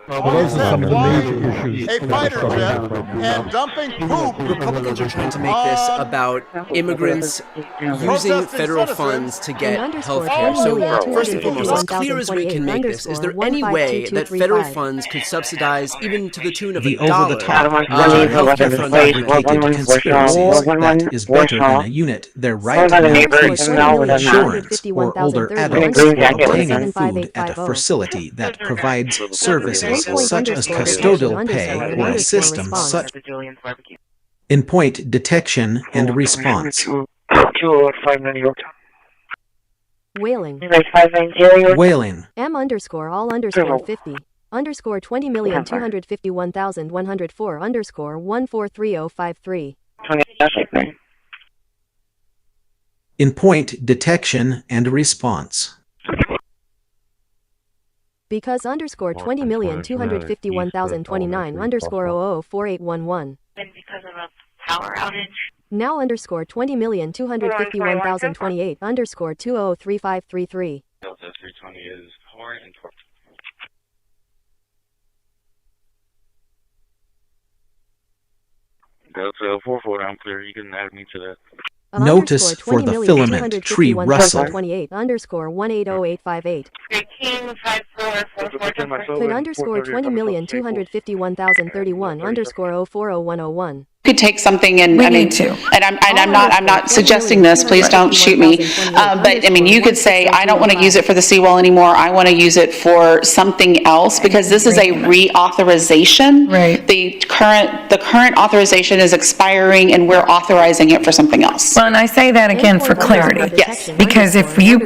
Those are some of the major issues. A fighter jet and dumping poop. Republicans are trying to make this about immigrants using federal funds to get health care. So first and foremost, as clear as we can make this, is there any way that federal funds could subsidize, even to the tune of $1, over-the-top healthcare funds fabricated conspiracies that is better than a unit their right to preschool insurance or older adults for obtaining food at a facility that provides services such as custodial pay or a system such in point detection and response. Whaling. Whaling. M underscore all underscore 50 underscore 20,251,104 underscore 143053. In point detection and response. Because underscore 20,251,029 underscore 004811. Because of a power outage. Now underscore 20,251,028 underscore 203533. Delta 320 is horn and torque. Delta 44, I'm clear. You can add me to that. Notice for the filament tree rustle. 28 underscore 180858. Could underscore 20,251,031 underscore 040101. Could take something and I'm not suggesting this, please don't shoot me, but I mean, you could say, I don't want to use it for the seawall anymore, I want to use it for something else, because this is a reauthorization. Right. The current authorization is expiring and we're authorizing it for something else. Well, and I say that again for clarity. Yes. Because if you,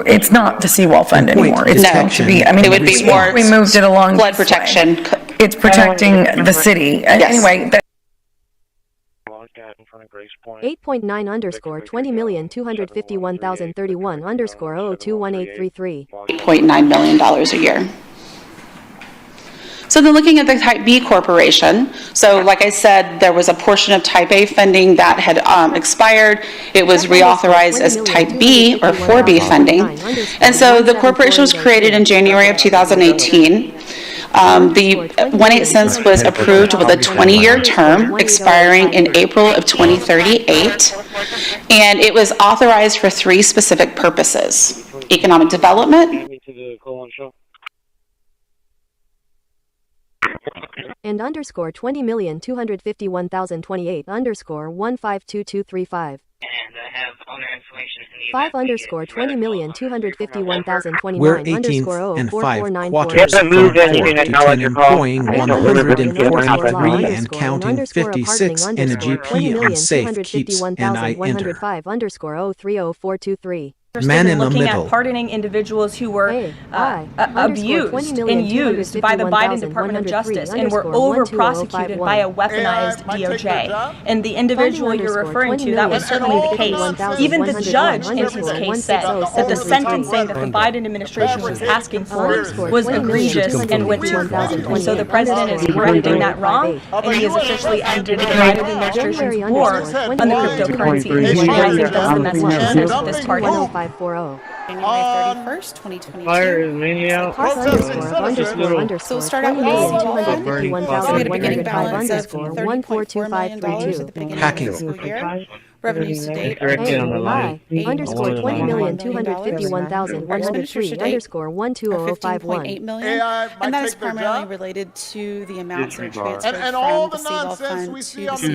it's not the seawall fund anymore. It's going to be, I mean, it would be more we moved it along. Flood protection. It's protecting the city. Yes. Anyway. 8.9 underscore 20,251,031 underscore 021833. $8.9 million a year. So then looking at the Type B corporation, so like I said, there was a portion of Type A funding that had expired. It was reauthorized as Type B or 4B funding. And so the corporation was created in January of 2018. The 1/8 cents was approved with a 20-year term expiring in April of 2038. And it was authorized for 3 specific purposes: economic development, and underscore 20,251,028 underscore 152235. And I have owner information in the 5 underscore 20,251,029 Where 18th underscore and 5 4494. quarters from 4 to 10 employing 143 and counting 56 energy P on safe keeps and I enter. 20,251,105 underscore 030423. Man in the looking middle. at pardoning individuals who were abused and used by the Biden Department of Justice and were over-prosecuted by a weaponized DOJ. And the individual you're referring to, that was certainly the case. Even the judge in his case said that the sentencing that the Biden administration was asking for was egregious and went too far. And so the president is correcting that wrong, and he has officially ended the Biden administration's war on the cryptocurrency industry. And I think that's the message of this party. January 31st, 2022. So we'll start out with hacking. Revenues to date underscore 20,251,103 underscore 12051. $15.8 million, and that is primarily related to the amounts that are transferred from the Seawall Fund to the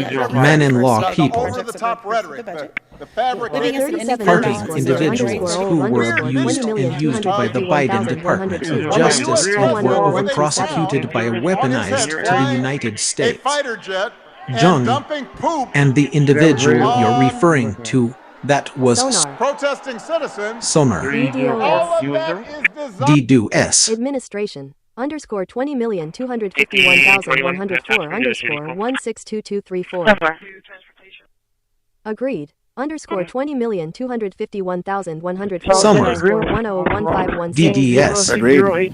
CFO. Men-in-law people. Living as an Parting individuals who were abused and used by the Biden Department of Justice and were over-prosecuted by weaponized to the United States. A fighter jet John, dumping poop. and the individual you're referring to, that was protesting citizens. Sonar. DDoS. Administration. Underscore 20,251,104 underscore 162234. Agreed. Underscore 20,251,104 underscore 101516. DDS. Agreed.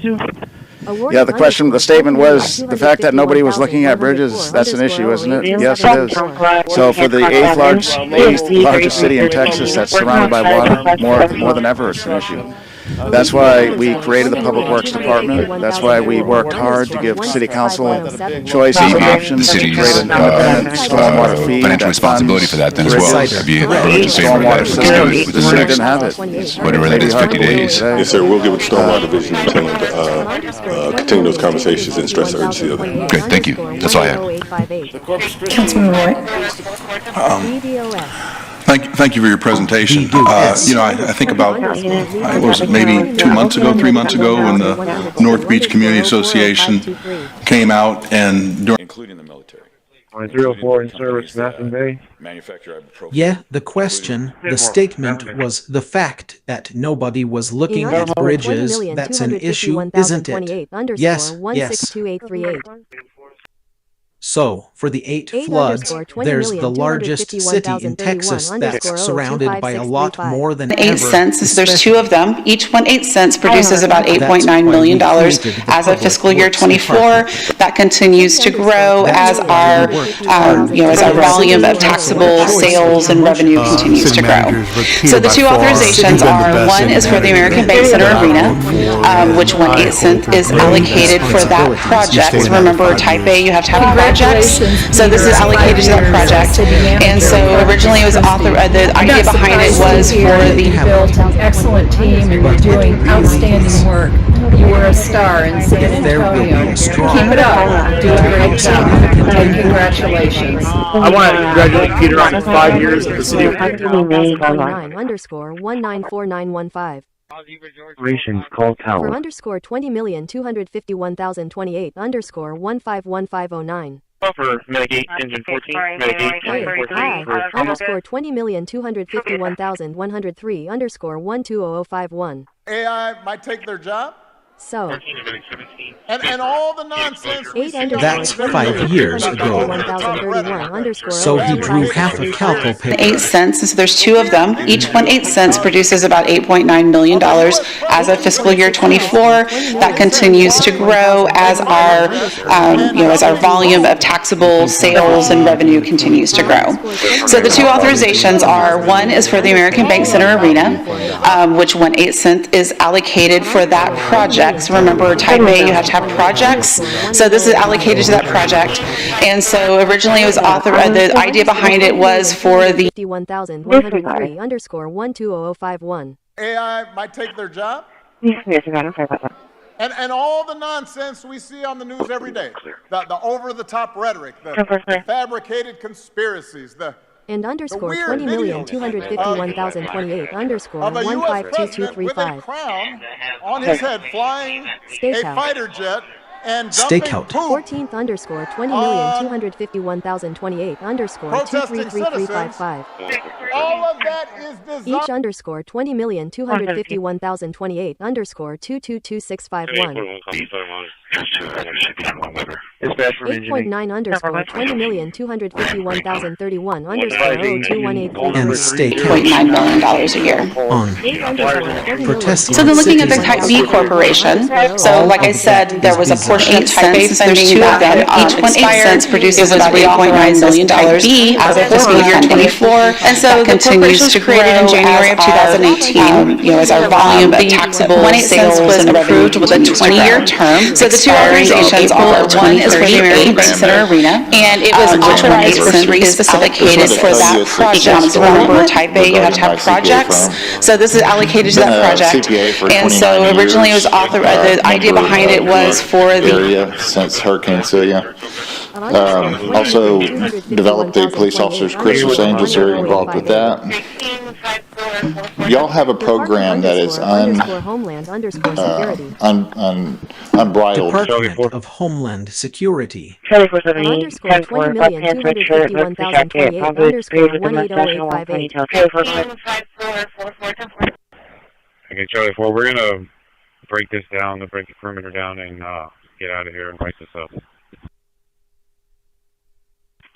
Yeah, the question, the statement was the fact that nobody was looking at bridges. That's an issue, isn't it? Yes, it is. So for the eighth largest city in Texas that's surrounded by water, more than ever, it's an issue. That's why we created the Public Works Department. That's why we worked hard to give City Council choices and options to create an independent stormwater feed. Financial responsibility for that then as well. Have you approached the same with the city didn't have it. Whatever that is, 50 days. Yes, sir. We'll give it to Stormwater Division and tell them to continue those conversations and stress the urgency of them. Great, thank you. That's all I have. Councilman Roy. Thank you for your presentation. You know, I think about, was it maybe 2 months ago, 3 months ago, when the North Beach Community Association came out and including the military. 304 in service, Mountain Bay. Yeah, the question, the statement was the fact that nobody was looking at bridges. That's an issue, isn't it? Yes, yes. So, for the 8 floods, there's the largest city in Texas that's surrounded by a lot more than 8 cents, since there's 2 of them. Each one 8 cents produces about $8.9 million as of fiscal year 24. That continues to grow as our, as our volume of taxable sales and revenue continues to grow. So the 2 authorizations are, one is for the American Bank Center Arena, which 1 8 cent is allocated for that project. Remember, type A, you have to have a projects. So this is allocated to that project. And so originally it was the idea behind it was for the built an excellent team and you're doing outstanding work. You were a star in San Antonio. Keep it up. Do a great job. And congratulations. I want to congratulate Peter on his 5 years at the city of underscore 194915. Operations call tower. For underscore 20,251,028 underscore 151509. For Mitigate Engine 14, Mitigate Engine 14. Underscore 20,251,103 underscore 120051. AI might take their job? So, and all the nonsense we see. That's 5 years ago. So he drew half a calco paper. 8 cents, and so there's 2 of them. Each one 8 cents produces about $8.9 million as of fiscal year 24. That continues to grow as our, as our volume of taxable sales and revenue continues to grow. So the 2 authorizations are, one is for the American Bank Center Arena, which 1 8 cent is allocated for that project. So remember, type A, you have to have projects. So this is allocated to that project. And so originally it was the idea behind it was for the 51,103 underscore 120051. AI might take their job? Yes, I'm sorry about that. And all the nonsense we see on the news every day, the over-the-top rhetoric, the fabricated conspiracies, and underscore 20,251,028 underscore 152235. Crown on his head flying a fighter jet and Stakeout. 14th underscore 20,251,028 underscore 233355. All of that is designed. Each underscore 20,251,028 underscore 222651. 8.9 underscore 20,251,031 underscore 0218. And stake $8.9 million a year. So then looking at the Type B corporation, so like I said, there was a portion of Type A spending that each 1 8 cents produces about $8.9 million as of fiscal year 24. And so the corporation was created in January of 2018, as our volume of taxable sales was approved with a 20-year term. So the 2 authorizations are, one is for the American Bank Center Arena, and it was authorized for 3 specific cases for that project. Remember, type A, you have to have projects. So this is allocated to that project. And so originally it was the idea behind it was for the area since Hurricane Celia. Also developed a police officers Christmas Angels area involved with that. y'all have a program that is Homeland Security. unbridled. Department of Homeland Security. Charlie 478, Underscore 20,251,028 underscore 180858. Okay, Charlie 4, we're gonna break this down, break the perimeter down, and get out of here and write this up.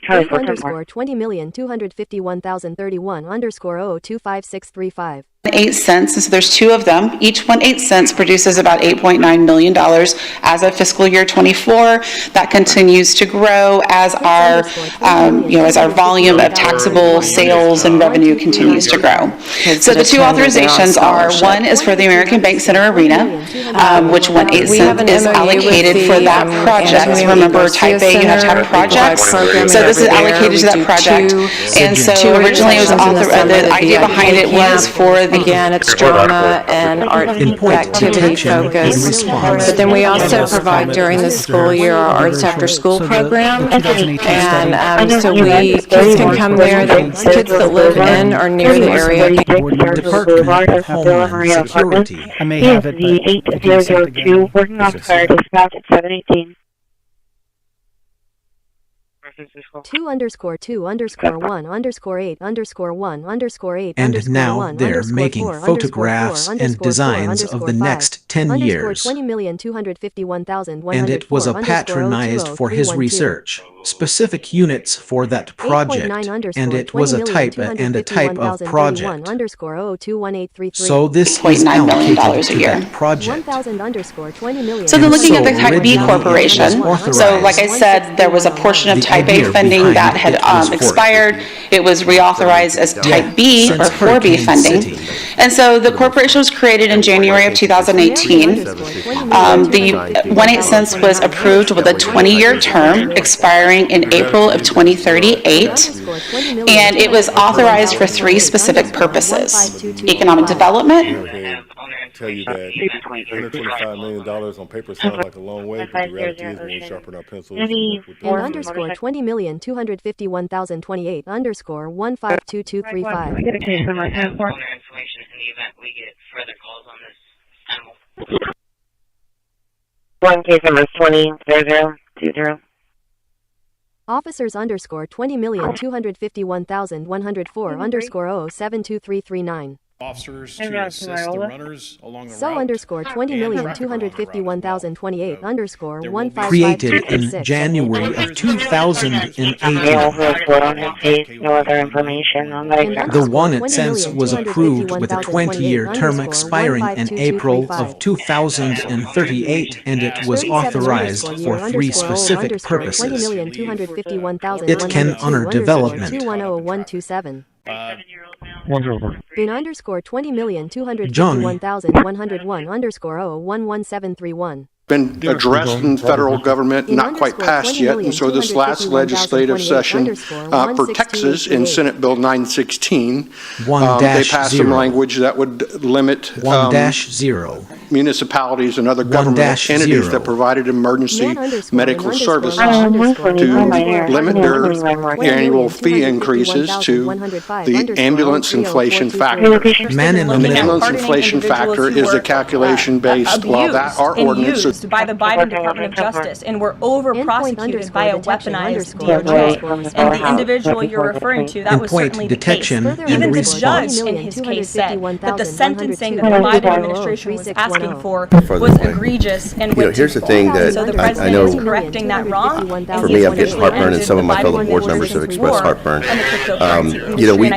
Underscore 20,251,031 underscore 025635. 8 cents, and so there's two of them. Each one 8 cents produces about $8.9 million as of fiscal year 24. That continues to grow as our, as our volume of taxable sales and revenue continues to grow. So the two authorizations are, one is for the American Bank Center Arena, which 1 8 cent is allocated for that project. Remember, type A, you have to have projects. So this is allocated to that project. And so originally it was the idea behind it was for again, it's drama and art activity focused. But then we also provide during the school year our Arts After School program. And so kids can come there, the kids that live in or near the area. Department of Homeland Security. I may have it, but 8002, working off card, dispatch at 718. 2 underscore 2 underscore 1 underscore 8 underscore 1 underscore 8 and now they're making photographs and designs of the next 10 years. 20,251,104 and it was a patronized for his research, specific units for that project, and it was a type and a type of project. So this is allocated to that project. So then looking at the Type B Corporation, so like I said, there was a portion of Type A funding that had expired. It was reauthorized as Type B or 4B funding. And so the corporation was created in January of 2018. The 1 8 cents was approved with a 20-year term expiring in April of 2038. And it was authorized for 3 specific purposes: economic development, tell you that $125 million on paper sounds like a long way, but the reality is when we sharpen our pencils. And underscore 20,251,028 underscore 152235. We gotta change some more time for information in the event we get further calls on this animal. One case number 200020. Officers underscore 20,251,104 underscore 072339. Officers to assist the runners along the So route. underscore 20,251,020 underscore 1556. Created in January of 2018. No other information on that. The 1 cents was approved with a 20-year term expiring in April of 2038, and it was authorized for 3 specific purposes. It can honor development. 210127. In underscore 20,251,101 underscore 011731. Been addressed in federal government, not quite passed yet, and so this last legislative session for Texas in Senate Bill 916, they passed some language that would limit 1-0 municipalities and other government entities that provided emergency medical services to limit their annual fee increases to the ambulance inflation factor. The ambulance inflation factor is a calculation-based, while that our ordinance is by the Biden Department of Justice, and were over-prosecuted by a weaponized DOJ. And the individual you're referring to, that was certainly the case. Even the judge in his case said that the sentencing that the Biden administration was asking for was egregious and way here's the thing that so the I president know is correcting that wrong. for me, I'm getting heartburn, and some of my fellow board members have expressed heartburn.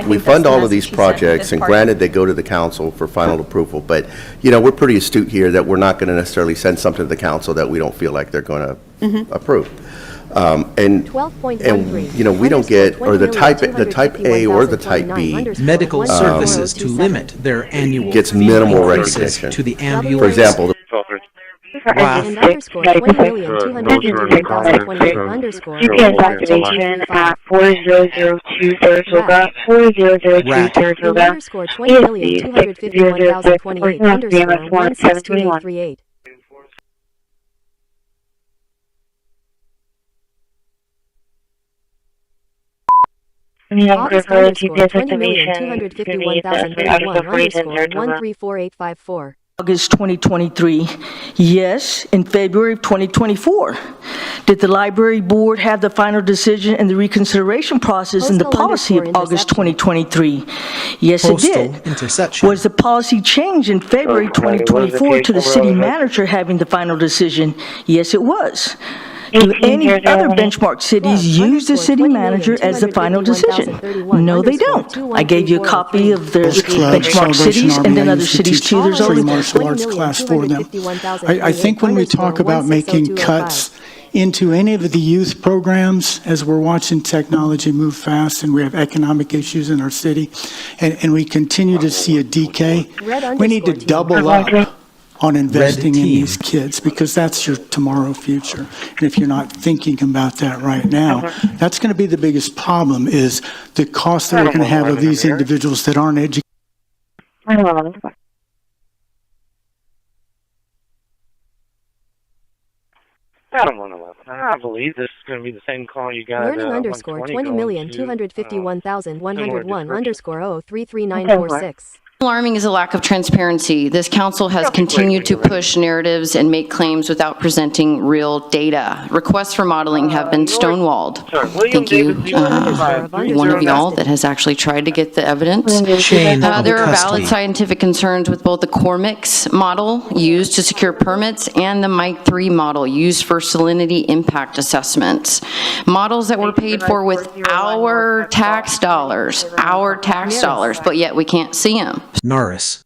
We fund all of these projects, and granted, they go to the council for final approval, but, we're pretty astute here that we're not going to necessarily send something to the council that we don't feel like they're going to approve. And we don't get, or the type A or the type B medical services to limit their annual gets minimal recognition. To the ambulance. For example, And underscore 20,251,028 underscore GPS activation at 4002 Saratoga, 4002 Saratoga, underscore 20,251,028 underscore 162838. August underscore 20,251,031 underscore 134854. August 2023. Yes, in February of 2024. Did the library board have the final decision in the reconsideration process in the policy of August 2023? Yes, it did. Was the policy changed in February 2024 to the city manager having the final decision? Yes, it was. Do any other benchmark cities use the city manager as the final decision? No, they don't. I gave you a copy of the benchmark cities and then other cities too. There's only martial arts class for them. I think when we talk about making cuts into any of the youth programs, as we're watching technology move fast and we have economic issues in our city, and we continue to see a decay, we need to double up on investing in these kids, because that's your tomorrow future. And if you're not thinking about that right now, that's going to be the biggest problem, is the cost that we're going to have of these individuals that aren't educated. I believe this is going to be the same call you got. Learning underscore 20,251,101 underscore 033946. Alarming is a lack of transparency. This council has continued to push narratives and make claims without presenting real data. Requests for modeling have been stonewalled. Thank you, one of y'all that has actually tried to get the evidence. There are valid scientific concerns with both the Cormix model used to secure permits and the Mike 3 model used for salinity impact assessments. Models that were paid for with our tax dollars, but yet we can't see them. Norris.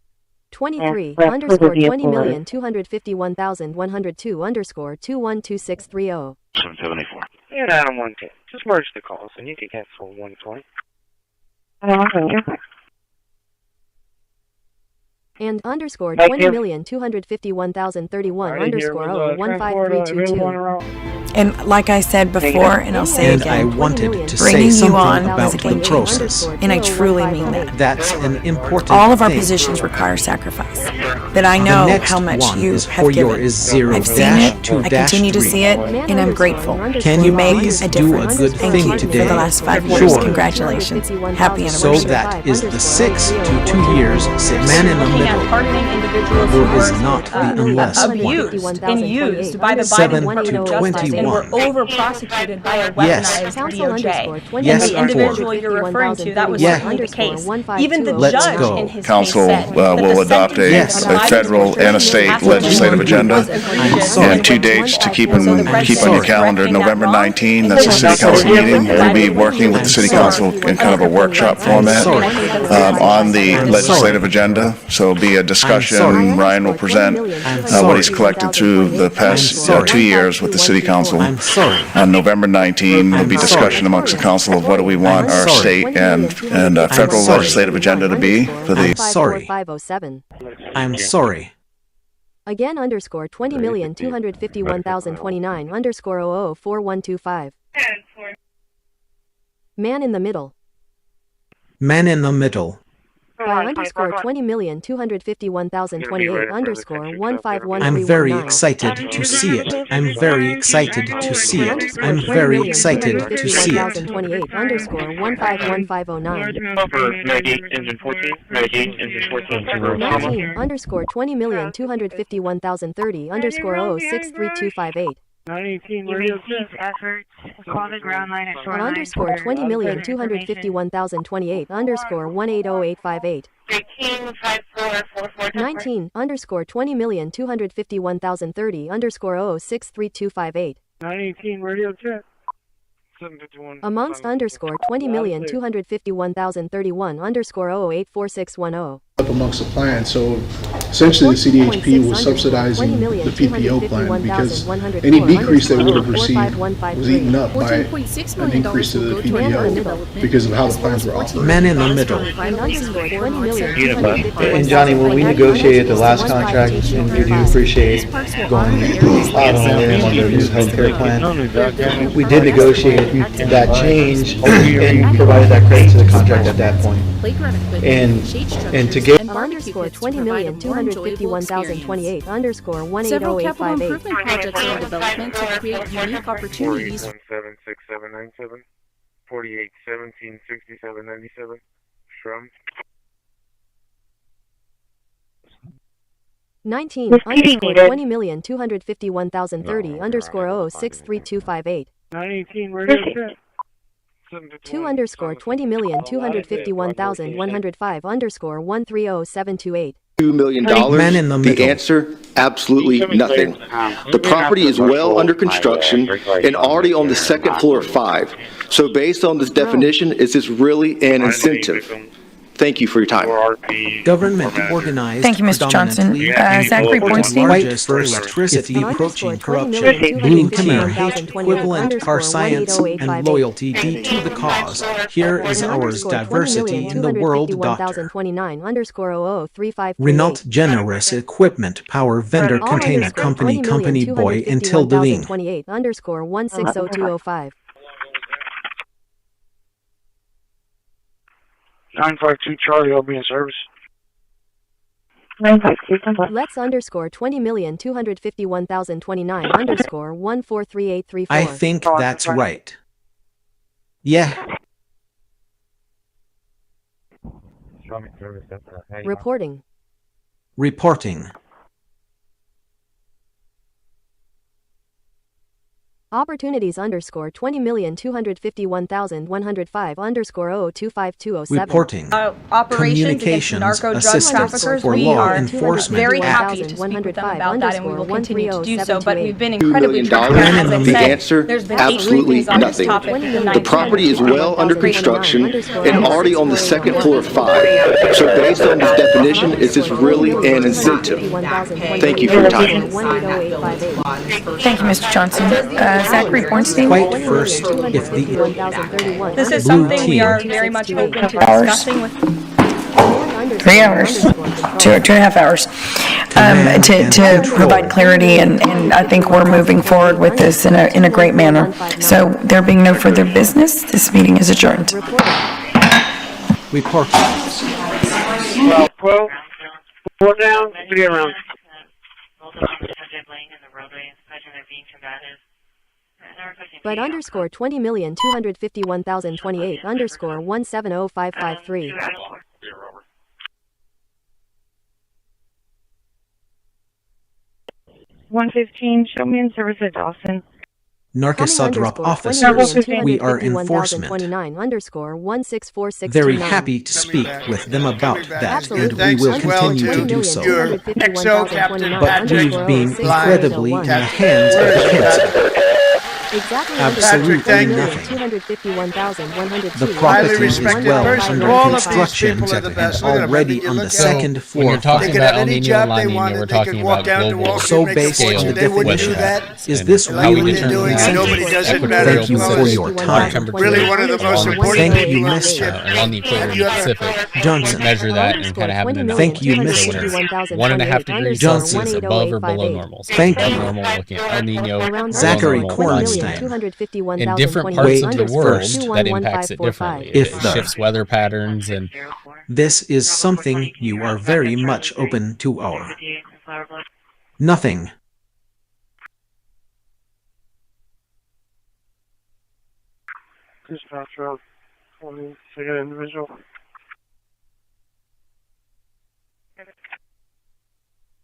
23 underscore 20,251,102 underscore 212630. 774. Yeah, I don't want to. Just merge the calls and you can cancel 120. And underscore 20,251,031 underscore 0153222. And like I said before, and I'll say again, I wanted to bringing say you on something as a about game the changer, process. and I truly mean that. That's an important All of our thing. positions require sacrifice, but I know how much you have given. I've seen it, I continue to see it, and I'm grateful. Can you make please a do a difference. good Thank thing you today? for the last 5 years. Sure. Congratulations. Happy anniversary. So that is the 6 to 2 years, man in the middle, or is not the unless abused and used by the Biden Department of Justice and were over-prosecuted by a weaponized DOJ. Yes. And the individual you're referring to, that was certainly the case. Even the judge in his Council case said will adopt a federal and a state legislative agenda, and 2 dates to keep on your calendar. November 19, that's a city council meeting. We'll be working with the city council in kind of a workshop format on the legislative agenda. So it'll be a discussion. Ryan will present what he's collected through the past 2 years with the city council. On November 19, there'll be discussion amongst the council of what do we want our state and federal legislative agenda to be for the. I'm sorry. Again underscore 20,251,029 underscore 004125. Man in the middle. Man in the middle. By underscore 20,251,028 underscore 151319. I'm very excited to see it. I'm very excited to see it. I'm very excited to see it. 2028 underscore 151509. 19 underscore 20,251,030 underscore 063258. 918 radio efforts. Call the ground line at short line. Underscore 20,251,028 underscore 180858. 19 underscore 20,251,030 underscore 063258. 918 radio check. Amongst underscore 20,251,031 underscore 0844610. Up amongst the plan, so essentially the CDHP was subsidizing the PPO plan because any decrease they would have received was eaten up by an increase to the PPO because of how the plans were offered. Man in the middle. And Johnny, when we negotiated the last contract, and we do appreciate going out on a limb on their new health care plan, we did negotiate that change and provided that credit to the contract at that point. And to get underscore 20,251,028 underscore 180858. Several capital improvement projects are in development to create unique opportunities. 176797. 48, 17, 67, 97. Shrum. 19 underscore 20,251,030 underscore 063258. 19, radio check. 2 underscore 20,251,105 underscore 130728. $2 million? Man in the middle. The answer, absolutely nothing. The property is well under construction and already on the second floor of 5. So based on this definition, is this really an incentive? Thank you for your time. Government organized. Thank you, Mr. Johnson. Zachary Bornstein. White electricity approaching corruption. Green camera hate equivalent car science and loyalty D to the cause. Here is ours diversity in the world doctor. Renault generous equipment power vendor container company boy until Deline. 28 underscore 160205. 952 Charlie, I'll be in service. Let's underscore 20,251,029 underscore 143834. I think that's right. Yeah. Reporting. Opportunities underscore 20,251,105 underscore 025207. Reporting. Operations against narco drug traffickers. For We law are enforcement very happy to speak with them about that, and we will continue to do so. But we've been incredibly transparent. As I The said, answer, there's been absolutely briefings on this nothing. topic within The property is well under construction and already on the second floor of 5. So based on this definition, is this really an incentive? Thank you for your time. Thank you, Mr. Johnson. Zachary Bornstein. Quite first, if the This is something we are very much open to discussing with 3 hours, 2.5 hours, to provide clarity, and I think we're moving forward with this in a great manner. So there being no further business, this meeting is adjourned. Report. Well, 4 down, 3 around. But underscore 20,251,028 underscore 170553. 115, show me in service at Dawson. Narcosadrop officers, we are enforcement. Very happy to speak with them about that, and we will continue to do so. But we've been incredibly in the hands of the kids. Absolutely nothing. The property is well under construction and already on the second floor. When you're talking about El Nino and La Nina, we're talking about global So based on the definition, is this how we really an determine incentive? Thank you for your time. Really one of the most important Thank you, Mr. along the equator in the Pacific. Johnson. Measure that and kind of have an analysis. Thank you, So Mr. when it's 1.5 degrees Johnson. Celsius above or below normal. So Thank above you. normal, looking at El Nino, below Zachary normal, Kornstein. in different parts of the world, that impacts it differently. If It the- shifts weather patterns and This is something you are very much open to our. Nothing. Dispatch road. Second individual.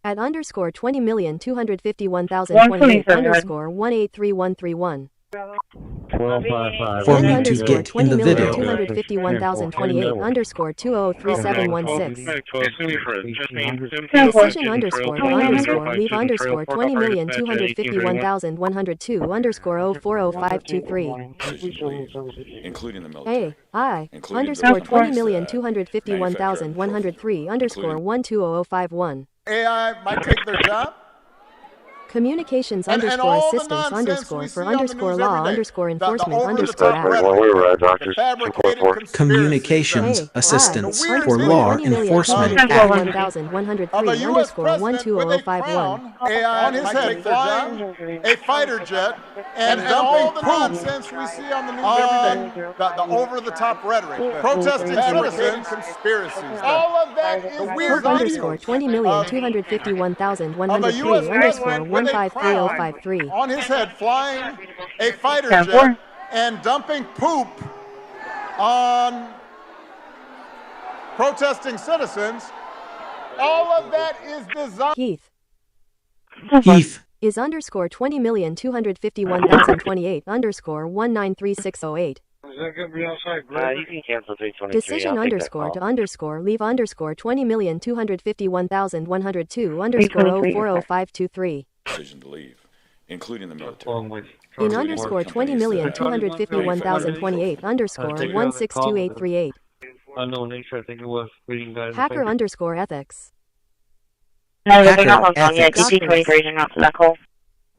At underscore 20,251,028 underscore 183131. 1255. For me to get in the video. 20,251,028 underscore 203716. Decision underscore the underscore leave underscore 20,251,102 underscore 040523. Including the military. I underscore 20,251,103 underscore 120051. AI might take their job. Communications And underscore all the assistance nonsense underscore we for see on the underscore news law every day. underscore The enforcement over-the-top underscore rhetoric, act. the fabricated Communications assistance for law enforcement act. 21,103 Of a U.S. underscore president with a 120051. crown on his head flying a fighter jet and all the nonsense we see on the news every day. The over-the-top rhetoric, protesting citizens, conspiracies. All of that is weird Underscore 20,251,103 underscore 153053. on his head flying a fighter jet and dumping poop on protesting citizens. All of that is designed. Heath Heath is underscore 20,251,028 underscore 193608. You can cancel 323. Decision underscore to underscore leave underscore 20,251,102 underscore 040523. Decision to leave, including the military. In underscore 20,251,028 underscore 162838. Unknown nature, I think it was. Hacker underscore ethics. No, they're not logged on yet. DC23 are not to that call.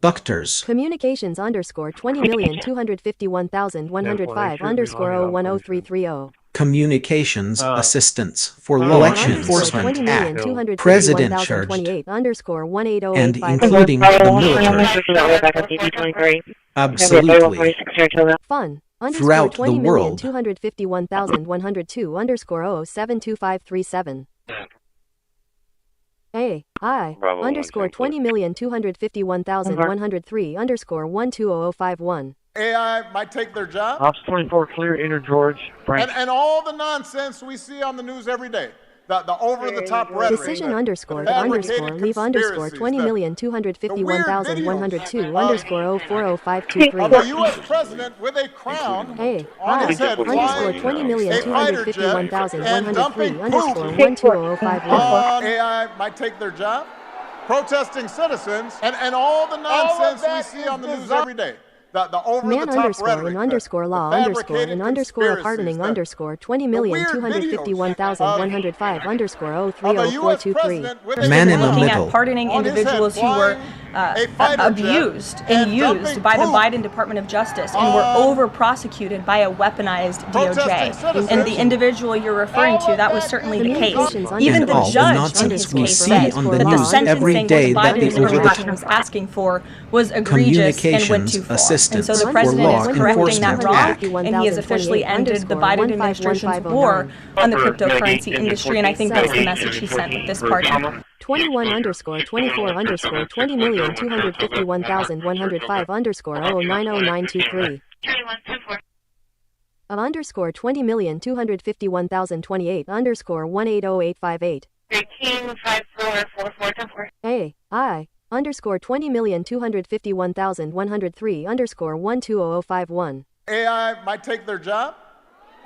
Buctors. Communications underscore 20,251,105 underscore 010330. Communications Assistance for Law Enforcement Act, President charged, underscore and including the military. Absolutely. Fun. Throughout the world. 251,102 underscore 072537. Underscore 20,251,103 underscore 120051. AI might take their job. Ops 24 clear, enter George. Frank. And all the nonsense we see on the news every day. The over-the-top rhetoric. Decision underscore to underscore leave underscore 20,251,102 underscore 040523. The U.S. president with a crown on his head underscore 20,251,103 underscore 12051. AI might take their job. Protesting citizens and all the nonsense we see on the news every day. The over-the-top underscore rhetoric, and underscore law underscore and underscore pardoning underscore 20,251,105 underscore 030423. Man in the Looking middle. at pardoning individuals who were abused and used by the Biden Department of Justice and were over-prosecuted by a weaponized DOJ. And the individual you're referring to, that was certainly the case. Even the judge in his case said that the sentencing the Biden administration was asking for was egregious and went too far. And so the president is correcting that wrong, and he has officially ended the Biden administration's war on the cryptocurrency industry, and I think that's the message he sent with this pardon. 21 underscore 24 underscore 20,251,105 underscore 090923. Of underscore 20,251,028 underscore 180858. Underscore 20,251,103 underscore 120051. AI might take their job.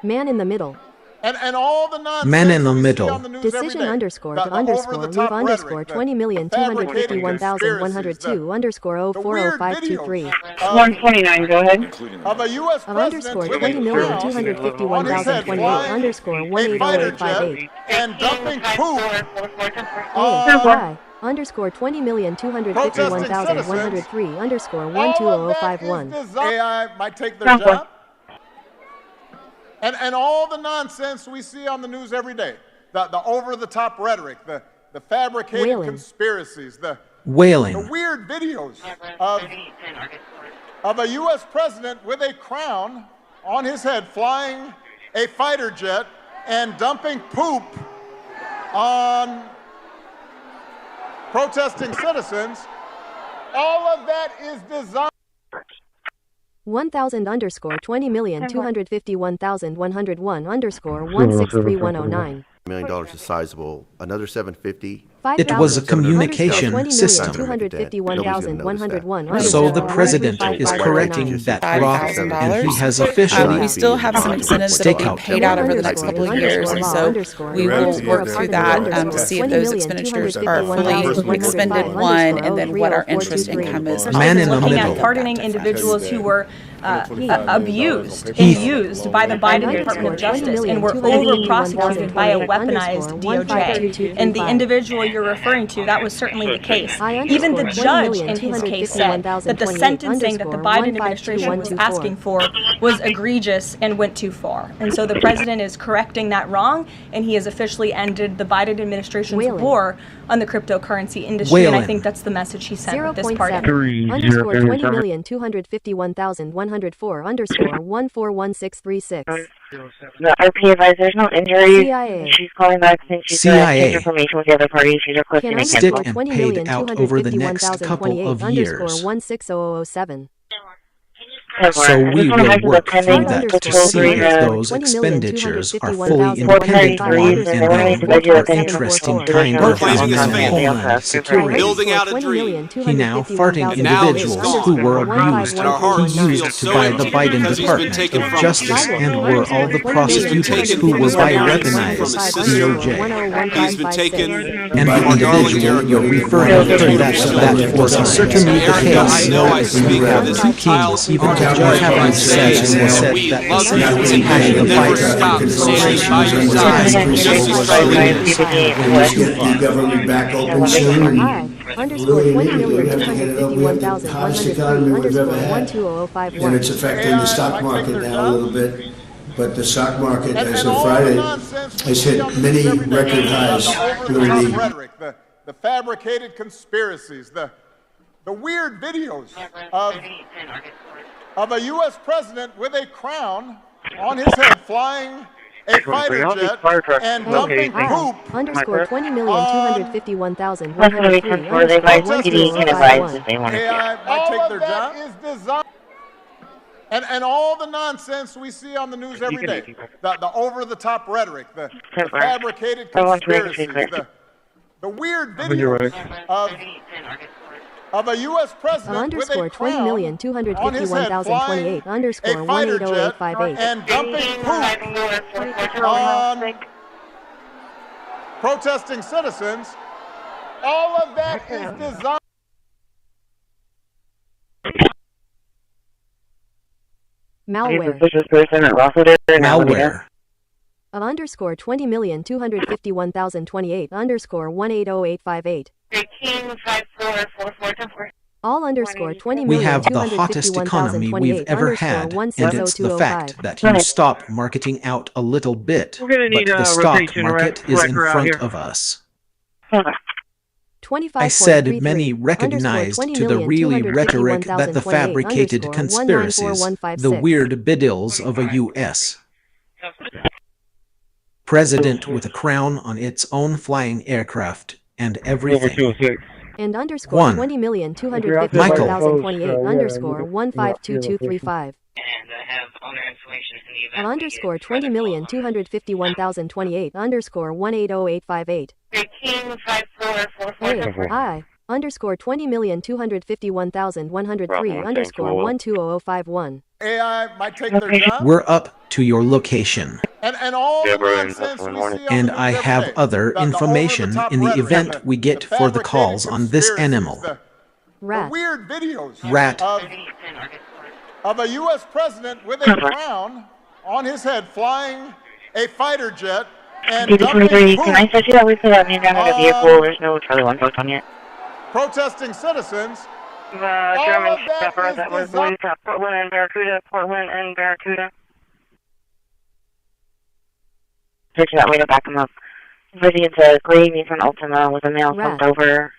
Man in the middle. And all the nonsense Man in the middle. Decision underscore to underscore leave underscore 20,251,102 underscore 040523. 129, go ahead. Of a U.S. Of underscore 20,251,028 underscore 180858. And dumping poop. Underscore 20,251,103 underscore 12051. AI might take their job. And all the nonsense we see on the news every day. The over-the-top rhetoric, the fabricated conspiracies, the weird videos of a U.S. president with a crown on his head flying a fighter jet and dumping poop on protesting citizens. All of that is designed. 1,000 underscore 20,251,101 underscore 163109. $1 million is sizable. Another 750. It was a communication system. So the president is correcting that wrong, and he has officially we still have some incentives that will be paid out over the next couple of years, and so we will work through that to see if those expenditures are fully expended, one, and then what our interest income is. Man in the Looking middle. at pardoning individuals who were abused and used by the Biden Department of Justice and were over-prosecuted by a weaponized DOJ. And the individual you're referring to, that was certainly the case. Even the judge in his case said that the sentencing that the Biden administration was asking for was egregious and went too far. And so the president is correcting that wrong, and he has officially ended the Biden administration's war on the cryptocurrency industry, and I think that's the message he sent with this pardon. Underscore 20,251,104 underscore 141636. The RP advisor, there's no injuries. CIA. She's calling back since she's CIA. information with the other parties. She's requesting a Stick cancel. and paid out over the next couple of years. Underscore 160007. So we will work through that to see if those expenditures are fully independent on and of what our interest in kind of homeland security. Building out a dream. He now farting individuals who were abused, he used to buy the Biden Department of Justice and were all the prosecutors who were by weaponized DOJ. He's been taken. And the individual you're referring to that was certainly the case. I know I speak for this child. Even the judge having said that essentially had the Never stop standing by your side. Justice The government back open soon. Underscore 20,251,103 And it's affecting the stock market now a little bit. But the stock market, as of Friday, has hit many record highs. Rhetoric, the fabricated conspiracies, the weird videos of a U.S. president with a crown on his head flying a fighter jet and dumping poop. Underscore 20,251,103. AI might take their job. Is designed. And all the nonsense we see on the news every day, the over-the-top rhetoric, the fabricated conspiracies, the weird videos of a U.S. president underscore with a crown on his head flying underscore a fighter jet 180,858 and dumping poop on protesting citizens. All of that is designed. Malware. Malware. Of underscore 20,251,028 underscore 180,858. All underscore 20 We have the hottest economy we've ever had, and it's the fact that you stop marketing out a little bit, but the stock market is in front of us. I said many recognized to the really rhetoric that the fabricated conspiracies, the weird biddles of a U.S. president with a crown on its own flying aircraft and everything. And underscore 20,251,028 underscore 152235. And I have owner information in the Of underscore 20,251,028 underscore 180,858. I underscore 20,251,103 underscore 120051. AI might take their job. We're up to your location. And all the nonsense we see on And the I news have every day, other the information over-the-top in the rhetoric, event we get for the calls on this animal. the weird videos Rat. of a U.S. president with a crown on his head flying a fighter jet and dumping poop Can I set you that way so that means I'm in the vehicle? There's no Charlie 1 post on yet. protesting citizens. The German Shepherd that was released at Portland and Barracuda. Take you that way to back him up. Busy into Gravy from Ultima with a male slumped over.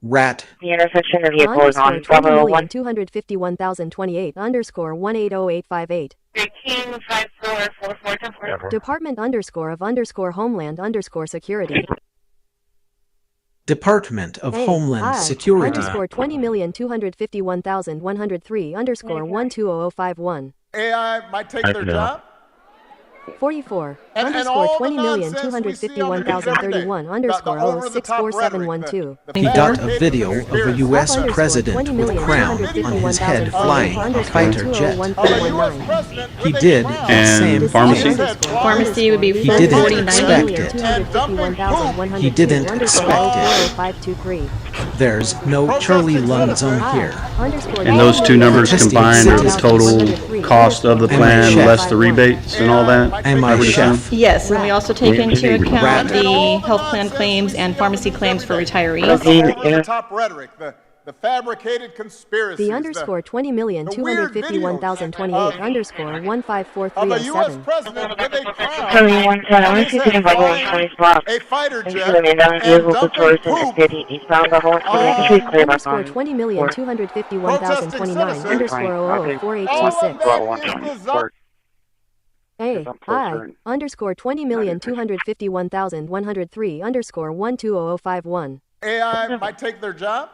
Rat. The intersection of vehicle is on Bravo 1. 251,028 underscore 180,858. Department underscore of underscore Homeland underscore Security. Department of Homeland Security. Underscore 20,251,103 underscore 120051. AI might take their job. 44 And underscore all the 20,251,031 underscore 064712. He got a video of a U.S. president with a crown on his head flying a fighter jet. He did the same pharmacy? thing. Pharmacy would be He didn't 49. expect it. He didn't expect it. There's no Charlie Lund zone here. And those two numbers combined are the total cost of the plan, less the rebates and all that? Am I chef? Yes, and we also take into account the health plan claims and pharmacy claims for retirees. The top rhetoric, the fabricated conspiracies. The underscore 20,251,028 underscore 15437. Of a U.S. president with a crown. A fighter jet and dumping poop underscore 20,251,029 underscore 004826. I underscore 20,251,103 underscore 120051. AI might take their job.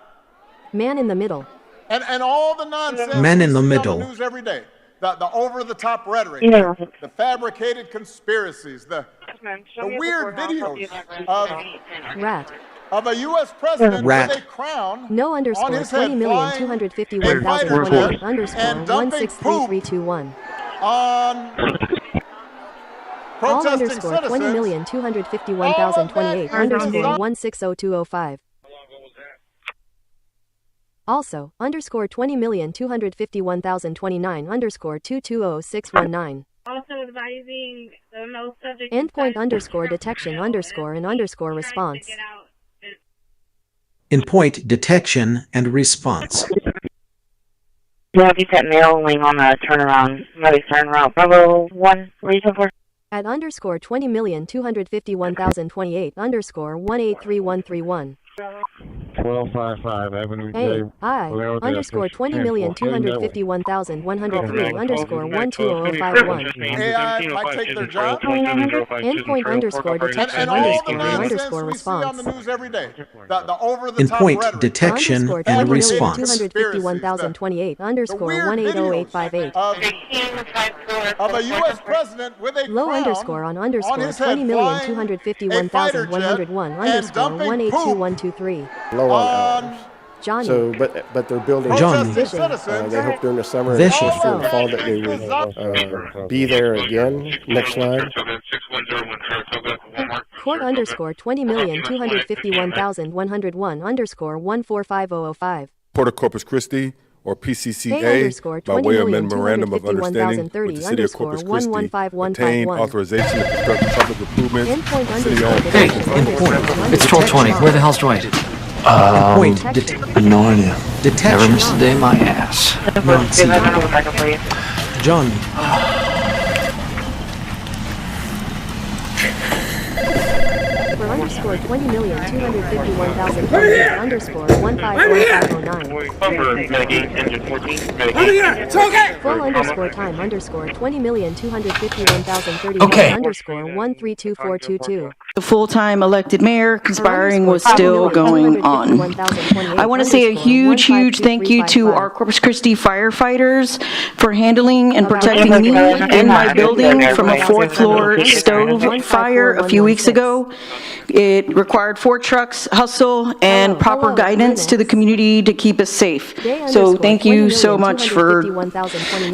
Man in the middle. And all the nonsense Men in the we see middle. on the news every day. The over-the-top rhetoric, Yeah. the fabricated conspiracies, the weird videos of a U.S. president Rat. with a crown No on underscore his head 20,251,028 underscore and dumping poop 163321. on All protesting underscore citizens. 20,251,028 underscore 160205. Also, underscore 20,251,029 underscore 220619. Also advising the no subject. Endpoint underscore detection underscore and underscore response. Endpoint detection and response. Yeah, you sent mail link on the turnaround. Maybe turnaround. Bravo 1, reason for. At underscore 20,251,028 underscore 183131. 1255 Avenue J. I underscore 20,251,103 underscore 12051. AI might take their job. Endpoint underscore detection And all the underscore and nonsense underscore we see on response. the news every day. The over-the-top Endpoint rhetoric. detection Underscore and response. 20,251,028 underscore weird 180858. Of a U.S. president with a Low crown underscore on underscore his head, flying a fighter jet 20,251,101 and underscore dumping 182123. Low on hours. Johnny. So, but they're building. Johnny. They hope during the summer and Vision. spring and fall that they would be there again. Next slide. Court underscore 20,251,101 underscore 1450005. Port of Corpus Christi, or PCCA, underscore by way of memorandum of understanding with the City of underscore Corpus Christi, 115151. obtained authorization to construct public improvements. Endpoint City-owned. underscore It's 12:20. Where the hell's Dwight? Point No idea. detection. Never missed a day in my ass. Johnny. For underscore 20,251,028 underscore 151509. Full underscore time underscore 20,251,031 underscore 132422. The full-time elected mayor conspiring was still going on. I want to say a huge thank you to our Corpus Christi firefighters for handling and protecting me and my building from a fourth floor stove fire a few weeks ago. It required 4 trucks, hustle, and proper guidance to the community to keep us safe. So thank you so much for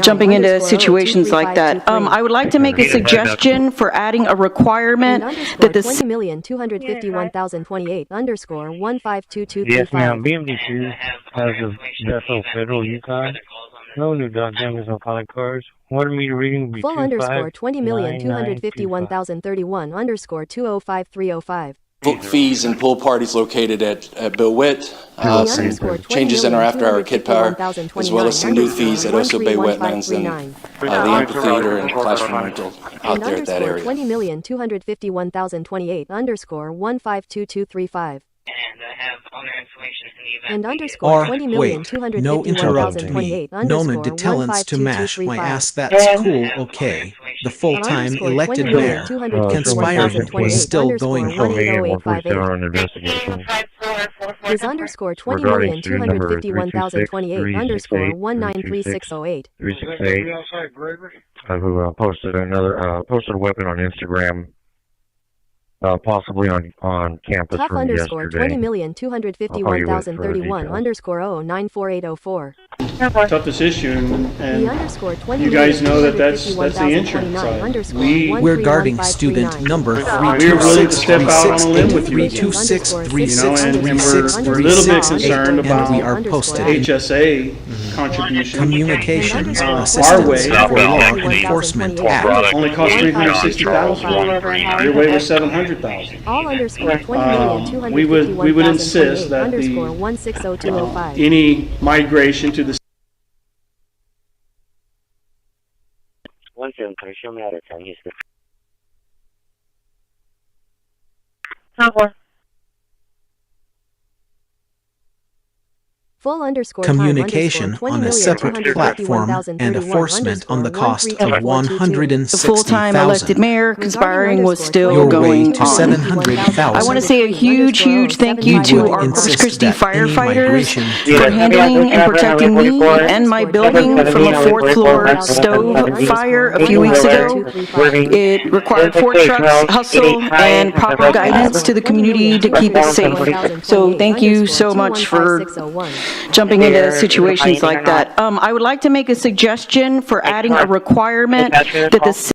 jumping into situations like that. I would like to make a suggestion for adding a requirement that the 20,251,028 underscore 152235. Yes, ma'am. BMD2 has a vessel Federal Yukon. No new dog damage on calling cars. Water meter reading will be Full underscore 20,251,031 underscore 205305. Fees and pool parties located at Bill Witt, some changes in our after-hour kit power, as well as some new fees at Oso Bay Wetlands and the amphitheater and classroom rental out there at that area. 20,251,028 underscore 152235. And underscore 20,251,028 Nomen detellants to mash my ass. That's cool. Okay. The full-time elected mayor conspiring was still going on. Is underscore 20,251,028 underscore 193608. 368. Who posted a weapon on Instagram. Possibly on campus Tough from underscore yesterday. 20,251,031 underscore 094804. Toughest issue, and The underscore you guys know that that's the insurance side. We're guarding student number We're willing to step out on a limb with you. 32636 and we're a little bit concerned about we are posted HSA contribution. Communications our Assistance way for Law Enforcement Act. only cost $360,000. Your way was $700,000. All underscore 20,251,028 we would insist that underscore 160205. any migration to the Full underscore communication on a separate platform and enforcement on the cost of $160,000. The full-time elected mayor conspiring was still Your going way to on. $700,000. I want to say a huge thank you to our Corpus Christi firefighters for handling and protecting me and my building from a fourth floor stove fire a few weeks ago. It required 4 trucks, hustle, and proper guidance to the community to keep us safe. So thank you so much for jumping into situations like that. I would like to make a suggestion for adding a requirement that the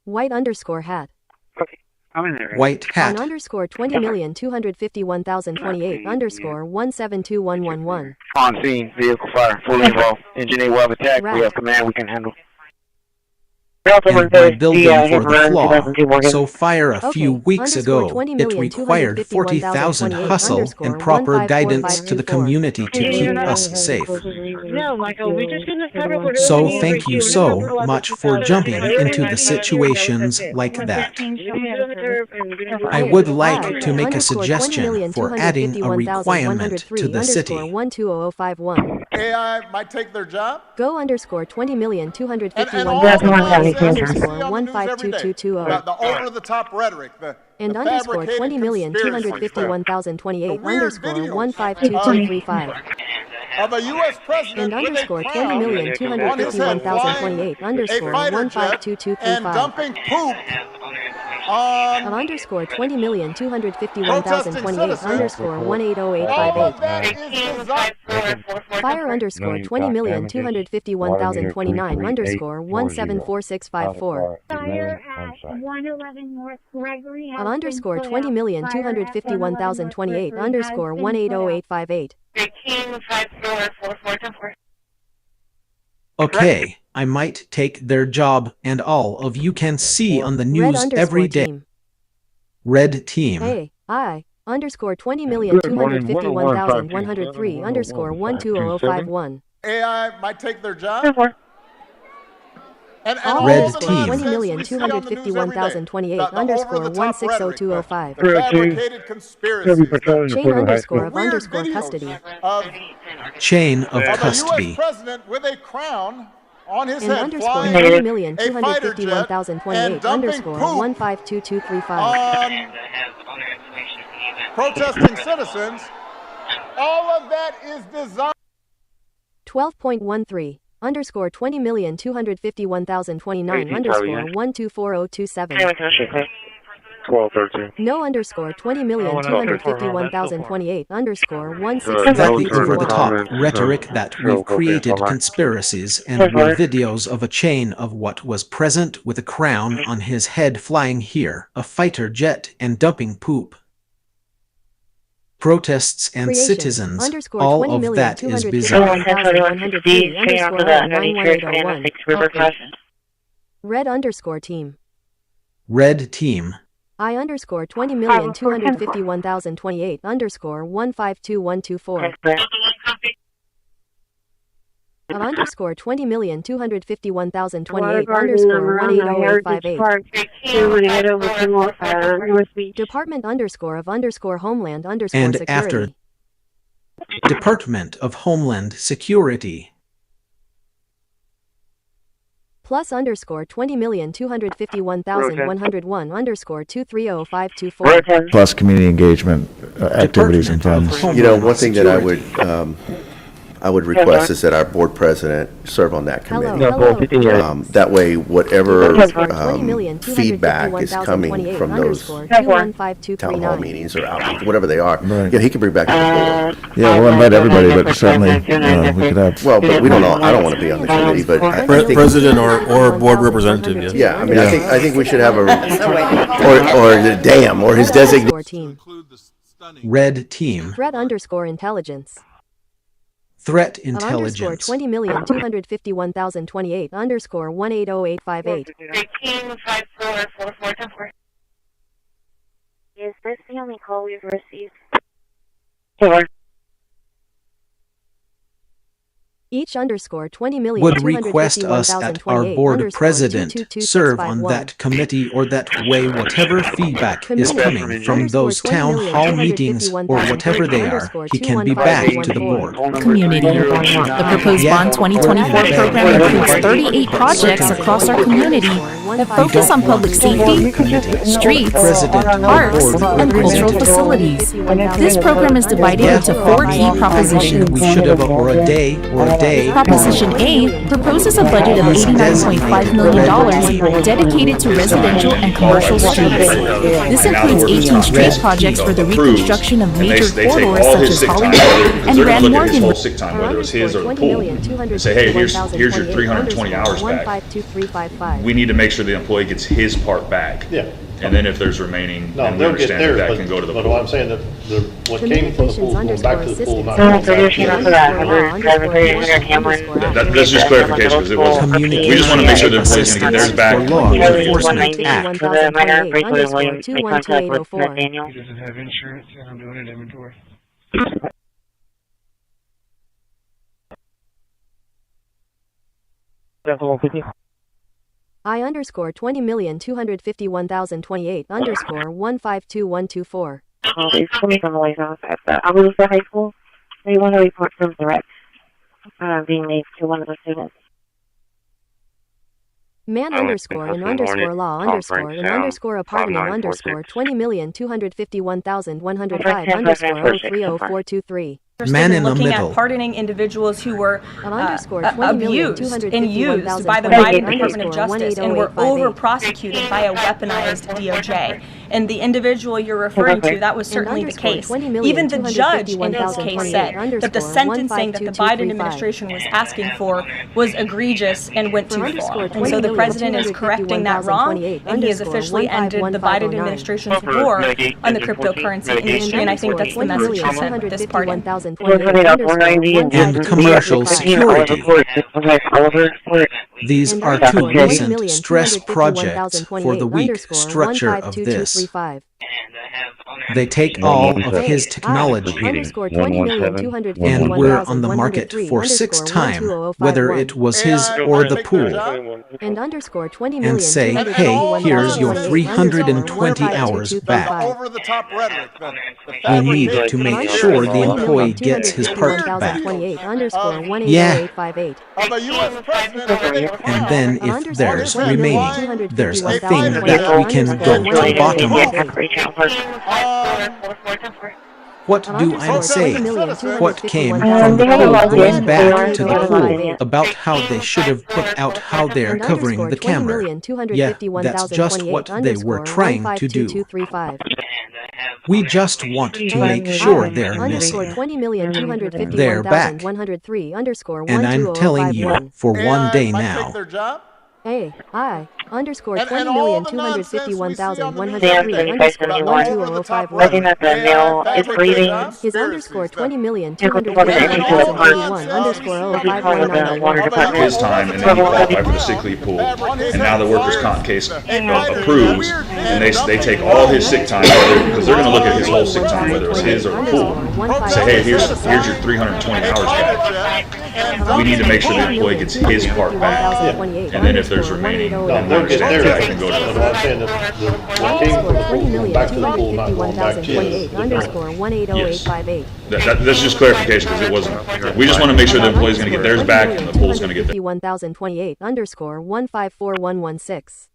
white underscore hat. White hat. On underscore 20,251,028 underscore 172111. On scene, vehicle fire, fully involved. Engineer will have attack. We have command we can handle. And my building for the flaw, so fire a few weeks ago, it required 40,000 hustle and proper guidance to the community to keep us safe. No, Michael, we're just going to cover. So thank you so much for jumping into the situations like that. I would like to make a suggestion for adding a requirement to the city. AI might take their job. Go underscore 20,251,028 underscore 152220. The over-the-top rhetoric, and underscore 20,251,028 underscore 152235. Of a U.S. president and underscore 20,251,028 underscore 152235. And dumping poop of underscore 20,251,028 underscore 180858. Fire underscore 20,251,029 underscore 174654. Fire at 111 North Gregory. Of underscore 20,251,028 underscore 180858. Okay, I might take their job, and all of you can see on the news every day. Team. Red team. Hey, I underscore 20,251,103 underscore 120051. AI might take their job. And red team. 20,251,028 underscore 160205. Fabricated conspiracy. Chain underscore of underscore custody. Chain of custody. A U.S. president with a crown on his and head underscore flying 20,251,028 underscore 152235. Protesting citizens. All of that is designed. 12.13. Underscore 20,251,029 underscore 124027. 1213. No underscore 20,251,028 underscore 16. That the over-the-top rhetoric that we've created conspiracies and were videos of a chain of what was present with a crown on his head flying here, a fighter jet and dumping poop. Protests and citizens, all of that is bizarre. Red underscore team. Red team. I underscore 20,251,028 underscore 152124. Of underscore 20,251,028 underscore 180858. Department underscore of underscore Homeland underscore and Security. After Department of Homeland Security. Plus underscore 20,251,101 underscore 230524. Plus community engagement activities and funds. You know, one thing that I would request is that our board president serve on that committee. That way, whatever feedback is coming from those town hall meetings or outreach, whatever they are, yeah, he can bring back to the board. Yeah, we'll invite everybody, but certainly we could have. Well, but we don't know. I don't want to be on the committee, but I think president or board representative. Yes. Yeah, I mean, I think we should have a or the dam or his designation. Red team. Threat underscore intelligence. Threat intelligence. Underscore 20,251,028 underscore 180858. Is this the only call we've received? Each underscore 20 million would request us at our board president serve on that committee or that way whatever feedback is coming from those town hall meetings or whatever they are, he can be back to the board. Community. The proposed Bond 2024 program includes 38 projects across our community that focus on public safety, streets, parks, and cultural facilities. This program is divided into 4 key propositions. We should have a day. Proposition A proposes a budget of $89.5 million dedicated to residential and commercial streets. This includes 18 street projects for the reconstruction of major corridors such as Hollywood and Grand Morgan. Whole sick time, whether it's his or the pool, and say, hey, here's your 320 hours back. We need to make sure the employee gets his part back. Yeah. And then if there's remaining, then we understand that can go to the pool. But what I'm saying, that what came from the pool, going back to the pool, not that's just clarification, because it was, we just want to make sure the employee's going to get theirs back. Law Enforcement Act. He doesn't have insurance, and I'm doing an inventory. I underscore 20,251,028 underscore 152124. It's coming from the White House at the Abusa High School. They want to report some threats being made to one of the students. Man underscore and underscore law underscore and underscore apartment underscore 20,251,105 underscore 030423. Man in the looking middle. at pardoning individuals who were abused and used by the Biden Biden Department of Justice and were over-prosecuted by a weaponized DOJ. And the individual you're referring to, that was certainly the case. Even the judge in his case said that the sentencing that the Biden administration was asking for was egregious and went too far. And so the president is correcting that wrong, and he has officially ended the Biden administration's war on the cryptocurrency industry, and I think that's the message he sent with this pardon. And commercial security. These are 2 recent stress projects for the weak structure of this. They take all of his technology, and we're on the market for 6 times, whether it was his or the pool, and say, hey, here's your 320 hours back. We need to make sure the employee gets his part back. Yeah. And then if there's remaining, there's a thing that we can go to the bottom of. What do I say? What came from the pool going back to the pool about how they should have put out how they're covering the camera? Yeah, that's just what they were trying to do. We just want to make sure they're missing. They're back. And I'm telling you, for one day now. Underscore 20,251,103 underscore 12051. His underscore 20,251,031 underscore 0519. His time, and then he qualified for the sick leave pool, and now the workers' comp case approves, and they take all his sick time, because they're going to look at his whole sick time, whether it's his or the pool, say, hey, here's your 320 hours back. We need to make sure the employee gets his part back, and then if there's remaining, then we understand that can go to the pool. I'm saying that what came from the pool, going back to the pool, not going back to the that's just clarification, because it wasn't. We just want to make sure the employee's going to get theirs back and the pool's going to get theirs. 51,028 underscore 154116.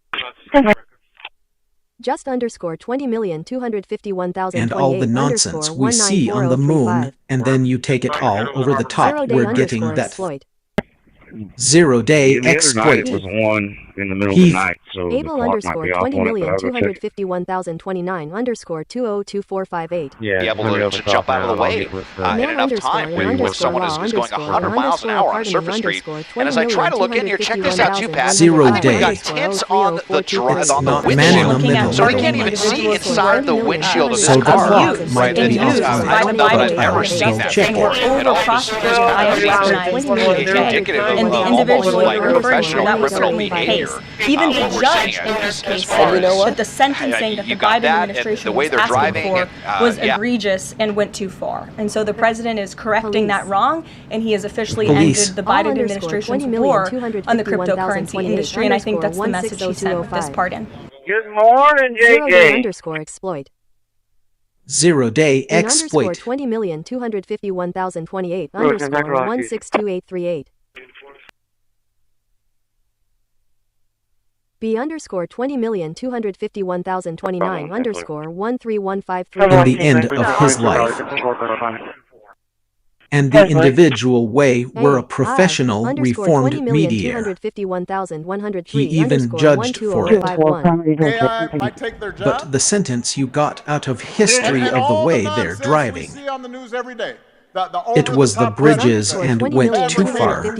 Just underscore 20,251,028 and all the nonsense we see on the moon, and then you take it all over the top. We're getting that 0-day exploit. Was one in the middle of the night, so Able underscore 20,251,029 underscore 202458. Yeah, well, to jump out of the way in enough time when someone is going 100 miles an hour on a surface street. And as I try to look in here, check this out too, Pat. 0 I think we've got day. tints on the windshield, middle. so I can't even see inside the windshield of this So the car. clock might be used off. by the Biden But Department of still Justice check and were it. over-prosecuted by a weaponized DOJ. And the individual you're referring to, that was certainly the case. Even the what we're judge seeing in this as case far said as that the sentencing that the you got Biden that, and administration the way was they're asking driving for and, was yeah. egregious and went too far. And so the president is correcting that wrong, and he has officially Police. ended the Biden administration's war on the cryptocurrency industry, and I think that's the message he sent with this pardon. Good morning, __ exploit. 0-day In exploit. _20,251,028 _162838. B _20,251,029 _13153. In the end of his life. And the individual way were a professional, reformed mediator. He even judged for it. But the sentence you got out of history of the way they're driving. It was the bridges and went too far. And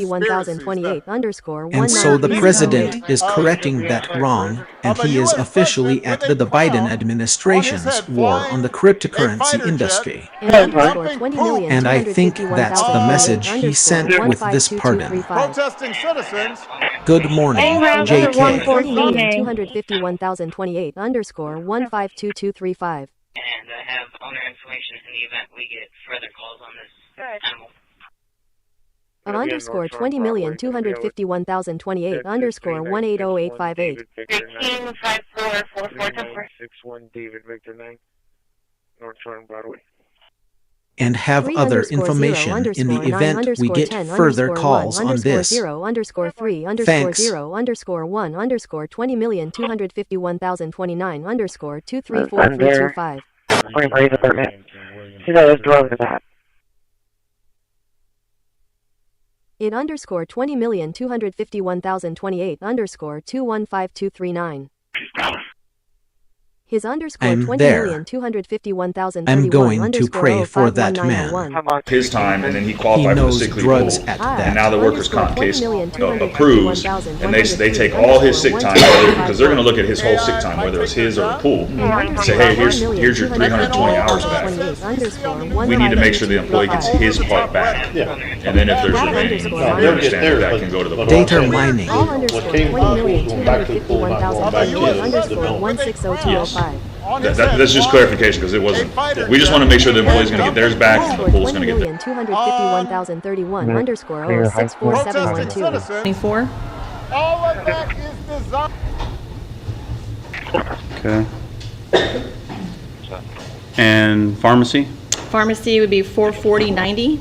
so the president is correcting that wrong, and he is officially at the Biden administration's war on the cryptocurrency industry. And I think that's the message he sent with this pardon. Good morning, JK. 251,028 _152235. And I have owner information in the event we get further calls on this animal. _20,251,028 _180858. 61 David Victor 9, North Shore Broadway. And have other information in the event we get further calls on this. Thanks. _20,251,029 _23435. Police department. See those drove to that. It _20,251,028 _215239. His I'm there. I'm going to pray for that man. His time, and then he qualified for the sick leave drugs pool. at that. And now the workers' comp case approves, and they take all his sick time, because they're going to look at his whole sick time, whether it's his or the pool, and say, hey, here's your 320 hours back. We need to make sure the employee gets his part back. And then if there's remaining, we understand that can go to the pool. Data mining. That's just clarification, because it wasn't. We just want to make sure the employee's going to get theirs back and the pool's going to get theirs. 251,031 _0647112. 24. All of that is designed. Okay. And pharmacy? Pharmacy would be 44090.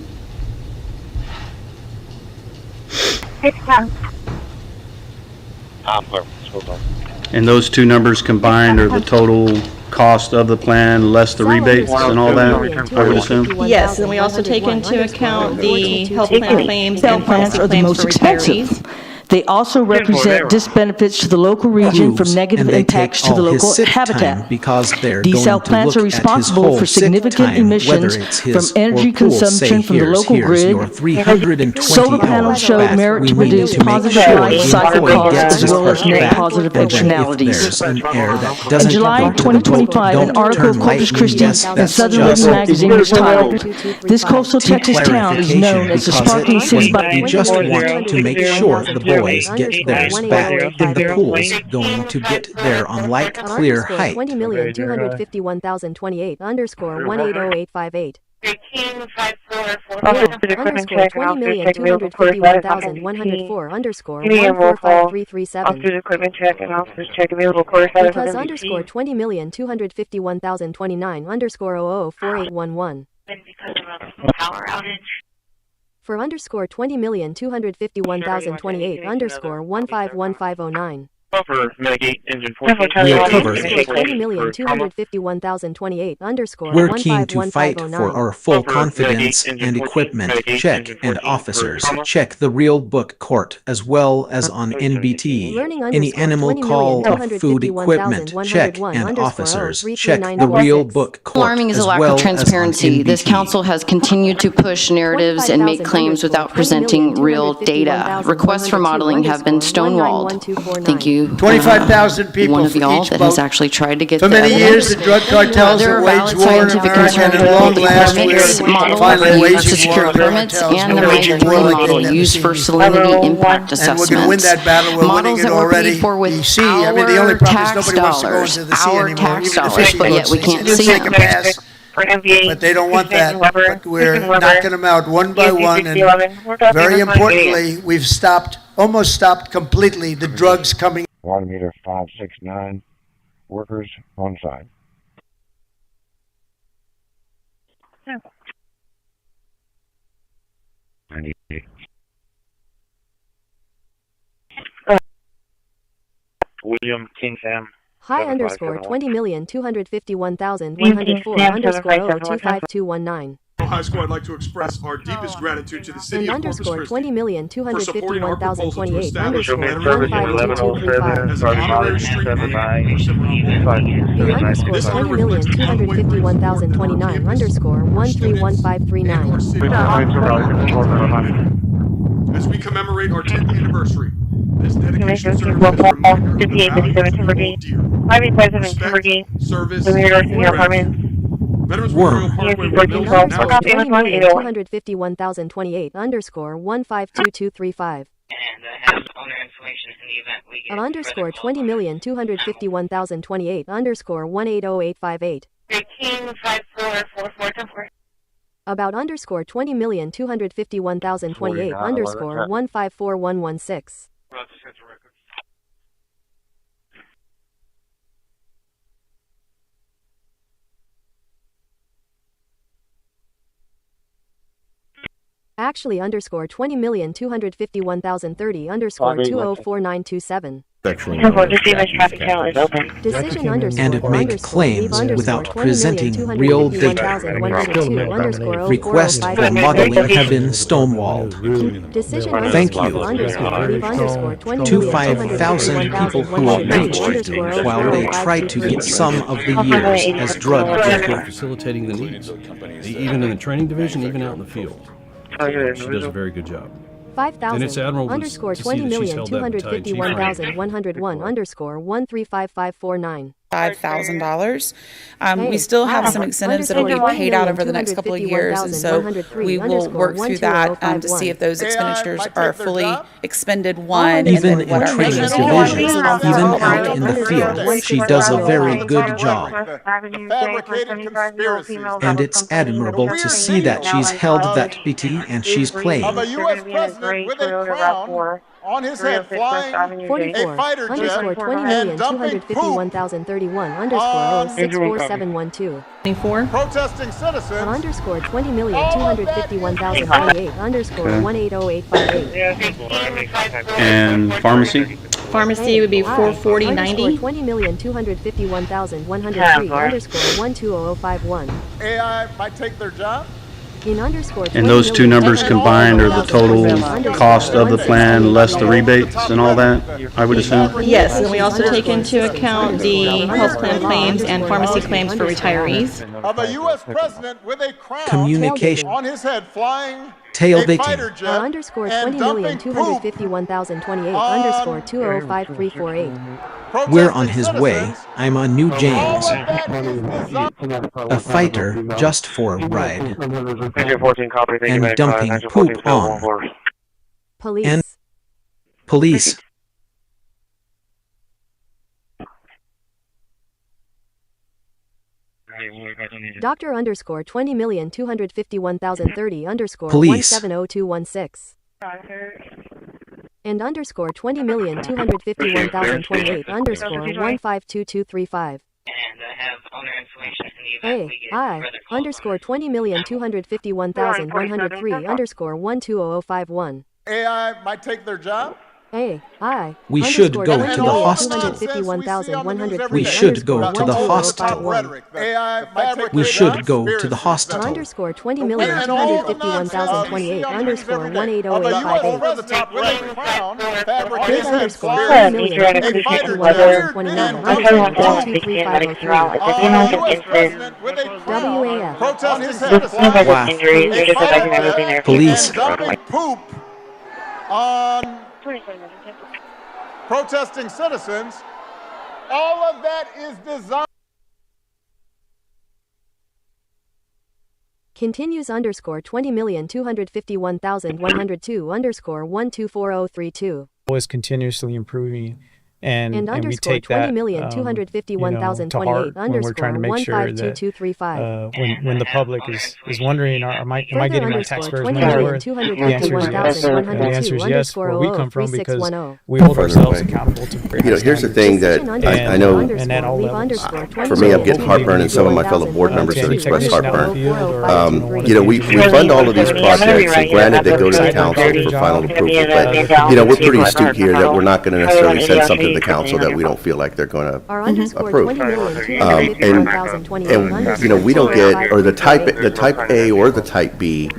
And those two numbers combined are the total cost of the plan, less the rebates and all that, I would assume? Yes, and we also take into account the health plan claims and plans are the claims most for expensive. retirees. They also represent disbenefits to the local region from negative and they impacts take to the all his local sick habitat. time because they're These going health to plans look are at his responsible whole for sick significant time, emissions whether it's from his energy or pool. consumption Say, from the local here's grid. your 320 Solar panels show hours merit back. to We need reduce to make positive sure life the cycle employee costs gets as his well as part net back. positive And then if externalities. there's an error that In doesn't July go to the boat, 2025, an don't article of turn Corpus lightning. Christi Yes, in that's Southern just Living magazine was titled, "This coastal to Texas town is known as the clarification, sparkling because city by we just want to make sure the boys get theirs back, and the pool's going to get there on like clear height. 20,251,028 _180858. 20,251,104 _145337. Officers equipment check and officers check available course. Because _20,251,029 _004811. Because of a power outage. For _20,251,028 _151509. Cover, mitigate engine 14. We'll cover it. 20,251,028 We're keen to fight for _151509. our full confidence and equipment check, and officers check the real book court as well as on NBT. Any animal call of food equipment check, and officers check the real book court Alarming is a as lack well of as on transparency. This NBT. council has continued to push narratives and make claims without presenting real data. Requests for modeling have been stonewalled. Thank you you 25,000 people one of for y'all each that boat. has actually tried to get For the many years, evidence. the drug cartels There have are waged valid war in scientific America, concerns and with at long both the last, we're permits model finally used to waging secure war on the permits cartels. and the We're waging war monitoring like model they've never used seen for before. salinity impact And we're going to win assessments. that battle. We're winning Models it that were already. paid for with The sea, I mean, the only our problem is tax nobody wants to go dollars, into the sea our anymore. tax Even the dollars, fishing but yet boats, we they can't just see take a them. pass. But they don't want that. But we're knocking them out one by one. And very importantly, we've almost stopped completely the drugs coming. Water meter 569. Workers on site. William King Sam. High underscore 20,251,104 underscore 025219. High School, I'd like to express our deepest gratitude to the city And of Corpus underscore Christi for supporting our proposal to 20,251,028 establish underscore Veterans Memorial Park 152235. as an honorary street name for Cimarron Boulevard. The underscore This honor reflects the unwavering support that our 20,251,029 campus, underscore our students, and our 131539. city as we commemorate our 10th anniversary. This dedication serves as a reminder of the values we hold dear: respect, service, and gratitude. Veterans Memorial Parkway will And underscore 20,251,028 underscore 152235. Of underscore 20,251,028 underscore 180858. About underscore 20,251,028 underscore 154116. Actually underscore 20,251,030 underscore 204927. Sexually Decision underscore and make claims without presenting real data. Requests for modeling have been stonewalled. Decision Thank you underscore to 5,000 people who approached while they tried to get some of the years as drug dealer. Facilitating the needs, even in the training division, even out in the field. She does a very good job. 5,000 underscore 20,251,101 underscore 135549. $5,000. We still have some incentives that will be paid out over the next couple of years, and so we will work through that to see if those expenditures are fully expended, one, even and what in our training measures divisions, are. even out in the field, she does a very good job. And it's admirable to see that she's held that BT and she's playing. Of a U.S. president with a crown on his head flying a fighter jet and dumping poop underscore 064712. 24. Protesting citizens. Underscore 20,251,028 underscore 180858. And pharmacy? Pharmacy would be 44090. 20,251,103 underscore 120051. AI might take their job. In underscore And those two numbers combined are the total cost of the plan less the rebates and all that, I would assume? Yes, and we also take into account the health plan claims and pharmacy claims for retirees. Of a U.S. president with a crown Communication. on his head flying Tailgating. a fighter jet underscore and dumping poop 20,251,028 underscore 205348. We're on his way. I'm on New James. A fighter just for a ride. And dumping poop on. Police. And police. Doctor underscore 20,251,030 underscore Police. 170216. And underscore 20,251,028 underscore 152235. I underscore 20,251,103 underscore 120051. AI might take their job. I. We should go to the hospital. 251,103. We should go to the hospital. We should go to the hospital. Underscore 20,251,028 underscore 180858. Big underscore 20,251,029 underscore 12353. WAF. Police. Poop on protesting citizens. All of that is designed. Continues _ 20,251,102 _ 124032. Is continuously improving, and we _ take that 20,251,028 to heart when we're trying to make sure that when the public is wondering, am I getting my taxpayers' money worth? The answer is yes. Where we come from, because we hold ourselves accountable to. Here's the thing that I know. For me, I'm getting heartburn, and some of my fellow board members have expressed heartburn. We fund all of these projects, and granted, they go to the council for final approval. But we're pretty astute here that we're not going to necessarily send something to the council that we don't feel like they're going to approve. And we don't get, or the type A or the type B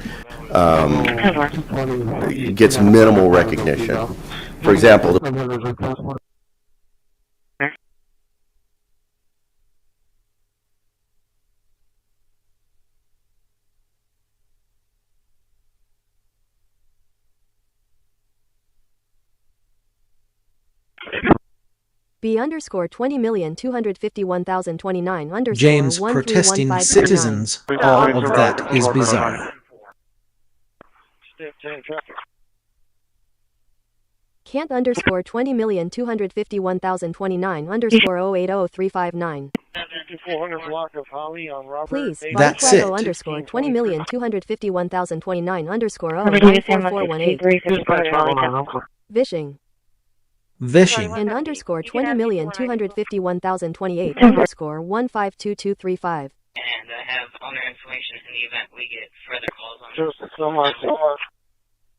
gets minimal recognition. For example, B _ 20,251,029 James protesting citizens. All of that is bizarre. Can't _ 20,251,029 _ 080359. Please, that's it. _ 20,251,029 _ 0944118. Vishing. And _ 20,251,028 _ 152235. And I have owner information in the event we get further calls on this.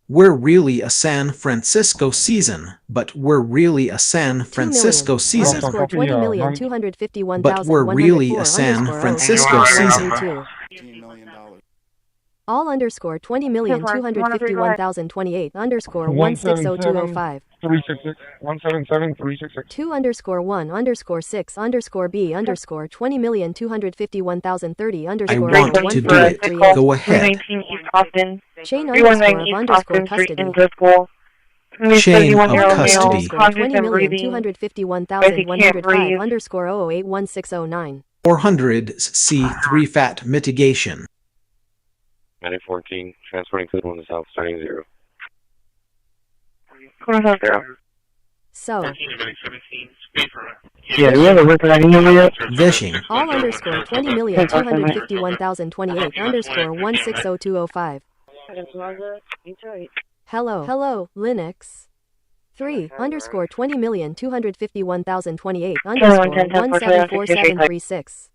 We're really a San Francisco season, but we're really a San Francisco season. But we're really a San Francisco season. All _ 20,251,028 _ 160205. 177-366. 2 _ 1 _ 6 _ B _ 20,251,030 I want to do it. Go ahead. Chain _ custody. Chain of custody. 20,251,105 _ 0081609. 400 C3 fat mitigation. 9014, transporting code 1 to south, starting 0. So. Yeah, do we have a record ID number yet? Vishing. All _ 20,251,028 _ 160205. Hello, Linux. 3 _ 20,251,028 _ 174736.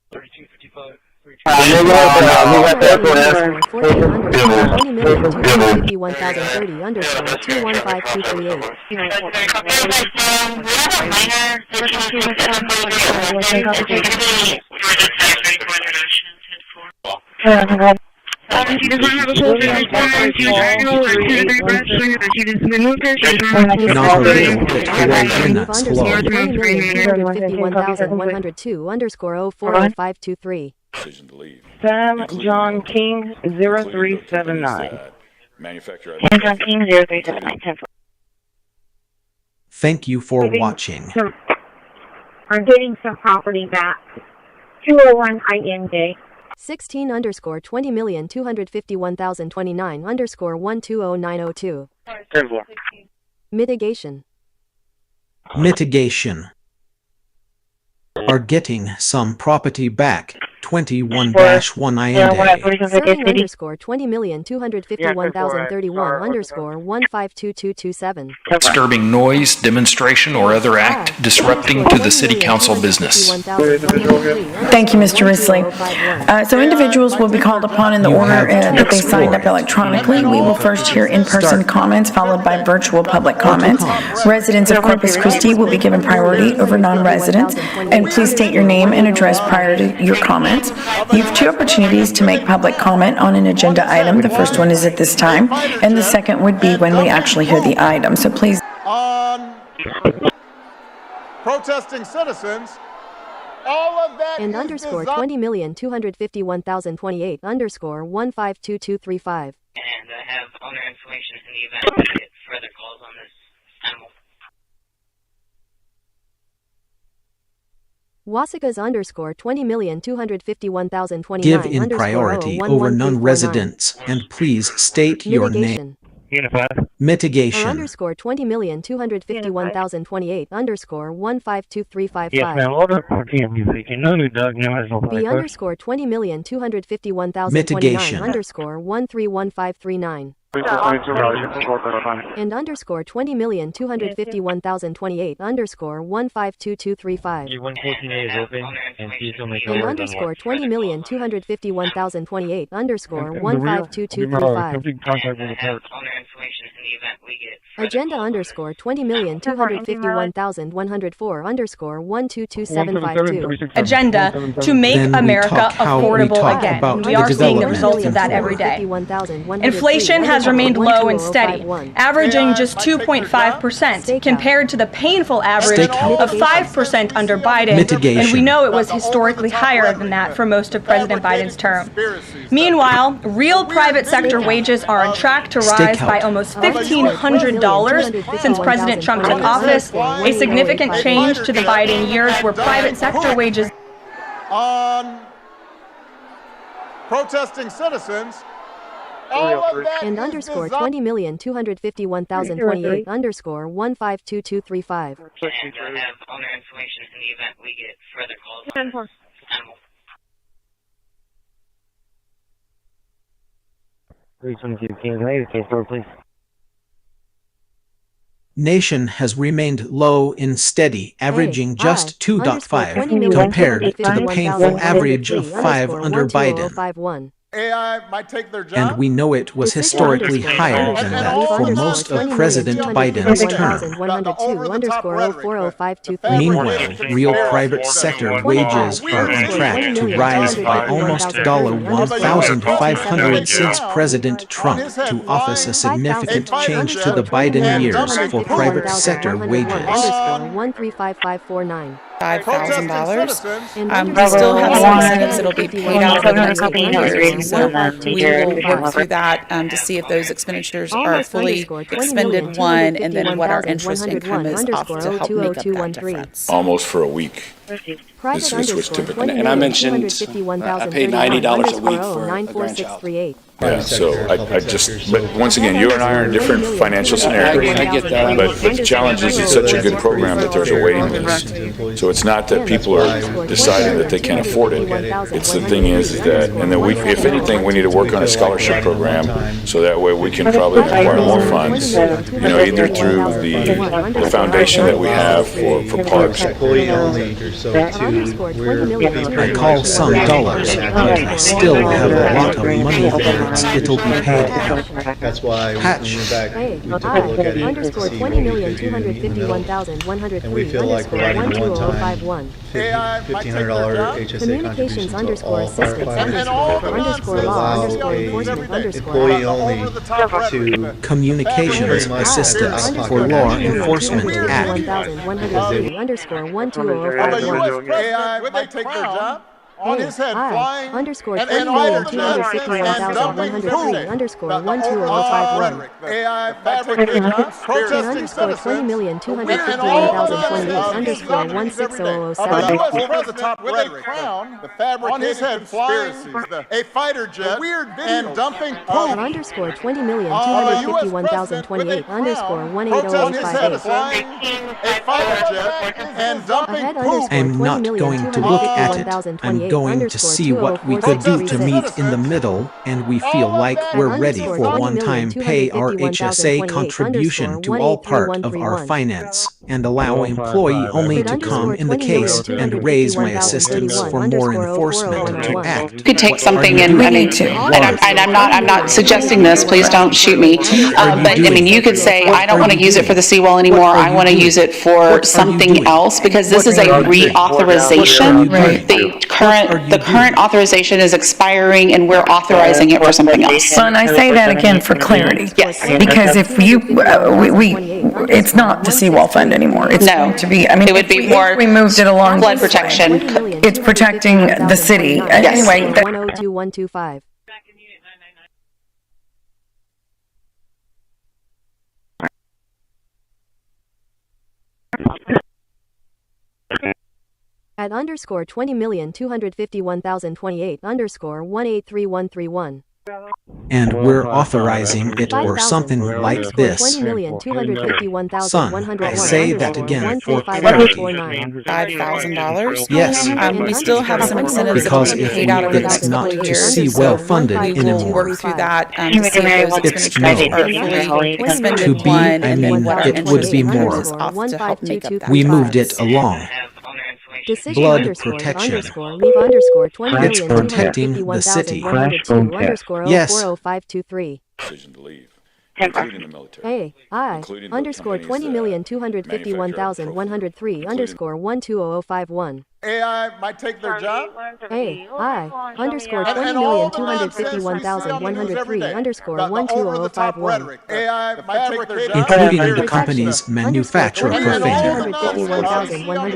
20,251,030 _ 215238. Decision to leave. Sam John King 0379. Manufacturer. Sam John King 0379. Thank you for watching. I'm getting some property back. 201 INJ. 16 _ 20,251,029 _ 120902. Mitigation. Are getting some property back. 21-1 IND. Serving _ 20,251,031 _ 152227. Disturbing noise, demonstration, or other act disrupting to the City Council business. Thank you, Mr. Risley. So individuals will be called upon in the order that they signed up electronically. We will first hear in-person comments, followed by virtual public comments. Residents of Corpus Christi will be given priority over non-residents. And please state your name and address prior to your comments. You have 2 opportunities to make public comment on an agenda item. The first one is at this time, and the second would be when we actually hear the item. So please. On protesting citizens, all of that and is _ designed. 20,251,028 _ 152235. And I have owner information in the event we get further calls on this animal. Wasakas underscore 20,251,029 Give in priority over non-residents, and please state your name. Mitigation. Underscore 20,251,028 underscore 152355. Yes, ma'am. Order for music. You know who Doug knows. B underscore 20,251,029 underscore 131539. And underscore 20,251,028 underscore 152235. And underscore 20,251,028 underscore 152235. Agenda underscore 20,251,104 underscore 122752. Agenda to make America affordable again. We are seeing the results of that every day. Inflation has remained low and steady, averaging just 2.5% compared to the painful average of 5% under Biden, and we know it was historically higher than that for most of President Biden's term. Meanwhile, real private sector wages are on track to rise by almost $1,500 since President Trump took office, a significant change to the Biden years where private sector wages on protesting citizens. And underscore 20,251,028 underscore 152235. We'll have all their information in the event we get further calls. Please. Nation has remained low and steady, averaging just 2.5 compared to the painful average of 5 under Biden. AI might take their job. And we know it was historically higher than that for most of President Biden's term. Meanwhile, real private sector wages are on track to rise by almost $1,500 since President Trump took office, a significant change to the Biden years for private sector wages. $5,000. We still have some incentives that'll be paid out over the next couple of years, so we will work through that to see if those expenditures are fully expended, one, and then what our interest income is off to help make up that difference. Almost for a week. This was typical. And I mentioned I paid $90 a week for a grandchild. Yeah, so I just, but once again, you and I are in different financial scenarios. I get that. But the challenge is it's such a good program that there's a waiting list. So it's not that people are deciding that they can't afford it. It's the thing is that, and then we, if anything, we need to work on a scholarship program so that way we can probably acquire more funds, you know, either through the foundation that we have for parks. I call some dollars, but I still have a lot of money there. It'll be paid out. That's why Hatch. we went back and we took a look at it and see what we could do in the middle. And we feel like providing a one-time $1,500 HSA contribution to all firefighters will allow an employee-only to Communications Assistance for Law Enforcement Act. AI might take their job. On his head, flying underscore and 20,251,103 underscore 12051. AI fabricate protesting underscore citizens 20,251,028 underscore 16007. top rhetoric, the fabricated on his head, flying a fighter jet, and dumping poop. Underscore 20,251,028 underscore 18058. A fighter jet and dumping poop. I'm not going to look at it. I'm going to see what we could do to meet in the middle, and we feel like we're ready for one-time pay our HSA contribution to all part of our finance, and allow employee only to come in the case and raise my assistance for more enforcement to act. You could take something and we need to. And I'm not suggesting this, please don't shoot me. But I mean, you could say, I don't want to use it for the seawall anymore, I want to use it for something else, because this is a reauthorization. The current authorization is expiring and we're authorizing it for something else. Well, and I say that again for clarity. Yes. Because if you, it's not the seawall fund anymore. It's going to be, I mean, it would be more we moved it along flood protection. It's protecting the city. Yes. Anyway. 102125. at underscore 20,251,028 underscore 183131. And we're authorizing it or something like this. Son, I say that again for clarity. $5,000? Yes. We still have some incentives that will Because be if paid out over the it's next not couple of to years. see So well-funded we will anymore. work through that to see if those expenditures are fully expended, To be, one, I and then mean, what our it would interest be income more. is off to help make up that We moved difference. it along. Decision Blood underscore protection. underscore leave underscore It's protecting the city. 20,251,102 underscore Yes. 040523. Decision to leave, including the military. AI underscore 20,251,103 underscore 120051. AI might take their job. AI underscore And all the nonsense we see on the news 20,251,103 every day. underscore The over-the-top 12051. rhetoric. AI might take their job. Including the company's manufacturer for fame.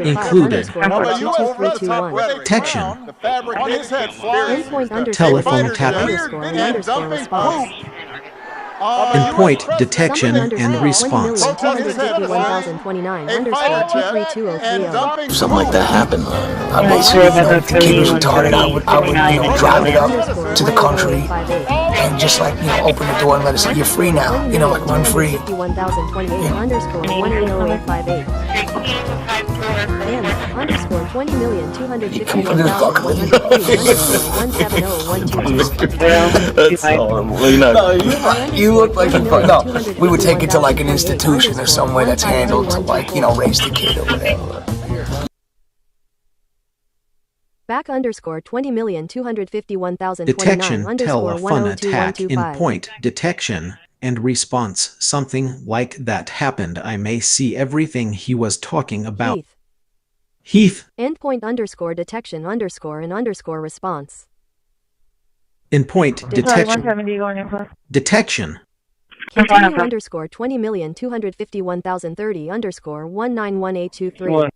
Included. Protection. The fabricate conspiracy. Telephone tapping. Endpoint detection and response. Something like that happened. I basically, if the kid was retarded, I would drive it up to the country and just open the door and let us say, you're free now, run free. underscore 20,251,170,122. That's horrible. You look like no. We would take it to an institution or somewhere that's handled to raise the kid or whatever. Back underscore 20,251,029 Detection, tell a underscore fun attack in 102125. point detection and response. Something like that happened. I may see everything he was talking about. Heath. Endpoint underscore detection underscore and underscore response. Endpoint detection. Detection. Continue underscore 20,251,030 underscore 191,823.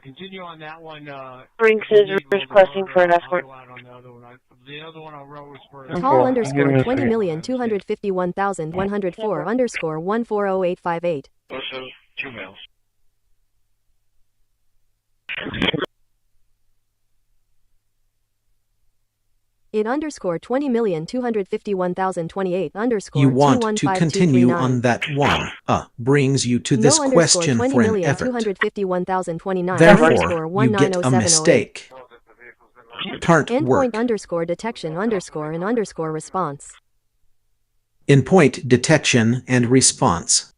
Continue on that one. Bring scissors requesting for an escort. The other one I wrote was for Call underscore 20,251,104 underscore 140858. Also 2 males. It underscore 20,251,028 underscore You want to continue on that one. Brings you to this question for an effort. 20,251,029 Therefore, you get a mistake. Tarnt work. Endpoint underscore detection underscore and underscore response. Endpoint detection and response.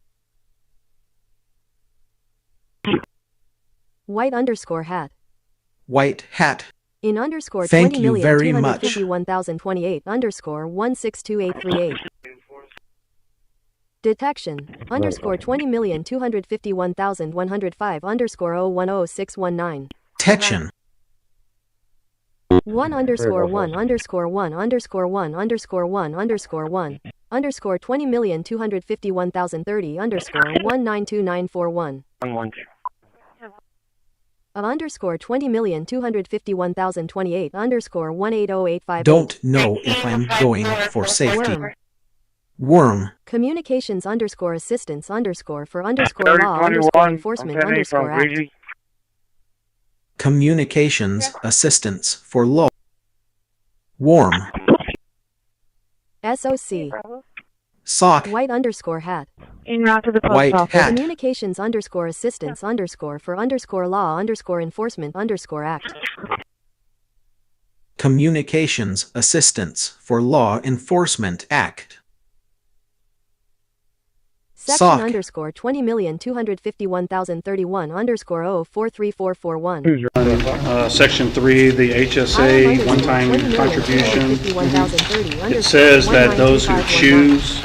White underscore hat. White hat. In underscore Thank you very much. 20,251,028 underscore 162838. Detection underscore 20,251,105 underscore 010619. Detection. 1 underscore 1 underscore 1 underscore 1 underscore 1 underscore 1 underscore 20,251,030 underscore 192941. Underscore 20,251,028 underscore 180858. Don't know if I'm going for safety. Worm. Communications underscore assistance underscore for underscore law underscore enforcement underscore act. Communications assistance for law. Warm. SOC. Sock. White underscore hat. En route to the post White office. hat. Communications underscore assistance underscore for underscore law underscore enforcement underscore act. Communications assistance for law enforcement act. Section Sock. underscore 20,251,031 underscore 043441. Section 3, the HSA one-time contribution. It says that those who choose,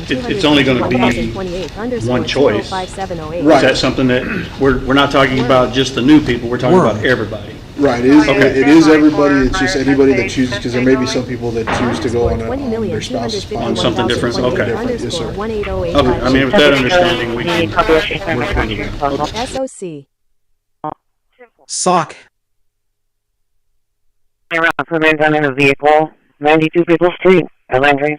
it's only going to be one choice. Is that something that, we're not talking about just the new people, we're talking about everybody? Right, it is everybody, it's just anybody that chooses, because there may be some people that choose to go on their spouse's policy. On something different, okay. Yes, sir. Okay, I mean, with that understanding, we can work with it. SOC. Sock. Around for men in a vehicle, 92 People Street, Atlanta.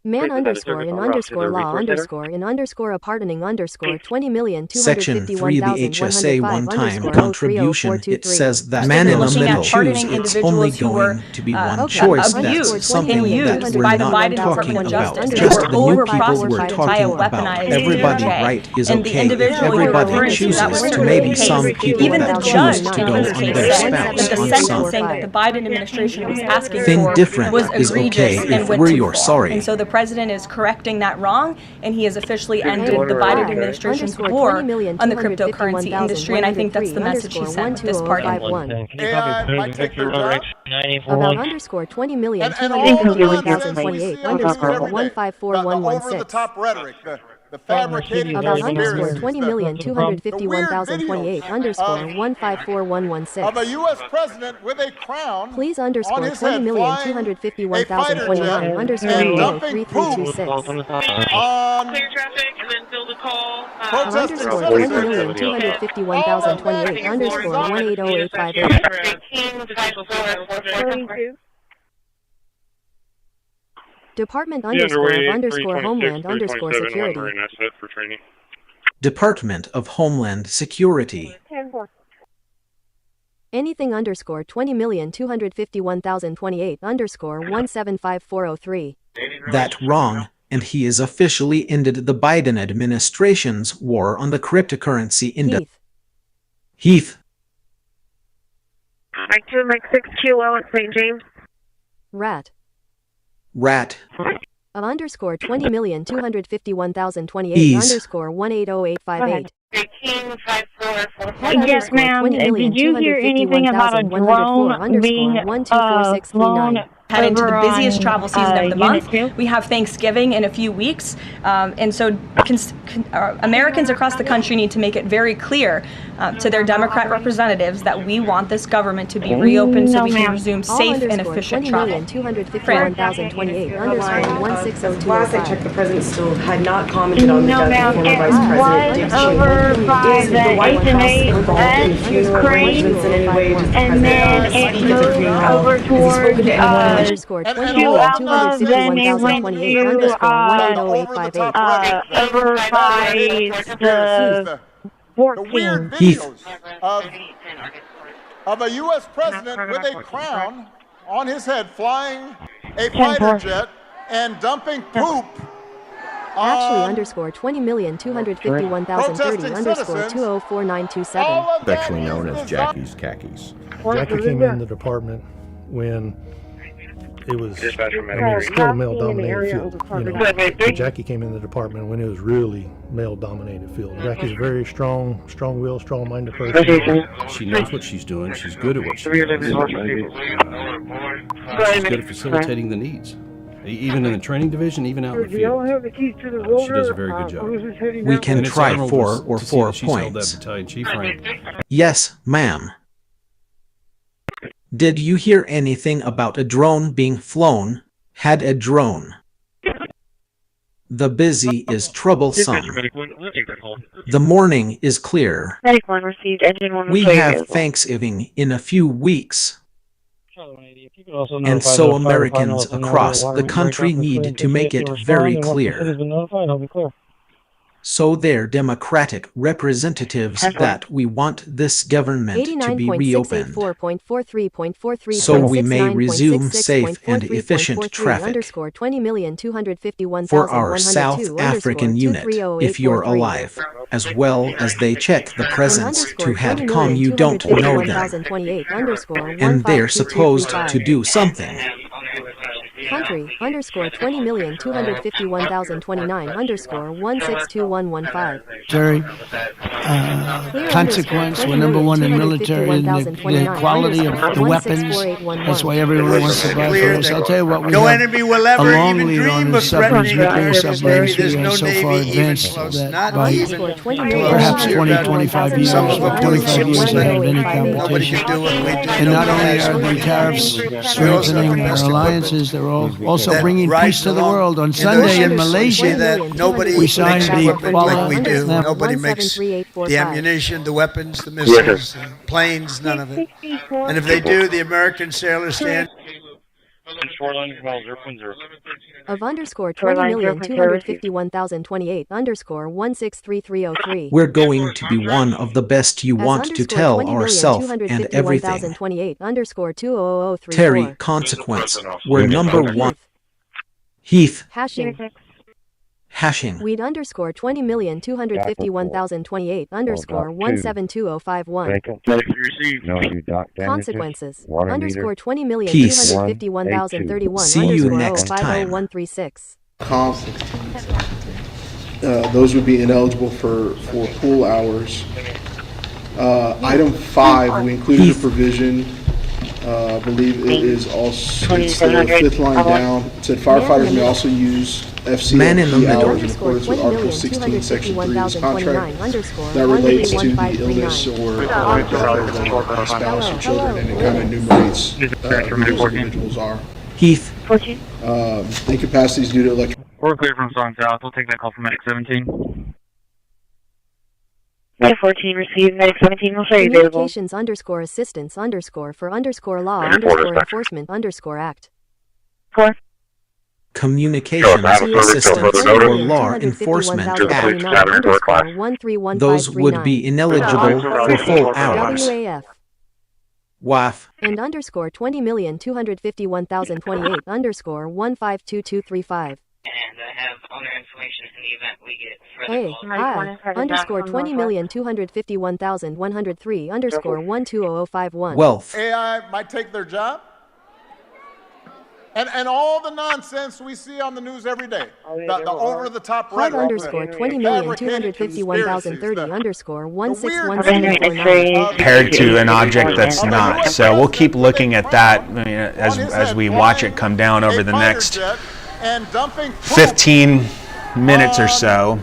Man underscore in underscore law underscore in underscore apartning underscore 20,251,105 Section 3, the HSA one-time contribution, it says that man in the looking middle at pardoning choose, it's only individuals who were going to be one choice. abused That's something and that used we're by the not Biden talking Department of about. Justice. They Just were the new people we're over-prosecuted by a talking about. weaponized Everybody DOJ. right is And the okay if individual you're everybody referring to, chooses that was to certainly maybe the some case. people Even that the judge choose to in go this on case their said spouse that the on sentencing some. that the Biden administration was asking Thing for different was is egregious okay and if went we're too your far. sorry. And so the president is correcting that wrong, and he has officially ended the Biden administration's war on the cryptocurrency industry, and I think that's the message he sent with this pardon. AI might take their job. About underscore 20,251,028 underscore 154,116. Over-the-top rhetoric, the fabricated About underscore conspiracies, 20,251,028 underscore 154,116. of a U.S. president with a crown. Please underscore on his head flying 20,251,029 underscore and 03326. Clear traffic and then fill the call. Protesting Underscore citizens. 20,251,028 underscore 180,858. Department underscore of underscore Homeland underscore Security. Department of Homeland Security. Anything underscore 20,251,028 underscore 175403. That wrong, and he is officially ended the Biden administration's war on the cryptocurrency industry. Heath. Mike 2, Mike 6, QO at St. James. Rat. Rat. Of underscore 20,251,028 Ease. underscore 180858. Yes, ma'am. Did you hear anything about a drone being flown Head into the busiest travel season of the month. We have Thanksgiving in a few weeks, and so Americans across the country need to make it very clear to their Democrat representatives that we want this government to be reopened so we can resume safe and efficient travel. 20,251,028 underscore 16025. Last I checked, the president still had not commented on the death of former Vice President Dick Cheney. Is the White House involved in the funeral arrangements in any way? Does the and then it moved over towards underscore 20,251,028 underscore 180,858. over by the 14. Weird videos of a U.S. president with a crown on his head flying a fighter jet and dumping poop. Actually underscore 20,251,030 underscore 204927. Affectionately known as Jackie's khakis. Jackie came in the department when it was, it's still a male-dominated field. But Jackie came in the department when it was really male-dominated field. Jackie's a very strong-willed, strong-minded person. She knows what she's doing. She's good at what she does. She's good at facilitating the needs. Even in the training division, even out in the field. She does a very good job. We can try 4 or 4 points. Yes, ma'am. Did you hear anything about a drone being flown? Had a drone. The busy is troublesome. The morning is clear. We have Thanksgiving in a few weeks. And so Americans across the country need to make it very clear. So their Democratic representatives that we want this government to be reopened. So we may resume safe and efficient traffic. For our South African unit, if you're alive, as well as they check the presence to had come you don't know them. And they're supposed to do something. Country underscore 20,251,029 underscore 162115. Terry, consequence, we're number one in military and the quality of the weapons. That's why everyone wants to buy from us. I'll tell you what, we have a long lead on the submarines, nuclear submarines. We are so far advanced that by perhaps 20, 25 years, 25 years ahead of any competition. And not only are the tariffs strengthening our alliances, they're also bringing peace to the world. On Sunday in Malaysia, we signed the like we do. Nobody makes the ammunition, the weapons, the missiles, the planes, none of it. And if they do, the American sailors stand. Of underscore 20,251,028 underscore 163303. We're going to be one of the best you want to tell ourself and everything. 28 underscore 200034. Terry, consequence. We're number one. Heath. Hashing. Weed underscore 20,251,028 underscore 172051. Consequences. Underscore 20,251,031 See you next time. 500136. Those would be ineligible for pool hours. Item 5, we included a provision. I believe it is also, it's the 5th line down. It said firefighters may also use FCLP hours in accordance with Article 16, Section 3 of this contract. That relates to the illness or death of a spouse or children, and it kind of enumerates who those individuals are. Heath. Incapacities due to electric. We're clear from Song South. We'll take that call from Medic 17. Medic 14 received. Medic 17 will show you available. Communications underscore assistance underscore for underscore law underscore enforcement underscore act. Communications assistance or law enforcement act. Those would be ineligible for full hours. WAF. WAF. And underscore 20,251,028 underscore 152235. And have owner information in the event we get further Hey, calls. hi, underscore 20,251,103 underscore 120051. Wealth. AI might take their job. And all the nonsense we see on the news every day. The over-the-top Hard rhetoric. underscore 20,251,030 underscore 161749. Compared to an object that's not. So we'll keep looking at that as we watch it come down over the next 15 minutes or so.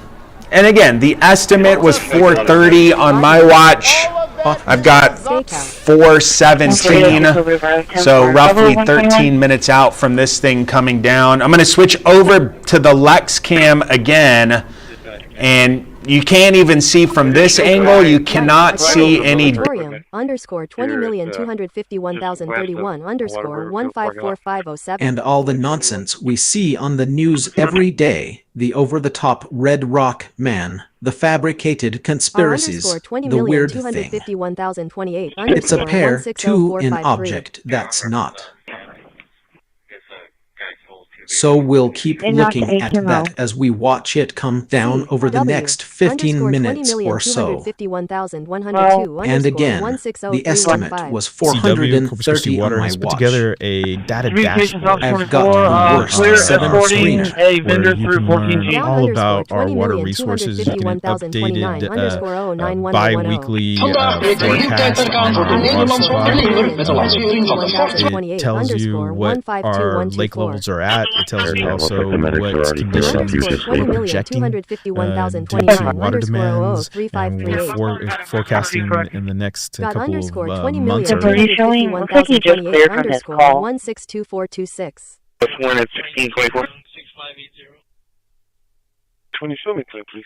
And again, the estimate was 4:30 on my watch. I've got 4:17, so roughly 13 minutes out from this thing coming down. I'm going to switch over to the Lex Cam again, and you can't even see from this angle. You cannot see any. Underscore 20,251,031 underscore 154507. And all the nonsense we see on the news every day, the over-the-top Red Rock man, the fabricated conspiracies, the weird thing. It's a pair, two in object that's not. So we'll keep looking at that as we watch it come down over the next 15 minutes or so. And again, the estimate was 430 on my watch. Together a data dashboard. I've got the worst 7 screener. Where you can learn all about our water resources. You can get updated bi-weekly forecast on our water supply. It tells you what our lake levels are at. It tells you also what conditions we're projecting in terms of water demands, and we're forecasting in the next couple of months. Looks like you just cleared from this call. 162426. This one at 1624. 20, show me clear, please.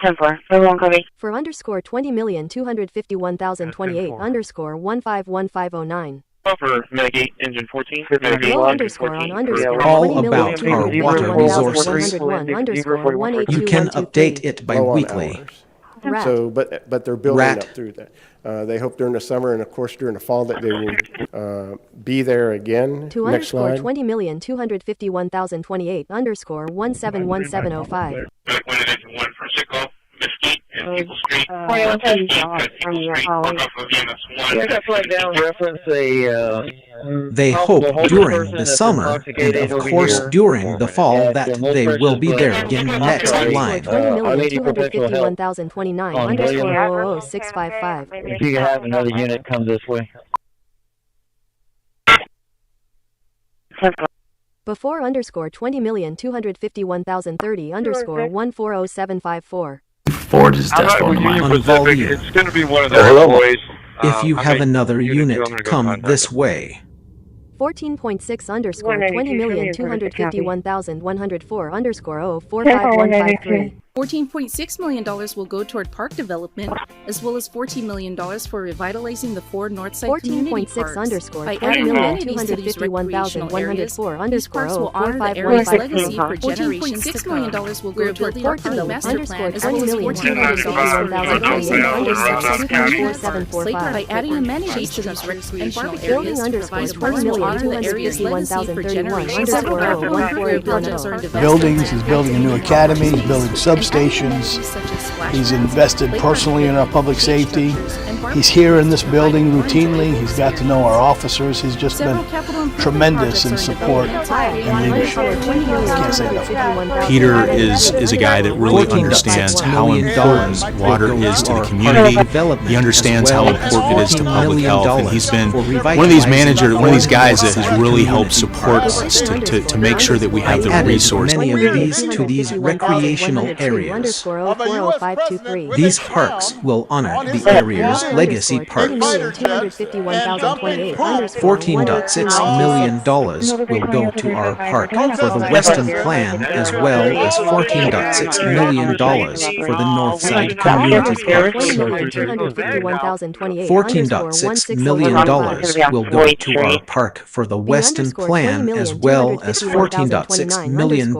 10-4. Everyone copy. For underscore 20,251,028 underscore 151509. For Medic engine 14. Low underscore on underscore all about our water resources. You can update it bi-weekly. So, but they're building up through that. They hope during the summer and of course during the fall that they will be there again. To Next underscore slide. 20,251,028 underscore 171705. They hope during the summer and of course during the fall that they will be there again next line. 20,251,029 underscore 00655. If you can have another unit come this way. Before underscore 20,251,030 underscore 140754. Ford is desperately On volume. It's going to be one of those boys. If you have another unit, come this way. 14.6 underscore 20,251,104 underscore 045153. $14.6 million will go toward park development, as well as $14 million for revitalizing the 4 Northside community parks. 14.6 By adding amenities to these recreational areas, these parks will honor the area's legacy for generations to come. $14.6 million will go toward the park master plan, as well as $14 million for revitalizing by adding amenities to these recreational areas, these parks will honor the area's legacy for generations to come. Projects are in development. Buildings, he's building a new academy, he's building substations, he's invested personally in our public safety. He's here in this building routinely, he's got to know our officers, he's just been tremendous in support and leadership. I can't say enough. Peter is a guy that really understands how important water is to the community. He understands how important it is to public health, and he's been one of these guys that has really helped support us to make sure that we have the resources. Many of these to these recreational areas. These parks will honor the area's legacy parks. $14.6 million will go to our park for the Western Plan, as well as $14.6 million for the Northside Community Parks. $14.6 million will go to our park for the Western Plan, as well as $14.6 million.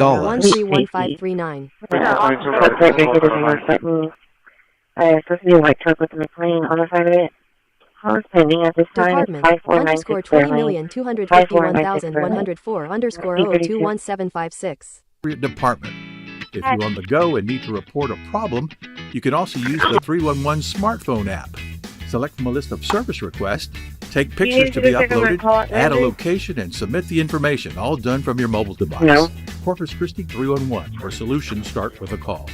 Supposed to be a white truck with a McLean on the side of it. Cars pending at this time. Department $20,251,104_02176. Department. If you're on the go and need to report a problem, you can also use the 311 smartphone app. Select from a list of service requests, take pictures to be uploaded, add a location, and submit the information, all done from your mobile device. No. Corpus Christi 311, where solutions start with a call.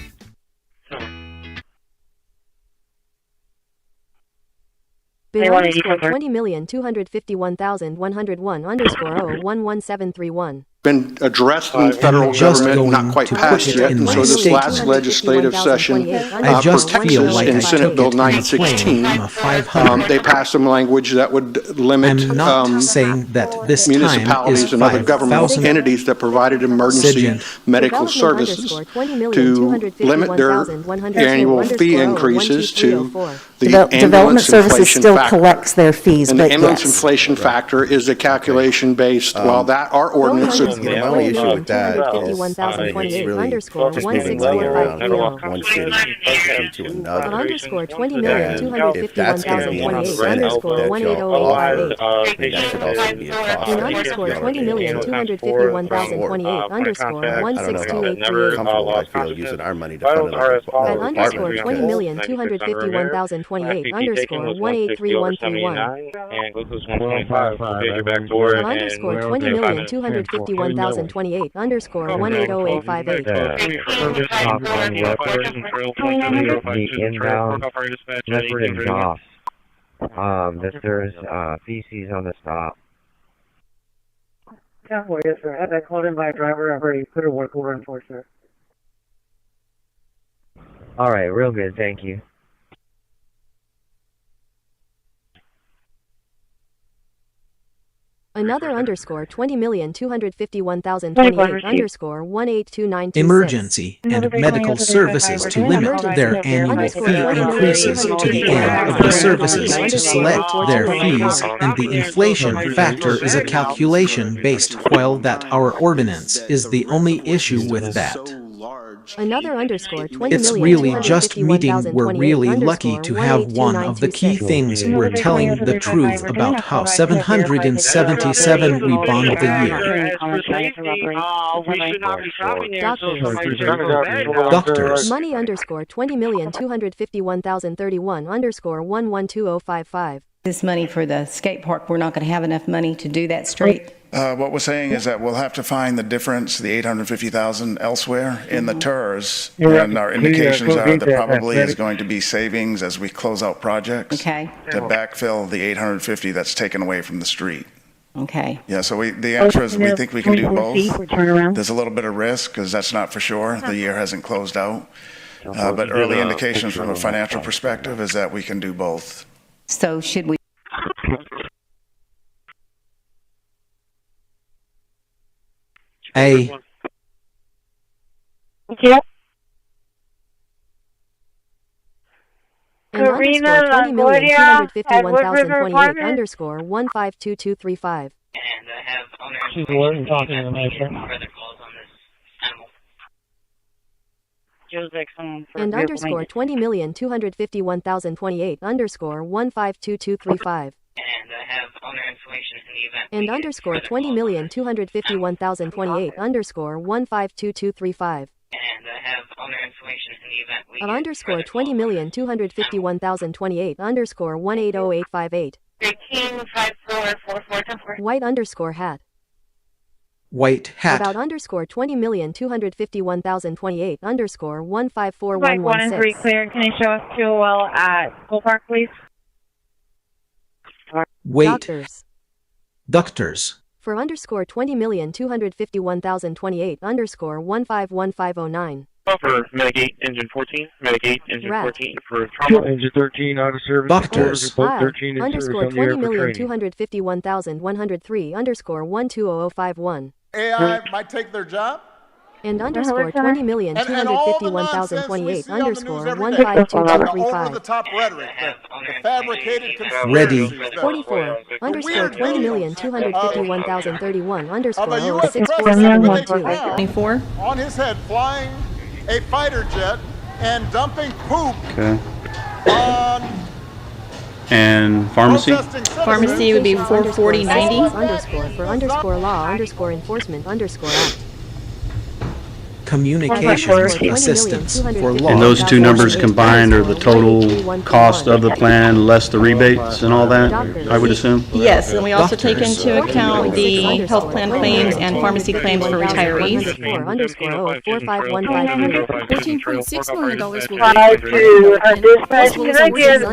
Bid $20,251,101_0117331. Been addressed in the federal government, not quite passed yet, and so this last legislative session for Texas in Senate Bill 916, they passed some language that would limit municipalities and other government entities that provided emergency medical services to limit their annual fee increases to the Development Services still factor. collects their fees, And but the ambulance yes. inflation factor is a calculation based, while that our ordinance is. My only issue with that is it's really just moving money around from one city to another. And if that's going to be an incentive that y'all offer, then that should also be a cost. I don't know if I feel using our money to fund another department. $20,251,028_18331. And glucose 125, you're back to work. $20,251,028_18058. Inbound Leopard and Goss. There's feces on the stop. Yeah, well, yes, sir. I've been called in by a driver. I've already put a work order in for, sir. All right, real good, thank you. Another $20,251,028_18296. Emergency and medical services to limit their annual fee increases to the end of the services to select their fees, and the inflation factor is a calculation based, while that our ordinance is the only issue with that. Another $20,000,000. It's really just meeting. We're really lucky to have one of the key things. We're telling the truth about how 777 we bond the year. Doctors. Money $20,251,031_112,055. This money for the skate park, we're not going to have enough money to do that street. What we're saying is that we'll have to find the difference, the $850,000 elsewhere in the TERS, and our indications are that probably is going to be savings as we close out projects to backfill the $850 that's taken away from the street. Okay. Yeah, so the answer is we think we can do both. There's a little bit of risk because that's not for sure. The year hasn't closed out. But early indications from a financial perspective is that we can do both. So should we? Yeah. underscore 20,251,028 underscore 152235. And I have owner information further calls on this animal. And underscore 20,251,028 underscore 152235. And I have owner information in the event. And underscore 20,251,028 underscore 152235. And I have owner information in the event. Of underscore 20,251,028 underscore 180858. 135444. White underscore hat. White hat. About underscore 20,251,028 underscore Mike 1 and 3 154116. clear. Can you show us fuel well at School Park, please? Wait. Doctors. Ductors. For underscore 20,251,028 underscore 151509. For Medic 8, Engine 14. Medic 8, Engine Rat. 14. For trauma. Engine 13, out of service. Doctors. Hi. 13 in Underscore service on the air for training. 20,251,103 underscore 120051. AI might take their job. And underscore And all the nonsense we 20,251,028 see on the underscore news every day. The 152235. over-the-top rhetoric, the fabricated Ready. conspiracies, 44 underscore weird 20,251,031 underscore of a U.S. president with a 064712. crown 24. on his head flying a fighter jet and dumping poop on And pharmacy? protesting citizens. Pharmacy would be 44090. Underscore for underscore law underscore enforcement underscore act. Communications assistance for law. And those two numbers combined are the total cost of the plan less the rebates and all that, I would assume? Yes, and we also take into account the health plan claims and pharmacy claims for retirees. Underscore 45153. $14.6 million will go Five to dispatch. Can I get a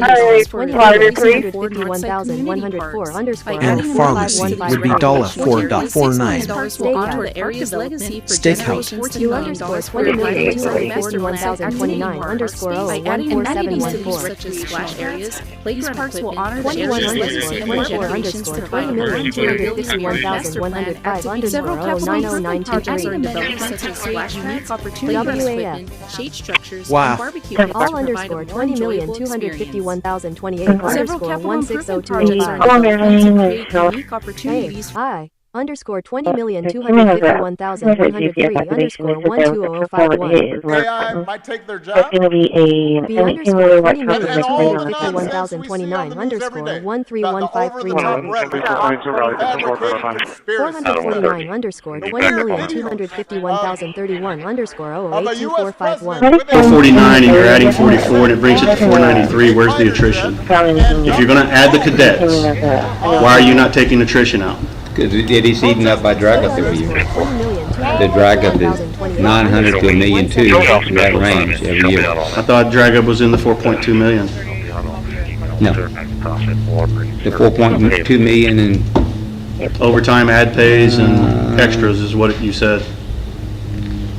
flyer, please? 20,104 underscore And pharmacy would be $4.49. will honor the area's legacy for Steakhouse. generations to You come. underscore For revitalizing our master plan 20,251,029 activity underscore parks. By adding amenities to these 14714. such as splash areas, these parks will honor the 21 area's underscore legacy for 24 generations to underscore come. 20,251,105 underscore Several 09093. projects are developed such as splash pads, playground equipment, shade structures, Wow. and barbecue pits to All provide a underscore more enjoyable experience. 20,251,028 Several underscore capital improvement 16025. projects are developed to create unique opportunities. Hi. Underscore 20,251,103 underscore 120051. AI might take their That's job. going to be a B underscore And all the 20,251,029 nonsense we see on the underscore news every day. The over-the-top 13153. rhetoric, fabricated conspiracies 449 underscore 20,251,031 underscore of a U.S. 0824451. president with a 449 and you're adding 44 and it brings it to 493, where's the attrition? If you're gonna add the cadets, why are you not taking attrition out? Because it is eaten up by drag-up every year. The drag-up is 900 to 1,000,002 in that range every year. I thought drag-up was in the 4.2 million. No. The 4.2 million and Overtime, ad pays, and extras is what you said.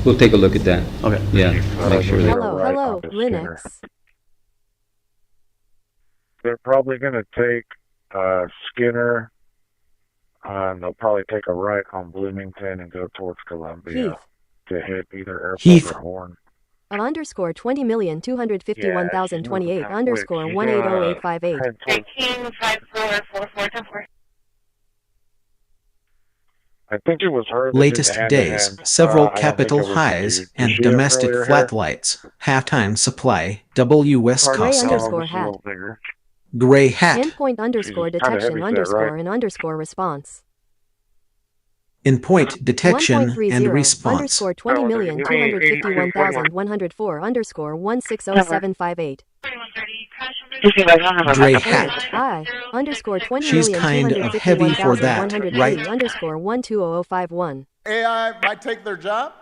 we'll take a look at that. Okay. Yeah, make sure that. Hello, Linux. They're probably going to take Skinner, and they'll probably take a right on Bloomington and go towards Columbia Heath. to hit either Airport Heath. or Horn. Of underscore 20,251,028 underscore 180858. 135444. I think it was her. that Latest did the days, hand-to-hand. several I don't think capital it was highs you. and Did she have domestic curlier flat hair? lights, halftime supply, WS Pardon? Gray Costco, underscore She's a hat. little bigger. gray hat, Endpoint underscore She's kinda detection heavy set, underscore right? and underscore response. in point detection 1.30 and response, underscore 20,251,104 underscore 160758. gray hat. I underscore She's kind of heavy for that, 20,251,103 right? underscore 120051. AI might take their job.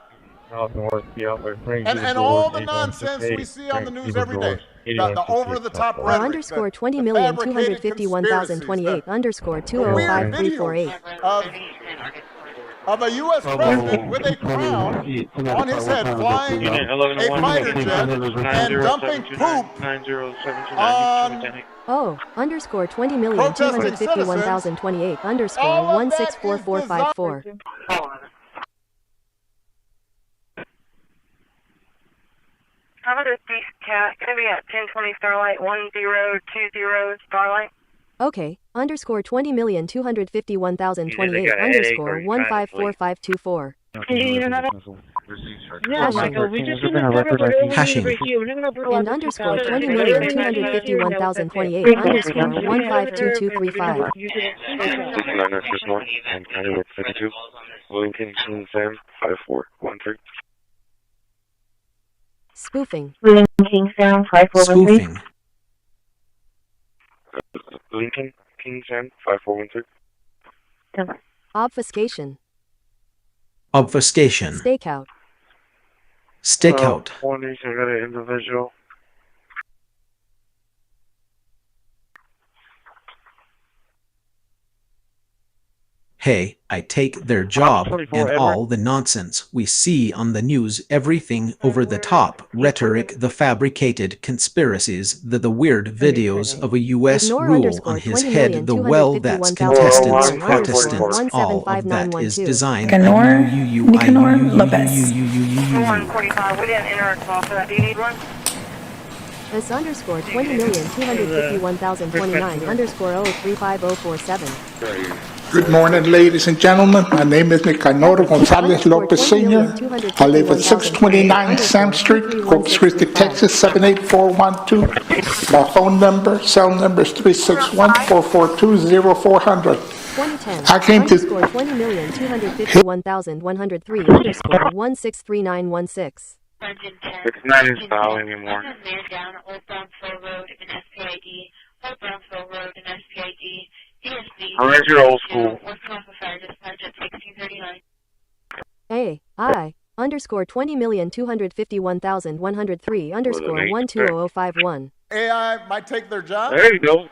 North, yeah, And all the nonsense we see on the news every day. The over-the-top Or rhetoric. underscore the 20,251,028 underscore the weird 205348. videos of a U.S. president with a crown on his head flying a fighter jet and dumping poop on Oh, underscore 20,251,028 underscore 164454. Cat, gonna be at 1020 Starlight, 1020 Starlight. Okay, underscore 20,251,028 underscore 154524. Yeah, Michael, we just didn't cover Hashing. And underscore 20,251,028 underscore 152235. And County 52, Lincoln, King Sam, 5413. Spoofing. King Sam, 5413. Spoofing. Lincoln, King Sam, 5413. Obfuscation. Obfuscation. Stakeout. Stakeout. 20, so I got an individual. Hey, I take their job and all the nonsense we see on the news, everything over the top rhetoric, the fabricated conspiracies, the weird videos of a U.S. rule on his head, the well that's contestants, Protestants, all of that is designed. Nicanor Lopez. 145, we didn't enter a call for that. Do you need one? S underscore 20,251,029 underscore 035,047. Good morning, ladies and gentlemen. My name is Nicanor Gonzalez Lopez Sr. I live at 629 Sam Street, Corpus Christi, Texas, 78412. My phone number, cell number is 361-442-0400. 2010 I came to underscore 20,251,103 underscore 163916. 69 is following anymore. Down Old Brownsville Road in SPID, Old Brownsville Road in SPID, ESB. Where's your old school? West Classified Dispatch at 1639. A, I, underscore 20,251,103 underscore 120051. AI might take their job. There you go.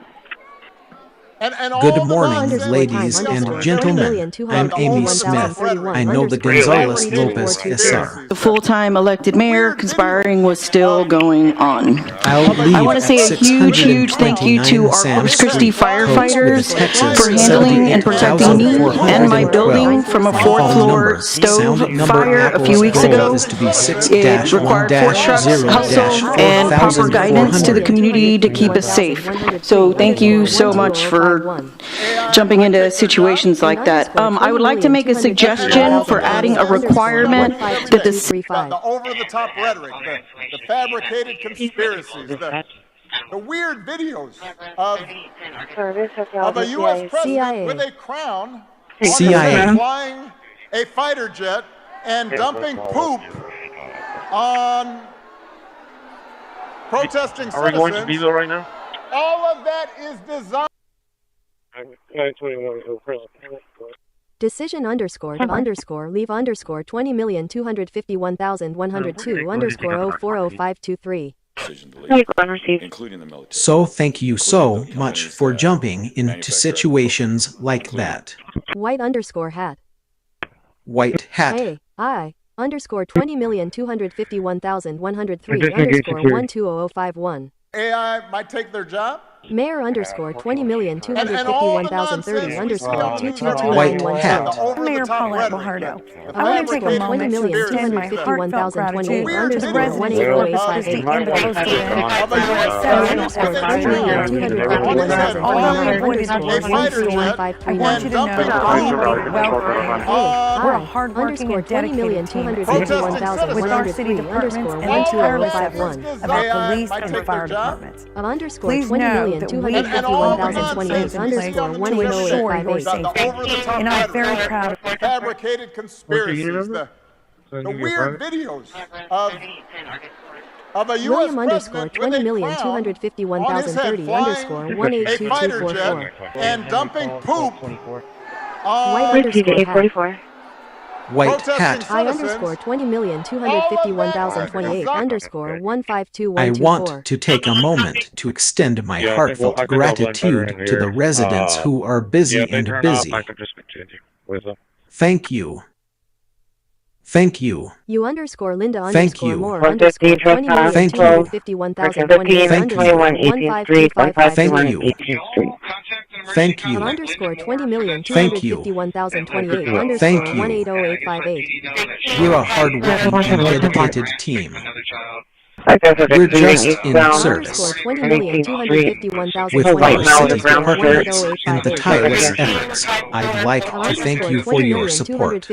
And all Good the morning, nonsense ladies we see and on gentlemen. I'm Amy Smith. I know the Gonzalez Lopez SR. The full-time elected mayor conspiring was still going on. I want to say a huge thank you to our Corpus Christi firefighters for handling and protecting me and my building from a fourth floor stove fire a few weeks ago. It required 4 trucks, hustle, and proper guidance to the community to keep us safe. So thank you so much for jumping into situations like that. I would like to make a suggestion for adding a requirement that the over-the-top rhetoric, the fabricated conspiracies, the weird videos of a U.S. president with a crown on his head flying a fighter jet and dumping poop on protesting citizens. Are we going to Bezo right now? All of that is designed. Decision underscore underscore leave underscore 20,251,102 underscore 040523. So thank you so much for jumping into situations like that. White underscore hat. White hat. A, I, underscore 20,251,103 underscore 120051. AI might take their job. Mayor underscore 20,251,030 underscore 2229112. Mayor Paulette Guajardo. I want to take a moment to extend my heartfelt gratitude to the residents of Corpus Christi and the coastal area. Although we avoided the storm, I want you to know that we were welcome. We're a hardworking and dedicated team with our city departments and tireless efforts of our police and fire departments. Please know that we have the plans in place to ensure your safety, and I'm very proud of fabricated conspiracies, the weird videos of a U.S. William underscore 20,251,030 underscore 182244. And dumping poop White underscore hat. White hat. I underscore 20,251,028 underscore 152124. I want to take a moment to extend my heartfelt gratitude to the residents who are busy and busy. Thank you. Thank you. You underscore Linda Thank underscore you. more underscore 20,251,028 underscore 1525. Thank you. Thank you. Underscore 20,251,028 underscore 180858. We're a hardworking and dedicated team. We're just in service. With our city departments and the tireless efforts, I'd like to thank you for your support.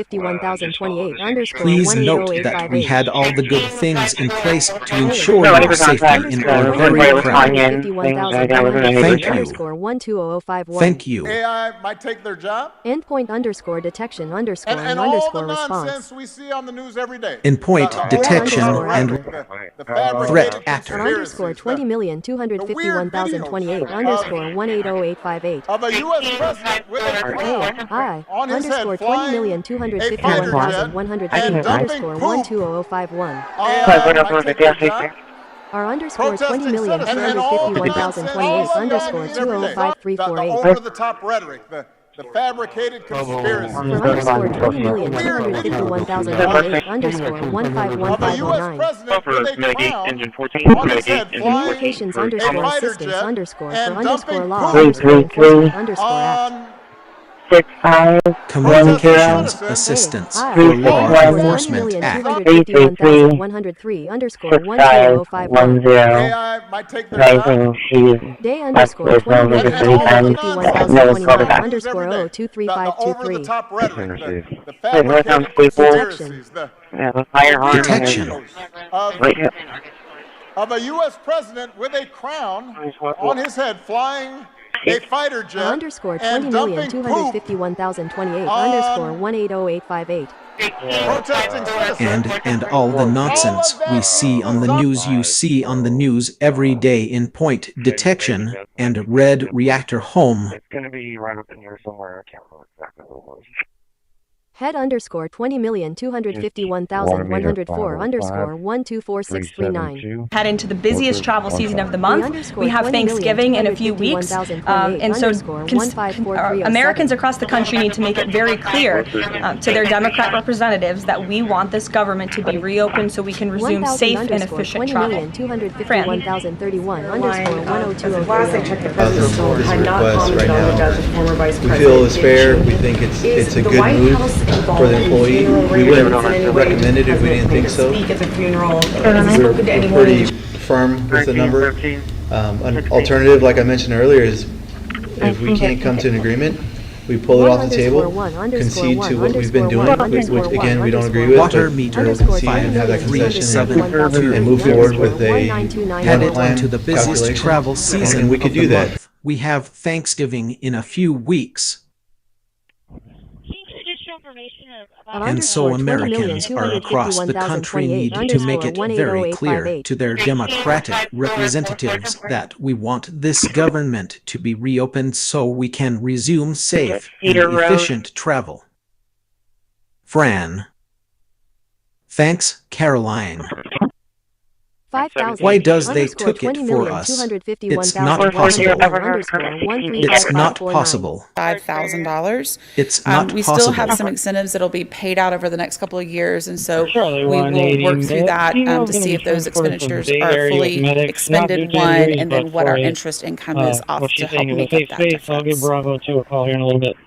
Please note that we had all the good things in place to ensure your safety and are very proud. Thank you. Thank you. AI might take their job. Endpoint underscore detection underscore And underscore all the response. nonsense we see on the news every day. Endpoint detection and threat actor. Underscore 20,251,028 underscore 180,858. Of a U.S. president with a crown Hi. on his head Underscore flying 20,251,150 underscore 120,051. Our underscore 20,251,028 underscore 205,348. over-the-top rhetoric, the fabricated conspiracy. Underscore 20,251,028 underscore 151,509. Communications underscore assistance underscore for underscore law underscore act. Communications Assistance for Law Enforcement Act. 103 underscore 12051. AI might take their job. Day underscore 20,251,029 underscore 023523. Over-the-top rhetoric, the fabricated conspiracies, Detection. of a U.S. president with a crown on his head flying a fighter jet Underscore and dumping poop 20,251,028 underscore 180,858. protesting citizens. And all the nonsense we see on the news you see on the news every day in point detection and red reactor home. It's going to be right up in here somewhere. I can't remember exactly what it was. Head underscore 20,251,104 underscore 124639. Head into the busiest travel season of the month. We have Thanksgiving in a few weeks, and so Americans across the country need to make it very clear to their Democrat representatives that we want this government to be reopened so we can resume safe and efficient travel. Fran. 20,251,031 underscore 10203. Last I checked, the president still had not commented on the death of former vice president. We feel it's fair. We think it's a good move for the employee. We wouldn't recommend it if we didn't think so. We're pretty firm with the number. An alternative, like I mentioned earlier, is if we can't come to an agreement, we pull it off the table, concede to what we've been doing, which again we don't agree with, Water but meter concede and have that concession and move forward with a Headed plan, into the busiest calculation, travel season and we could of do the that. month. We have Thanksgiving in a few weeks. And so Americans are across the country need to make it very clear to their Democratic representatives that we want this government to be reopened so we can resume safe and efficient travel. Fran. Thanks, Caroline. Why does they took it for us? It's not possible. It's not possible. $5,000. It's not we possible. still have some incentives that'll be paid out over the next couple of years, and so we will work through that to see if those expenditures are fully expended, one, and then what our interest income is off to help make up that difference. I'll give Bravo 2 a call here in a little bit.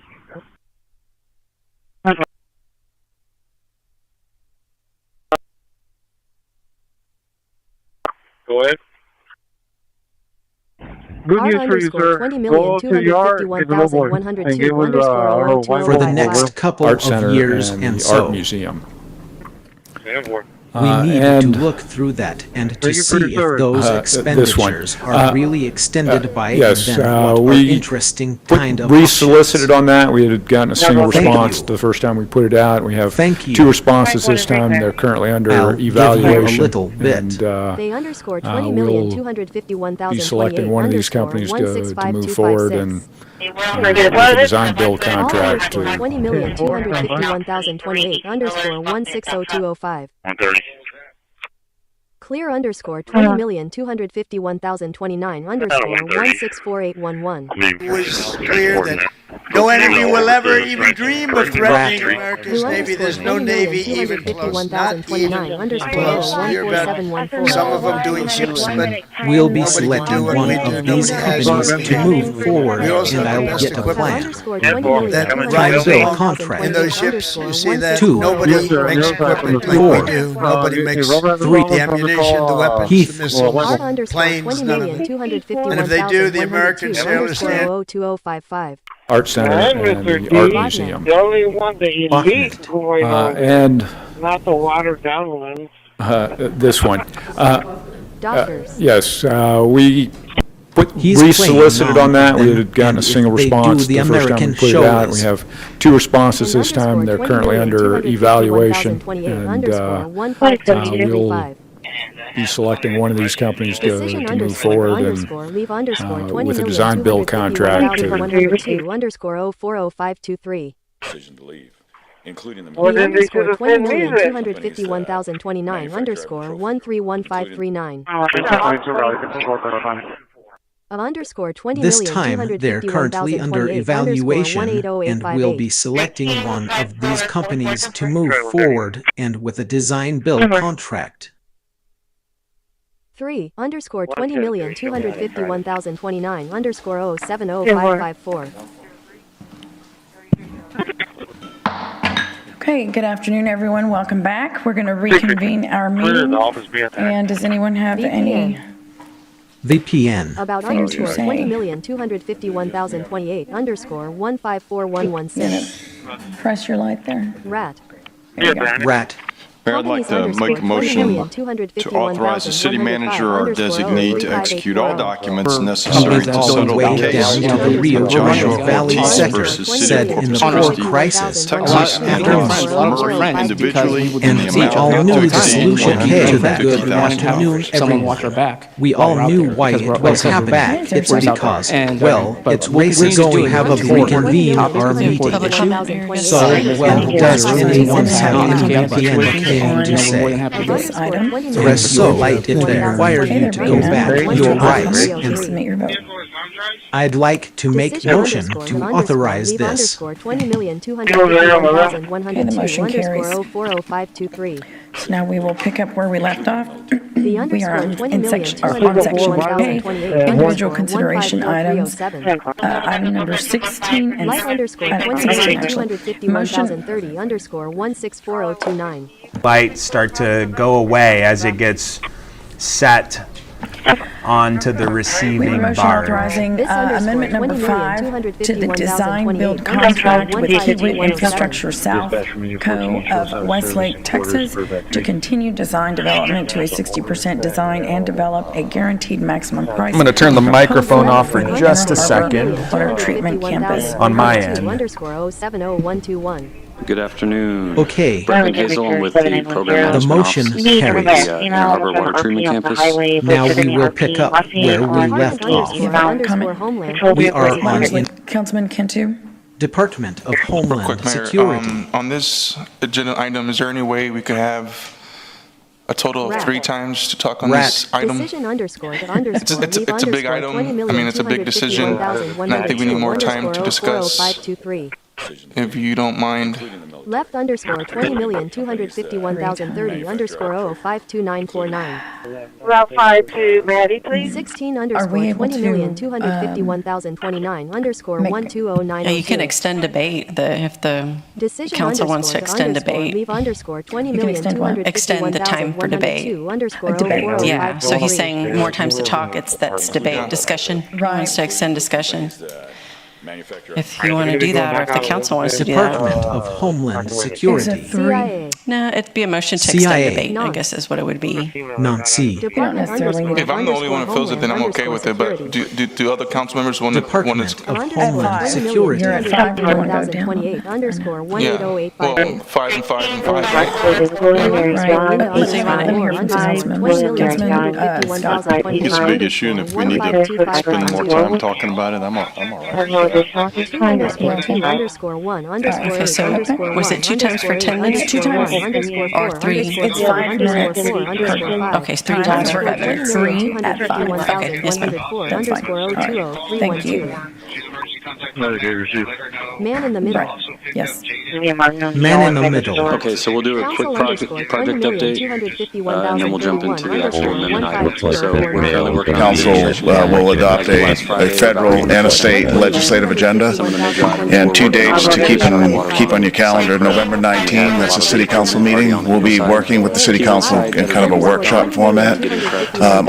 Go ahead. Good news for you, sir. Go to the yard, get the little boy, and get with for the next couple Art of Center years and the so Art Museum. we need to look through that and to see if those expenditures are really extended by then what are interesting kind of We solicited on that. We had gotten a single response the first time we put it out. We have two responses this time. They're currently under evaluation. A little bit. And they underscore 20,251,028 be selecting one of these companies to move forward and the design build contract to 20,251,028 underscore 160205. Clear underscore 20,251,029 underscore 164811. It was clear that No enemy will ever even dream of threatening America's Navy. There's no Navy even close. Not even close. You're about some of them doing ships, but we'll be selecting one of these companies to move forward, and I'll get a plan. Time bill contract. In those ships, you see that 2. nobody makes equipment like we do. Nobody makes 3. the ammunition, the weapons, Heath. the missiles, planes, none of it. And if they do, the American sailors stand. Art Center and the Art Museum. The only one, the elite going on, and not the watered down ones. this one. Doctors. Yes, we solicited on that. We had gotten a single response the first time we put it out. We have 2 responses this time. They're currently under evaluation, and we'll be selecting one of these companies to move forward and with a design build contract. Decision to leave, including the underscore 20,251,029 underscore 131539. Underscore 20 this time, they're currently under evaluation, and we'll be selecting one of these companies to move forward and with a design build contract. 3 underscore 20,251,029 underscore 070554. Okay, good afternoon, everyone. Welcome back. We're going to reconvene our meeting. And does anyone have any VPN. About underscore 20,251,028 underscore 154116. Press your light there. Rat. Rat. Mayor, I'd like to make a motion to authorize the city manager or designee to execute all documents necessary to settle the case of Joshua Ortiz versus City of Corpus Christi, Texas, and Murray individually in the amount all not knew to the exceed solution came. Good afternoon, $150,000. everyone. Watch our back. We all knew why it was happening. It's because, well, it's racist to have a reconvene our meeting. So, well, does anyone have any VPN to say? The rest so light it required you to go back your rights. I'd like to make motion to authorize this. Okay, the motion carries. So now we will pick up where we left off. We are on section A, individual consideration items, item number 16 and item 16 actually. Motion. underscore 164029. Lights start to go away as it gets set onto the receiving Motion barge. authorizing amendment number 5 to the design build contract with Kiewit Infrastructure South Co. of Westlake, Texas, to continue design development to a 60% design and develop a guaranteed maximum price. I'm going to turn the microphone off for just a second Water treatment campus on my end. Underscore 07021. Good afternoon. Okay. Brendan Hazel with the program The motion carries. Ann Arbor Water Treatment Campus. Now we will pick up where we left off. We are on Councilman Cantu. Department of Homeland Quick, Mayor, Security. on this agenda item, is there any way we could have a total of 3 times to talk on this item? It's a big item. I mean, it's a big decision, and I think we need more time to discuss. If you don't mind. Left underscore 20,251,030 underscore 052949. Route 5 to Maddie, please. 16 underscore 20,251,029 underscore 1209. Yeah, you can extend debate if the Decision council wants to underscore extend debate. Leave underscore Extend the time for debate. Yeah, so he's saying more times to talk. That's debate, discussion. He wants to extend discussion. If you want to do that, or if the council wants to do that. Department of Homeland Security. No, it'd be a motion to extend debate, I guess is what it would be. Non-C. If I'm the only one who feels it, then I'm okay with it, but do other council members want to? Department of Homeland Security. Yeah, well, 5 and 5 and 5, right? It's a big issue, and if we need to spend more time talking about it, I'm all right. Okay, so was it 2 times for 10 minutes? 2 times? Or 3? It's 5 minutes. Okay, it's 3 times for 5 minutes. 3 at 5. Okay, yes, ma'am. That's fine. All right. Thank you. Man in the middle. Yes. Man in the middle. Okay, so we'll do a quick project update, and then we'll jump into the actual amendment item. So we're currently working on Council will adopt a federal and a state legislative agenda, and 2 dates to keep on your calendar. November 19, that's a city council meeting. We'll be working with the city council in kind of a workshop format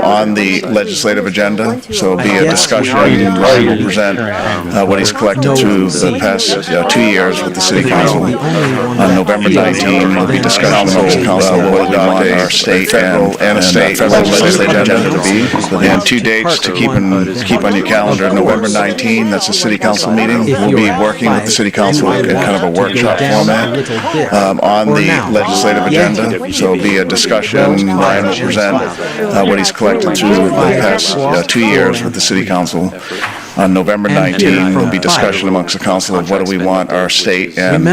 on the legislative agenda. So it'll be a discussion. Ryan will present what he's collected through the past 2 years with the city council. On November 19, we'll be discussing the council will adopt our state and a state legislative agenda to be. And 2 dates to keep on your calendar. November 19, that's a city council meeting. We'll be working with the city council in kind of a workshop format on the legislative agenda. So it'll be a discussion. Ryan will present what he's collected through the past 2 years with the city council. On November 19, there'll be discussion amongst the council of what do we want our state and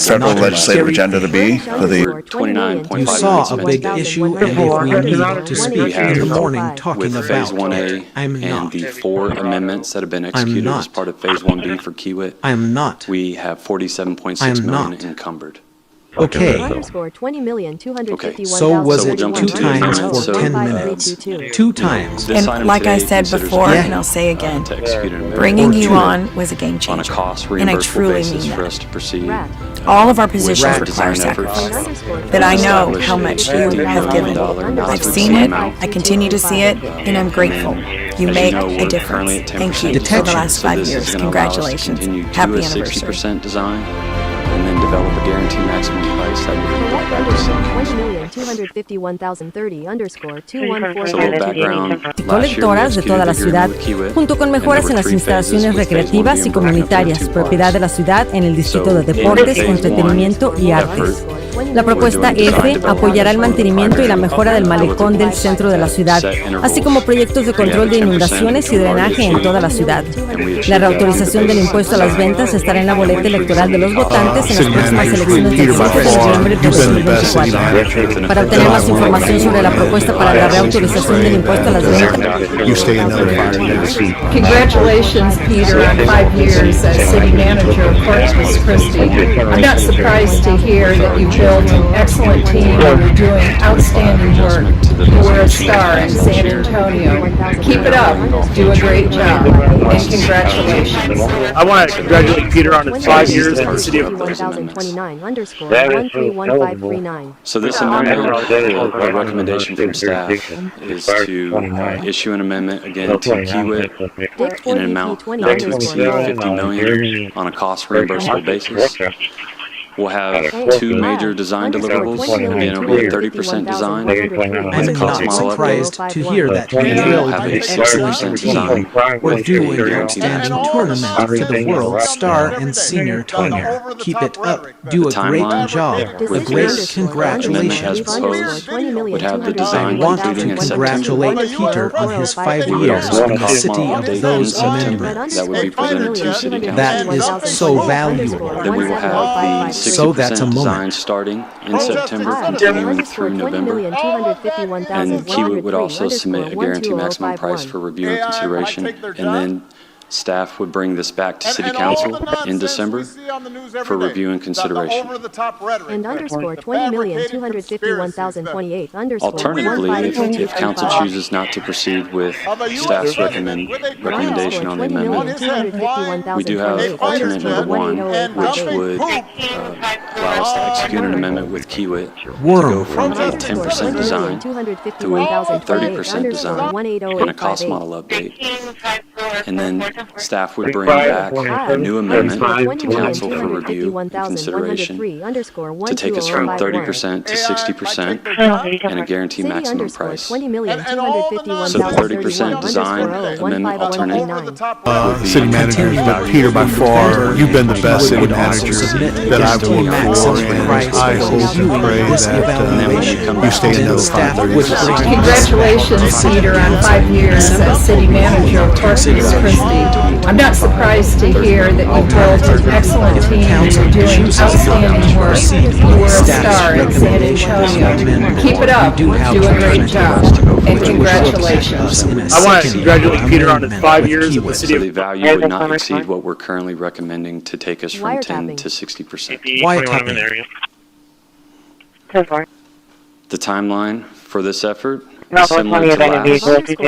federal legislative agenda to be for the 29.5 You saw a big issue, and if we need to speak in the morning talking with about Phase 1A and the 4 amendments that have been executed as part of Phase 1B for Kiewit. I am not. We have 47.6 million encumbered. Okay. Underscore 20,251,000. So was it 2 times for 10 minutes? 2 times. And like I said before, and I'll say again, bringing you on was a game changer. And I truly mean that. All of our positions require sacrifice. But I know how much you have given. I've seen it, I continue to see it, and I'm grateful. You make a difference. Thank you for the last 5 years. Congratulations. Happy anniversary. 60% design, and then develop a guaranteed maximum price that would be back to 20,251,030 underscore 214. So a little background. Y colectoras de toda la ciudad, junto con mejoras en las instalaciones recreativas y comunitarias, propiedad de la ciudad en el Distrito de Deportes, Entretenimiento y Artes. La propuesta F apoyará el mantenimiento y la mejora del malecón del centro de la ciudad, así como proyectos de control de inundaciones y drenaje en toda la ciudad. La reautorización del impuesto a las ventas estará en la boleta electoral de los votantes en las próximas elecciones del 5 de noviembre de 2024. Para obtener más información sobre la propuesta para la reautorización del impuesto a las ventas. Congratulations, Peter, on 5 years as city manager of Corpus, Christi. I'm not surprised to hear that you built an excellent team and you're doing outstanding work. You were a star in San Antonio. Keep it up. Do a great job. And congratulations. I want to congratulate Peter on his 5 years in the city of Corpus. So this amendment, a recommendation from staff, is to issue an amendment again to Kiewit in an amount not to exceed 50 million on a cost reimbursable basis. We'll have 2 major design deliverables. Again, it'll be a 30% design with a cost model surprised to hear that we will have a 60% design. We're doing an outstanding tournament for the World Star and Senior Tenure. Keep it up. Do a great job. A great congratulations. Would have the design I want to congratulate Peter on his 5 years in the city of those amendments. That would be presented to City Council. That is so valuable. Then we will have the 60% design starting in September, continuing through November. And Kiewit would also submit a guaranteed maximum price for review and consideration. And then staff would bring this back to City Council in December for review and consideration. And underscore 20,251,028 underscore. Alternatively, if council chooses not to proceed with staff's recommendation on the amendment, we do have alternate number 1, which would allow us to execute an amendment with Kiewit to go from a 10% design to a 30% design and a cost model update. And then staff would bring back a new amendment to council for review and consideration to take us from 30% to 60% and a guaranteed maximum price. So the 30% design amendment alternate would be city managers, but Peter, by far, you've been the best city manager that I've worked for, and I hope and pray that you stay another 5 years. Congratulations, Peter, on 5 years as city manager of Corpus I'm not surprised to hear that you built an excellent team and you're doing outstanding work. You were a star in San Antonio. Keep it up. Do a great job. And congratulations. I want to congratulate Peter on his 5 years at the city So the value would not exceed what we're currently recommending to take us from 10 to 60%. The timeline for this effort is similar to last.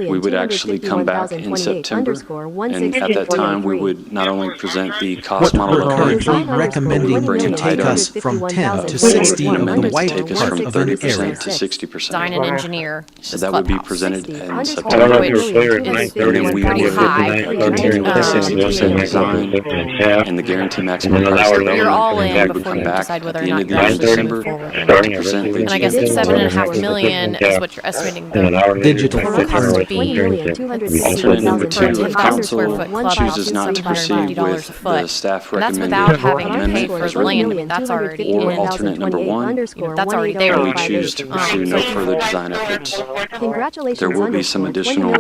We would actually come back in September, and at that time, we would not only present the cost model We're currently recommending to take us from 10 to 60 of the white take us part from of an 30% area. to 60%. Design and engineer. So that would be presented in I don't September. know if you were clear at 9:30. And then we would continue with the 60% design and the guarantee maximum price development. You're all in And we would before come you back decide at whether the or end not of the you're year, actually December, moving forward. to present the And I guess it's $7.5 million is what you're estimating the Digital cost to be. Alternate number two, if council chooses not to proceed with the staff And that's recommended without having to pay amendment for as the land. I recommended. mean, that's already Or in. alternate number one, That's already there. and we choose to pursue no further design efforts. There will be some additional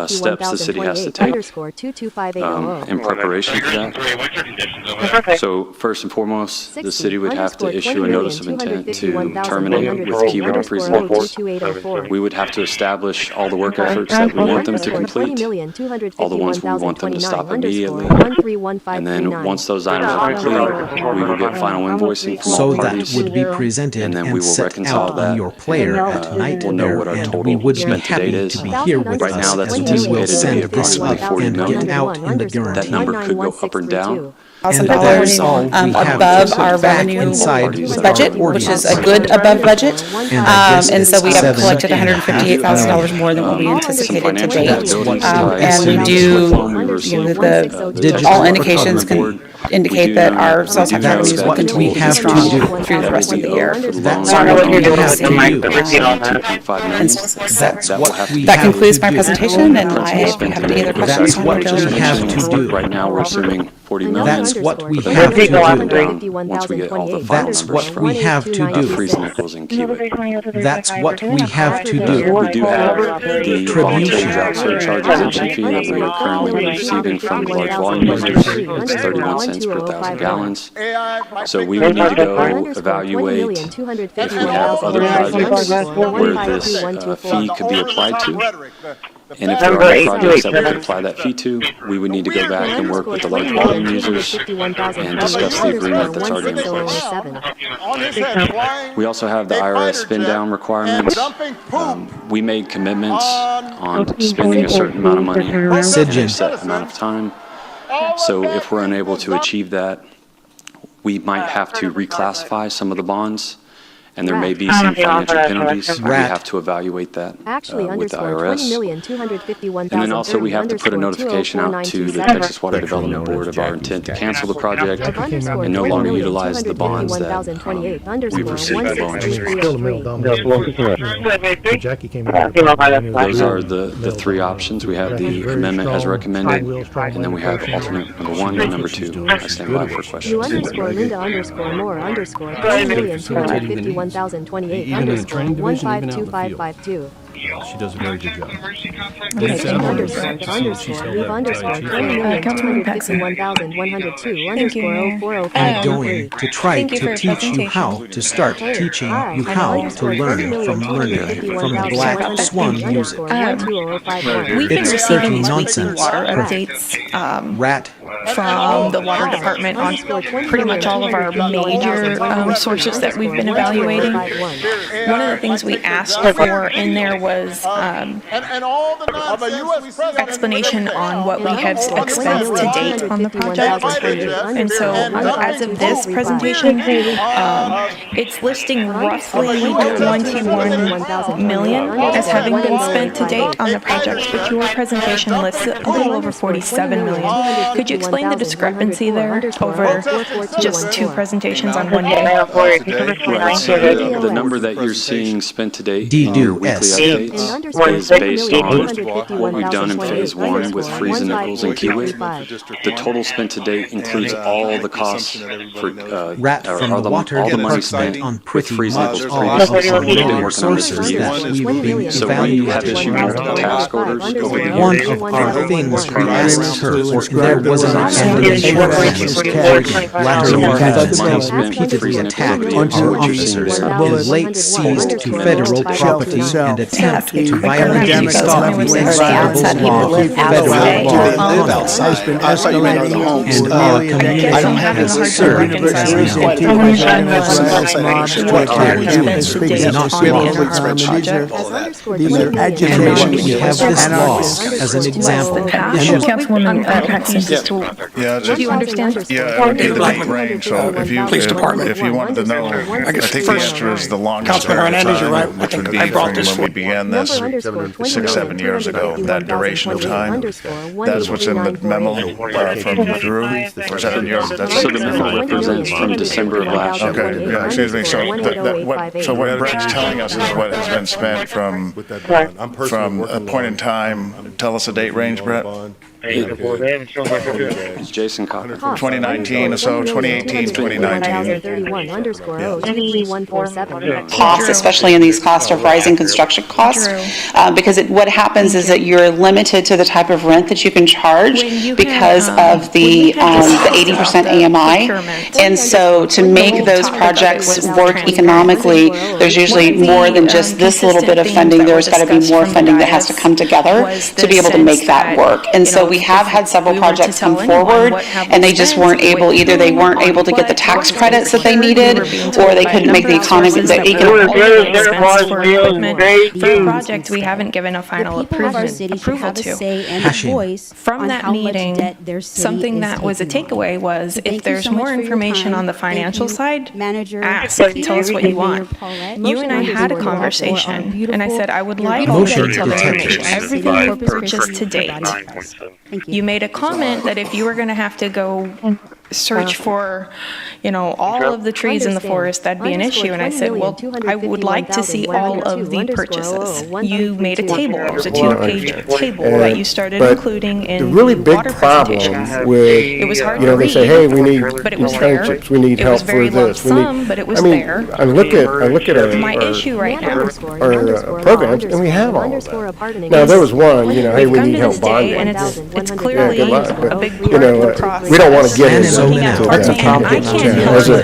steps the city has to take in preparation for that. So first and foremost, the city would have to issue a notice of intent to terminate with keyword representatives. We would have to establish all the work efforts that we want them to complete, all the ones we want them to stop immediately. And then once those items are complete, we will get final invoicing from So all that parties. would be presented And then we and will set reconcile out that. on your player at night We'll know there, what our and total we would be spent to happy date is. to be here with Right us now, that's as we will anticipated to send be this approximately up 40 and million. get out in the That guarantee. number could go up or down. And that's all we have above to our put back revenue inside with budget, our which is ordinance. a good above budget. And so we have collected $7.5 $158,000 more than what we anticipated to date. And we do, all indications can indicate that our sales tax revenues will continue to be strong through the rest of the year. That's what we have to do. That concludes my presentation, and if you have any other questions, That's what we have to do. Right now, we're assuming 40 million. That's what we But the have number to could go do. down once we get all the final That's numbers what from we have to do. Freeze Nichols and Kiewit. That's what we have to do. We do have the voluntary drought surcharge exemption fee that we are currently receiving from large volume users. It's 31 cents per 1,000 gallons. So we would need to go evaluate if we have other projects where this fee could be applied to. And if there are other projects that we could apply that fee to, we would need to go back and work with the large volume users and discuss the agreement that's already in place. We also have the IRS spin down requirements. We made commitments on spending a certain amount of money in a set amount of time. So if we're unable to achieve that, we might have to reclassify some of the bonds. And there may be some financial penalties. We have to evaluate that with the IRS. And then also we have to put a notification out to the Texas Water Development Board of our intent to cancel the project and no longer utilize the bonds that we've received at low interest rates. Jackie came Those are the three options. We have the amendment as recommended, and then we have alternate number one and number two. I stand by for questions. Linda_Linda_More_3,251,028 _15252. She does a very good job. I'm going to try to teach you how to start teaching you how to learn from learning from the Black Swan music. We've been It's receiving nonsense. water updates Rat. from the water department on pretty much all of our major sources that we've been evaluating. One of the things we asked for in there was explanation on what we have expensed to date on the project. And so as of this presentation, it's listing roughly 21 million as having been spent to date on the project, but your presentation lists a little over 47 million. Could you explain the discrepancy there over just 2 presentations on one day? Right, so the number that you're seeing spent to date in your weekly updates is based on what we've done in phase 1 with Freeze and Nichols and Kiwi. The total spent to date includes all the costs for all the money spent with Freeze and Nichols previously. We've been working on this for years. So we have issued multiple task orders over the years. One of our things we asked her, there was an examination repeatedly attacked our officers and late seized to federal property and attempt to violate the Constables law, federal law, and our community has served as an and we have this law as an example. Councilwoman Patsey. Do you understand? Yeah, it would be the range. So if you wanted to know, I think the answer is the longest period of time, which would be from when we began this 6-7 years ago. That duration of time. That's what's in the memo from Drew. So the memo represents from December of last year. Okay, yeah, excuse me. So what Brett's telling us is what has been spent from a point in time. Tell us a date range, Brett. It's Jason Cocker. 2019 or so, 2018, 2019. Costs, especially in these costs of rising construction costs, because what happens is that you're limited to the type of rent that you can charge because of the 80% AMI. And so to make those projects work economically, there's usually more than just this little bit of funding. There's got to be more funding that has to come together to be able to make that work. And so we have had several projects come forward, and they just weren't able, either they weren't able to get the tax credits that they needed, or they couldn't make the economy. For a project we haven't given a final approval to. From that meeting, something that was a takeaway was if there's more information on the financial side, ask, tell us what you want. You and I had a conversation, and I said I would like all the detailed information, everything Corpus purchased to date. You made a comment that if you were going to have to go search for, all of the trees in the forest, that'd be an issue. And I said, well, I would like to see all of the purchases. You made a table. It was a 2-page table that you started including in the really big water problem presentations. with, it was hard to they read, say, hey, we need but it was internships, we need help for this. But it was there. I look at our, My issue right now, our programs, and we have all of that. Now, there was one, hey, we need help buying one. And it's clearly a big we don't want to get into that. I can't As a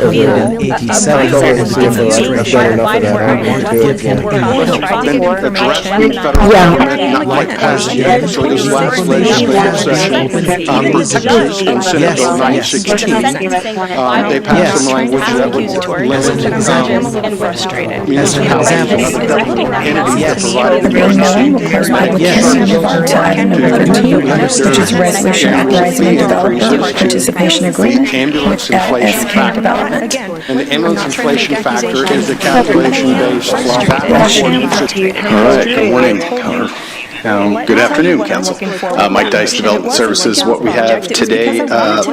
They passed some language that would limit frustrated. as an which is resolution authorizing the developer participation agreement ambulance with inflation LSK factor. development. And the ambulance inflation factor is a calculation based on All right, good morning. Good afternoon, Council. Mike Dice, Development Services. What we have today,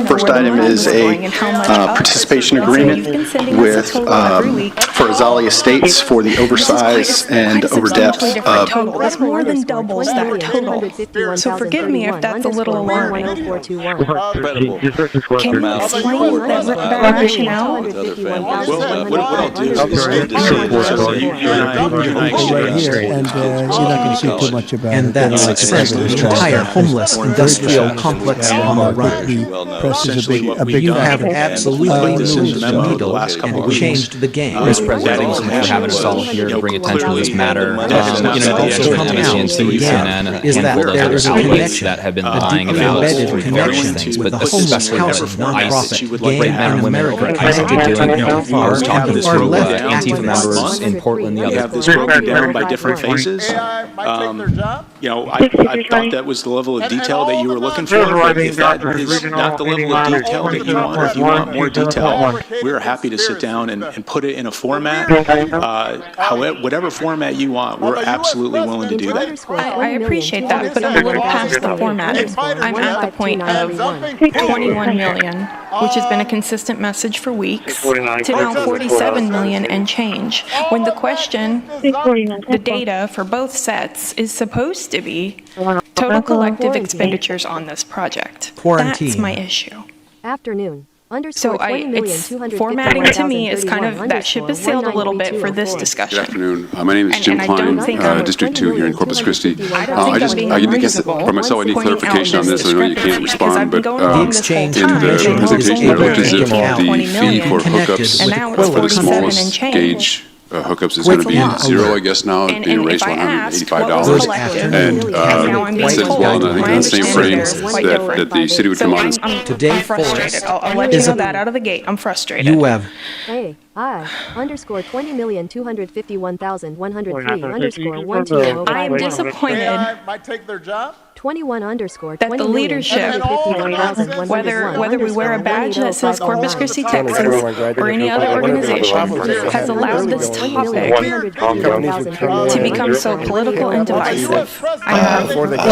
first item is a participation agreement with for Azalea Estates for the oversize and overdepth of. That's more than doubles that total. So forgive me if that's a little alarming. Can you explain that rationale? What I'll do is send this in so you and I you're not going to see too much about and that sent the entire homeless industrial complex on the run. You have absolutely moved the needle and changed the game. Mr. President, we're having us all here to bring attention to this matter. Also come out is that there is a connection, that have been a lying deeply about embedded connection with the homeless house of nonprofit gang in America connected to our left Antifa members in Portland the We other have this broken down by different phases. I thought that was the level of detail that you were looking for, but if that is not the level of detail that you want, or if you want more detail, we're happy to sit down and put it in a format, whatever format you want, we're absolutely willing to do that. I appreciate that, but I'm a little past the formatting. I'm at the point of 21 million, which has been a consistent message for weeks, to now 47 million and change. When the question, the data for both sets is supposed to be total collective expenditures on this project. Quarantine. That's my issue. Afternoon. So it's formatting to me is kind of, that ship has sailed a little bit for this discussion. Good afternoon. My name is Jim Klein, District 2 here in Corpus Christi. I guess for myself, I need clarification on this. I know you can't respond, but in the presentation, it looked as if the fee for hookups for the smallest gauge hookups is going to be zero, I guess now, being raised $185. And it says, well, I think in the same frame that the city would come on. I'm frustrated. I'll let you know that out of the gate. I'm frustrated. You have. Underscore 20,251,103 underscore 120. I am disappointed. Might take their job. 21 underscore that the leadership, whether we wear a badge that says Corpus Christi, Texas, or any other organization, has allowed this topic to become so political and divisive.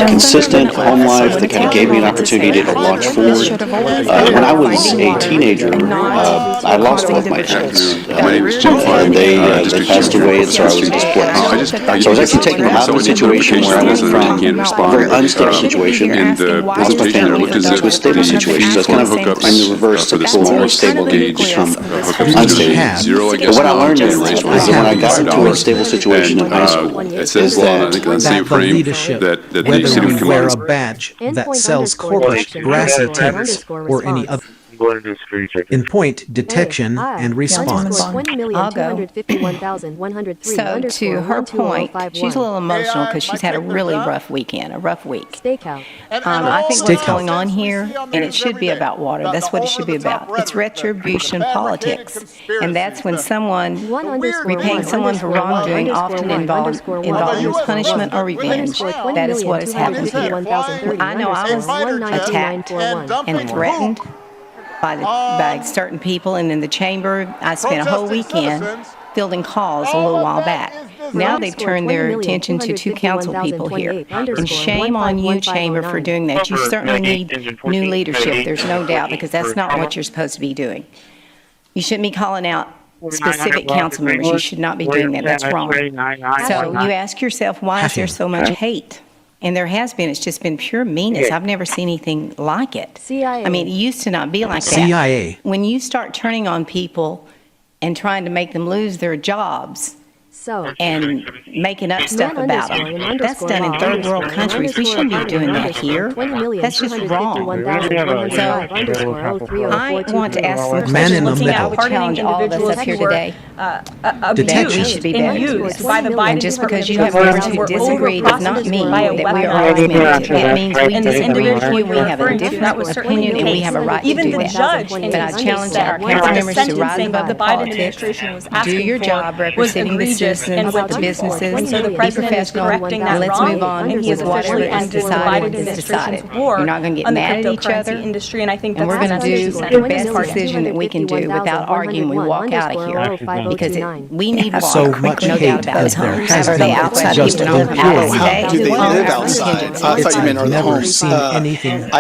Consistent home life that kind of gave me an opportunity to launch forward. When I was a teenager, I lost both my parents. My name is Jim Klein. They passed away, and so I was displaced. So I was actually taken out of a situation where I went from a very unstable situation in the presentation, it looked as if to a stable situation. So it's kind of in the reverse to the more stable gauge from unstable. Zero, I guess. But what I learned is that when I got into a stable situation in high school, it says, well, I think on the same frame that the city would come wear on. a badge that sells Corpus, grassy tennis, or any other. In point, detection and response. So to her point, she's a little emotional because she's had a really rough weekend, a rough week. I think what's going on here, and it should be about water, that's what it should be about. It's retribution politics. And that's when someone, repaying someone for wrongdoing often involves punishment or revenge. That is what has happened here. I know I was attacked and threatened by certain people, and in the chamber, I spent a whole weekend fielding calls a little while back. Now they've turned their attention to two council people here. And shame on you, chamber, for doing that. You certainly need new leadership, there's no doubt, because that's not what you're supposed to be doing. You shouldn't be calling out specific council members. You should not be doing that. That's wrong. So you ask yourself, why is there so much hate? And there has been. It's just been pure meanness. I've never seen anything like it. I mean, it used to not be like that. CIA. When you start turning on people and trying to make them lose their jobs and making up stuff about them, that's done in third world countries. We shouldn't be doing that here. That's just wrong. So I want to ask some questions. One thing I would challenge all of us up here today, that we should be better. And just because you have members who disagree does not mean that we are all militant. That means we disagree with you, we have a different opinion, and we have a right to do that. But I challenge our council members to rise above the politics, do your job representing the citizens, the businesses, be professional, and let's move on with whatever is decided is decided. You're not going to get mad at each other, and we're going to do the best decision that we can do without arguing. We walk out of here because we need water, so much no doubt about it. Are they outside people on outside? Do they live outside? I thought you meant are the homes. I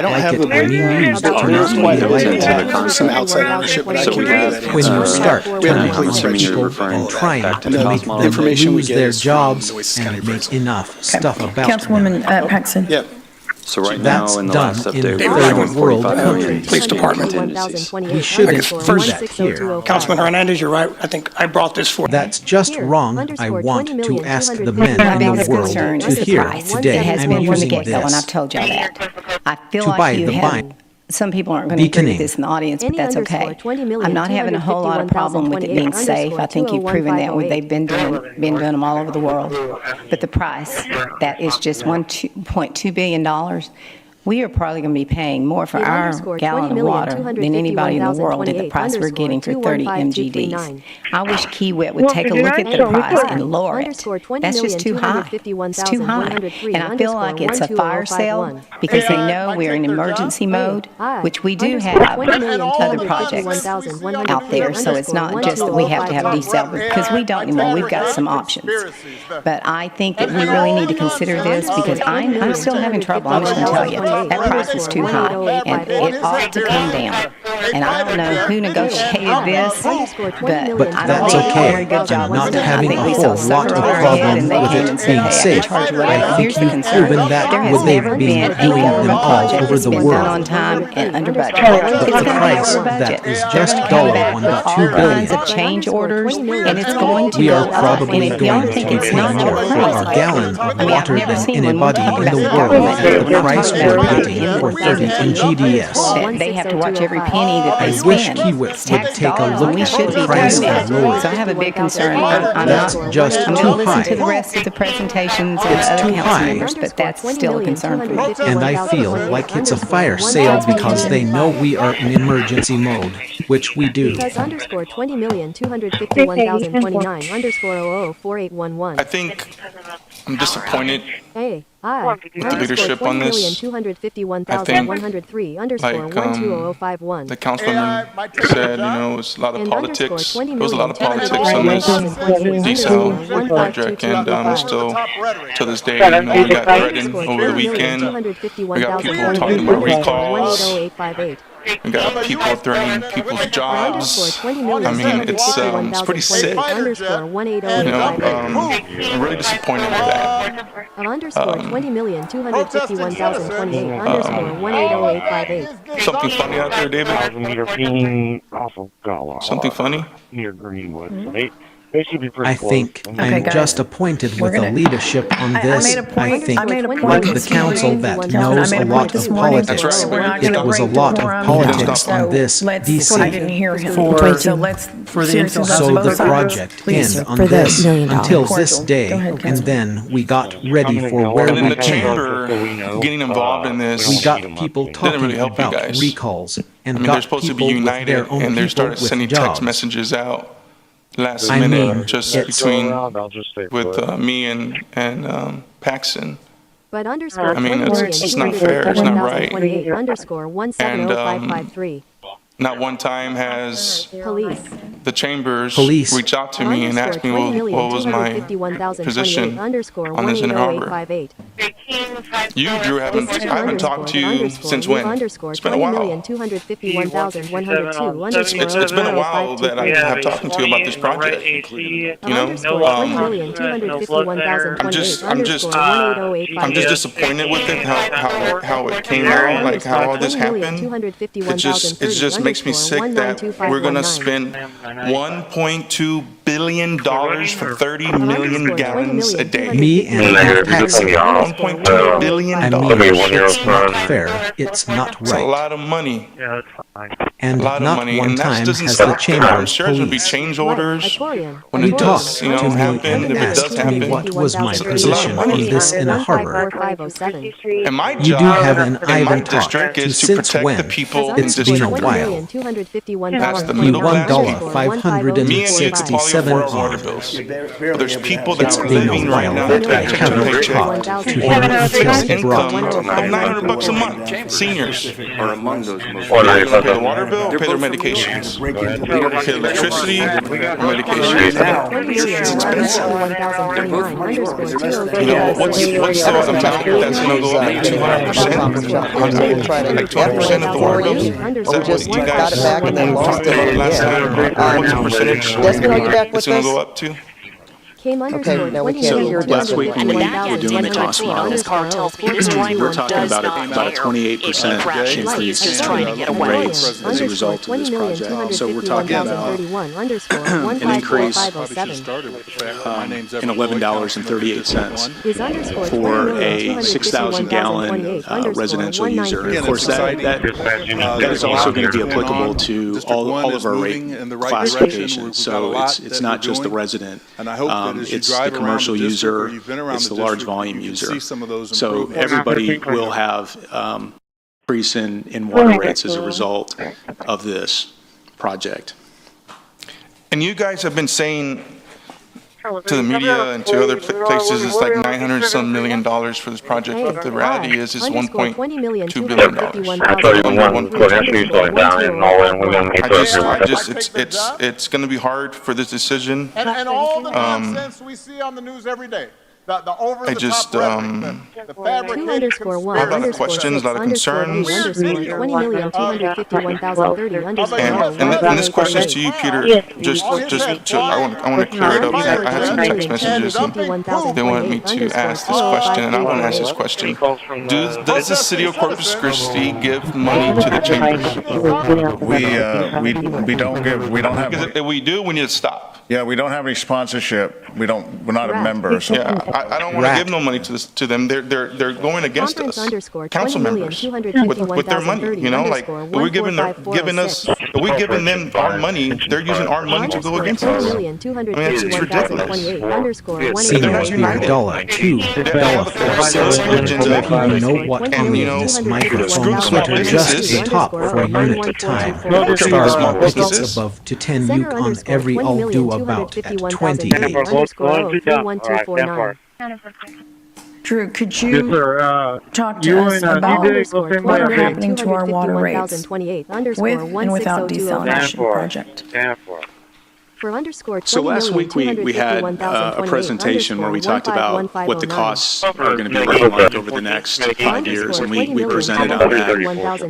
don't have the some outside ownership, but I can when you start turning on people and trying to make them lose their jobs and make enough stuff about Councilwoman Paxson. Yeah. So right now, in the last update, third world countries. Police Department. We shouldn't do that here. Councilman Hernandez, you're right. I think I brought this for. That's just wrong. I want to ask the men in the world to hear today. I'm using this and I've told y'all that. I feel like you have. Some people aren't going to agree with this in the audience, but that's okay. I'm not having a whole lot of problem with it being safe. I think you've proven that. They've been doing them all over the world. But the price, that is just $1.2 billion. we are probably going to be paying more for our gallon of water than anybody in the world at the price we're getting for 30 MGDs. I wish Kiewit would take a look at the price and lower it. That's just too high. It's too high. And I feel like it's a fire sale because they know we're in emergency mode, which we do have other projects out there. So it's not just that we have to have desal because we don't anymore. We've got some options. But I think that we really need to consider this because I'm still having trouble. I'm just going to tell you. That price is too high, and it ought to come down. And I don't know who negotiated this, but that's okay. I'm not having a whole lot of problem with it being safe. I think you've proven that with they've been doing them all over the world. On time and under budget. But the price that is just $1.2 billion. Of change orders, and it's going to we are probably going to be paying more for our gallon of water than anybody in the world at the price we're getting for 30 in GDS. They have to watch every penny that they spend. I wish Kiewit would take a look at the price and lower it. So I have a big concern. That's just I'm too going to listen high. to the rest of the presentations and other council members, but that's still a concern for me. And I feel like it's a fire sale because they know we are in emergency mode, which we do. Underscore 20,251,029 underscore 004811. I think I'm disappointed with the leadership on this. I think, like, the councilwoman said, it's a lot of politics. There was a lot of politics on this desal project, and still, to this day, we got threatened over the weekend. We got people talking about recalls. We got people threatening people's jobs. I mean, it's pretty sick. I'm really disappointed with that. Underscore 20,251,028 underscore 1808858. Something funny out there, David? Something funny? Near Greenwood. I think I'm just appointed with the leadership on this. I think, like the council that knows a lot of politics, it was a lot of politics on this DC. I didn't hear him. So the project ended on this until this day, and then we got ready for where and in we the came. chamber, getting involved in this, We got people talking really help you about guys. recalls, and they're got supposed to be people with united, their own and they people started with sending jobs. text messages out last I minute, mean, just it's- between with me and Paxton. But underscore I mean, it's not fair. It's not right. Underscore 170553. Not one time has Police. the chambers Police. reached out to me and asked me what was my position on this Inner Harbor. You, Drew, I haven't talked to you since when? It's been a while. It's been a while that I have talking to you about this project. I'm just disappointed with it, how it came out, like how all this happened. It just makes me sick that we're gonna spend $1.2 billion for 30 million gallons a day. Me and Patsey. $1.2 billion. I mean, it's not fair. It's not It's a right. lot of money. And A lot of not money, one and that time doesn't has the stop there. I'm chamber's sure there'll be police. change orders when You it does, talked to me happen. and If it does asked me happen, what was my it's a lot of position on money. this in a harbor. And my You do job haven't in my even talked district to is to since protect when. the people in It's been District a 3. while. That's the You middle class people. Me and you could probably $1.567 afford water on. bills. But there's people that It's are been a living right while now that I paycheck to haven't paycheck talked to with him a until fixed he income brought of $900 a month. Seniors Are among those most pay the water bill, pay their medications, pay electricity, medications. It's expensive. What's the amount that's going to go up 200%? Like 12% of the water bill? Is that what you guys talked about last time? What's the percentage it's going to go up to? Okay, now we can't hear Last week when we were doing the cost model, we're talking about a 28% increase in rates as a result of this project. So we're talking about an increase in $11.38 for a 6,000 gallon residential user. And of course, that is also going to be applicable to all of our rate classifications. So it's not just the resident. It's the commercial user, it's the large volume user. So everybody will have increase in water rates as a result of this project. And you guys have been saying to the media and to other places it's like $900-some million for this project, but the reality is it's $1.2 billion. It's going to be hard for this decision. And all the nonsense we see on the news every day. The over-the-top rhetoric, the fabricate a lot of questions, a lot of concerns. And this question is to you, Peter. I want to clear it up. I had some text messages and they wanted me to ask this question, and I want to ask this question. Does the city of Corpus Christi give money to the chambers? We don't have. Because if we do, we need to stop. Yeah, we don't have any sponsorship. We're not a member. So. Yeah, I don't want to give no money to them. They're going against us, council members, with their money. You know, like we're giving them our money. They're using our money to go against us. I mean, it's ridiculous. Seniors $1, $2, $4. You know what to do. This microphone Twitter just the top for a unit time. Stars on tickets above to 10 uke on every all do about at 28. Drew, could you talk to us about what are happening to our water rates with and without desalination project? So last week we had a presentation where we talked about what the costs are going to be looking like over the next 5 years, and we presented on that.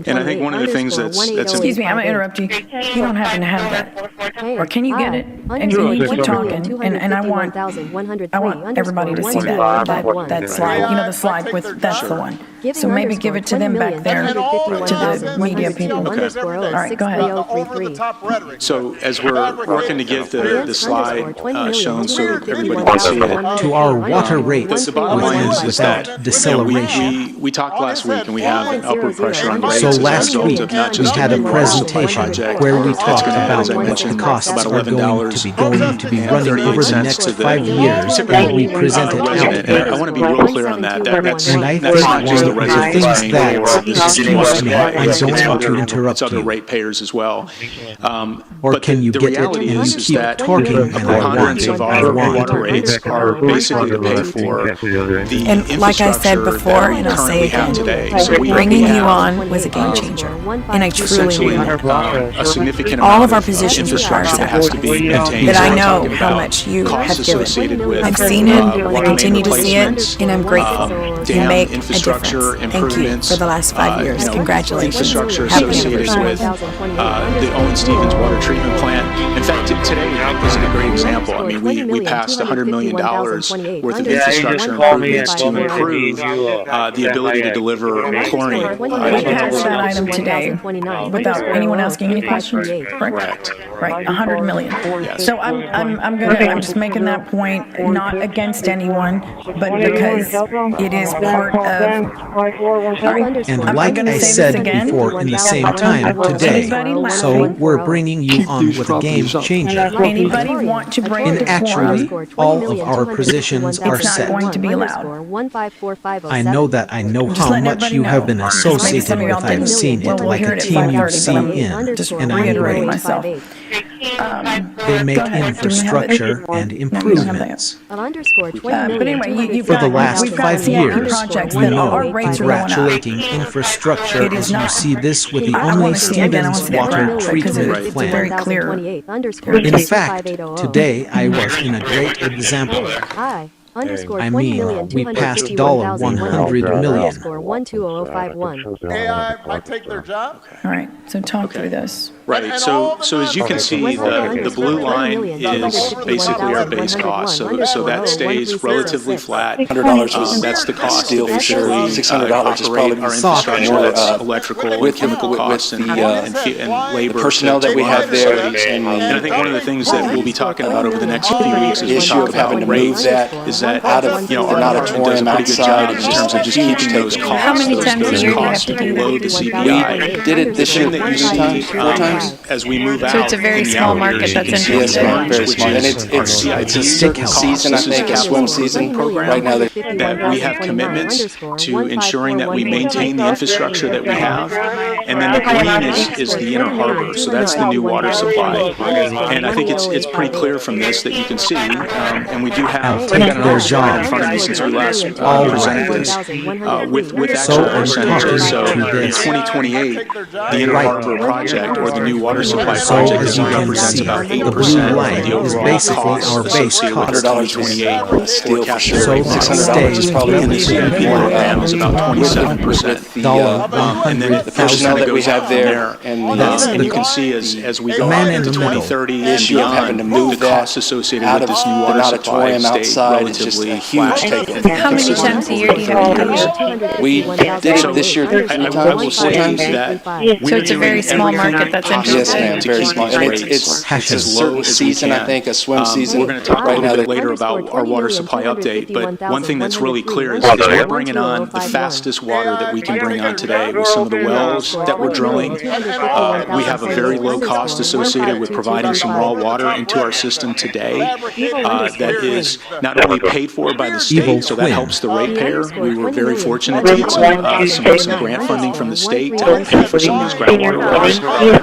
And I think one of the things that's excuse me, I'm going to interrupt you. You don't happen to have that, or can you get it? And you keep talking, and I want everybody to see that slide. You know the slide with that's the one. So maybe give it to them back there, to the media people. Okay. All right, go ahead. So as we're working to get the slide shown so everybody can see it. To our water rate, The bottom line is that deceleration. we talked last week and we have an upward pressure on rates. So last week we had a presentation where we talked about what the costs are going to be running over the next 5 years, and we presented out. I want to be real clear on that. That's not just the residents things that, excuse me, I don't want to interrupt it's other you. ratepayers as well. Or can you get it and you keep talking and I preponderance of our want. water rates are basically to pay for the And like I said before, and I'll say again, bringing you on was a game changer, and I truly mean that. a significant All amount of our positions require infrastructure that has to be maintained. that I We're know talking how about much you costs have given. associated with, I've seen it, I water continue main to see it, replacements, and I'm grateful. You dam make a infrastructure difference. Thank you improvements, for the last 5 years. Congratulations. Infrastructure Happy associated anniversary. with the Owen Stevens water treatment plant. In fact, today is a great example. I mean, we passed $100 million worth of infrastructure improvements to improve the ability to deliver chlorine. We passed that item today without anyone asking any questions. Correct. Right, 100 million. So I'm just making that point, not against anyone, but because it is part of. And like I said before, in the same time today, so we're bringing you on with a game changer. Anybody want to break And the actually, quorum? all of our positions are It's not set. going to be allowed. I know that. I know how much you have been associated with. I've seen it like a team you see in, Just and I'm reiterating great. myself. They make infrastructure and improvements. But anyway, you've For got, the last we've got 5 some years, projects we that know our rates are going up. congratulating infrastructure It is as you not. see this with the I only want to see again, I want to Stevens see that water graph because treatment it's very plant. clear. In fact, today I was in a great example. I mean, we passed $100 million. AI might take their job. All right, so talk through this. Right, so as you can see, the blue line is basically our base cost, so that stays relatively flat. $100 That's the cost to steel basically $600 is operate probably our infrastructure, that's electrical and chemical costs and labor. personnel that we have there, and I think one of the things that we'll be talking about over the next few weeks is we talk about rate, is that, our department does a pretty good job in terms of just keeping those costs. How many times a year do you have to do below the CPI? We did it this year 3 times, 4 times. As we move out. So it's a very small market that's interested. Yes, very small. And it's a certain season, I think, a swim season. Right now, that we have commitments to ensuring that we maintain the infrastructure that we have. And then the green is the inner harbor. So that's the new water supply. And I think it's pretty clear from this that you can see, and we do have I've got another slide in front of me since we last presented this, with actual percentages. So in 2028, the Inner Harbor project or the new water supply project is represents about 8% of the overall cost associated with 2028 forecasted rate. $600 is probably in the CCPD is about 27%. And then the personnel that we have there, and you can see as we go out into 2030 and beyond, having to move the costs associated with this new water supply stay relatively huge. How many times a year do you have to do it? We did it this year 3 times. I will say that so it's a very small market that's interested. Yes, ma'am, very small. And it's a certain season, I think, a swim season. We're going to talk a little bit later about our water supply update, but one thing that's really clear is we're bringing on the fastest water that we can bring on today with some of the wells that we're drilling. We have a very low cost associated with providing some raw water into our system today that is not only paid for by the state, so that helps the ratepayer. We were very fortunate to get some grant funding from the state to help pay for some of these groundwater wells.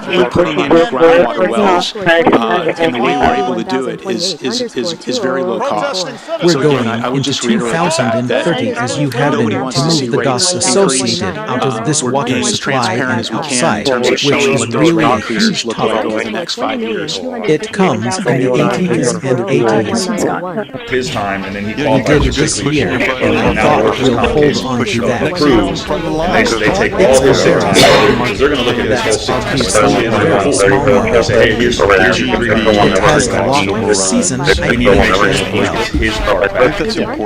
We're putting in groundwater wells, and the way we're able to do it is very low cost. We're going into 2030 as you have been to move the costs associated out of this water supply and outside, which is really a huge topic. Over the next 5 years. It comes in the 80s and 80s. His time, and then he You did it this year, and I thought we'll hold on to that. They take all this time, because they're going to look at this whole and say, hey, here's It has a long season, I need his car back.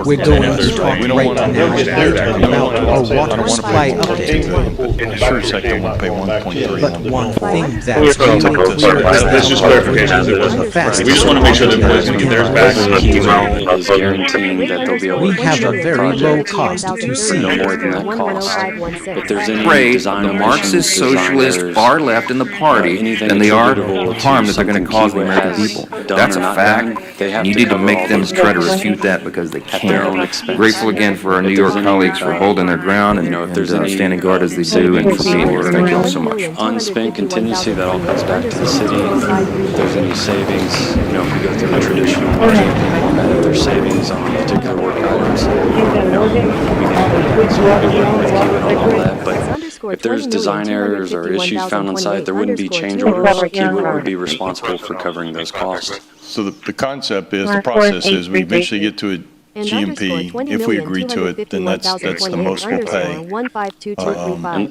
We're going to talk right now about our water supply update. Insurance sector won't pay 1.3. But one thing that's really clear is that this is clarification. We just want to make sure that everybody's going to get theirs back. Is guaranteeing that they'll be able we have a very low cost to see. no more than that cost. If there's any afraid design the Marxist, socialist, designers, far left in the party than they are the harm that they're going to cause the American people. That's a fact. You need to make them try to refute that because they can't. Grateful again for our New York colleagues for holding their ground and standing guard as they do and for being here. Thank you all so much. Unspent contingency, that all comes back to the city. If there's any savings, if we go through the traditional format, if there's savings on particular work items, but if there's design errors or issues found on site, there wouldn't be change orders. Keyword would be responsible for covering those costs. So the concept is, the process is, we eventually get to a GMP. If we agree to it, then that's the most we'll pay.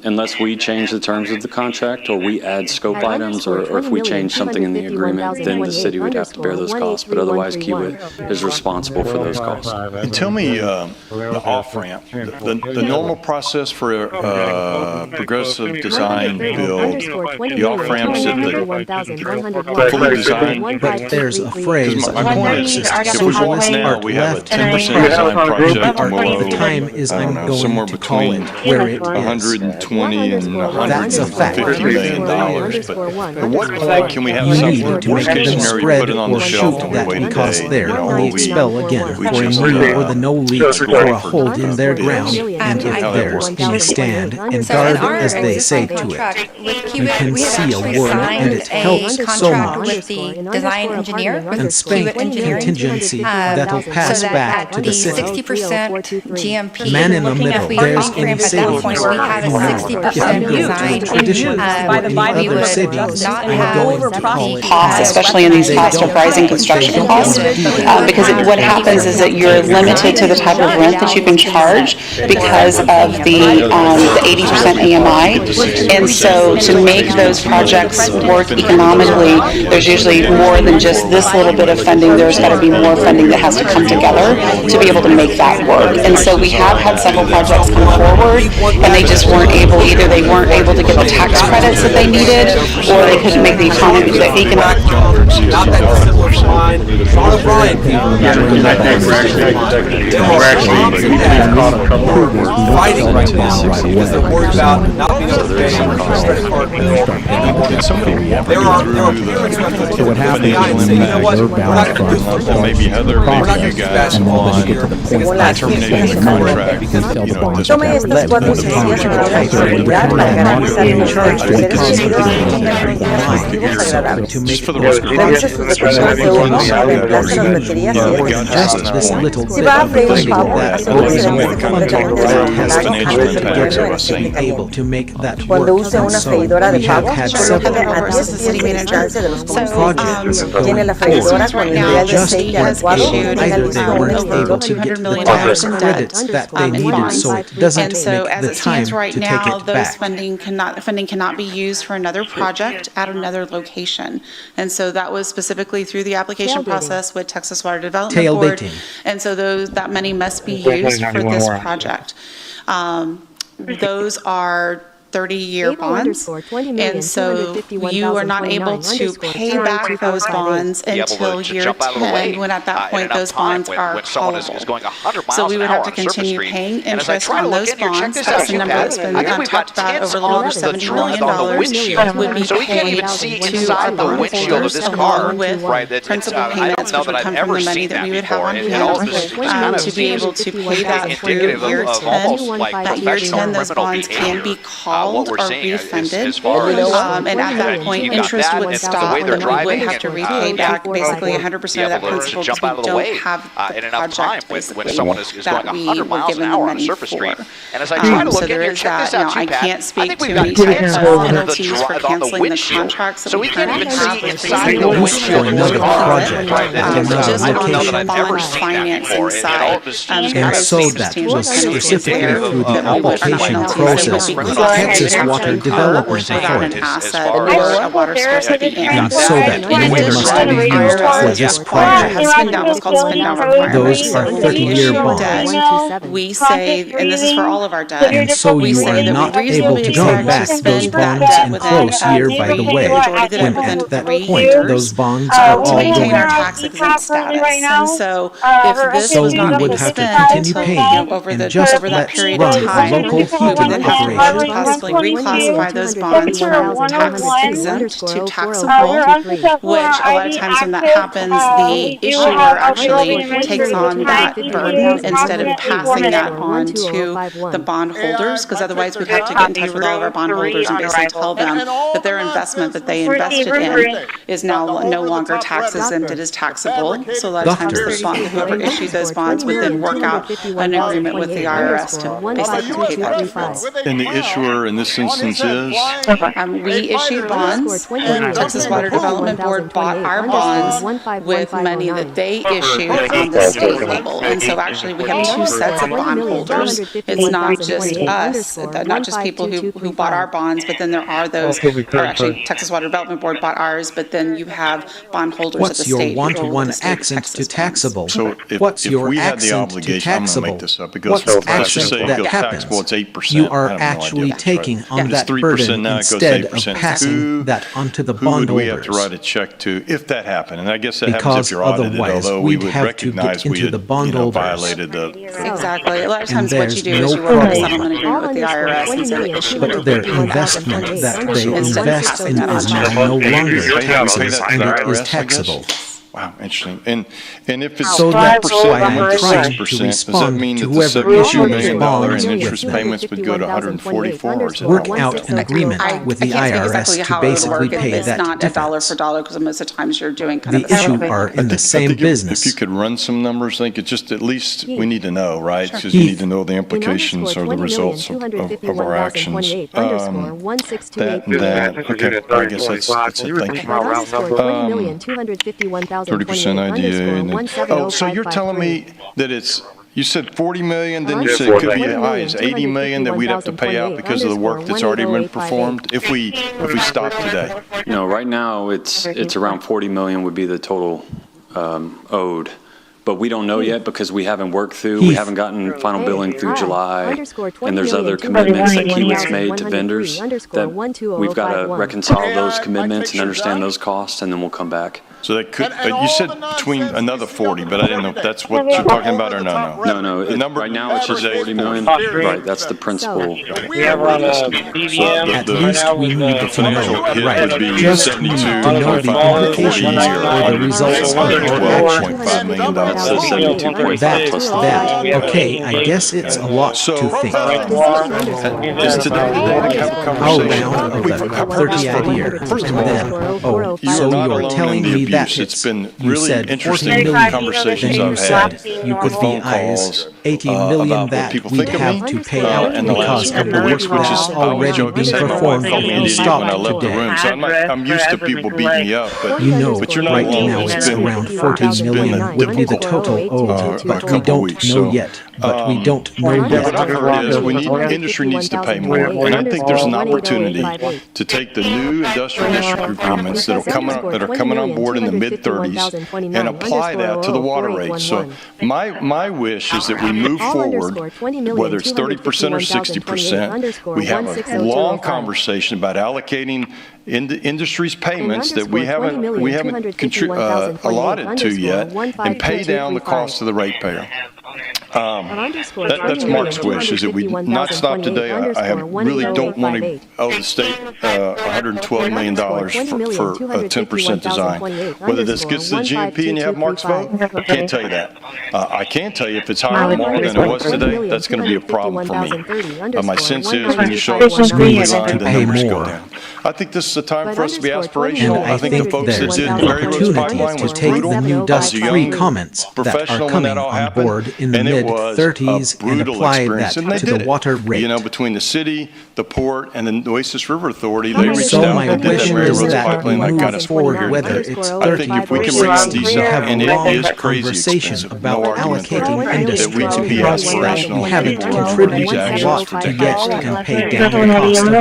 Unless we change the terms of the contract or we add scope items or if we change something in the agreement, then the city would have to bear those costs. But otherwise, Kiewit is responsible for those costs. And tell me the off-ramp, the normal process for a progressive design build, the off-ramps at the fully designed. But there's a phrase, my point is, if we're going now, we have a 10% design project below, the time is I'm going somewhere to call between it where it is. 120 and That's a fact. $150 million. But at what point can we have You need something, to worst make case them scenario, spread put it on or the shelf shoot and we that wait a because day? there, only expel again for a new or the no leak or a hold in their ground, and if there's any stand and guard as they say to it. You can see a word and it helps so much. With the design engineer, with And spank contingency that'll pass back to the city. 60% GMP. Man in the Looking middle, at the there's off-ramp any at that savings. point, we have a No, 60% if you go to design. the tradition or any other savings, not we're have going to call it costs, especially in these cost of rising construction costs, because what happens is that you're limited to the type of rent that you can charge because of the 80% AMI, and so to make those projects work economically, there's usually more than just this little bit of funding. There's got to be more funding that has to come together to be able to make that work. And so we have had several projects come forward, and they just weren't able, either they weren't able to get the tax credits that they needed, or they couldn't make the economic. Not that simple line. Father Brian, fighting right now because they're worried about not being able to pay the credit card bill. There are parents with the FBI and say, you know what, we're not going to do football. Maybe Heather, maybe you guys on terminating the contract, you know, at this point. Just for the record. this little bit able to make that work. And so we have had several projects right now, the state has issued either they weren't able to get the tax credits that they needed, so it doesn't make the time to take it back. Funding cannot be used for another project at another location. And so that was specifically through the application process with Texas Water Development Board. And so that money must be used for this project. Those are 30-year bonds, and so you are not able to pay back those bonds until year 10, when at that point those bonds are callable. So we would have to continue paying interest on those bonds. That's the number that's been talked about, over a little over $70 million would be paid to our bondholders, along with principal payments, which would come from the money that we would have on hand, to be able to pay that through year 10. That year 10, those bonds can be called or refunded, and at that point interest would stop, and then we would have to repay back basically 100% of that principal, because we don't have the project basically that we were given the money for. So there is that. Now, I can't speak to any types of penalties for canceling the contracts that we currently have with just on the bond financing side. And so that was specifically through the application process with Texas Water Development Authority. And so that money must be used for this project. Those are 30-year bonds. We say, and this is for all of our debt, and so you are not able to pay back those bonds in close year, by the way, when at that point those bonds are all going tax exempt status. And so if this was not would have to continue paying and just let run the local heating operation. Possibly reclassify those bonds from tax exempt to taxable, which a lot of times when that happens, the issuer actually takes on that burden instead of passing that on to the bondholders, because otherwise we'd have to get in touch with all of our bondholders and basically tell them that their investment that they invested in is now no longer tax exempt, it is taxable. So a lot of times whoever issued those bonds would then work out an agreement with the IRS to basically pay that difference. And the issuer in this instance is? We issued bonds. The Texas Water Development Board bought our bonds with money that they issued on the state level. And so actually we have two sets of bondholders. It's not just us, not just people who bought our bonds, but then there are those, or actually Texas Water Development Board bought ours, but then you have bondholders at the state. What's your one-to-one accent to taxable? So what's your accent to taxable? What's accent that happens? You are actually taking on that burden instead of passing that onto the bondholders. Who would we have to write a check to if that happened? And I guess that happens if you're audited, although we would recognize we had violated the... Exactly. A lot of times what you do is you work on a settlement agreement with the IRS and so the issue but their investment that they invest in is now no longer taxes and it is taxable. Wow, interesting. And if it's so that's why I'm trying to does that respond mean to that the whoever $70 issued those million bonds in with interest them. payments would go to 144, or is it Work out an agreement with the IRS to basically pay that difference. It's not dollar for dollar, because most of the times you're doing kind of the issue are in the same business. If you could run some numbers, I think it's just at least we need to know, right? Because you need to know the implications or the results of our actions. Okay, I guess that's it. Thank you. 30% IDA. Oh, so you're telling me that you said 40 million, then you said it could be as high as 80 million that we'd have to pay out because of the work that's already been performed if we stop today? No, right now it's around 40 million would be the total owed. But we don't know yet because we haven't worked through, we haven't gotten final billing through July, and there's other commitments that Kiewit's made to vendors that we've got to reconcile those commitments and understand those costs, and then we'll come back. So that could, you said between another 40, but I didn't know if that's what you're talking about or no. No, the number right now it's just 40 million. Right, that's the principal. At least we need to know, right, would be just need to know the implications or the results of our action. $12.5 million. That's the 72.5 plus that, okay, I guess it's a lot to think. Just today, I'll round of the 30th year, and then, oh, so you're telling me that it's been you really said interesting 40 million, conversations then you I've said had you could with be phone eyes calls 80 million about what that people we'd think of have me, to pay out and the because last of the couple of work weeks, which that's is already been performed called me an and idiot stopped when I left the room. So I'm used to people beating me up, but you know, but you're not right alone. now it's around 14 million would be the total owed, but we don't know yet. But we don't know what yet. I've heard is industry needs to pay more, and I think there's an opportunity to take the new industrial district agreements that are coming on board in the mid-30s and apply that to the water rates. So my wish is that we move forward, whether it's 30% or 60%, we have a long conversation about allocating industry's payments that we haven't allotted to yet, and pay down the cost of the ratepayer. That's Mark's wish, is that we not stop today. I really don't want to owe the state $112 million for a 10% design. Whether this gets to the GMP and you have Mark's vote, I can't tell you that. I can tell you if it's higher tomorrow than it was today, that's going to be a problem for me. My sense is when you show up on the screen, the numbers go down. I think this is a time for us to be aspirational. And I think the folks that there's did an the Mary Rose opportunity pipeline to was take brutal. the new dust-free comments that are Professional when coming that all on happened, board in the and it was mid-30s and brutal apply experience, that and they to did the it. water rate. You know, between the city, the port, and the Nueces River Authority, they reached So out my and did wish that Mary is Rose that we pipeline that got move us 4 forward, years. whether it's I 30 think if we or can bring all 60, these to up, have and a it long is crazy conversation expensive, about no argument there, allocating that industry we can be because aspirational. we haven't and contributed take a lot actions to to yet take can pay down the cost of the rate.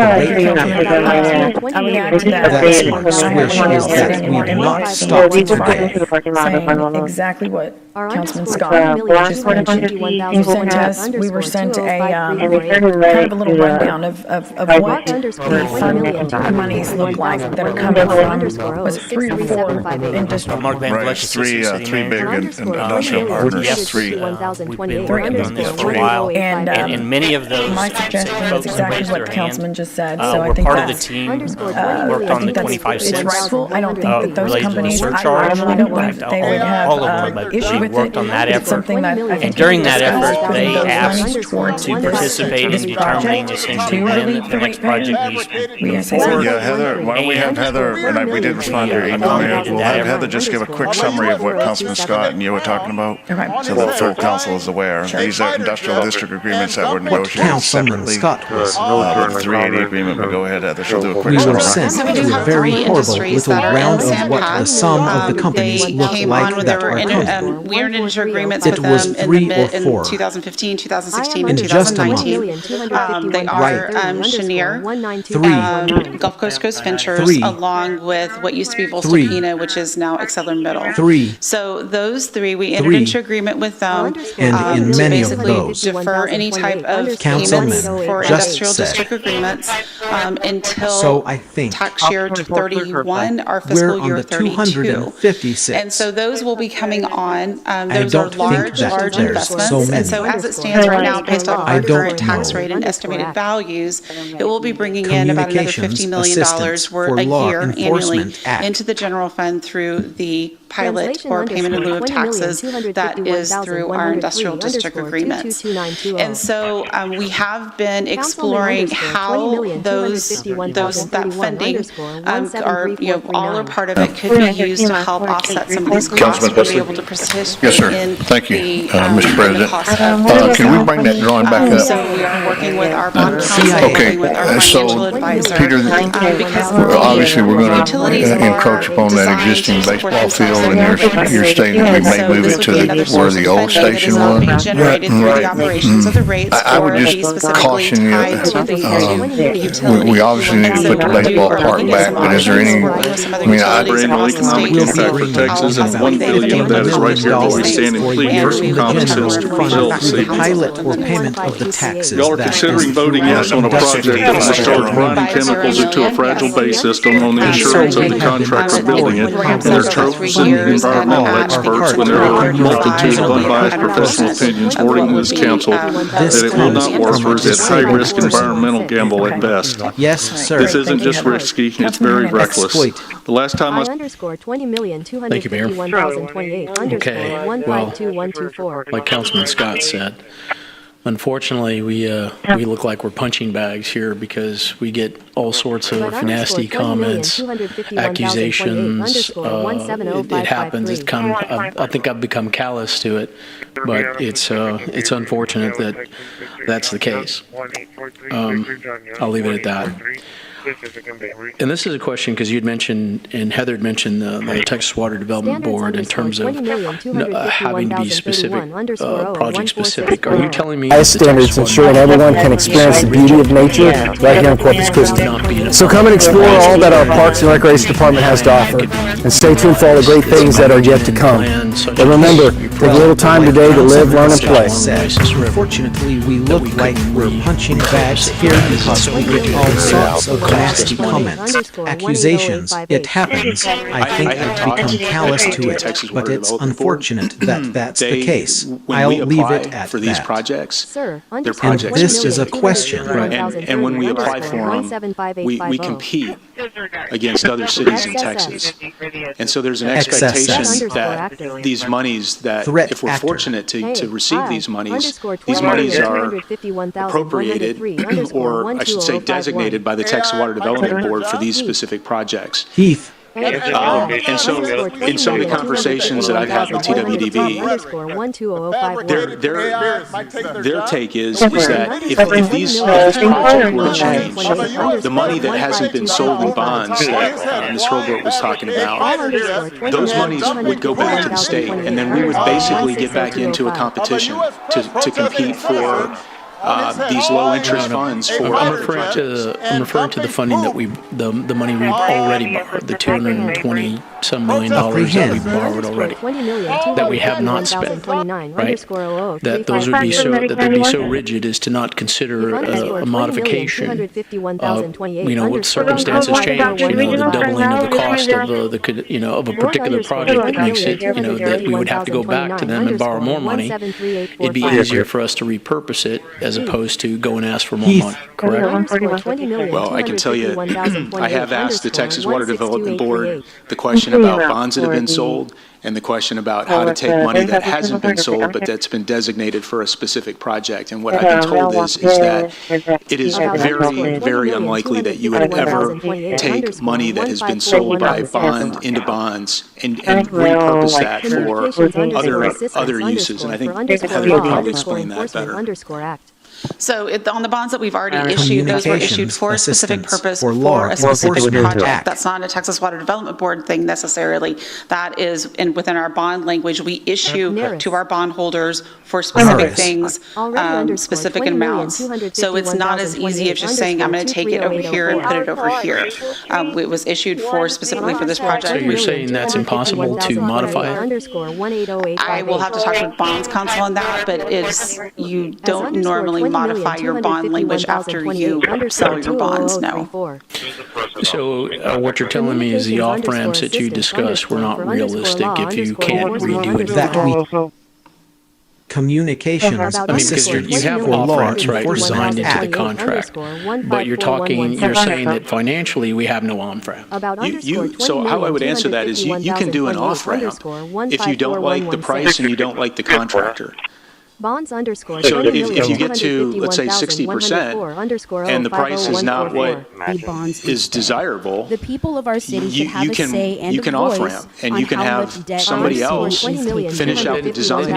I would add to that. That's Mark's wish, is that we not stop today. Saying exactly what Councilman Scott just mentioned. You sent us, we were sent a kind of a little rundown of what the monies look like that are coming from, was it 3 or 4 industry? Right, three big industrial partners, three. We've been on this for a while, and many of those my suggestion is exactly what the councilman just said. So I think part of the team worked on the 25 it's cents. rightful. I don't think that those related to the companies, surcharge. I really don't believe that they would have All of them, but issue we with worked it. on that It's effort. something that I think And during that effort, they those asked monies towards to participate in determining essentially when the next project needs to move forward. Yeah, Heather, why don't we have Heather, and we did respond to your email, we'll have Heather just give a quick summary of what Councilman Scott and you were talking about, so that full council is aware. These are industrial district agreements that were negotiated separately. Scott was. The 380 agreement, but go ahead, Heather, she'll do a quick We summary. were sent to a very horrible little round of what the sum of the companies look like that are coming. We entered into agreements It with was them 3 or 4. in 2015, 2016, In and just a month. 2019. They are Chenier, Gulf Coast Ventures, 3. along with what used to be 3. Voestalpine, which is now Exceller Middle. 3. So those 3, we entered into agreement with them And in to many of basically those, defer any type of Councilman payments for just industrial said. district agreements until So I think tax year 31, our we're fiscal on year the 32. 256. And so those will be coming on. Those don't are think large, that large there's investments. so And many. so as it stands right now, based off I our don't current tax know. rate and estimated values, it will be bringing in about another $50 million Assistance for a Law year annually Enforcement Act. into the general fund through the pilot or payment in lieu of taxes that is through our industrial district agreements. And so we have been exploring how that funding all or part of it could be used to help offset some of these costs Councilman and be Wesley. able to participate Yes, sir. in Thank you, the Mr. President. cost of Can we bring that drawing back up? So we are working with our bond counsel, Okay, working with our financial so, advisor. Peter, because obviously, we're going to utilities are encroach upon that designed existing to support baseball field and you're stating we may move it to where the old station was. Generated through the operations of the rates. I would just caution you, we obviously need to put the baseball park back, but is there any, I mean, Annual economic impact for Texas, and $1 billion of that is right here where we stand and plead for some common sense to result in pilot or payment of the taxes. Y'all are considering voting yes on a project that will start running chemicals into a fragile base system on the assurance of the contractor building it, and they're chosen environmental experts when there are a multitude of unbiased professional opinions warning this council that it will not work or is a high-risk environmental gamble at best. Yes, sir. This isn't just risky, it's very reckless. The last time I... Thank you, Mayor. Okay, well, like Councilman Scott said, unfortunately, we look like we're punching bags here because we get all sorts of nasty comments, accusations. It happens. I think I've become callous to it, but it's unfortunate that that's the case. I'll leave it at that. And this is a question because you'd mentioned, and Heather had mentioned the Texas Water Development Board in terms of having to be specific, project specific. Are you telling me highest standards ensuring everyone can experience the beauty of nature right here in Corpus Christi? So come and explore all that our Parks and Recreation Department has to offer, and stay tuned for all the great things that are yet to come. But remember, take a little time today to live, learn, and play. Unfortunately, we look like we're punching bags here because we get all sorts of nasty comments, accusations. It happens. I think I've become callous to it, but it's unfortunate that that's the case. I'll leave it at for these that. projects, they're And projects. this is a question. And when we apply for them, we compete against other cities in Texas. And so there's an expectation that these monies, that if we're fortunate to receive these monies are appropriated, or I should say designated by the Texas Water Development Board for these specific projects. Heath. And so in some of the conversations that I've had with TWDB, their take is that if this project were to change, the money that hasn't been sold in bonds that Ms. Hurlburt was talking about, those monies would go back to the state, and then we would basically get back into a competition to compete for these low-interest funds for. I'm referring to the funding that the money we've already borrowed, the $220-some million that we borrowed already, that we have not spent, right? That those would be they'd be so rigid as to not consider a modification. With circumstances change, the doubling of the cost of a particular project that makes it, that we would have to go back to them and borrow more money. It'd be easier for us to repurpose it as opposed to go and ask for more money, correct? Well, I can tell you, I have asked the Texas Water Development Board the question about bonds that have been sold, and the question about how to take money that hasn't been sold but that's been designated for a specific project. And what I've been told is that it is very, very unlikely that you would ever take money that has been sold by bond into bonds and repurpose that for other uses. And I think Heather will probably explain that better. So on the bonds that we've already issued, those were issued for a specific purpose, for a specific project. That's not a Texas Water Development Board thing necessarily. That is within our bond language. We issue to our bondholders for specific things, specific amounts. So it's not as easy as just saying, I'm going to take it over here and put it over here. It was issued specifically for this project. So you're saying that's impossible to modify it? I will have to talk to the bonds counsel on that, but you don't normally modify your bond language after you sell your bonds, no. So what you're telling me is the off-ramps that you discussed were not realistic if you can't redo it. Communications because you have off-ramps, right, designed into the contract, but you're saying that financially we have no on-ramp. So how I would answer that is you can do an off-ramp if you don't like the price and you don't like the contractor. Bonds underscore. So if you get to, let's say, 60%, and the price is not what is desirable, the people of our city should have a say and you can off-ramp, and you can have somebody else finish out the design.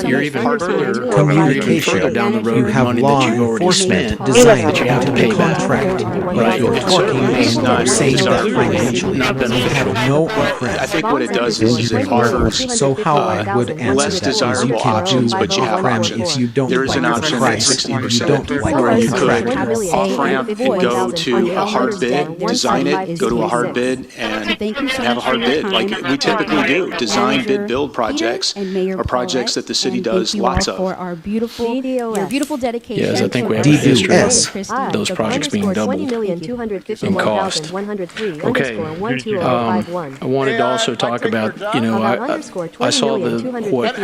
You're even further down the road. You have money law that you've already enforcement spent designed that you have to pay back. contract. Right. It's not saying that financially not beneficial. no off-ramp. I think what it does is it offers So how I would answer less that is you desirable can options, do but you have off-ramp options. if you don't There is like an the option at price, you 60%, don't like where the you could contract. off-ramp and go to a hard bid, design it, go to a hard bid, and have a hard bid, like we typically do. Design, bid, build projects are projects that the city does lots of. For our beautiful, your beautiful dedication. Yes, I think we have a history of those projects being doubled in cost. Okay, I wanted to also talk about, I saw what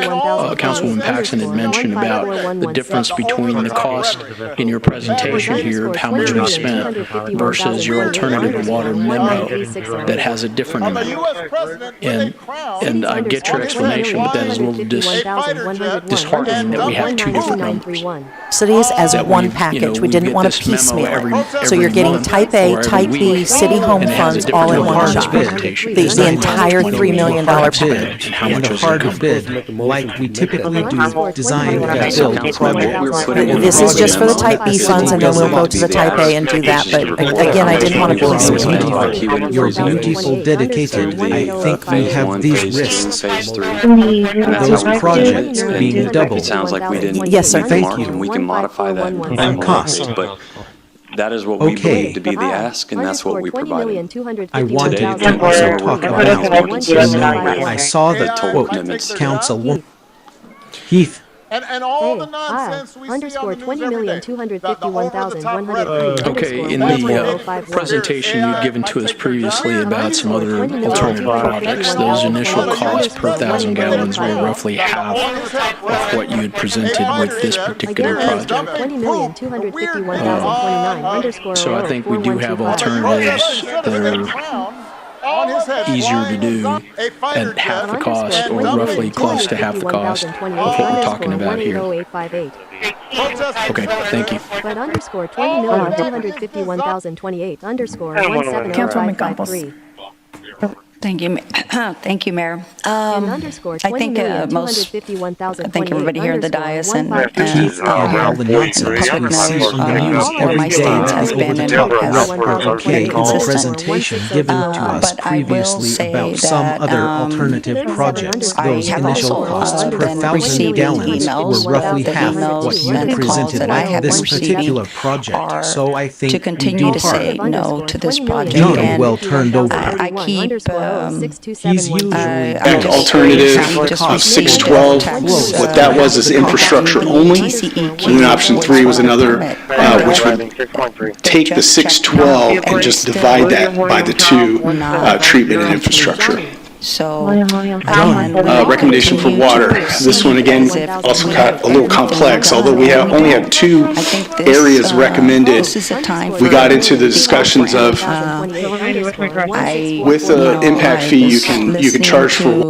Councilwoman Paxson had mentioned about the difference between the cost in your presentation here of how much we spent versus your alternative water memo that has a different amount. And I get your explanation, but that is a little disheartening that we have two different numbers. Cities as one package. We didn't want to piecemeal it. So you're getting type A, type B, city home funds all in one shot. The entire $3 million bid and a hard bid, like we typically do, design and build projects. This is just for the type B funds, and then we'll go to the type A and do that. But again, I didn't want to piecemeal. You're beautiful, dedicated. I think we have these risks. Those projects being doubled. It sounds like we didn't. Yes, sir. Thank you. And we can modify that And cost. but that is what we believe to be the ask, and that's what we provided. I wanted to also talk about I saw the quote, Councilwoman Heath. And all the nonsense we see on the news every day. Okay, in the presentation you'd given to us previously about some other alternative projects, those initial costs per 1,000 gallons were roughly half of what you had presented with this particular project. So I think we do have alternatives that are easier to do at half the cost, or roughly close to half the cost of what we're talking about here. Okay, thank you. But underscore 20,251,028 underscore 17053. Thank you, thank you, Mayor. I think everybody here at the dais and public knows where my stance has been and has been consistent. Presentation given to us previously about some other alternative projects. Those initial costs per 1,000 gallons were roughly half what you presented with this particular project. So I think to continue to say no to this project. John well turned over. I keep He's usually alternative of 612. What that was is infrastructure only. And then option 3 was another, which would take the 612 and just divide that by the 2 treatment and infrastructure. So, recommendation for water. This one again also got a little complex. Although we only have 2 areas recommended, we got into the discussions of with an impact fee you can charge for. I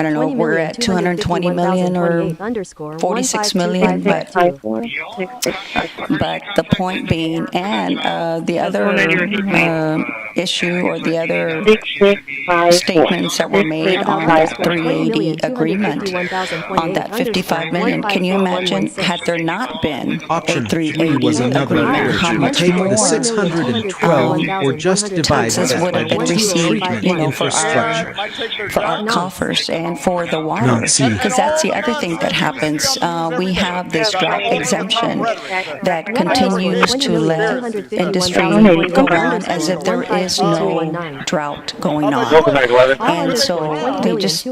don't know, we're at 220 million or 46 million, but the point being, and the other issue or the other statements that were made on that 380 agreement on that 55 million. Can you imagine, had there not been option a 380 was another agreement, how much take more the 612 or just divide taxes would have been received, infrastructure. For our coffers and for the water? Because that's the other thing that happens. We have this drought exemption that continues to let industry go on as if there is no drought going on. And so they just,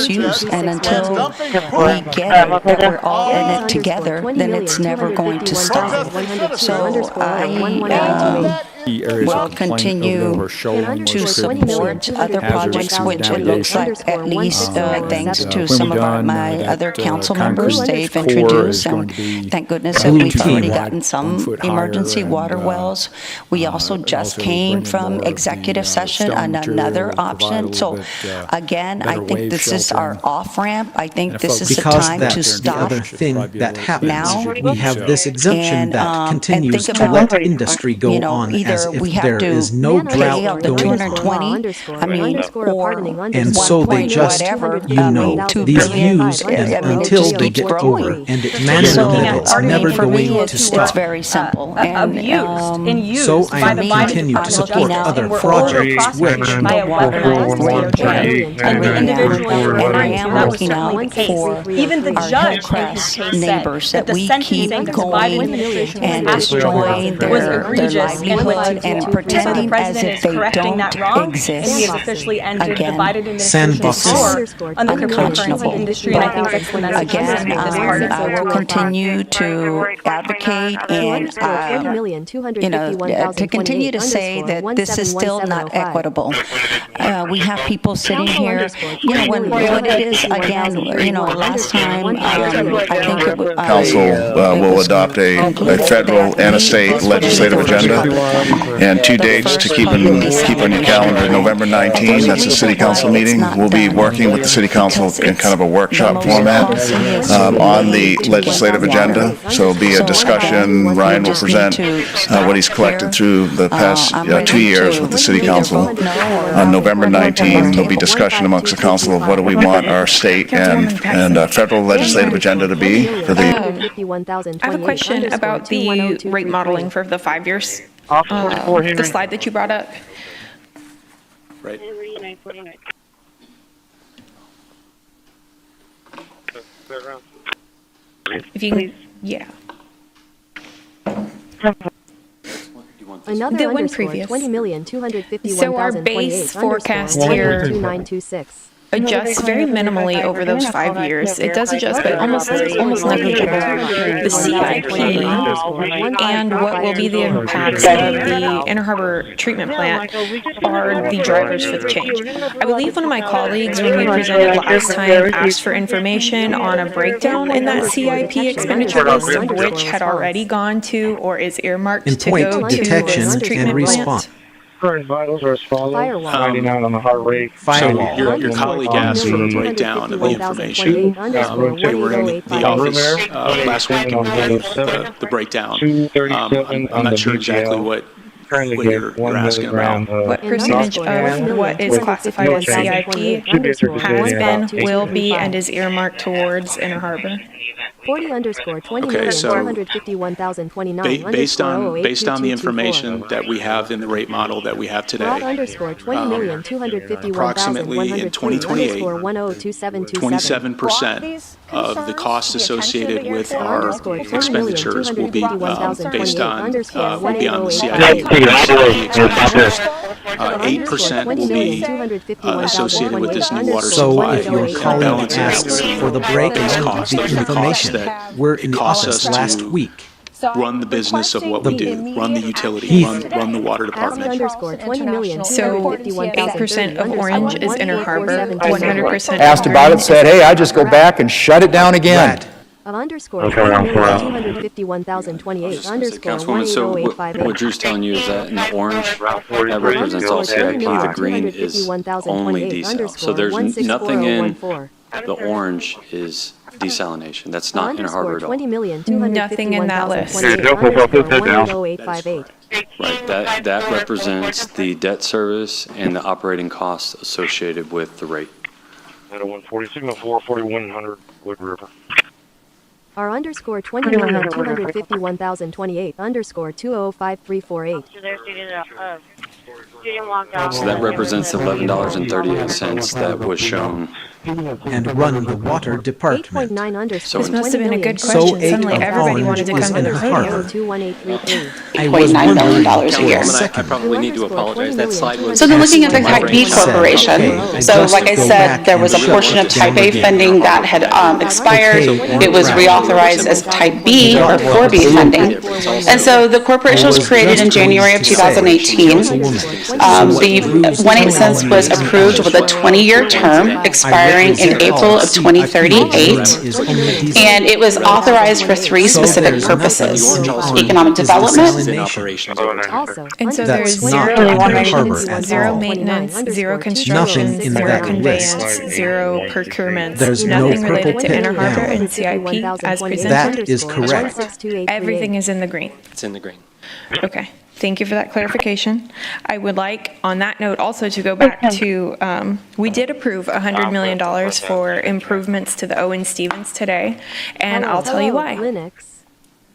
use. And until we get it, that we're all in it together, then it's never going to stop. So I will continue to support other projects, which it looks like, at least thanks to some of my other council members, they've introduced, and thank goodness that we've already gotten some emergency water wells. We also just came from executive session on another option. So again, I think this is our off-ramp. I think this is the time to stop the other thing that happens. now. We have this exemption that continues think to about, let industry go on as either if we have there to is no pay drought out the going on. 220, I mean, or And so they just, whatever, you know, these views, and until they get over, and it's mandated that it's never going to stop. It's very simple. And So I continue to support other projects which and I am looking out for even the our judge Hillcrest neighbors that we keep going and destroying their livelihood and pretending as if they don't exist. Again, unconscionable. Again, I will continue to advocate and to continue to say that this is still not equitable. We have people sitting here, when it is, again, last time, I think it was... Council will adopt a federal and a state legislative agenda, and 2 dates to keep on your calendar. November 19, that's a city council meeting. We'll be working with the city council in kind of a workshop format on the legislative agenda. So it'll be a discussion. Ryan will present what he's collected through the past 2 years with the city council. On November 19, there'll be discussion amongst the council of what do we want our state and federal legislative agenda to be for the... I have a question about the rate modeling for the 5 years. The slide that you brought up. Right. If you can, yeah. Another the one underscore previous. 20,251,028 So our base forecast here 2926 adjusts very minimally over those 5 years. It does adjust, but almost negligible. The CIP and what will be the impacts of the Inner Harbor treatment plant are the drivers for the change. I believe one of my colleagues, when we presented last time, asked for information on a breakdown in that CIP expenditure list of which had already gone to or is earmarked to go to this treatment plant. Current vitals are as follows. 99 on the heart rate. So your colleague asked for a breakdown of the information. They were in the office last week and we gave the breakdown. I'm not sure exactly what you're asking about. What percentage of what is classified as CIP has been, will be, and is earmarked towards Inner Harbor? 40 underscore 20,451,029 based on the information that we have in the rate model that we have today, approximately in 2028, 27% of the costs associated with our expenditures will be based on the CIP expenditures. 8% will be associated with this new water supply. So if your colleague asks for the breakdown of the information, we're in the office last week. Run the business of what we do, run the utility, run the water department. So 8% of Orange is Inner Harbor, 100%. Asked about it, said, hey, I just go back and shut it down again. Underscore 251,028 underscore Councilwoman, so what Drew's telling you is that in the orange, that represents all CIP, the green is only desal. So there's nothing in the orange is desalination. That's not Inner Harbor at all. Nothing in that list. Right, that represents the debt service and the operating costs associated with the rate. 140 signal 44100 Wood River. Our underscore 20,251,028 underscore 205348. So that represents $11.38 that was shown and run the water department. This must have been a good So question. 8 Suddenly of everybody wanted to Orange is come to in the harbor. radio. I was $8.9 million wondering a year. second. I probably need to apologize. That slide was. So then looking at the Type B corporation, so like I said, there was a portion of Type A funding that had expired. It was reaughorized as Type B or 4B funding. And so the corporation was created in January of 2018. The 1/8 cents was approved with a 20-year term expiring in April of 2038. And it was authorized for 3 specific purposes: economic development. And so That's there's not zero in the harbor operations, at zero all. maintenance, zero construction, Nothing in zero that conveyance, list. zero procurements, There's no nothing related purple to pit Inner Harbor down. and CIP as presented. That is correct. Everything is in the green. It's in the green. Okay, thank you for that clarification. I would like, on that note, also to go back to, we did approve $100 million for improvements to the Owen Stevens today, and I'll tell you why.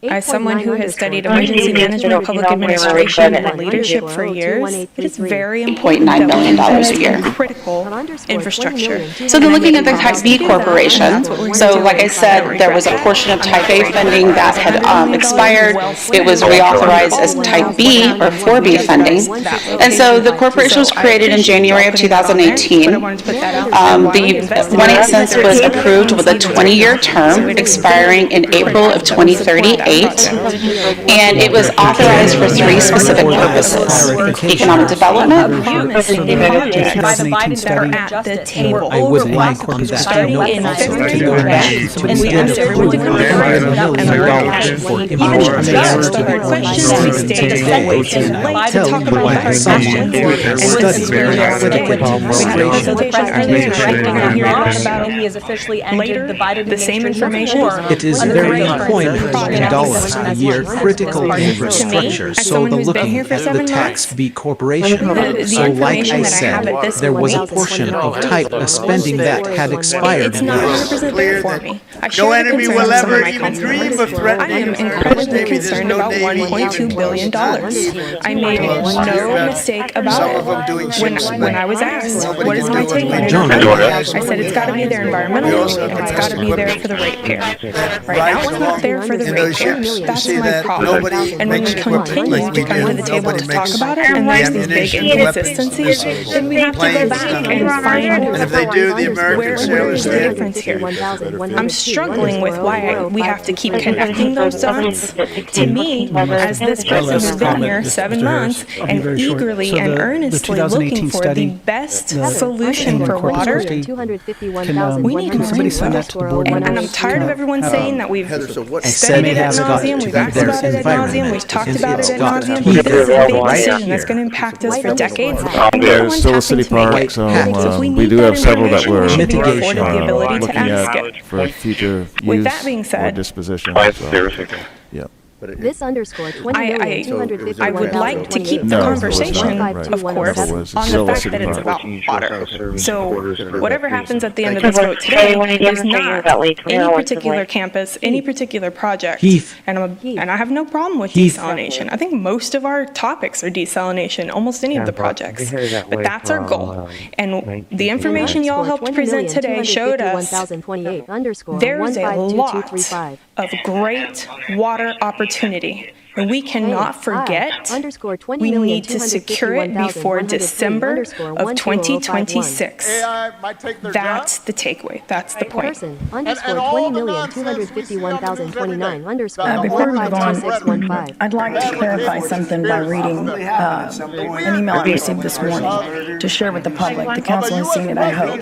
As someone who has studied emergency management, public administration, and leadership for years, it is very important $8.9 million a year. critical infrastructure. So then looking at the Type B corporation, so like I said, there was a portion of Type A funding that had expired. It was reauthorized as Type B or 4B funding. And so the corporation was created in January of 2018. The 1/8 cents was approved with a 20-year term expiring in April of 2038. And it was authorized for 3 specific purposes: economic development. I would like on that note also to go back to we did approve $100 million for improvements to the Owen and I tell you why someone who has studied political administration. The same information. It is very $1 a year critical infrastructure, so the looking at the tax B corporation. So like I said, there was a portion of type of spending that had expired. It's not 100% there for me. No enemy will ever even dream of threatening. I am incredibly concerned about $1.2 billion. I made no mistake about it. When I was asked, what is my take on it? I said it's got to be there environmentally, and it's got to be there for the ratepayer. Right now, it's not there for the ratepayer. That's my problem. And when we continue to come to the table to talk about it, and there's these big inconsistencies, then we have to go back and find where is the difference here. I'm struggling with why we have to keep connecting those dots. To me, as this person who's been here 7 months and eagerly and earnestly looking for the best solution for water, we need more. And I'm tired of everyone saying that we've studied it ad nauseum, we've asked about it ad nauseum, we've talked about it ad nauseum. This is a big decision that's going to impact us for decades. There's still a city park, so we do have several that we're looking at for future use or disposition. Yeah. This underscore 20,250,000. I would like to keep the conversation, of course, on the fact that it's about water. So whatever happens at the end of this vote today is not any particular campus, any particular project. And I have no problem with desalination. I think most of our topics are desalination, almost any of the projects. But that's our goal. And the information y'all helped present today showed us there's a lot of great water opportunities. And we cannot forget, we need to secure it before December of 2026. That's the takeaway. That's the point. Before we go on, I'd like to clarify something by reading an email I received this morning to share with the public. The council has seen it, I hope.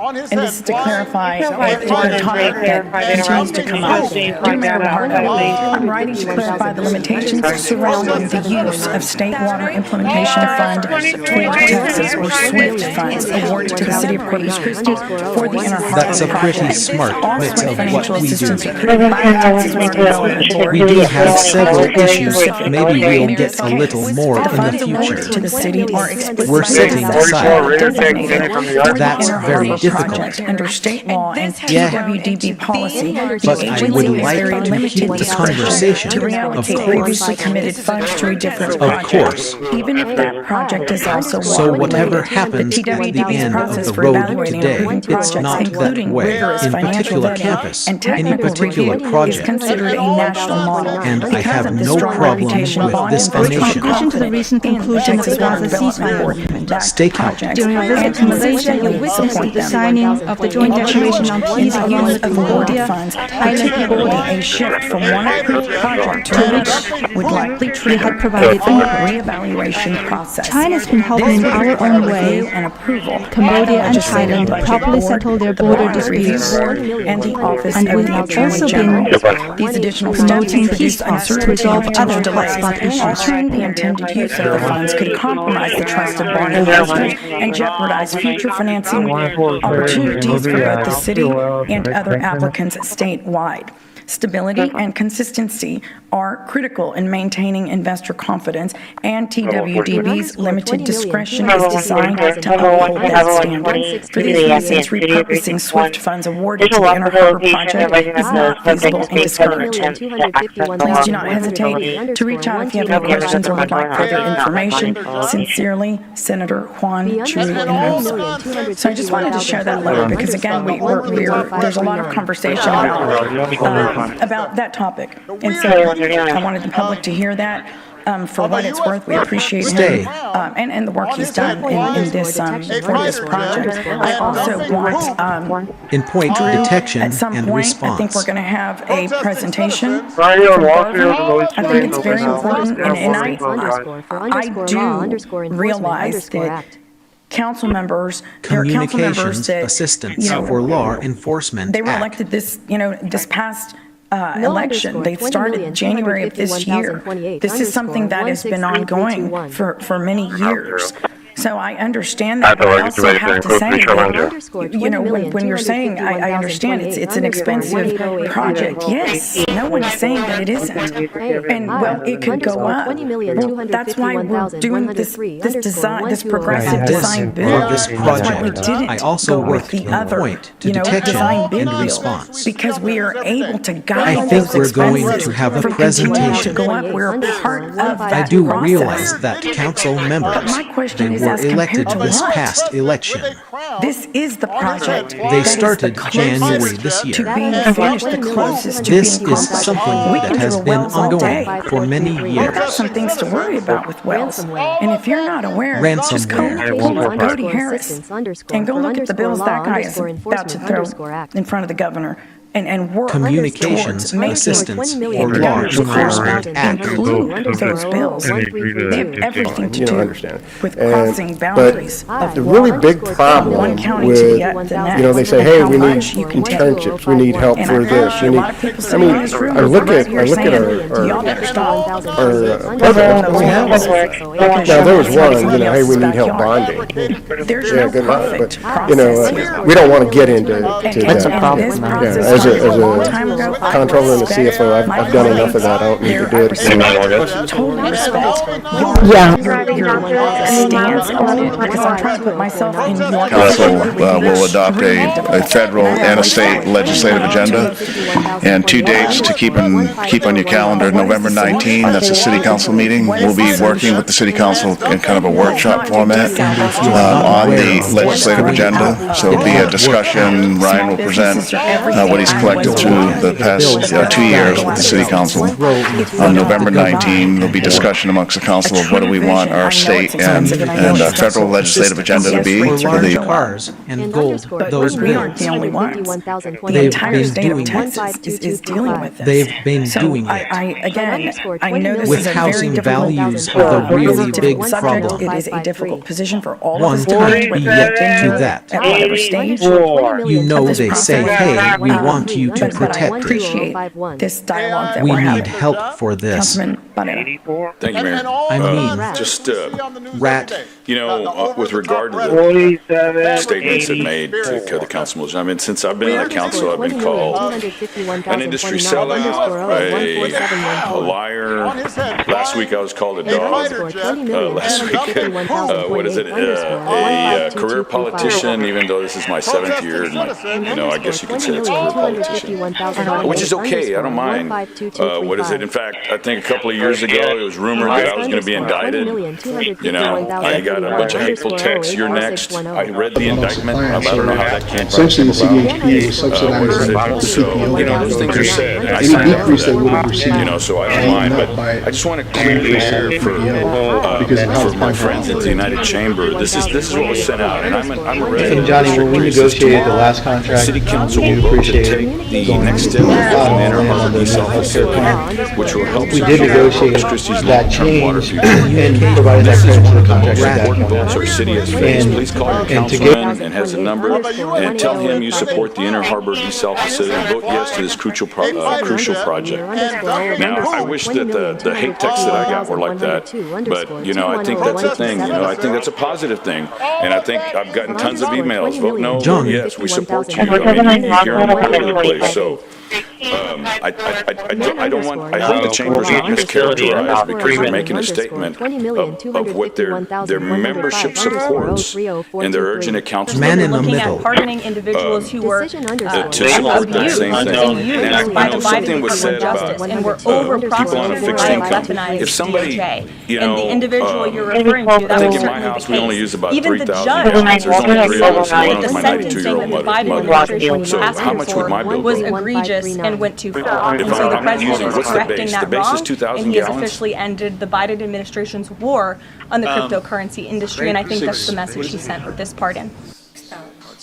And this is to clarify a particular topic that continues to come up. Dear Mayor Harden, I'm writing to clarify the limitations surrounding the use of State Water Implementation Fund 12 Texas or SWIFT funds awarded to the City of Corpus Christi for the Inner Harbor That's a pretty smart mix of what we do. We do have several issues. Maybe we'll get a little more in the future. To the city are We're setting aside. That's very difficult. difficult. project under state law and Yeah. TWDB policy, But the I agency would is like very to limited keep the discretion conversation, to of reallocate course. previously committed funds to a different Of project, course. even if that project is also So water whatever related. happens The at the TWDB's end process of the for road evaluating today, approving it's projects, not that including way. rigorous In financial particular vetting campus, and any technical particular review, is project, considered a national model. and I Because have of the no strong problem reputation with bond this investors are nation. In addition to the recent conclusion of the Gaza ceasefire, During our visit to Malaysia, we witnessed the signing of the Joint Declaration on Peace along with Cambodia, Thailand, and Laos, a shift from one approved project to which would likely we trigger had provided a full input. reevaluation process. China's been helping in our own way and approval Cambodia and Thailand properly settle their border disputes, and the Office and of we've the also Attorney been General. These additional steps promoting introduce peace talks to uncertainty resolve and other potential delays. hotspot issues. Altering the intended use of the funds could compromise the trust of bond investors and jeopardize future financing opportunities for both the city and other applicants statewide. Stability and consistency are critical in maintaining investor confidence, and TWDB's limited discretion is designed to uphold that standard. For these reasons, repurposing SWIFT funds awarded to the Inner Harbor project is not feasible and discouraged. Please do not hesitate to reach out if you have any questions or would like further information. Sincerely, Senator Juan Chuy Hinojosa. So I just wanted to share that letter because, again, there's a lot of conversation about that topipic. And so I wanted the public to hear that. For what it's worth, we appreciate him and the work he's done in this for this project. I also want in point detection at some and point, response. I think we're going to have a presentation. I think it's very important, and I do realize that council members, there are council members Communications that, Assistance for Law Enforcement they were Act. elected this past election. They started January of this year. This is something that has been ongoing for many years. So I understand that, but I also have to say that, when you're saying, I understand it's an expensive project. Yes, no one is saying that it isn't. And, well, it could go up. Well, that's why we're doing this design, this progressive design bill. For this project, I also worked in point to detection and response. Because we are able to guide I think those we're going expenses to have a from continuing presentation. to go up. We're part of that I do process. realize that council members, my question they is, were as compared elected to this what? past election. This is the project. They started January this year. To being finished, the closest to This being is something that has been ongoing for many I've years. got some things to worry about with wells. And if you're not aware, just go pull up Cody Harris and go look at the bills that guy is about to throw in front of the governor. And work Communications towards making Assistance for Law enforcement Enforcement Act. include those bills. They have everything to do with And- crossing boundaries of The really big from one problem county with, to the next. they say, hey, we How need much you can take. internships, we need help And for I this, heard we a need, lot of people I sitting in mean, this room I look right at here saying, y'all our better stop. president. Now, there was one, hey, we need help bonding. There's Yeah, no good luck, perfect but, process here. we don't want to get into That's that. a problem. Yeah, as a comptroller and a CFO, I've done enough of that, I don't need to do it. Totally respect your stance on it, because I'm trying to put myself in your Council will adopt a federal and a state legislative agenda, and 2 dates to keep on your calendar. November 19, that's a city council meeting. We'll be working with the city council in kind of a workshop format on the legislative agenda. So it'll be a discussion. Ryan will present what he's collected through the past 2 years with the city council. On November 19, there'll be discussion amongst the council of what do we want our state and federal legislative agenda to be. For large cars and gold, those we aren't bills. the only ones. The They've entire been state of doing Texas is dealing with this. They've been So doing it. I know this With is a very housing difficult, values of a really big subject. problem. It is a difficult position for all One of us to time make, be whether yet they've to been that. at whatever stage. You know this they say, process. hey, we want you to But I protect it. appreciate this dialogue that We we're need having. help for this. Councilman Thank you, Mayor. I mean, just rat. you know, with regard to the statements that made to the councilman, I mean, since I've been on the council, I've been called an industry sellout, a liar. Last week I was called a dog. Last week, what is it? A career politician, even though this is my 7th year. You know, I guess you could say it's a career politician, which is okay. I don't mind. What is it? In fact, I think a couple of years ago, it was rumored that I was going to be indicted. You know, I got a bunch of hateful texts. You're next. I read the indictment. I don't know how that came from. Essentially, the CCPD was subsidizing the So, you know, those things are said. And I any decrease they would have received. You know, so I don't mind. But I just want to clearly share for my friends at the United Chamber. This is what was sent out, and I'm ready. And Johnny, when we negotiated the last contract, City Council will vote to take the next step in the Inner Harbor Desalination Plant, which will help we did negotiate Christi's that long-term water change future. and provided that credit to the contract. Important votes our city has faced. Please call your councilman and has a number and tell him you support the Inner Harbor Desal facility and vote yes to this crucial project. Now, I wish that the hate texts that I got were like that, but you know, I think that's a thing. You know, I think that's a positive thing, and I think I've gotten tons of emails. Vote no, vote yes. We support you. I mean, you hear them all over the place. So. I don't want. I hope the chamber's not mischaracterized because they're making a statement of what their membership supports, and they're urging a council man in the middle pardoning individuals who were to support that same thing. And something was said about people on a fixed income. If somebody, you know, I think in my house we only use about 3,000 gallons. There's only 3 of us. One of my 92-year-old mother. So how much would my bill was go? egregious and went too far. And so the president is correcting that wrong, and he has officially ended the Biden administration's war on the cryptocurrency industry, and I think that's the message he sent with this pardon.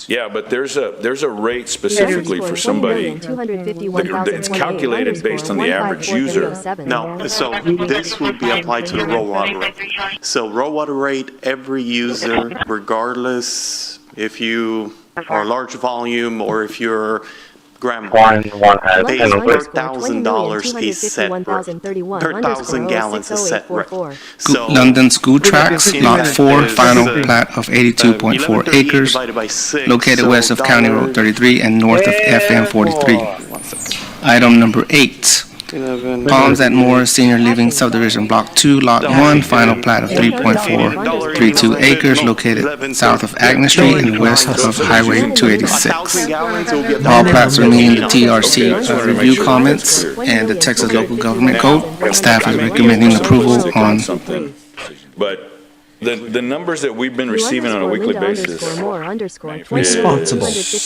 Yeah, but there's a rate specifically for somebody. It's calculated based on the average user. No, so this would be applied to the raw water rate. So raw water rate, every user, regardless if you are large volume or if you're grandma, pays $1,000 is set rate. 30,000 gallons is set rate. So London School Tracks, Lot 4, final plat of 82.4 acres, located west of County Road 33 and north of FM 43. Item number 8. Palms at Morris Senior Living Subdivision Block 2, Lot 1, final plat of 3.432 acres, located south of Agnes Street and west of Highway 286. All plats are meeting the TRC review comments and the Texas Local Government Code. Staff is recommending approval on. But the numbers that we've been receiving on a weekly basis responsible.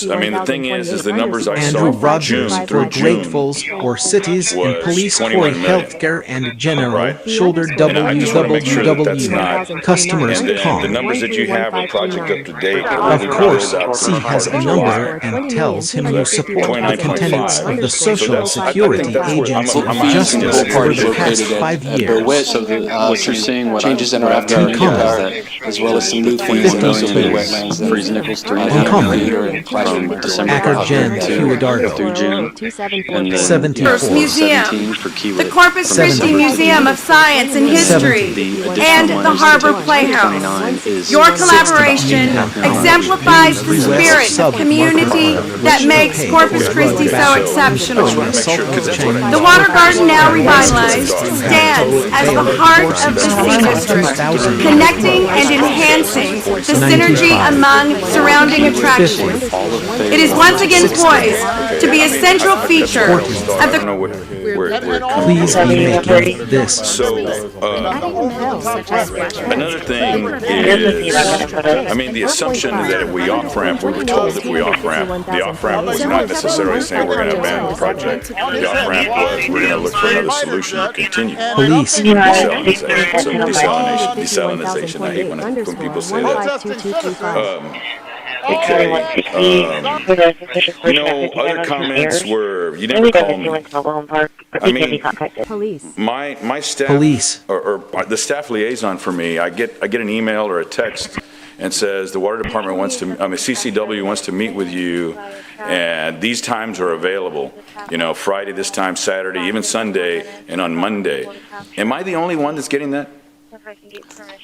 I mean, the thing is the numbers I Andrew saw Rogers June for through June gratefuls or cities and police for 21 million. healthcare and general Right. shoulder And I just wanna make sure that that's not- www customers And the com. numbers that you have are project up to date. Of course, C has a number and tells him you support the contents of the Social Security Agency of Justice for the past 5 years. So what you're seeing, changes in our FDR as well as some new things in those wetlands that freeze nickels through December Ackergen, Huidardo, through June. And then 74. Museum, for Key the Corpus Christi Museum of Science and History, and the Harbor Playhouse. Your collaboration exemplifies the spirit of community that makes Corpus Christi so exceptional. The Water Garden, now revitalized, stands as the heart of the Sea District, connecting and enhancing the synergy among surrounding attractions. It is once again poised to be a central feature of the... Please be making this. So, another thing is, I mean, the assumption is that if we off-ramp, we were told if we off-ramp, the off-ramp was not necessarily saying we're going to abandon the project. The off-ramp was we're going to look for another solution to continue. Police. Desalinization. So desalinization. I hate when people say that. Okay. You know, other comments were, you never call me. I mean, my staff, or the staff liaison for me, I get an email or a text, and says the water department wants to, CCW wants to meet with you, and these times are available, Friday this time, Saturday, even Sunday, and on Monday. Am I the only one that's getting that?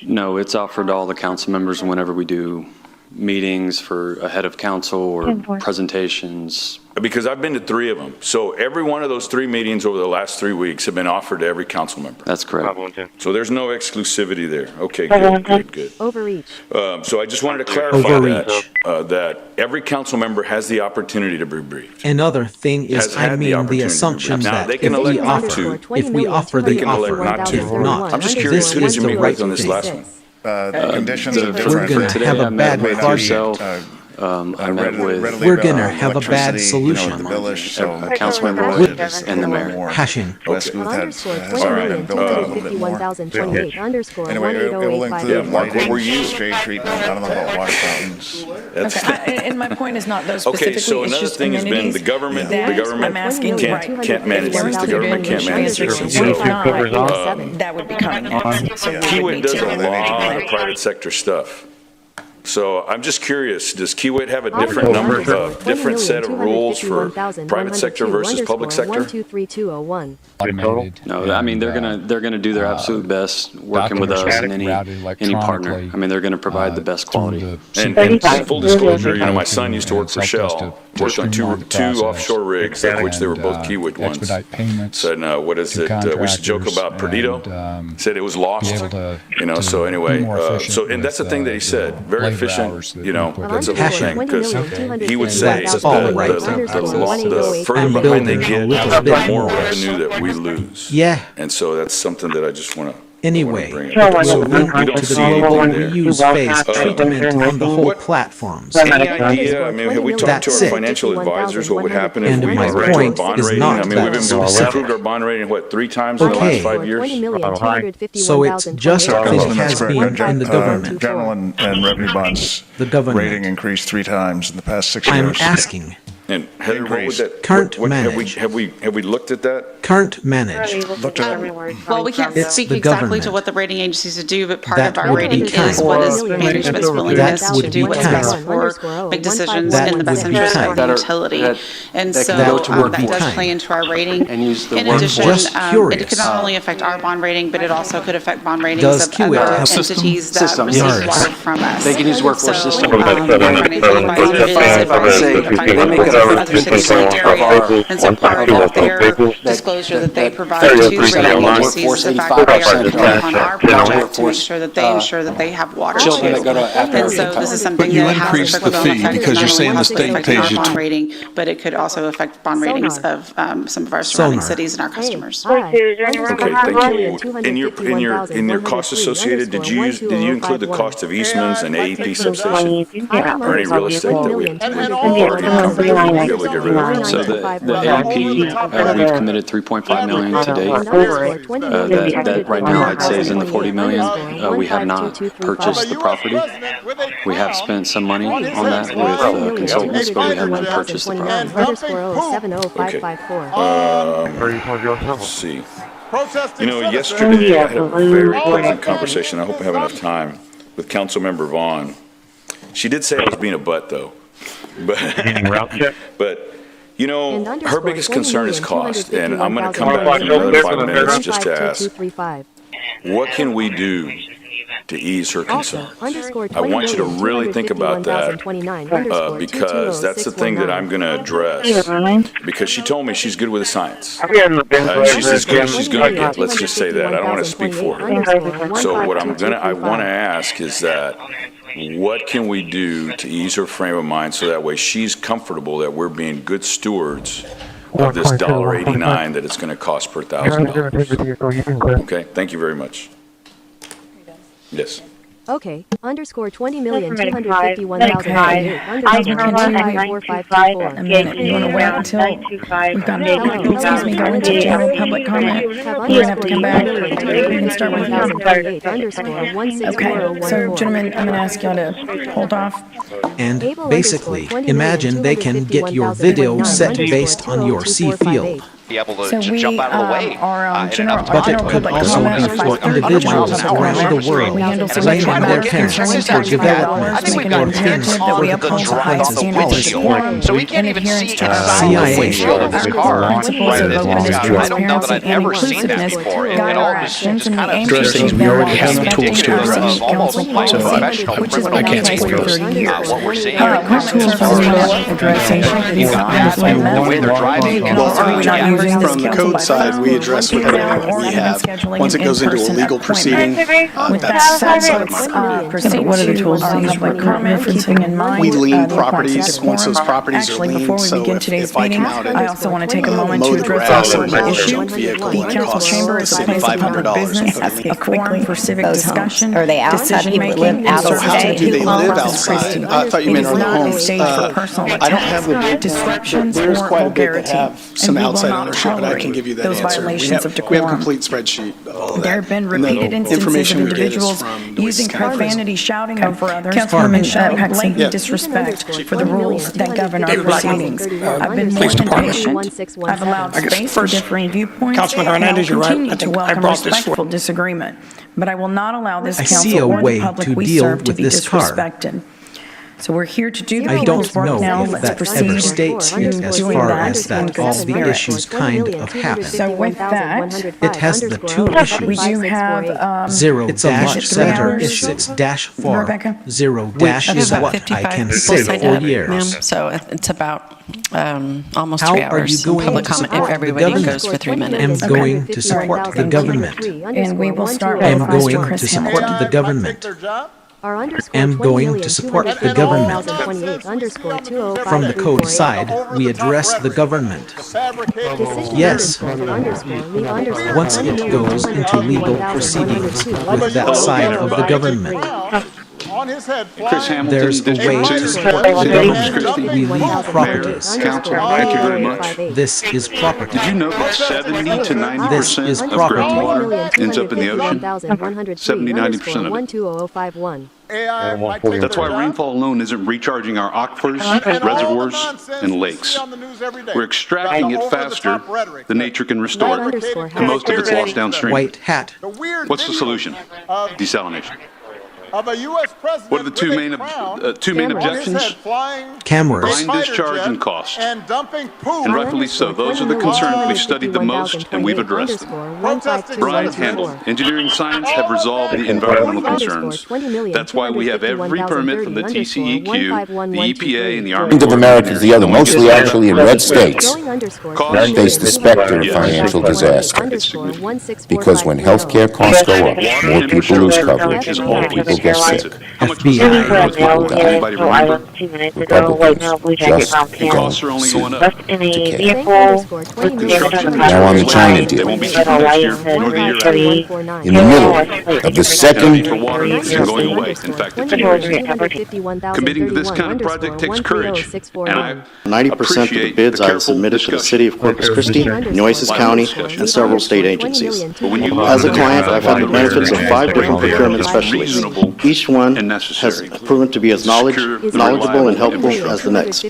No, it's offered to all the council members whenever we do meetings for ahead of council or presentations. Because I've been to 3 of them. So every one of those 3 meetings over the last 3 weeks have been offered to every council member. That's correct. So there's no exclusivity there. Okay, good. Overreach. So I just wanted to clarify that every council member has the opportunity to be briefed. Another thing is, the assumption that if we offer the offer, if not, I'm just curious, who did you meet with on this last one? The conditions are different. We're going to have a bad project. We're going to have a bad solution. Councilmember Wood and the mayor. Hashing. Anyway, it will include lighting, shade treatment, I don't know about water fountains. And my point is not those specifically. Okay, so another thing has been the government can't manage this. The government can't manage this. That would be coming next. Kiewit does a lot of private sector stuff. So I'm just curious, does Kiewit have a different different set of rules for private sector versus public sector? No, I mean, they're gonna do their absolute best working with us and any partner. I mean, they're gonna provide the best quality. And full disclosure, my son used to work for Shell, worked on two offshore rigs, of which they were both Kiewit ones. Said, what is it? We used to joke about Perdido. Said it was lost. So anyway, and that's the thing that he said. Very efficient, that's a whole thing, because he would say the further behind they get, the more revenue that we lose. Yeah. And so that's something that I just want to Anyway, we don't see anything there. Reuse-based treatment on the whole platforms. Any idea, have we talked to our financial advisors what would happen if we improved our bond rating? We've improved our bond rating, 3 times in the last 5 years? So it's just as it has been in the government. General and revenue bonds. The government rating increased 3 times in the past 6 years. I'm asking. And Heather, what would that? Current manage. Have we looked at that? Current manage. Well, we can't speak exactly to what the rating agencies do, but part of our rating is what is management's willingness to do what's best for big decisions in the best interest of the utility. And so that does play into our rating. In addition, it could not only affect our bond rating, but it also could affect bond ratings of other entities that receive water from us. They can use workforce system. Other cities in the area, and so part of their disclosure that they provide to rating agencies is the fact that they are dependent on our project to make sure that they ensure that they have water too. And so this is something that has a trickle-down effect. Because you're saying the state pays you bond rating, but it could also affect bond ratings of some of our surrounding cities and our customers. Okay, thank you. In your costs associated, did you include the cost of Eastman's and AEP substation, or any real estate that we already encumbered? So the AEP, we've committed $3.5 million to date. That right now I'd say is in the $40 million. We have not purchased the property. We have spent some money on that with consultants, but we have not purchased the property. Okay. Let's see. Yesterday I had a very pleasant conversation. I hope I have enough time with Councilmember Vaughn. She did say I was being a butt, though. But her biggest concern is cost, and I'm going to come back in another 5 minutes just to ask, what can we do to ease her concern? I want you to really think about that, because that's the thing that I'm going to address, because she told me she's good with the science. She's as good as she's going to get, let's just say that. I don't want to speak for her. So what I want to ask is that, what can we do to ease her frame of mind so that way she's comfortable that we're being good stewards of this $1.89 that it's going to cost per $1,000? Okay, thank you very much. Yes. Okay, $_20,251,028 A minute, you want to wait until we've got go into general public comment? We're going to have to come back. We can start with you. Okay, so gentlemen, I'm going to ask y'all to hold off. And basically, imagine they can get your video set based on your C field. be able So to we jump out of the way. our general Budget could public also comment be for individuals around the world, blaming their parents for development make it or imperative that we uphold the highest standards of decorum So we can't even adherence see to inside the CIA. windshield of this car. principles Right, of openness, I don't know that transparency, I've and ever seen that inclusiveness before. It guide all our just actions, and we kind of aim to address achieve things we them while already have the respecting tools to our address. city council Almost policy, like which has I been in can't place speak for for 30 years. what we're seeing. What tools are we not addressing these unemployment The way they're driving. Are we not using this From the council code by side, phone, we address with everything that or we even have. scheduling Once it an goes into a in-person legal proceeding, appointment? With that that's said, outside of let's my purview. proceed What are the to tools our to use public for comment, keeping in mind We lien the requirements properties of once those decorum. properties are Actually, liened, before we so begin if today's I meeting, come out and I also want to take a moment mow to the address grass the or wash issue. a vehicle, The it council costs chamber is a the place city of public $500 business, to clean. a forum for civic discussion, Are they outside? People decision-making, live and out So service how to do the they people live of Corpus Christi. outside? I thought you It meant is on not their a homes. stage for personal I don't have attacks, disruptions, there's or quite a bit that vulgarity, have some and we will outside not ownership, but I can tolerate give you that those answer. violations of We have a decorum. complete spreadsheet of all of that. There have been And the repeated instances of information we get is individuals from the using Nueces County Prison. profanity, shouting over others, Councilwoman and showing blatant Yeah. disrespect for the rules that govern our David Blackman. proceedings. I've been more Police than Department. patient. I've allowed I guess space for first, differing viewpoints, Councilman and I will Hernandez, you're right. continue I to think I welcome brought this respectful disagreement. But I will not allow this I see council a or the way public to we deal serve to with be this car. disrespected. So we're here to do the I people's don't work know now. if Let's that proceed ever states to it as doing far that as in that good all the spirit. issues kind of happen. So with that, It has the two issues. we do have 0 it's a dash lunch center hours. is 6 dash 4. Rebecca? 0 dash is about what 55 I can people say signed for up, years. ma'am. So it's about almost How 3 are you hours going public to comment support if the everybody government? goes for 3 I'm minutes. going to support the government. And we will start with I'm Mr. going Chris to support Hamilton. the government. am going to support the government. From the code side, we address the government. Yes. Once it goes into legal proceedings with that side of the government. Chris Hamilton, There's a way to support the government. We leave properties. Council, thank you very much. This is property. Did you know that 70 to 90% This is of property. groundwater ends up in the ocean? 70-90% of it. That's why rainfall alone isn't recharging our aquifers, reservoirs, and lakes. We're extracting it faster than nature can restore it, and most of it's lost downstream. White hat. What's the solution? Desalination. What are the two main objections? Cameras. Brine discharge and cost. And rightfully so. Those are the concerns we've studied the most and we've addressed them. Brine's handled. Engineering science have resolved the environmental concerns. That's why we have every permit from the TCEQ, the EPA, and the Army. Of America is the other, mostly actually in red states, face the specter of financial disaster. Because when healthcare costs go up, more people lose coverage, more people get sick. Anybody remember? Republicans just don't seem to care. Now on the China deal, in the middle of the second going away. In fact, committing to this kind of project takes courage. And 90% of the bids I have submitted to the City of Corpus Christi, Nueces County, and several state agencies. As a client, I've had the benefits of 5 different procurement specialists. Each one has proven to be as knowledgeable and helpful as the next.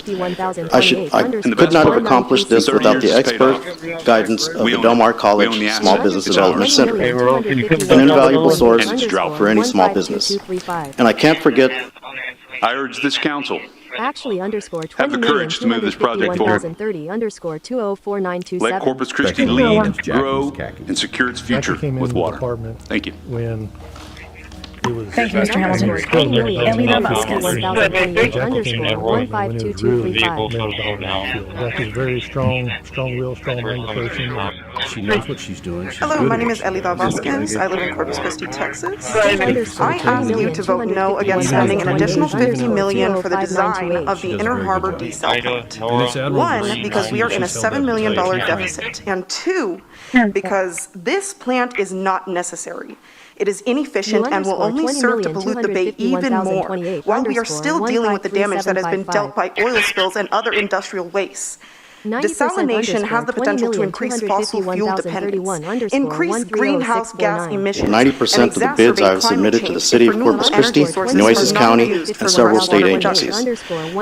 I could not have accomplished this without the expert guidance of the Del Mar College Small Business Development Center, an invaluable source for any small business. And I can't forget. I urge this council Actually underscore have the courage to move this project forward. Let Corpus Christi lead, grow, and secure its future with water. Thank you. Thank you, Mr. Hamilton. Elena Vasquez. Becky's very strong-willed, strong-minded person. She knows what she's doing. Hello, my name is Elida Vasquez. I live in Corpus Christi, Texas. I ask you to vote no against spending an additional $50 million for the design of the Inner Harbor desal plant. 1, because we are in a $7 million deficit, and 2, because this plant is not necessary. It is inefficient and will only serve to pollute the bay even more, while we are still dealing with the damage that has been dealt by oil spills and other industrial wastes. Desalination has the potential to increase fossil fuel dependence, increase greenhouse gas emissions, 90% of the bids I have submitted to the City of Corpus Christi, Nueces County, and several state agencies.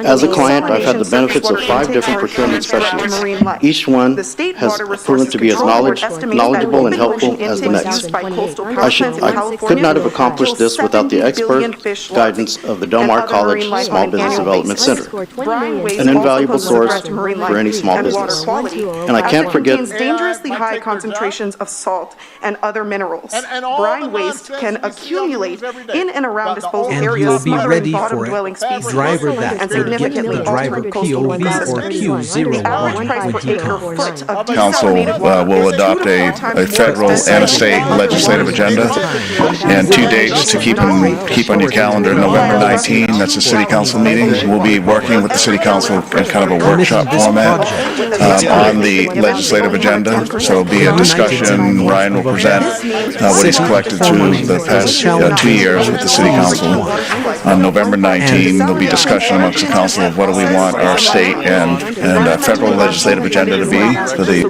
As a client, I've had the benefits of 5 different procurement specialists. Each one has proven to be as knowledgeable and helpful as the next. I could not have accomplished this without the expert guidance of the Del Mar College Small Business Development Center, an invaluable source for any small business. And I can't forget dangerously high concentrations of salt and other minerals. Brine waste can accumulate in and around disposal areas, smothering bottom-dwelling species, and significantly alter coastal ecosystem. when he comes. Council will adopt a federal and a state legislative agenda, and 2 dates to keep on your calendar. November 19, that's a city council meeting. We'll be working with the city council in kind of a workshop format on the legislative agenda. So it'll be a discussion. Ryan will present what he's collected through the past 2 years with the city council. On November 19, there'll be discussion amongst the council of what do we want our state and federal legislative agenda to be. For the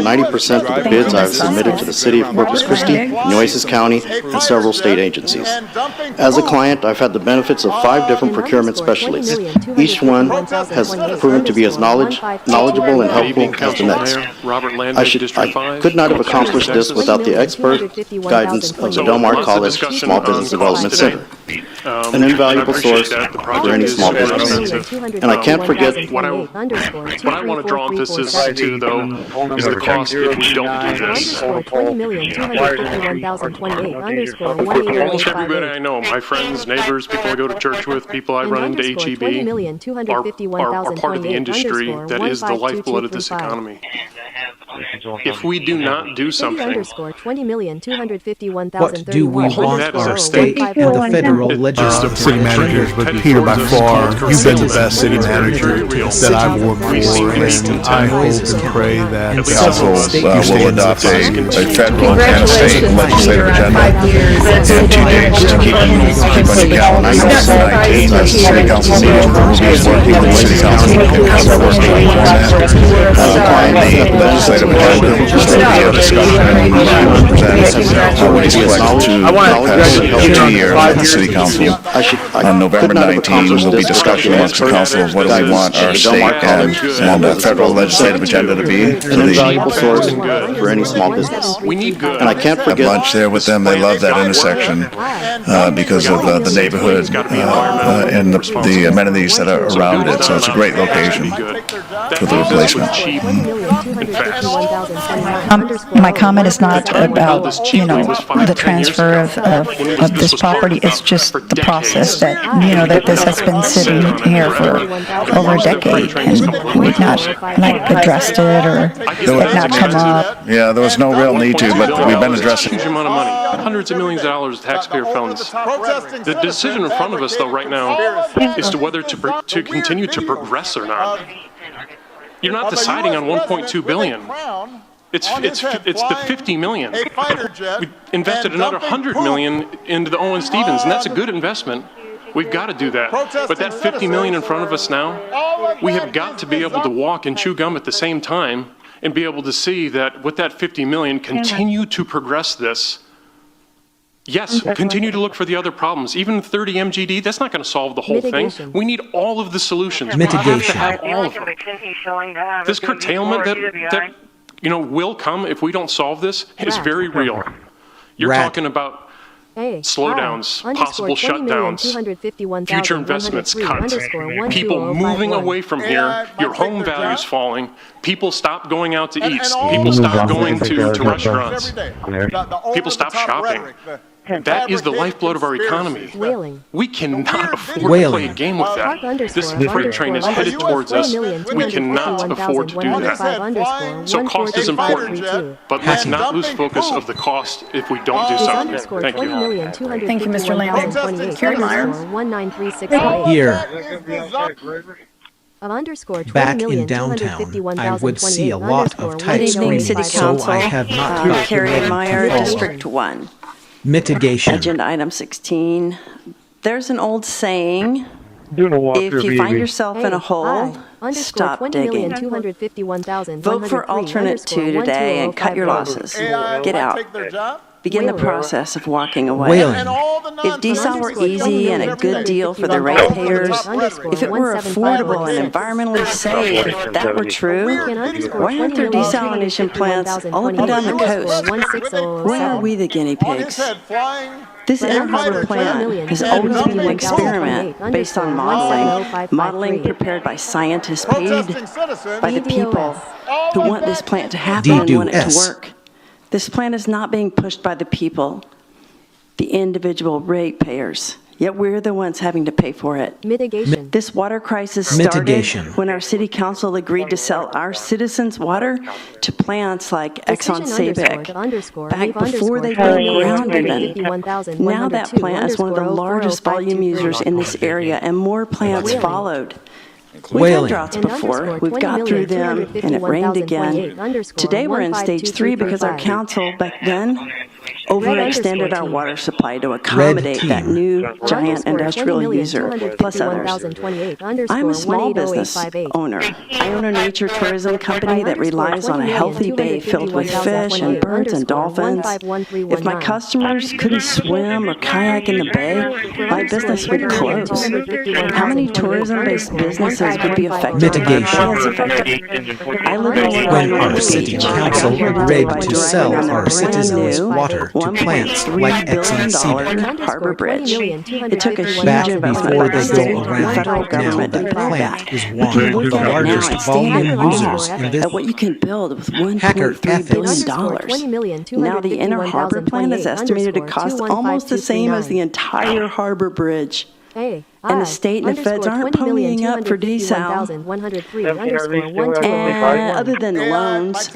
90% of the bids I've submitted to the City of Corpus Christi, Nueces County, and several state agencies. As a client, I've had the benefits of 5 different procurement specialists. Each one has proven to be as knowledgeable and helpful as the next. I could not have accomplished this without the expert guidance of the Del Mar College Small Business Development Center, an invaluable source for any small business. And I can't forget what I want to draw emphasis to, though, is the cost if we don't do this. Almost everybody I know, my friends, neighbors, people I go to church with, people I run into HEB, are part of the industry that is the lifeblood of this economy. If we do not do something, what do we want our state and the federal legislature? City managers, but Peter, by far, you've been the best city manager that I've worked for, and I hope and pray that council will adopt a federal and a state legislative agenda, and 2 dates to keep on your calendar. November 19, that's the city council meeting. We'll be working with the city council in kind of a working format on the legislative agenda. Just to be a discussion and present what he's collected to the past 2 years at the city council. On November 19, there'll be discussion amongst the council of what do we want our state and federal legislative agenda to be. An invaluable source for any small business. And I can't forget lunch there with them. They love that intersection because of the neighborhood and the amenities that are around it. So it's a great location for the replacement. My comment is not about, the transfer of this property. It's just the process that, that this has been sitting here for over a decade, and we've not addressed it or it not come up. Yeah, there was no real need to, but we've been addressing a huge amount of money, hundreds of millions of dollars of taxpayer funds. The decision in front of us, though, right now, is to whether to continue to progress or not. You're not deciding on 1.2 billion. It's the 50 million. We invested another 100 million into the Owen Stevens, and that's a good investment. We've got to do that. But that 50 million in front of us now, we have got to be able to walk and chew gum at the same time and be able to see that with that 50 million, continue to progress this. Yes, continue to look for the other problems. Even 30 MGD, that's not going to solve the whole thing. We need all of the solutions. Mitigation. All of them. This curtailment that will come if we don't solve this is very real. You're talking about slowdowns, possible shutdowns, future investments cut, people moving away from here, your home values falling, people stop going out to eat, people stop going to restaurants, people stop shopping. That is the lifeblood of our economy. We cannot afford to play a game with that. This freight train is headed towards us. We cannot afford to do that. So cost is important, but let's not lose focus of the cost if we don't do something. Thank you. Thank you, Mr. Lamb. Carrie Meyer. Here. Back in downtown, I would see a lot of tight screens, so I have not Carrie Meyer, District 1. Mitigation. Agenda item 16. There's an old saying, if you find yourself in a hole, Stop digging. Vote for alternate 2 today and cut your losses. Get out. Begin the process of walking away. If desal were easy and a good deal for the ratepayers, if it were affordable and environmentally safe, if that were true, why aren't there desalination plants all up and down the coast? Why are we the guinea pigs? This inner harbor plan has always been an experiment based on modeling prepared by scientists paid by the people who want this plant to happen and want it to work. This plan is not being pushed by the people, the individual ratepayers, yet we're the ones having to pay for it. Mitigation. This water crisis started when our city council agreed to sell our citizens' water to plants like Exxon Sabic back before they broke ground even. Now that plant is one of the largest volume users in this area, and more plants followed. We've had droughts before, we've got through them, and it rained again. Today we're in stage 3 because our council back then overextended our water supply to accommodate that new giant industrial user, plus others. I'm a small business owner. I own a nature tourism company that relies on a healthy bay filled with fish and birds and dolphins. If my customers couldn't swim or kayak in the bay, my business would close. How many tourism-based businesses would be affected? Mitigation. I live in When our city council agreed to sell our citizens' water to plants like Exxon Sabic Harbor Bridge. It took a huge back investment before by the they state go and around. federal Now government the to build plant that. is We one can of look the at it now largest and stand volume users in this. at what you can build with Hacker $1.3 billion. Now the inner harbor plan is estimated to cost almost the same as the entire harbor bridge. And the state and the feds aren't ponying up for desal. And other than loans,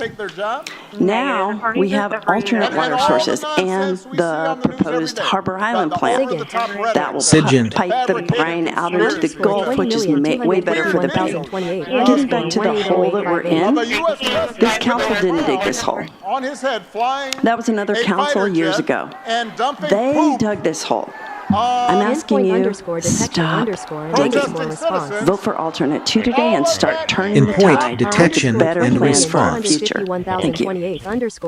now we have alternate water sources and the proposed Harbor Island plant that will pipe the brine out into the Gulf, which is way better for the bay. Getting back to the hole that we're in, this council didn't dig this hole. That was another council years ago. They dug this hole. I'm asking you, stop digging. Vote for alternate 2 today and start turning the tide detection to better and plans for our response. future. Thank you.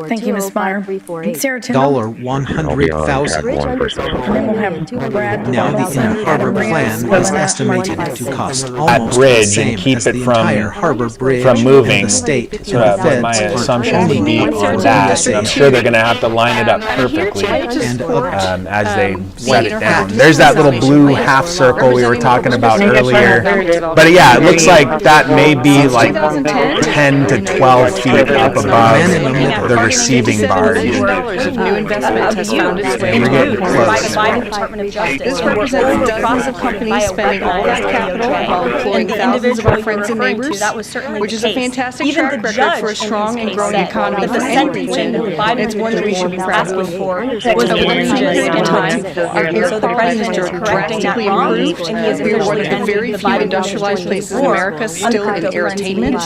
Thank you, Ms. Meyer. Sarah $100,000. Now the inner harbor plan is estimated to cost almost the same as the entire harbor bridge from moving. the state and So the feds my are assumption would be on that, and I'm sure they're going to have to line it up perfectly as they set it down. There's that little blue half circle we were talking about earlier. But yeah, it looks like that may be like 10 to 12 feet up above the receiving barge. of new investment has found its way by the Biden Department of Justice. This represents dozens of companies spending all that capital while employing thousands of our friends and neighbors, which is a fantastic track record for a strong and growing economy for any region. And it's one that we should be proud of. Was the region at the time our air quality has drastically improved. We are one of the very few industrialized places in America still in air attainment.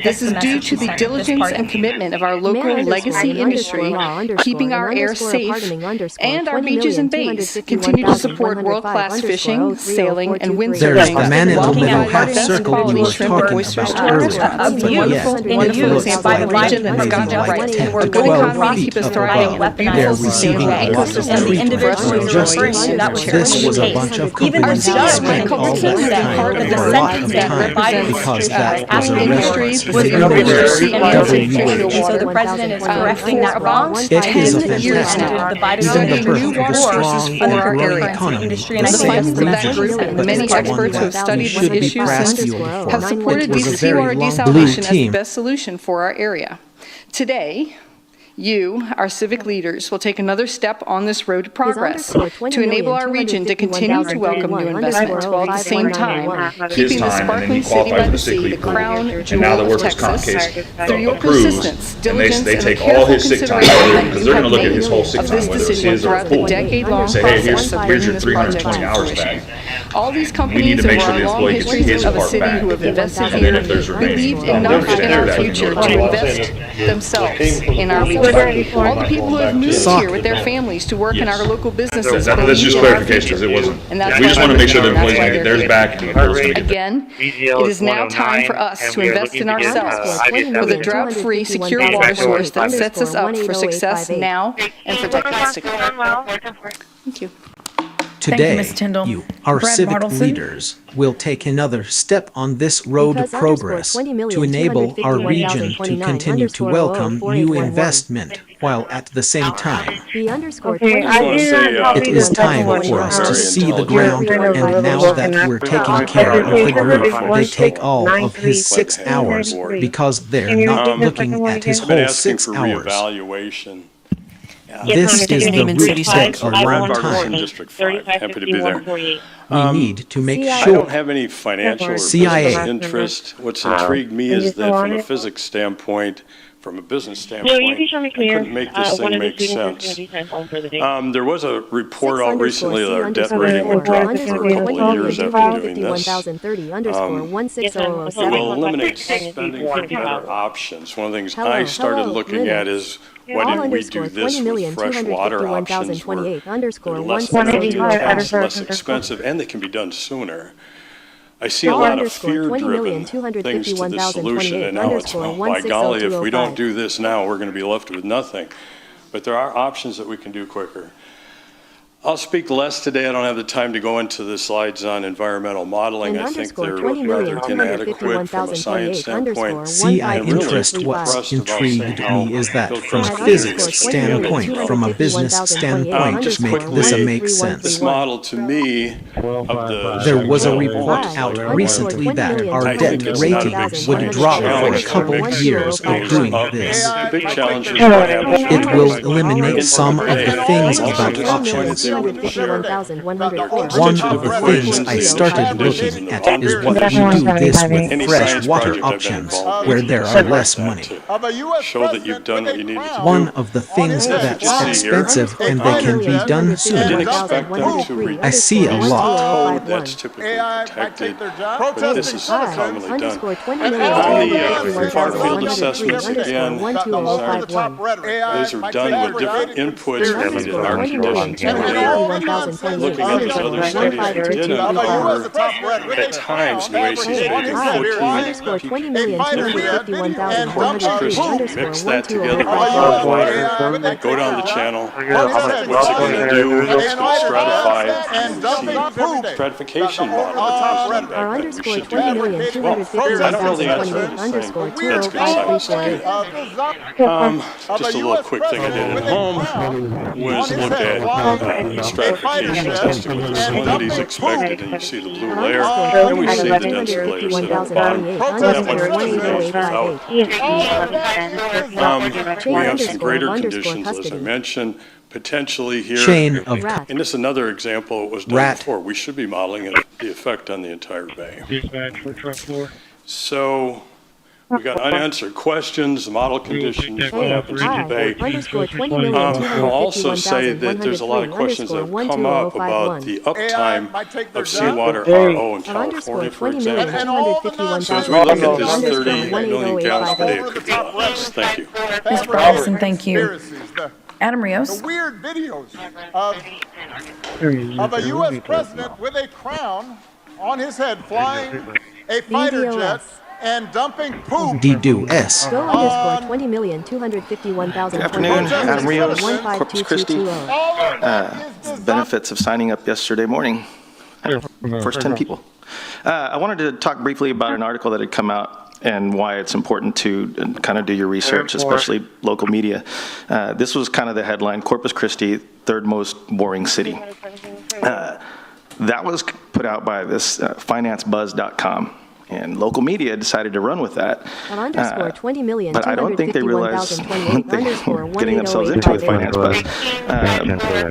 This is due to the diligence and commitment of our local legacy industry, keeping our air safe, and our beaches and bays continue to support world-class fishing, sailing, and windsurfing. There's the man in the middle half circle we were talking about earlier. But yes, it looks like region maybe like 10 to 12 feet up above their receiving ecosystem. This was a bunch of companies that spent all that time and a lot of time because that was a reference to the universe WH. So the president is correcting that wrong. It is a fantastic, even the birth of a strong and growing economy, the same region, but many it's one experts who have that studied we these should be issues proud have of. supported It was a seawater very long blue desalination as the team. best solution for our area. Today, you, our civic leaders, will take another step on this road to progress to enable our region to continue to welcome new investment, while at the same time keeping the sparkling city by the sea, the crown jewel of Texas, through your persistence, diligence, and the careful consideration that you have made of this decision throughout the decade-long process of bringing this project to fruition. All these companies over our long histories of a city who have invested here believed enough in our future to invest themselves in our region. All the people who have moved here with their families to work in our local businesses. That's just clarification, because it wasn't. We just want to make sure the employees can get theirs back and the employees can get theirs. Again, it is now time for us to invest in ourselves with a drought-free, secure water source that sets us up for success now and for decades to come. Thank you. Today, you, our civic leaders, will take another step on this road of progress to enable our region to continue to welcome new investment, while at the same time, it is time for us to see the ground, and now that we're taking care of the group, they take all of his 6 hours because they're not looking at his whole 6 hours. This is the root deck of long time. District 5. Happy to be there. We need to make I sure. don't have any financial or business interest. What's intrigued me is that from a physics standpoint, from a business standpoint, I couldn't make this thing make sense. There was a report out recently that our debt rating would drop for a couple of years after doing this. It will eliminate spending for better options. One of the things I started looking at is, why didn't we do this with fresh water options where they're less tax, less expensive, and they can be done sooner? I see a lot of fear-driven things to this solution, and now it's, well, by golly, if we don't do this now, we're going to be left with nothing. But there are options that we can do quicker. I'll speak less today. I don't have the time to go into the slides on environmental modeling. I think they're rather inadequate from a science standpoint. See, I interest what's intrigued me is that from a physics standpoint, from a business standpoint, just make this make sense. This model to me of the... There was a report out recently that our debt rating would drop for a couple years of doing this. The big challenge is what happens. It will eliminate some of the things about options. One of the things I started looking at is what we do this with fresh water options, where there are less money. Show that you've done what you needed to do. One of the things that's expensive and they can be done soon. I see a lot. That's typically protected, but this is commonly done. On the far field assessments, again, those are done with different inputs needed in our conditions. Looking at these other studies we did uncover, at times, nueces making 14 Corpus Christi, mix that together with hot water, go down the channel. What's it going to do? It's going to stratify and see stratification model. We should do that. Well, I don't know the answer to this thing. That's good science to do. Just a little quick thing I did at home was look at stratification testing with the salinities expected, and you see the blue layer, and we see the denser layers that are at the bottom. That one goes without. We have some greater conditions, as I mentioned, potentially here. And this is another example. It was done before. We should be modeling it, the effect on the entire bay. So we got unanswered questions, model conditions, what happens in the bay. I'll also say that there's a lot of questions that have come up about the uptime of seawater RO in California, for example. So as we look at this 30 million gallons per day, it could be a lot less. Thank you. Mr. Robertson, thank you. Adam Rios. The weird videos of a U.S. president with a crown on his head flying a fighter jet and dumping poop. DDoS. Go _20,251,000. Good afternoon, Adam Rios, Corpus Christi. The benefits of signing up yesterday morning. First 10 people. I wanted to talk briefly about an article that had come out and why it's important to kind of do your research, especially local media. This was kind of the headline, Corpus Christi, third most boring city. That was put out by this financebuzz.com. And local media decided to run with that. But I don't think they realized what they were getting themselves into with Finance Buzz.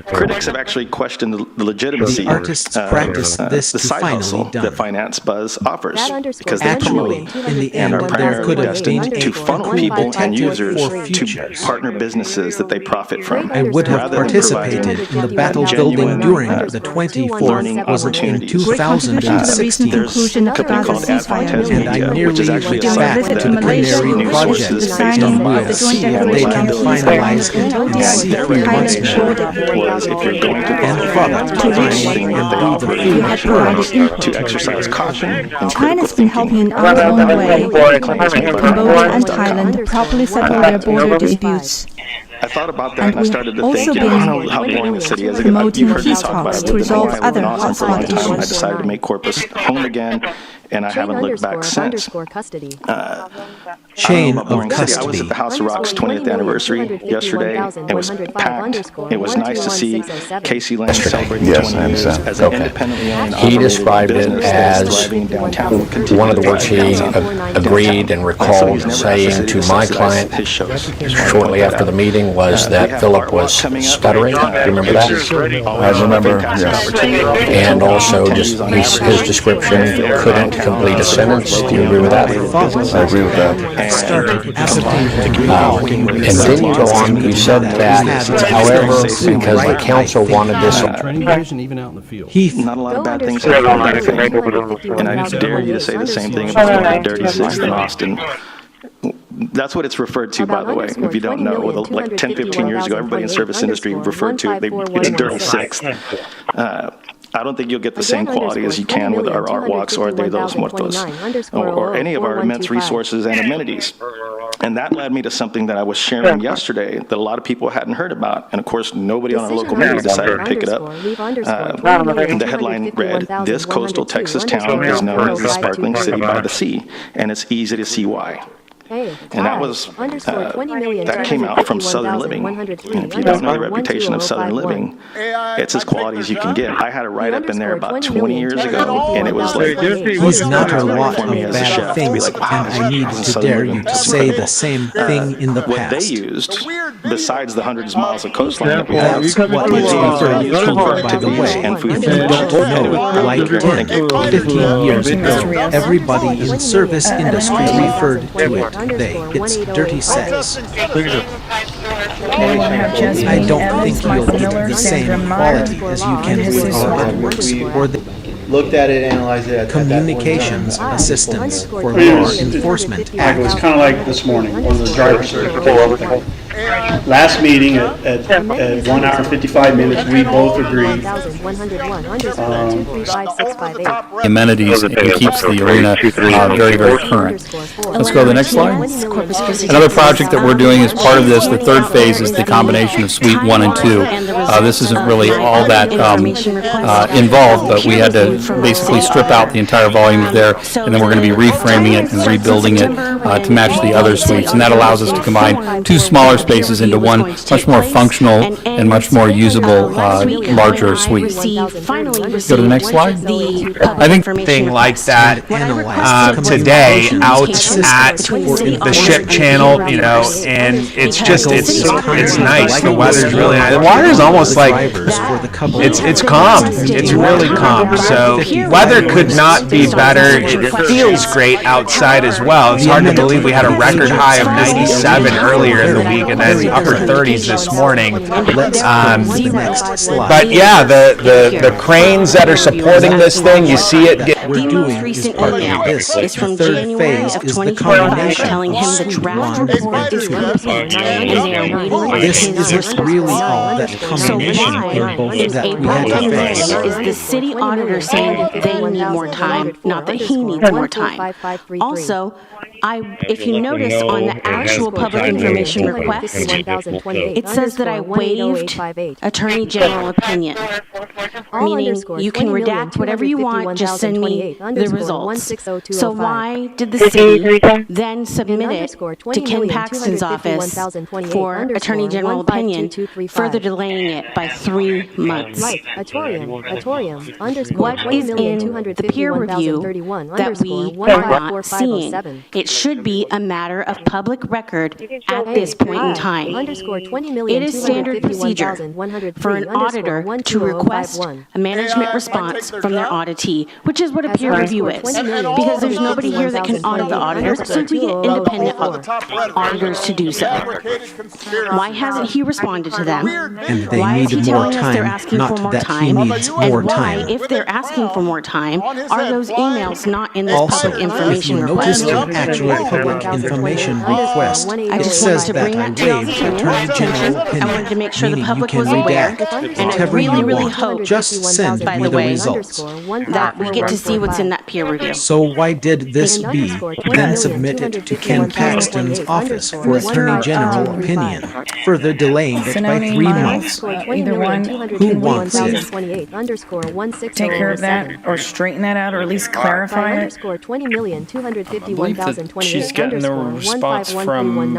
Critics have actually questioned the legitimacy of the side hustle that Finance Buzz offers, because they promote and are primarily destined to funnel people and users to partner businesses that they profit from. I would have participated in the battle building during the 24th was in 2016. There's a company called Advertising and I Media, nearly which is actually a backed site the that Canary news project sources based on bias. and they can finalize it and see Their 3 months recommendation was, if you're going to and product anything that they offer information to exercise caution and China's been helping in our own way, Cambodia and Thailand properly settle their border disputes. I thought about that and I started to also think, you know, I don't know how boring the city is. You've heard me talk about it. to resolve other Awesome for a long hotspot time. I issues. decided to make Corpus home again, and I haven't looked back since. Chain of custody. I was at the House of Rock's 20th anniversary yesterday. It was packed. It was nice to see Casey Lane celebrating 20 years as an independently owned He described it as one of the words he agreed and recalled saying to my client shortly after the meeting was that Philip was stuttering. Do you remember that? I remember, yes. And also just his description couldn't complete a sentence. Do you agree with that? I agree with that. And then you go on, you said that, however, because the council wanted this. Heath, not a lot of bad things happen, and I dare you to say the same thing about the Dirty Sixth in Austin. That's what it's referred to, by the way. If you don't know, like 10, 15 years ago, everybody in the service industry referred to it. It's a Dirty Sixth. I don't think you'll get the same quality as you can with our art walks or those muertos or any of our immense resources and amenities. And that led me to something that I was sharing yesterday that a lot of people hadn't heard about. And of course, nobody on our local media decided to pick it up. The headline read, "This coastal Texas town is known as the sparkling city by the sea, and it's easy to see why." And that was that came out from Southern Living. And if you don't know the reputation of Southern Living, it's as quality as you can get. I had a write-up in there about 20 years ago, and it was like, he's not a lot of bad things, and I need to dare you to say the same thing in the past. What they used, besides the hundreds of miles of coastline that we have, that's what is referred to, by the way. And food. If you don't know, like 10, 15 years ago, everybody in service industry referred to it. It's dirty sex. I don't think you'll get the same quality as you can with our artworks or the looked at it, analyzed it. communications assistance for law enforcement It was kind of like this morning, one of the driver certification things. Last meeting at 1 hour and 55 minutes, we both agreed amenities and keeps the arena very, very current. Let's go to the next slide. Another project that we're doing as part of this, the third phase, is the combination of Suite 1 and 2. This isn't really all that involved, but we had to basically strip out the entire volume of there, and then we're going to be reframing it and rebuilding it to match the other suites, and that allows us to combine 2 smaller spaces into one much more functional and much more usable larger suite. Go to the next slide. I think thing like that today out at the ship channel, you know, and it's just it's nice. The weather's really nice. The water's almost like it's calm. It's really calm. So weather could not be better. It feels great outside as well. It's hard to believe we had a record high of 97 earlier in the week, and then upper 30s this morning. But yeah, the cranes that are supporting this thing, you see it get. We're doing is part of this. The third phase is the combination of Suite 1 and 2. This isn't really all that combination in both that we had to face. Is the city auditor saying they need more time, not that he needs more time? Also, if you notice on the actual public information request, it says that I waived Attorney General opinion, meaning you can redact whatever you want, just send me me the results. So why did the city then submit it to Ken Paxton's office for Attorney General opinion, further delaying it by 3 months? What is in the peer review that we are not seeing? It should be a matter of public record at this point in time. It is standard procedure for an auditor to request a management response from their auditee, which is what a peer review is. Because there's nobody here that can audit the auditors, so we get independent auditors to do so. Why hasn't he responded to them? And they Why is he need more telling us they're time, asking not for more that he time? needs more And why, time. if they're asking for more time, are those emails not in this Also, public if information you request? notice an actual public information request, I it just says wanted to that bring I that to y'all's waived Attorney General I opinion, wanted to make sure the meaning you public can was aware, redact and I whatever really, you really want. hope, Just send by me the the way, results. that we get to see what's in that peer review. So why did this be then submitted to Ken Paxton's office for Attorney General opinion, further delaying it by 3 months? Either one, Who wants it? take care of that, or straighten that out, or at least clarify it. I believe that she's getting the response from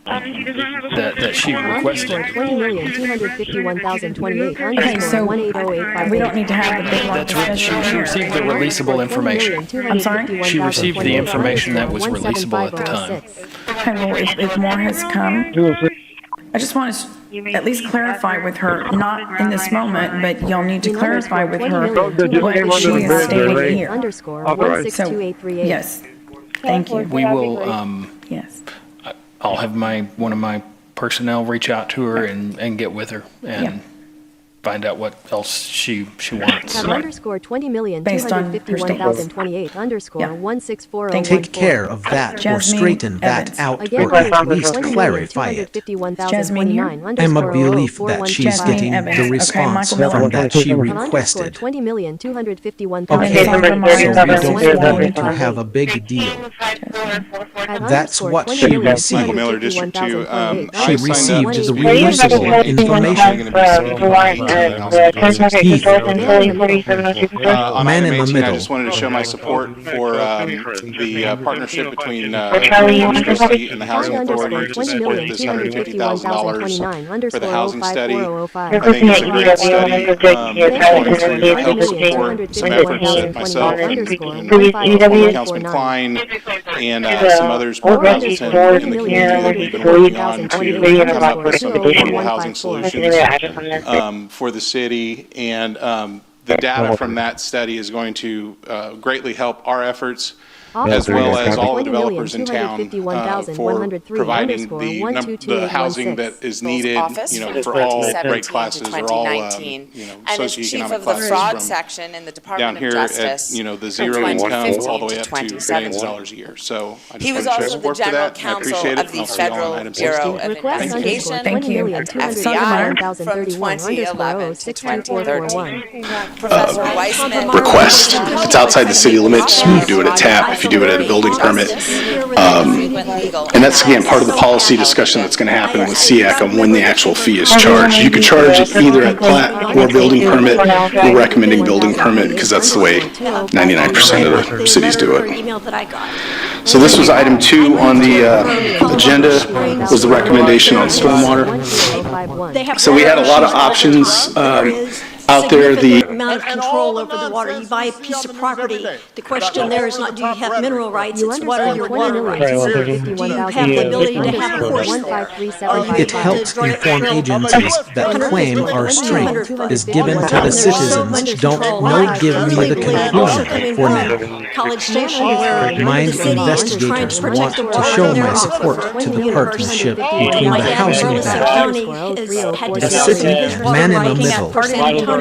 that she requested. Okay, so we don't need to have the big long discussion. She received the releasable information. I'm sorry? She received the information that was releasable at the time. Okay, well, if more has come, I just want to at least clarify with her, not in this moment, but y'all need to clarify with her what she is stating here. So, yes, thank you. We will, yes. I'll have one of my personnel reach out to her and get with her and find out what else she wants. Based on her statements. Take care of that or straighten that out or at least clarify it. Jasmine here? I'm a belief that she's getting the response from that she requested. Okay, so we don't need to have a big deal. That's what she received. Miller, District 2. She received the releasable information. Heath, On man item in the 18, I middle. just wanted to show my support for the partnership between Corpus Christi and the Housing Authority to support this $150,000 for the housing study. I think it's a great study. Just wanted to help support some efforts that myself and Councilman Klein and some others more present in the community that we've been working on to come up with some affordable housing solutions for the city, and the data from that study is going to greatly help our efforts as well as all the developers in town for providing the housing that is needed, for all rate classes or all, socioeconomic classes from down here at, the zero income all the way up to billions of dollars a year. So I just want to show support for that. I appreciate it. I'll see you all on item 16. Thank you. FBI from 2011 to 2013. Request. If it's outside the city limits, you do it at TAP. If you do it at a building permit. And that's, again, part of the policy discussion that's going to happen with SEAC on when the actual fee is charged. You could charge it either at plat or building permit. We're recommending building permit because that's the way 99% of the cities do it. So this was item 2 on the agenda, was the recommendation on stormwater. So we had a lot of options out there. The amount of control over the water. You buy a piece of property. The question there is not do you have mineral rights, it's what are your water rights. Do you have the ability to have a horse there? It helps inform agencies that claim our strength is given to the citizens. Don't give me the conclusion for now. College Station where Mind the city is trying investigators to protect want the to water show in their my support to the partnership between My the dad in housing Burleson bank, County has had to the sell city, his water man in the rights middle. for San Antonio. I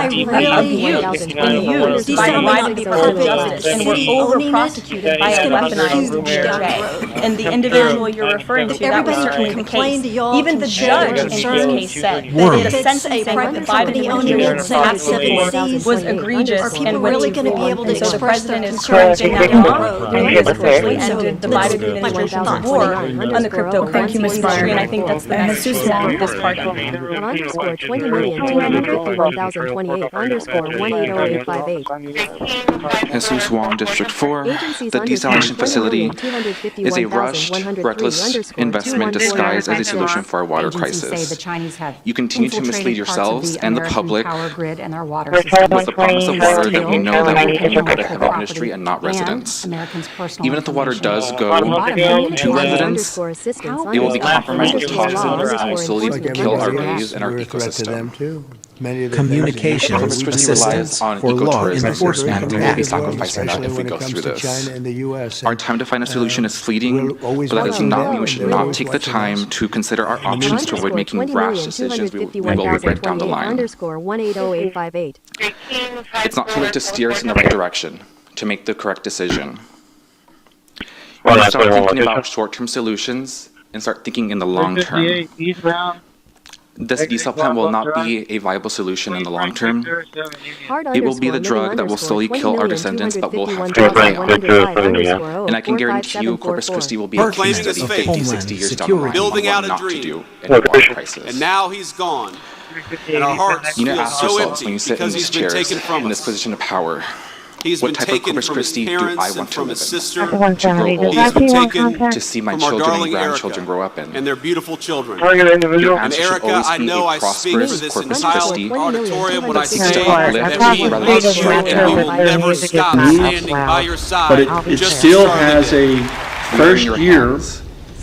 really abused by a private Department of Justice and were over-prosecuted by a weaponized DOJ. And the individual you're referring to, that was certainly the case. Even the judge in this case said that the sentencing of the Biden administration was egregious and really going to be able to so the president is correcting that law and has officially ended the Biden administration's war on the cryptocurrency industry, and I think that's the message of this party. 2028_180858. Jesus Wong, District 4. The desalination facility is a rushed, reckless investment disguised as a solution for our water crisis. You continue to mislead yourselves and the public with the promise of water that we know that will only go to heavy industry and not residents. Even if the water does go to residents, it will be compromised with toxins and will slowly kill our bays and our ecosystem. Communications assistance for law enforcement and we will be sacrificing that if we go through this. Our time to find a solution is fleeting, but that does not mean we should not take the time to consider our options to avoid making rash decisions we will regret down the line. It's not too late to steer us in the right direction, to make the correct decision. When we start thinking about short-term solutions and start thinking in the long term. This desal plant will not be a viable solution in the long term. It will be the drug that will slowly kill our descendants, but we'll have to rely on it. And I can guarantee you Corpus Christi will be a case study 50, 60 years down the line building out on what a not to dream. do in a water crisis. And now he's gone. And our hearts You know, feel ask so yourselves when empty you sit in because these he's been chairs taken from in this us. position of power. He's What been type of taken Corpus from his Christi do I parents and want to from live his in? sister. To grow old He's been taken to see my from our children and darling grandchildren Erica grow up in. and their beautiful children. Your And answer should Erica, always I be know a I speak for prosperous this Corpus entire Christi auditorium when I that seeks say to uplift that we rather love than you and we will never stop standing by your side. But it just still as Charlie has did. a first year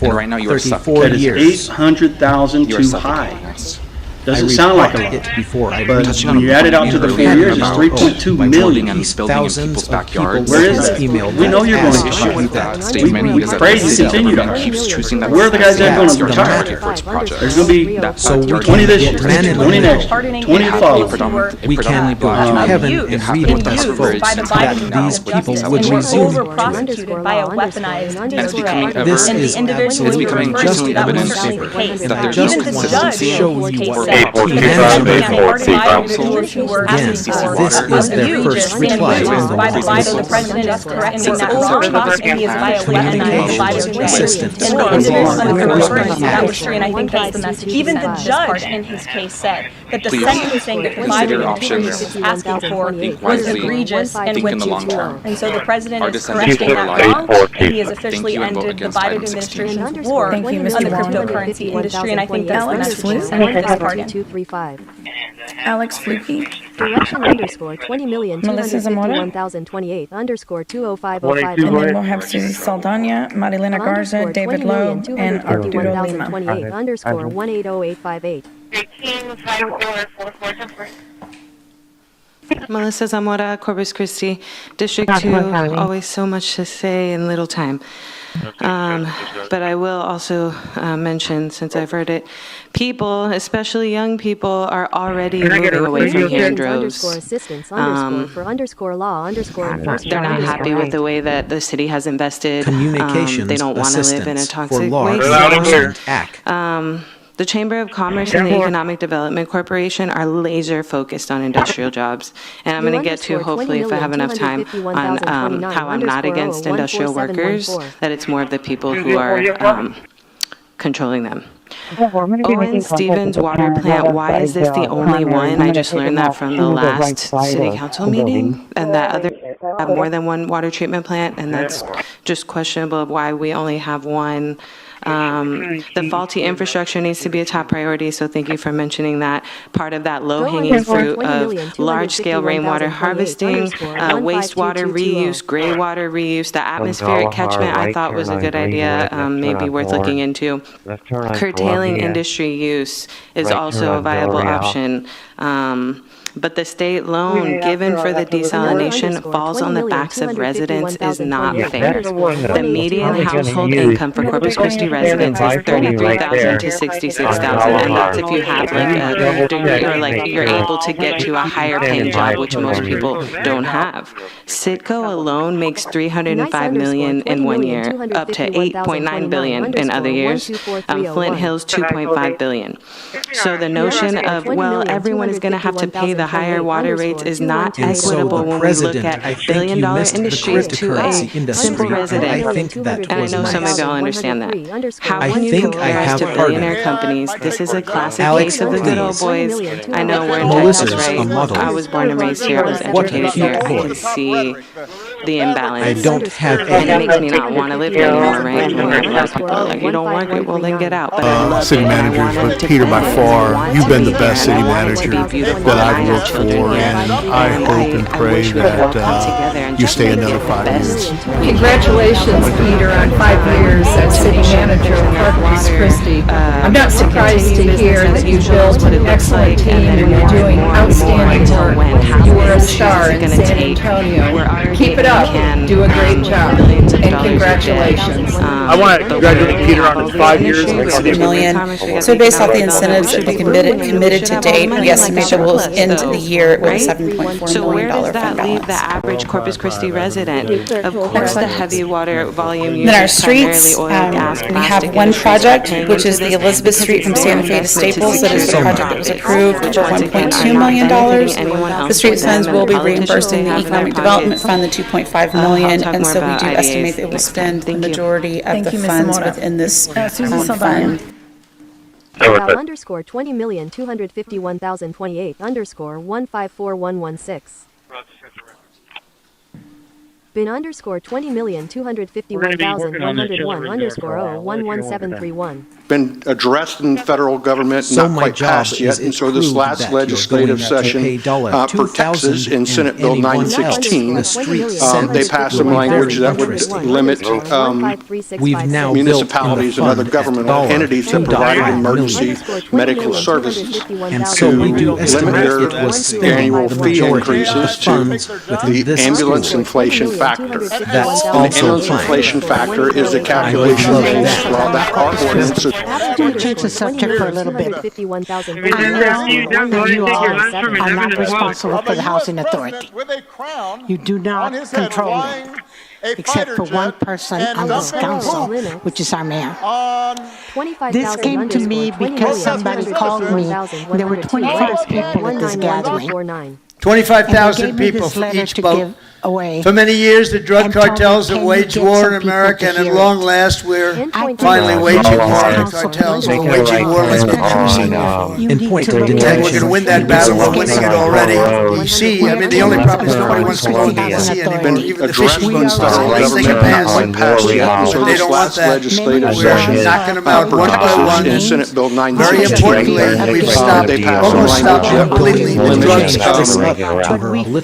And right now you are 34 that is years. 800,000 You are too suffocating high. us. Doesn't sound like a lot, it before I but touched when you add it out to the 4 years, it's 3.2 million. And building in people's backyards. Where is that? We know you're going to issue with that statement we is that pray the you city continue government that. keeps choosing that. Where are the guys that are going to That's retire? target for its project. There's going to be That So we 20 this year, man in 20 the next year, 20 It the had following. We can go to heaven and read with us folks that these people would resume to it. Overprosecuted by a weaponized And it's becoming DOJ. ever, This And is the individual it's who becoming referred to increasingly that was evident certainly the case. that there's just no Even the wanted to judge consistency show in his you case what said that management the individuals who were Again, asking for this is their egregious first reply individuals on by the the Biden, the voices. president is correcting that overprosecuted is by a weaponized by the Assistance. And the individual who referred to that was and I think that's the message. Even the This judge part. in his case said that the Please sentencing that the consider Biden options. is asking for Think was wisely. egregious and Think went in the too long far. term. And so the president Our is descendants correcting will that rely wrong, on and he has Thank officially you and vote ended the against Biden Item 16. administration's war on Thank you, the Mr. Wong. cryptocurrency industry, and I think that's the Alex message. Alex Fluky. Direction underscore Melissa Zamora. 20,251,028 underscore 20505. And then we'll have Susie Saldana, Marilena Garza, David Lowe, and Arturo Lima. 20,251,028 underscore 1800858. Melissa Zamora, Corpus Christi, District 2, always so much to say in little time. But I will also mention, since I've heard it, people, especially young people, are already moving away from here in droves. They're not happy with the way that the city has invested. Communications They don't want to live in a assistance toxic for law waste enforcement zone. The Chamber of Commerce and the Economic Development Corporation are laser focused on industrial jobs. And I'm going to get to, hopefully, if I have enough time, on how I'm not against industrial workers, that it's more of the people who are controlling them. Owen Stevens water plant, why is this the only one? I just learned that from the last city council meeting, and that other have more than one water treatment plant, and that's just questionable of why we only have one. The faulty infrastructure needs to be a top priority, so thank you for mentioning that. Part of that low-hanging fruit of large-scale rainwater harvesting, wastewater reuse, gray water reuse, the atmospheric catchment I thought was a good idea, maybe worth looking into. Curtailing industry use is also a viable option. But the state loan given for the desalination falls on the backs of residents is not fair. The median household income for Corpus Christi residents is $33,000 to $66,000, and that's if you have like a degree or like you're able to get to a higher paying job, which most people don't have. Sitco alone makes $305 million in 1 year, up to $8.9 billion in other years. Flint Hills $2.5 billion. So the notion of, well, everyone is going to have to pay that the higher water rates is not equitable when we look at billion-dollar industries to a simple resident. And I know some of y'all understand that. How can you compare us to billionaire companies? This is a classic case of the good old boys. I know we're in Texas, right? I was born and raised here. I was educated here. I can see the imbalance. I don't have and it makes me not want to live here anymore, right? When a lot of people are like, you don't work it, well then get out. But I love city managers, but Peter, by far, you've been the best city manager that I've worked for, and I hope and pray that you stay another 5 years. Congratulations, Peter, on 5 years as city manager of Corpus Christi. I'm not surprised to hear that you built an excellent team and you're doing outstanding work. You were a star in San Antonio. Keep it up. Do a great job. And congratulations. I want to congratulate Peter on his 5 years. $1 million. So based off the incentives that we committed to date, we estimate that we'll end the year with a $7.4 million fund balance. So where does that leave the average Corpus Christi resident? Of course, the heavy water volume uses in our streets, we have one project, which is the Elizabeth Street from Santa Fe to Staples. That is the project that was approved for $1.2 million. The street funds will be reimbursing the Economic Development Fund, the $2.5 million, and so we do estimate that we'll spend the majority of the funds within this fund. PayPal underscore 20,251,028 underscore 154116. Bin underscore 20,251,101 underscore 011731. Been addressed in federal government, So not my quite job passed yet, is and so it this proved last that you're legislative going to session pay for Texas in Senate Bill $2,000 and 916, the street they passed some language that would limit We've now municipalities and other governmental entities that provide emergency medical services And so we do estimate it was to annual fee increases to the this ambulance school. inflation factor. That's And the also ambulance fine. inflation factor is a calculation based on that our ordinance. Change the subject for a little bit. You all are not responsible for the housing authority. You do not control it, except for one person on this council, which is our mayor. This came to me because somebody called me. There were 25 people at this gathering. 25,000 people for each boat. For many years, the drug cartels have waged war in America, and at long last, we're finally waging war on the cartels. We're waging war like we've never seen before. In point of We're detection, going to win that battle. We're winning it already. You see, I mean, the only problem is nobody wants to go in the sea anymore. Even the fishing boats don't think it passed yet. So they don't want that. We're knocking them out one by one. In Senate Bill 916. Very importantly, we've stopped, almost stopped completely the drugs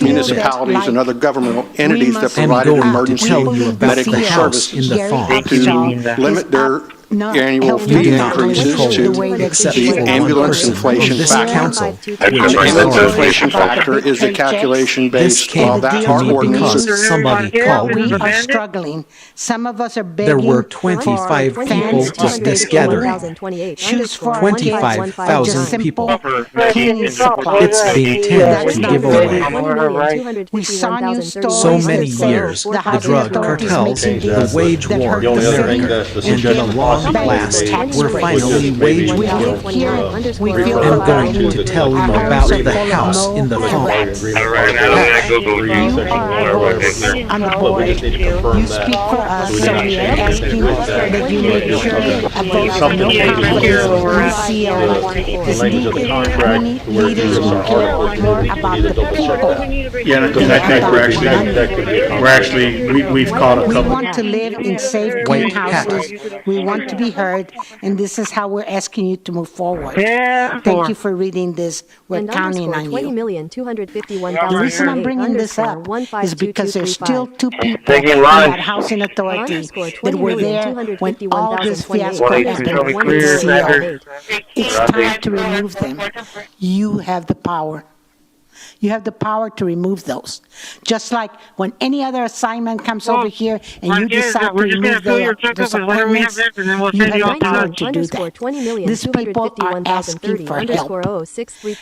municipalities and other governmental entities that provided emergency medical services in the farm. to limit their annual fee increases to the ambulance inflation factor. The ambulance inflation factor is a calculation based on that our ordinance. Somebody called. We are struggling. Some of us are begging. There were 25 people at this gathering. 25,000 people. It's being tended to give away. We saw news stories So many years, the drug cartels, the wage war in America, and the long last, we're finally waging war. I'm going to tell you about the house in the farm. On the board, you speak for us, so we are asking that you make sure a vote of no confidence reseal this leaders who care about the people. Yeah, because I think we've caught a couple. We want to live in safe, clean houses. We want to be heard, and this is how we're asking you to move forward. Thank you for reading this. We're counting on you. The reason I'm bringing this up is because there's still two people in that housing authority that were there when all this fiasco happened with CO. It's time to remove them. You have the power. You have the power to remove those. Just like when any other assignment comes over here and you decide to remove those appointments, you have the power to do that. These people are asking for help.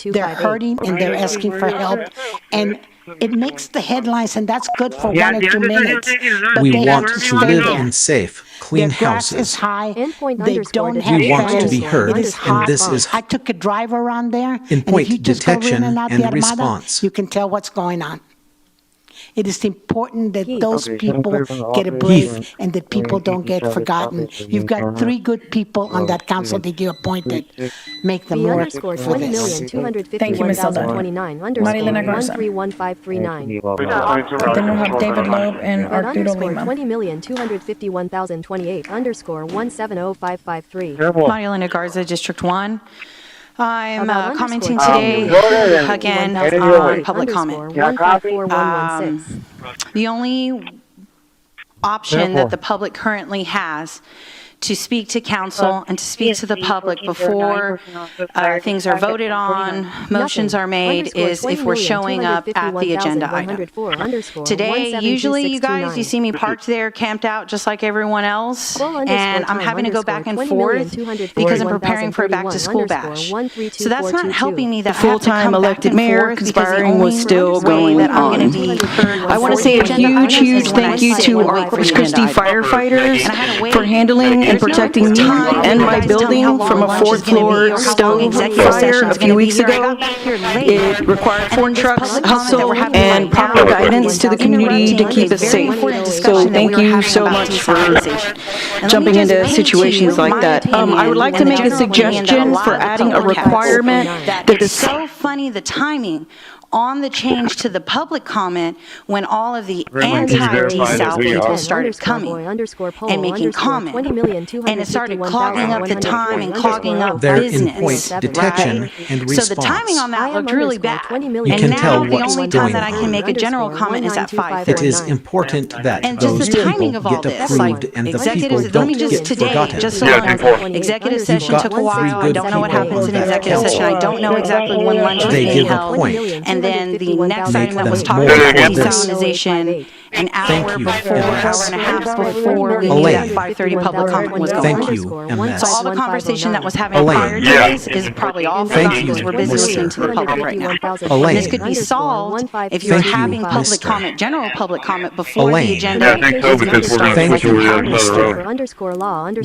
They're hurting and they're asking for help. And It makes the headlines, and that's good for 1 or 2 minutes. But We they want have to stay live there. in safe, clean Their grass is houses. high. Endpoint They underscore don't have We want to be fans. heard, It is and hot. this is I took a drive around there, and if Endpoint you just go in detection and out and the Armada, response. you can tell what's going on. It is important that those Okay, people get a break and that people don't get forgotten. You've got 3 good people on that council that you appointed. Make them B work underscore for this. 20,251,029 underscore Marilena Garza. 131539. Tenemos a David Loeb and Red Arturo underscore Lima. 20,251,028 underscore 170553. Marilena Garza, District 1. I'm About commenting underscore today again on public comment. 154116. The only option that the public currently has to speak to council and to speak to the public before things are voted on, motions are made, is if we're showing up at the agenda item. Today, usually you guys, you see me parked there, camped out just like everyone else, and I'm having to go back and forth because I'm preparing for a back-to-school bash. So that's not helping me that I have to come back and forth because the only still going that I'm going to be heard. I want to say a huge thank you to our Corpus Christi firefighters for handling and protecting me and my building from a 4th floor stove fire a few weeks ago. It required 4 trucks, hustle, and proper guidance to the community to keep us safe. So thank you so much for jumping into situations like that. I would like to make a suggestion for adding a requirement that It's so funny, the timing on the change to the public comment when all of the anti-desal people started coming and making comment. And it started clogging up the time and clogging up their business. endpoint detection and response. So the timing on that looked really bad. You And can now tell the what's only going time that I can make a general comment is at 5:30. It is important that And just those the timing people of all get this, approved like and the people executives, let don't me just get today, forgotten. just so executive session got took a while. I 3 don't know what good happens in people that executive help. session. I don't know exactly when lunch is They being give a held. point. And then the next Make item that was them talked more about for this. desalinization, an hour you, before, MS. hour and a half before we knew Elaine. that 5:30 public comment was going Thank on. you, MS. So all the conversation that was having Elaine. prior to this is probably all Thank forgotten because you, we're busy Mr. listening to the public right now. Elaine. And this could be solved if you're Thank you, having public Mr. comment, general public comment before Elaine. the agenda is going to start. Thank you, Mr.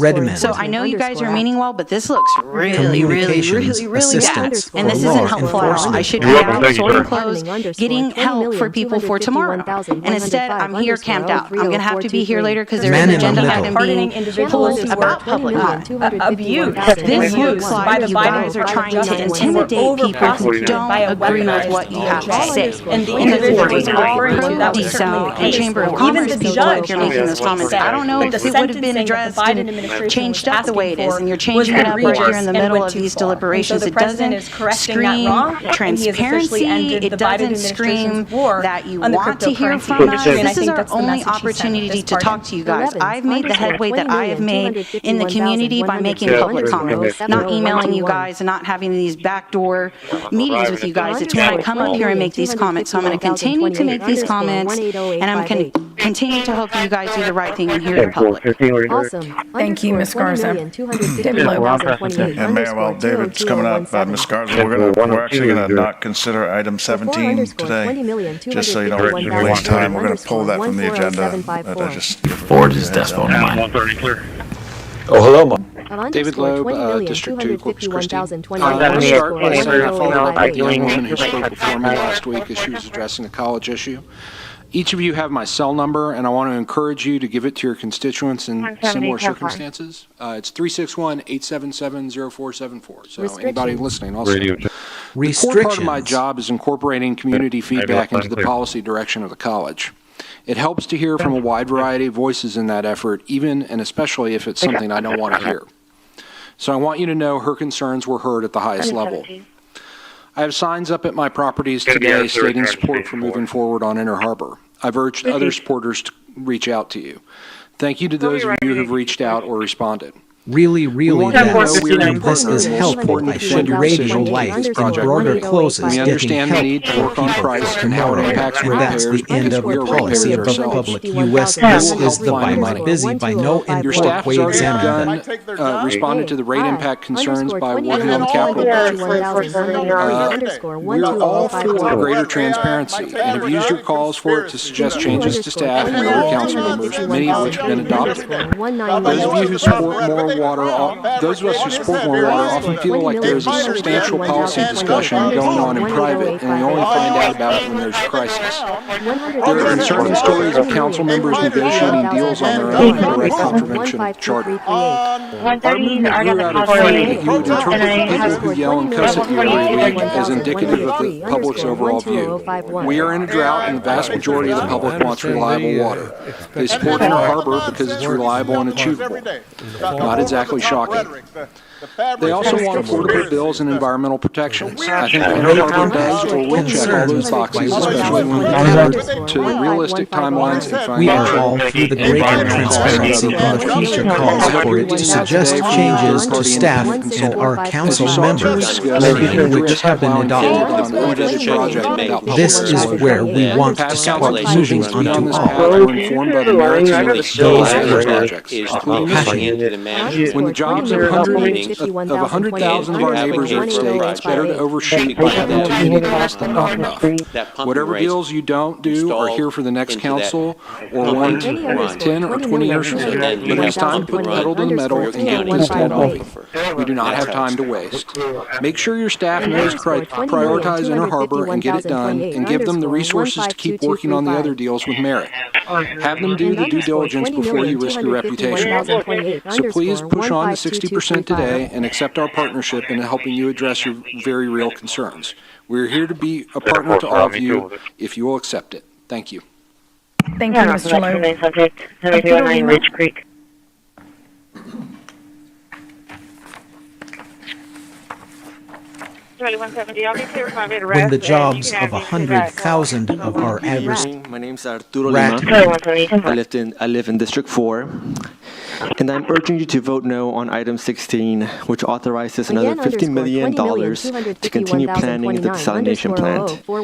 Redmond. So I know you guys are meaning well, but this looks really Communications bad. assistance And this for isn't law helpful at all. I enforcement. should be out sorting clothes, getting help for people for tomorrow. And instead, I'm here camped out. I'm going to have to be here later because there's Man an in the agenda middle. item being pulled about public comment. abuse. This looks like you guys are trying to intimidate people who don't agree with what you have to say. And the And the individual board is you're all referring to, pro that was certainly desal the and case. Chamber of Even Commerce the people judge if you're making those comments. I don't know if it would have been addressed and changed up the way it is, and you're changing it up right here in the middle of these deliberations. It doesn't scream transparency. It doesn't scream that you want to hear from us. This is our only opportunity to talk to you guys. I've made the headway that I have made in the community by making public comment, not emailing you guys and not having these backdoor meetings with you guys. It's when I come up here and make these comments. So I'm going to continue to make these comments, and I'm going to continue to hope you guys do the right thing and hear the public. Awesome. Thank you, Ms. Garza. David And Mayor, while David's coming up, Ms. Garza, we're actually going to not consider item 17 today, just so you don't waste time. We're going to pull that from the agenda. Forward is desk phone of mine. Oh, hello, Mom. David Loeb, District 2, Corpus Christi. I want to $20,251,028 start by saying I followed up with the young woman who spoke before me last week as she was addressing a college issue. Each of you have my cell number, and I want to encourage you to give it to your constituents in similar circumstances. It's 361-877-0474. So anybody listening also. The core part of my job is incorporating community feedback into the policy direction of the college. It helps to hear from a wide variety of voices in that effort, even and especially if it's something I don't want to hear. So I want you to know her concerns were heard at the highest level. I have signs up at my properties today stating support for moving forward on Inner Harbor. I've urged other supporters to reach out to you. Thank you to those of you who've reached out or responded. Really, that that's we are and this is helpful. I should radio life in broader closes, We understand the need to work on price and how it impacts and that's the end of the policy of the public. U.S. This is the by my busy by no Your import staff has way already examiner. responded to the rate impact concerns by working on the capital budget. We're all for greater transparency and have used your calls for it to suggest changes to staff and other council members, many of which have been adopted. Those of you who support more water, those of us who support more water often feel like there is a substantial policy discussion going on in private, and we only find out about it when there's a crisis. There are concerning stories of council members negotiating deals on their own in direct contravention of charter. Our movement grew out of fear that you would interpret people who yell and cuss at you every week as indicative of the public's overall view. We are in a drought, and the vast majority of the public wants reliable water. They support Inner Harbor because it's reliable and achievable. Not exactly shocking. They also want affordable bills and environmental protections. I think Inner Harbor does or will check all those boxes, especially when we consider to realistic timelines and We are financial all through the greater transparency and the future calls for it to suggest changes to staff and our council members, many of which have been adopted. This is where we want to support moving on to all. Those When the jobs of 100,000 of our neighbors are at stake, it's better to overshoot by having too many costs than not enough. Whatever deals you don't do are here for the next council or 1 to 10 or 20 years from now. But it's time to put the pedal to the metal and get this deal moving. We do not have time to waste. Make sure your staff knows to prioritize Inner Harbor and get it done, and give them the resources to keep working on the other deals with merit. Have them do the due diligence before you risk your reputation. So please push on to 60% today and accept our partnership in helping you address your very real concerns. We're here to be a partner to all of you if you will accept it. Thank you. Thank you, Mr. Lowe. Ridge Creek. When the jobs of 100,000 of our average My name is Arturo Lima. I live in District 4. And I'm urging you to vote no on item 16, which authorizes another $50 million to continue planning the desalination plant. We're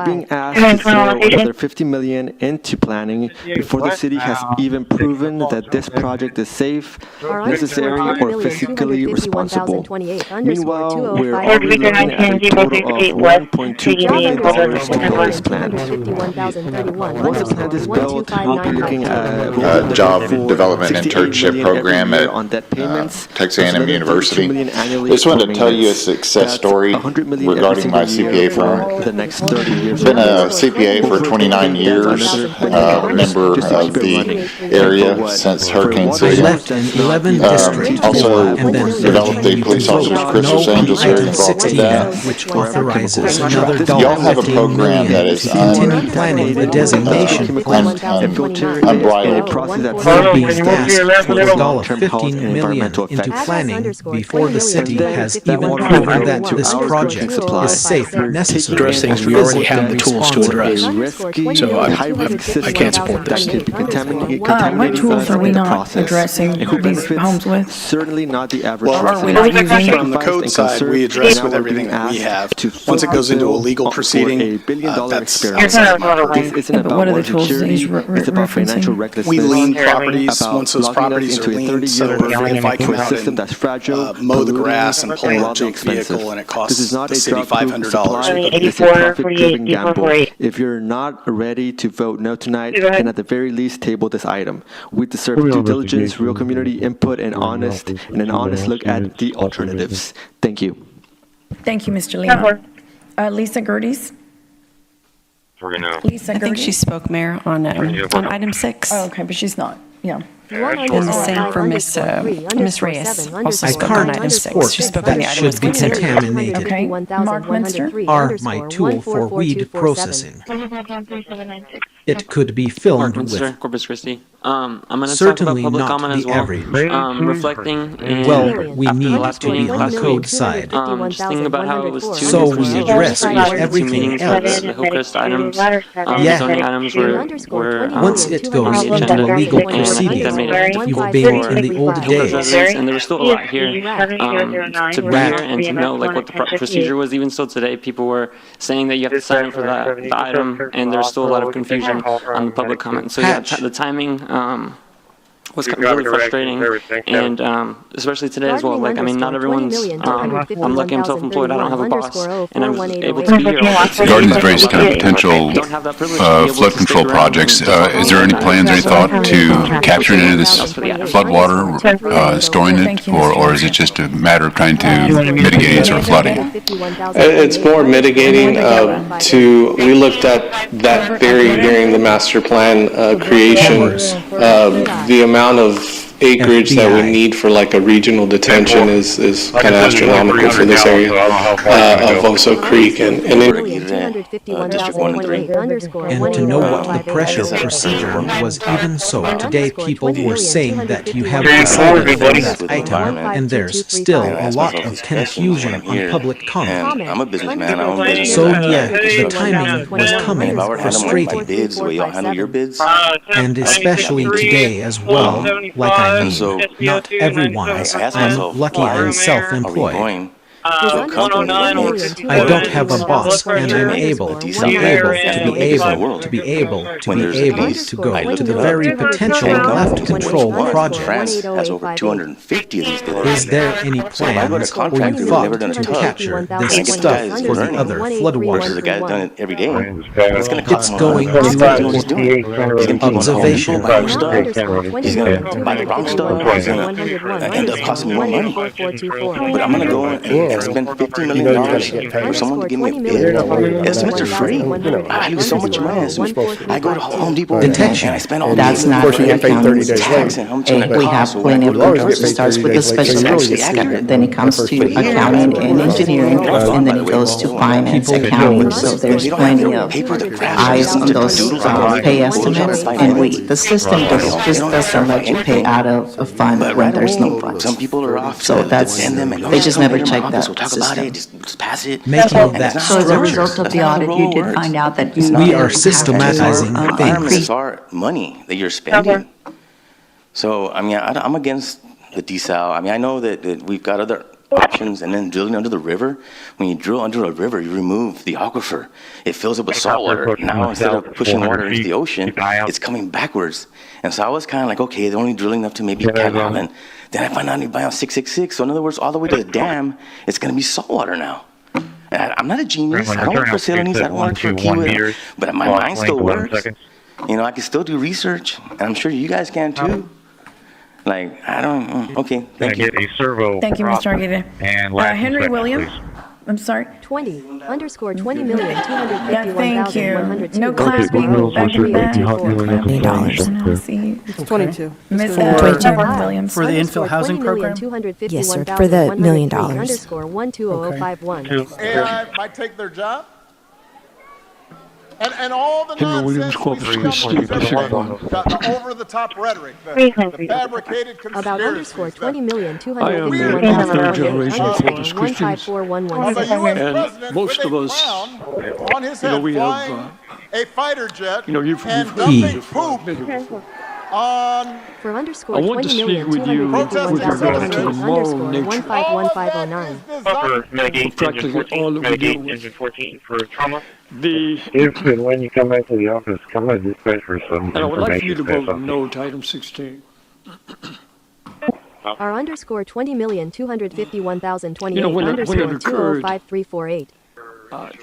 being asked to throw another $50 million into planning before the city has even proven that this project is safe, necessary, or physically responsible. Meanwhile, we're already looking at a total of $1.2 billion to build this plant. Once the plant is built, we'll be looking at job development internship program at Texas A&M University. Just wanted to tell you a success story regarding my CPA firm. Been a CPA for 29 years, member of the area since Hurricane Celia. Also developed the police officers Christmas Angels here involved with that. Which authorizes another Y'all have a program that is planning the designation unbridled. Being asked for $15 million into planning before the city has even proven that this project is safe, necessary, address things we already have the tools to address. So I can't support this. What tools are we not addressing these homes with? Certainly not the average. Or are we not using? From the code side, we address with everything that we have. Once it goes into a legal proceeding, that's but what are the tools that he's referencing? We lien properties. Once those properties are liened, so if I come out and mow the grass and pull a junk vehicle and it costs the city $500. If you're not ready to vote no tonight, then at the very least table this item. We deserve due diligence, real community input, and an honest look at the alternatives. Thank you. Thank you, Mr. Lima. Lisa Gerdes? Lisa Gerdes? I think she spoke, Mayor, on item 6. Oh, okay, but she's not. Yeah. And the same for Miss Reyes, also spoke on item 6. She spoke on the item was considered. Okay. Mark Minster? Are my tool for weed processing. It could be filled with Corpus Christi. I'm going to talk about public comment as well. Reflecting well, we need to be on the code side. Just thinking about how it was two so we address everything else. The Hillcrest items, zoning items were once it goes into a legal proceeding, you've been in the old days. And there was still a lot here to be here and to know like what the procedure was. Even still today, people were saying that you have to sign up for the item, and there's still a lot of confusion on the public comment. So yeah, the timing was really frustrating, and especially today as well. Like, I mean, not everyone's. I'm lucky I'm self-employed. I don't have a boss, and I'm able to be here. Regarding these various kind of potential flood control projects, is there any plans or any thought to capturing any of this flood water, storing it, or is it just a matter of trying to mitigate any sort of flooding? It's more mitigating. We looked at that theory during the master plan creation. The amount of acreage that we need for like a regional detention is kind of astronomical for this area of Oso Creek and District 1 and 3. And to know what the pressure procedure was, even so, today people were saying that you have decided for that item, and there's still a lot of confusion on public comment. I'm a businessman. I own business. So yeah, the timing was coming frustrating. Bids, the way y'all handle your bids, and especially today as well. Like I mean, not everyone. I'm lucky I'm self-employed. I don't have a boss, and I'm able to go to the very potential left control project. France has over 250 of these dealers. Is there any plans or you thought to capture this stuff for the other floodwaters? The guy's done it every day. It's going to observation. He's going to buy the wrong stuff. He's going to end up costing me more money. But I'm going to go and spend $50 million for someone to give me a bid. Estimates are free. I lose so much money. I go to Home Depot and I spend all that's not the accounting. We have plenty of controls. It starts with the specialist, then it comes to accounting and engineering, and then it goes to finance, accounting. So there's plenty of eyes on those pay estimates, and the system just doesn't let you pay out of a fund when there's no funds. Some people are off. So they just never check that system. Just pass it. Making that so as a result of the audit, you did find out that we are systematizing things. Are money that you're spending. So I mean, I'm against the desal. I mean, I know that we've got other options, and then drilling under the river. When you drill under a river, you remove the aquifer. It fills up with salt water. Now instead of pushing water into the ocean, it's coming backwards. And so I was kind of like, okay, they're only drilling up to maybe Panama. And then I find out you buy on 666. So in other words, all the way to the dam, it's going to be salt water now. I'm not a genius. I don't work for Celanese. I don't work for Kiewit. But my mind still works. You know, I can still do research, and I'm sure you guys can too. Like, I don't, okay, thank you. Thank you, Mr. Argueta. Henry Williams, I'm sorry. 20_20,251,102. No class being moved back to back. It's 22. Ms. Williams. For the infill housing program? Yes, sir, for the $1 million. Okay. AI might take their job? And all the nonsense got the over-the-top rhetoric, the fabricated conspiracies. About $20,251,104,154,116. And most of us, on his head, we have a fighter jet and dumping poop on. For underscore 20,251,000 Practically all that we do for trauma. If and when you come back to the office, come and request for some and I would like for you to vote no to item 16. Our underscore 20,251,028 underscore 205348.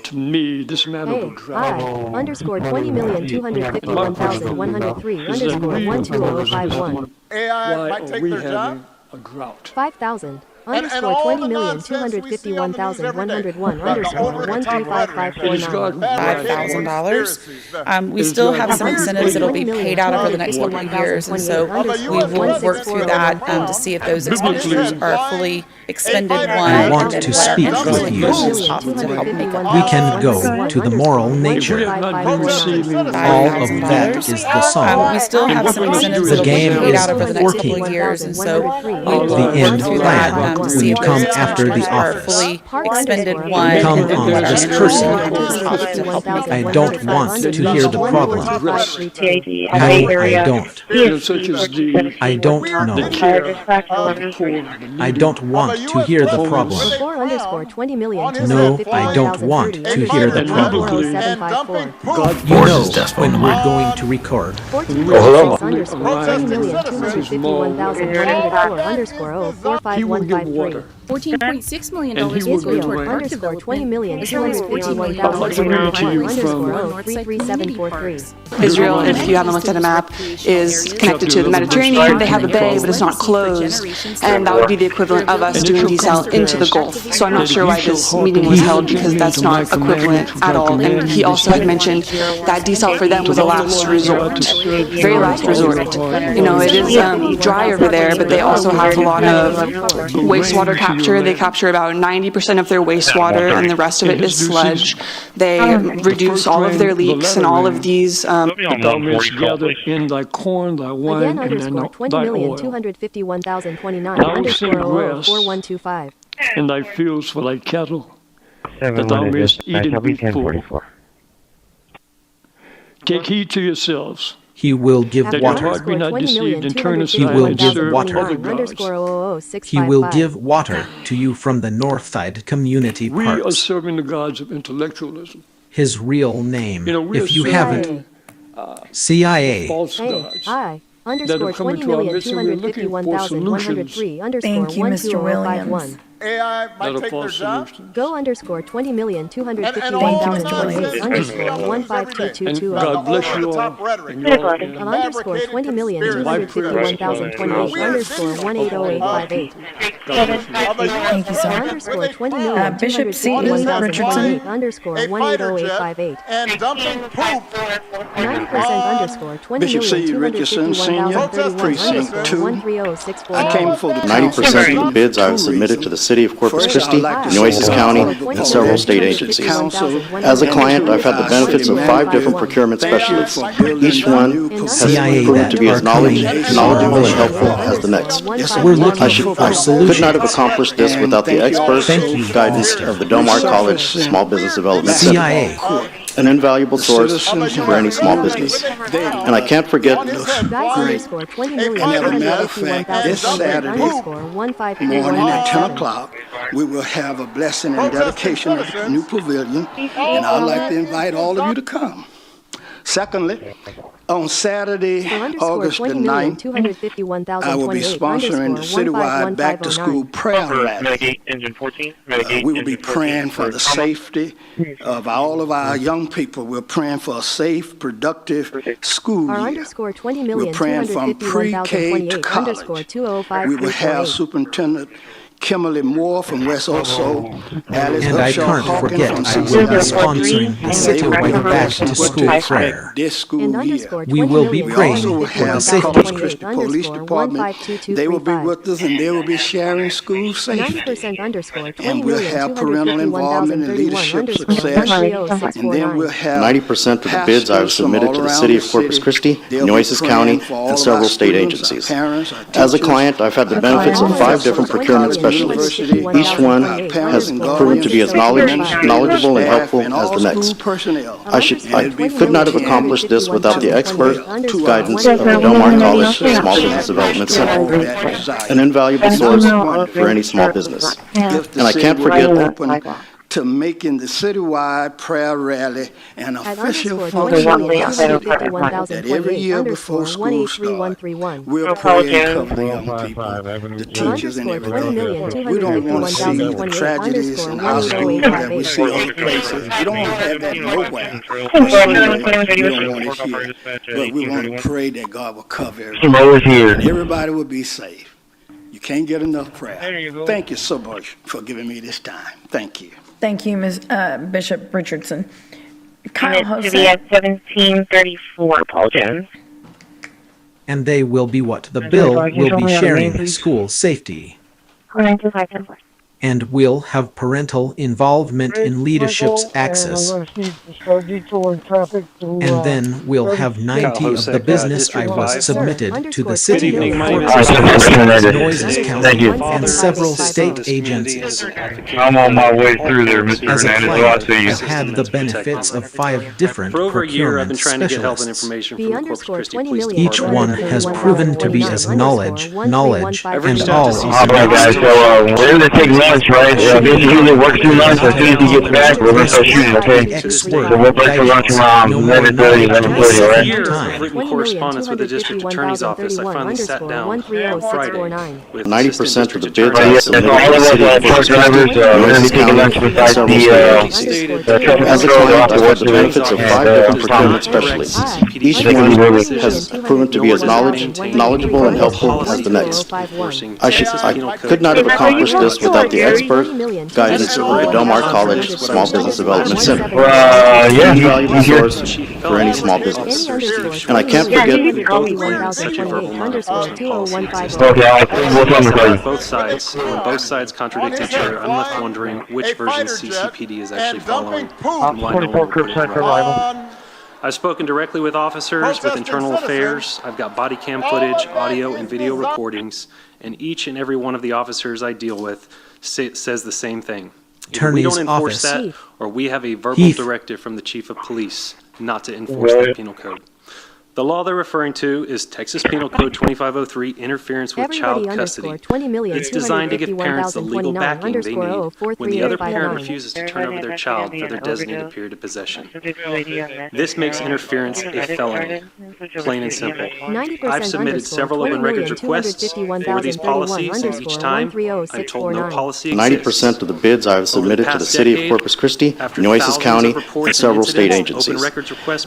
To me, this matter will drive. Underscore 20,251,103 underscore 12051. AI might take their job. A drought. 5,000. underscore 20,251,101 underscore 1355449. $5,000. We still have some incentives that'll be paid out over the next couple of years, and so we will work through that to see if those expenditures are fully expended. I want to speak with you. We can go to the moral nature. All of that is the song. We still have some incentives The that'll be game paid is out over the next couple of working. years, and so we will The work end through plan that to when see you if those come after the expenditures are office. fully expended. Come on this person. I don't want to hear the problem. No, I don't. I don't know. I don't want to hear the problem. No, I don't want to hear the problem. You know when we're going to record. $14.6 million will go toward park development, as well as $14 million Israel, if you haven't looked at a map, is connected to the Mediterranean. They have a bay, but it's not closed, and that would be the equivalent of us doing desal into the Gulf. So I'm not sure why this meeting was held, because that's not equivalent at all. And he also had mentioned that desal for them was a last resort, very last resort. You know, it is dry over there, but they also have a lot of wastewater capture. They capture about 90% of their wastewater, and the rest of it is sludge. They reduce all of their leaks and all of these. Together in thy corn, thy wine, and thy oil. Thou send grass, and thy fields for thy cattle, that thou mayest eat and be full. Take heed to yourselves. He will give That water. your heart be not deceived and turn He aside will and give serve water. other gods. He will give water to you from the north side community We are parts. serving the gods of intellectualism. His real name. You know, we If you are haven't, serving CIA. false gods I that underscore have come into our midst, and we're looking for solutions 20,251,103 underscore Thank you, Mr. 12051. AI that might are take their false job. solutions. Go underscore 20,251,108 underscore And 1522220. God bless you all. And you all On underscore 20,251,028 underscore 180858. Thank you, sir. Underscore Bishop C. Richardson. 20,251,028 underscore 180858. And dumping poop. 90% underscore Bishop C. Richardson, Senior, 20,251,031 Precinct underscore 2. 13064. I came before the 90% of the bids I've submitted to the City of Corpus Christi, Nueces County, and several state agencies. As a client, I've had the benefits of 5 different procurement specialists. Each one has proven to be as knowledgeable and helpful as the next. We're looking for I could solutions. not have accomplished this without the expert guidance of the Del Mar College Small Business Development Center. CIA. An invaluable source for any small business. And I can't forget And as a matter of fact, this Saturday morning at 10 o'clock, we will have a blessing and dedication of the new pavilion, and I'd like to invite all of you to come. Secondly, on Saturday, August the 9th, I will be sponsoring the citywide back-to-school prayer rally. We will be praying for the safety of all of our young people. We're praying for a safe, productive school year. We're praying from pre-K to college. We will have Superintendent Kimberly Moore from West Oso, Alice And I can't forget, I will be sponsoring the citywide back-to-school prayer. This school year. We will be We praying also will for the have safety. Corpus Christi Police Department. They will be with us, and they will be sharing school safety. 90% underscore And we'll have parental involvement and leadership success. And then we'll have 90% of the bids I've submitted to the City of Corpus Christi, Nueces County, and several state agencies. As a client, I've had the benefits of 5 different procurement specialists. Each one has proven to be as knowledgeable and helpful as the next. I could not have accomplished this without the expert guidance of the Del Mar College Small Business Development Center, an invaluable source for any small business. And I can't forget to making the citywide prayer rally an official function of the city, that every year before school starts, we'll pray and cover the young people, the teachers and everything. We don't want to see the tragedies in our schools that we see other places. We don't want to have that nowhere. We don't want it here. But we want to pray that God will cover everybody. And everybody will be safe. You can't get enough prayer. Thank you so much for giving me this time. Thank you. Thank you, Bishop Richardson. Kyle Jose. To be at 1734, Paul Jones. And they will be what? The bill will be sharing school safety. And will have parental involvement in leadership's access. And then we'll have 90 of the business I was submitted to the City of Corpus, Nueces County, and several state agencies. I'm on my way through there, Mr. As a Hernandez. client, I've had the benefits of 5 different procurement specialists. Each one has proven to be as knowledge, and all is All right, guys, so we're going to take lunch, right? He usually works through lunch. As soon as he gets back, we're going to start shooting, okay? So we'll break for lunch around 11:30, 11:30, all right? Written correspondence with the district attorney's office. I finally sat down on Friday with 90% of the bids all of us truck drivers, we're going to take lunch beside the As a client, I've had the benefits of 5 different procurement specialists. Each one has proven to be as knowledgeable and helpful as the next. I could not have accomplished this without the expert guidance of the Del Mar College Small Business Development Center. Yeah, invaluable source for any small business. And I can't forget both sides. When both sides contradict each other, I'm left wondering which version CCPD is actually following. I've spoken directly with officers, with internal affairs. I've got body cam footage, audio, and video recordings, and each and every one of the officers I deal with says the same thing. Either we don't enforce that, or we have a verbal directive from the chief of police not to enforce the penal code. The law they're referring to is Texas Penal Code 2503, interference with child custody. It's designed to give parents the legal backing they need when the other parent refuses to turn over their child for their designated period of possession. This makes interference a felony, plain and simple. I've submitted several open records requests for these policies, and each time I'm told no policy exists. 90% of the bids I have submitted to the City of Corpus Christi, Nueces County, and several state agencies.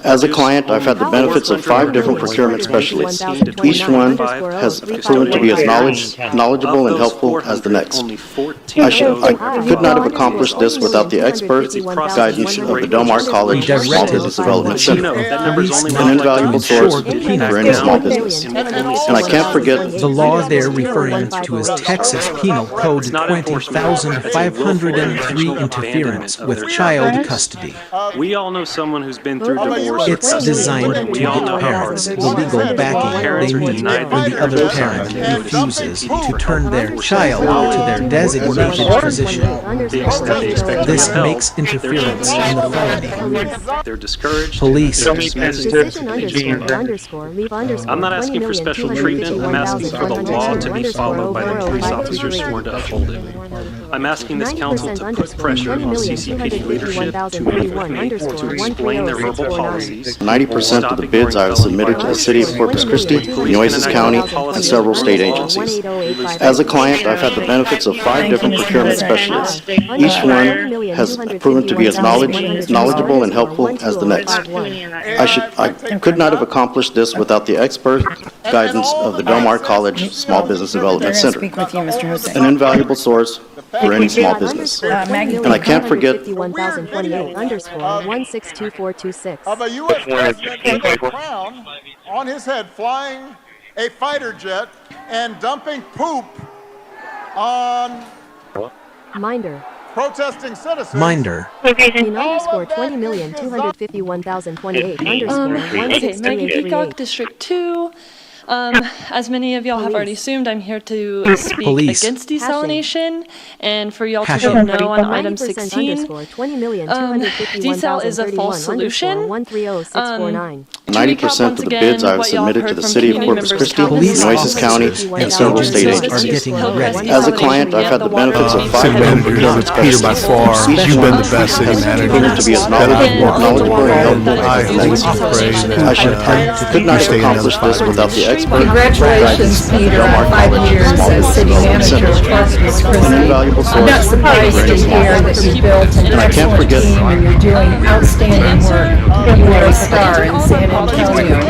As a client, I've had the benefits of 5 different procurement specialists. Each one has proven to be as knowledgeable and helpful as the next. I could not have accomplished this without the expert guidance of the Del Mar College Small Business Development Center, an invaluable source for any small business. And I can't forget the law they're referring to is Texas Penal Code 20,503, interference with child custody. We all know someone who's been through divorce. It's designed to give parents the legal backing they need when the other parent refuses to turn their child to their designated physician. This makes interference in the felony. They're discouraged. Police. I'm not asking for special treatment. I'm asking for the law to be followed by the police officers sworn to uphold it. I'm asking this council to put pressure on CCPD leadership to meet with me to explain their verbal policies. 90% of the bids I have submitted to the City of Corpus Christi, Nueces County, and several state agencies. As a client, I've had the benefits of 5 different procurement specialists. Each one has proven to be as knowledgeable and helpful as the next. I could not have accomplished this without the expert guidance of the Del Mar College Small Business Development Center, an invaluable source for any small business. And I can't forget of a U.S. president with a crown on his head flying a fighter jet and dumping poop on protesting citizens. Minder. _20,251,028 Peacock District 2. As many of y'all have already assumed, I'm here to speak against desalination and for y'all to vote no on item 16. Desal is a false solution. 90% of the bids I have submitted to the City of Corpus Christi, Nueces County, and several state agencies. As a client, I've had the benefits of 5 different procurement specialists. You've been the best city manager to be as knowledgeable and helpful as the next. I could not have accomplished this without the expert. Congratulations, Peter, on 5 years as city manager of Corpus Christi. I'm not surprised to hear that you built an excellent team and you're doing outstanding work. You are a star in San Antonio.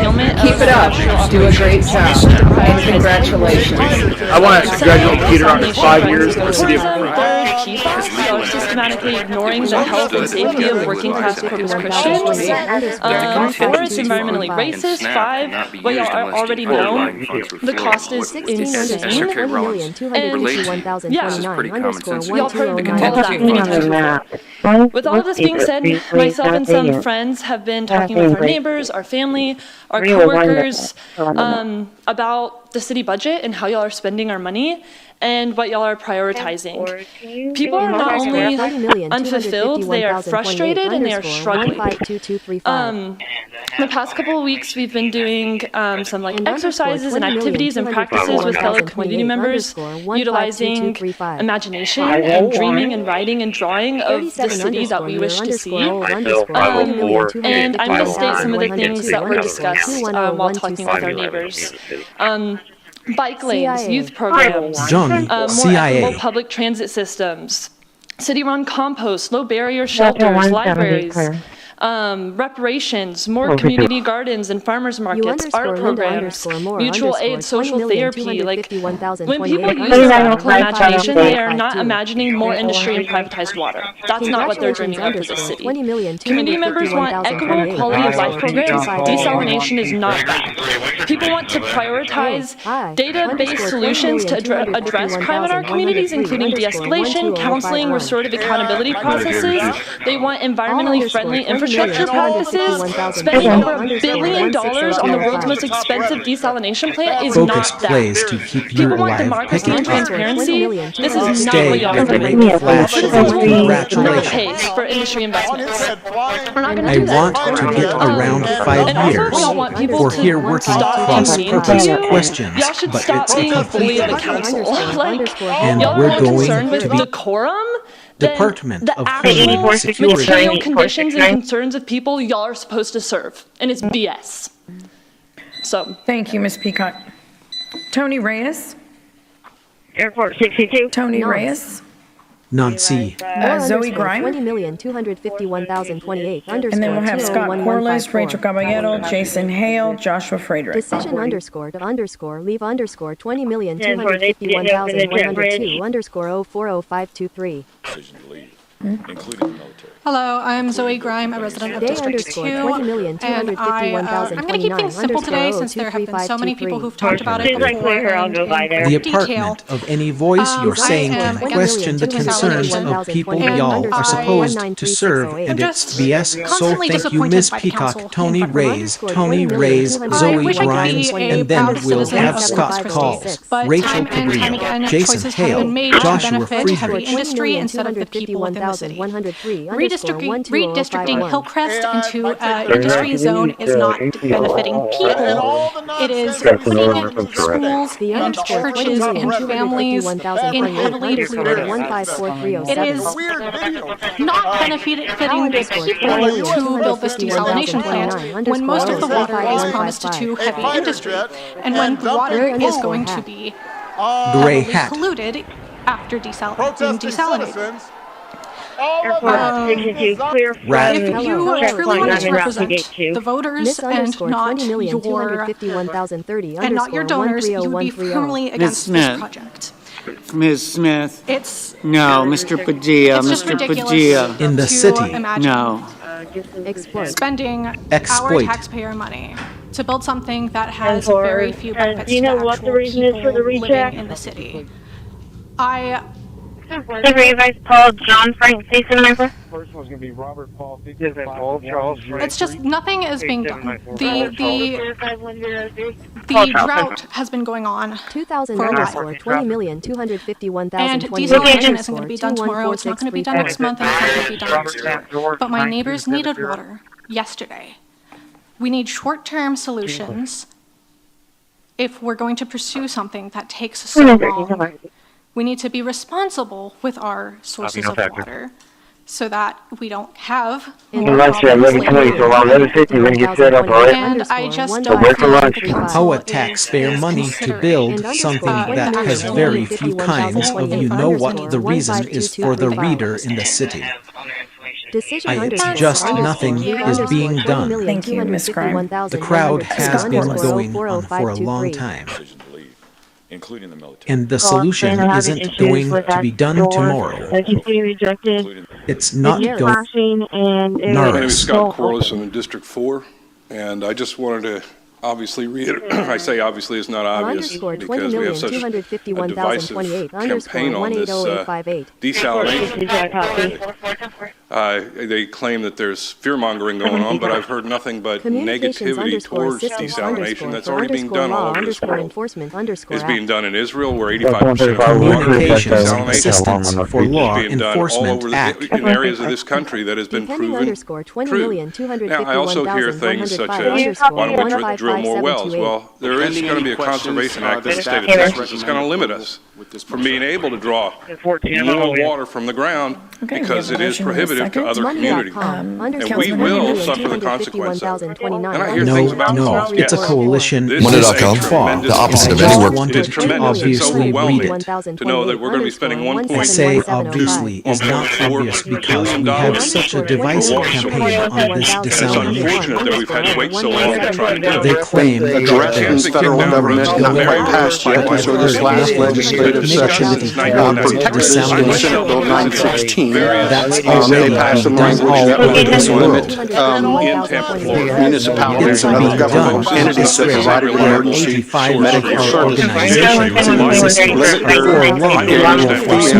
Keep it up. Do a great job. And congratulations. I want to congratulate Peter on his 5 years in the city of are systematically ignoring the health and safety of working class Corpus Christians. 4 is environmentally racist. 5, what y'all already know, the cost is insane. And yeah, y'all probably all that. With all this being said, myself and some friends have been talking with our neighbors, our family, our coworkers about the city budget and how y'all are spending our money and what y'all are prioritizing. People are not only unfulfilled, they are frustrated and they are struggling. The past couple of weeks, we've been doing some like exercises and activities and practices with fellow community members, utilizing imagination and dreaming and writing and drawing of the city that we wish to see. And I'm going to state some of the things that were discussed while talking with our neighbors. Bike lanes, youth programs, more equitable public transit systems, city-run compost, low barrier shelters, libraries, reparations, more community gardens and farmers markets, art programs, mutual aid, social therapy. Like, when people use their radical imagination, they are not imagining more industry and privatized water. That's not what they're dreaming of for the city. Community members want equitable quality of life programs. Desalination is not that. People want to prioritize data-based solutions to address crime in our communities, including de-escalation, counseling, restorative accountability processes. They want environmentally friendly infrastructure practices. Spending over $1 billion on the world's most expensive desalination plant is not that. People want democracy and transparency. This is not what y'all are doing. Citizens pays for industry investments. We're not going to do that. I want to get around 5 years for here working cross-purpose questions, y'all should but stop it's being a a bully of the council. Like, and y'all we're are going concerned with to be decorum. Department the of actual Homeland Security. material conditions and concerns of people y'all are supposed to serve, and it's BS. So thank you, Ms. Peacock. Tony Reyes. Airport 62. Tony Reyes. Nancy. Zoe Grime. 20,251,028 And then we'll have Scott Corliss, Rachel Caballero, Jason Hale, Joshua Frederick. Decision _to leave $20,251,102 _040523. Decision to leave, including the military. Hello, I'm Zoe Grime, a resident of District 2, and I'm going to keep things simple today since there have been so many people who've talked about it before The apartment of any voice you're saying can question the concerns of people y'all are supposed to serve, and it's BS, so thank you, Ms. Peacock, Tony Reyes, Zoe Grimes, and then we'll have Scott Calls, Rachel Cabrillo, Jason Hale, Joshua Friedrich. Industry instead of the people within the city. Redistricting Hillcrest into an industry zone is not benefiting people. It is putting schools and churches and families in heavily polluted areas. It is not benefiting the people to build this desalination plant when most of the water is promised to heavy industry and when the water is going to be polluted after desalinated. If you truly want to represent the voters and not your donors, you would be firmly against this project. Ms. Smith. No, Mr. Padilla, Mr. Padilla. In the city. No. Spending our taxpayer money to build something that has very few benefits to actual people living in the city. Vice Paul John Frank Jason member. First one's going to be Robert Paul. It's just nothing is being done. The drought has been going on for a while. And desalination isn't going to be done tomorrow. It's not going to be done next month. And it's not going to be done next year. But my neighbors needed water yesterday. We need short-term solutions if we're going to pursue something that takes so long. We need to be responsible with our sources of water. so that we don't have Unless you're 11:20, so around 11:50 when you get set up, alright? and I just So don't wait for feel like lunch. the council How taxpayer money to build something that has very few kinds of you know what the reason is for the reader in the city. It's just nothing is being done. Thank you, Ms. Grime. The crowd has been going on for a long time. Including the military. And the solution isn't going to be done tomorrow. It's not going. My name is Scott Corliss. I'm in District 4, and I just wanted to obviously reiterate. I say obviously it's not obvious because we have such a divisive campaign on this desalination. They claim that there's fear-mongering going on, but I've heard nothing but negativity towards desalination that's already being done all over this world. It's being done in Israel, where 85% of the water is desalination. For law It's being done all over in areas of this country that has been proven true. Now, I also hear things such as, why don't we drill more wells? Well, there is going to be a Conservation Act in the state of Texas that's going to limit us from being able to draw more water from the ground because it is prohibitive to other communities. And we will suffer the consequence of it. And I hear things about cost. It's a coalition. Money.com, the opposite of any work. It's tremendous. It's overwhelming to know that we're going to be spending 1.4 I say obviously is not obvious because we have such a divisive campaign on this It's desalination. unfortunate that we've had to wait so long to try to do it. They claim The that direction there's of the federal government not quite passed yet, so this last legislative session protected Senate Bill 916. That's already They passed some done language that all would over this limit world. municipalities and other governmental entities that provided emergency medical services. Limit their annual fee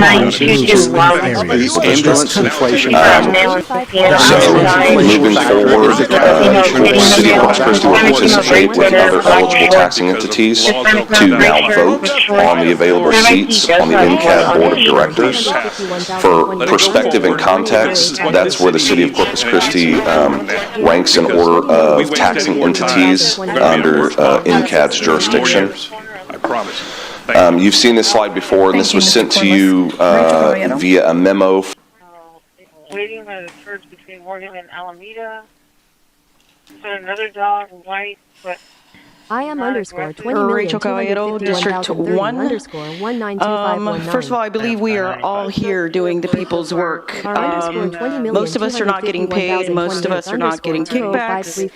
increases, ambulance inflation. Moving forward, the City of Corpus Christi will participate with other eligible taxing entities to now vote on the available seats on the NCAD Board of Directors. For perspective and context, that's where the City of Corpus Christi ranks in order of taxing entities under NCAD's jurisdiction. I promise. You've seen this slide before, and this was sent to you via a memo. Waiting by the church between Morgan and Alameda. So another dog, white, but I am underscore 20 Rachel Caballero, District 1. Underscore 19251. First of all, I believe we are all here doing the people's work. Most of us are not getting paid. Most of us are not getting kickbacks.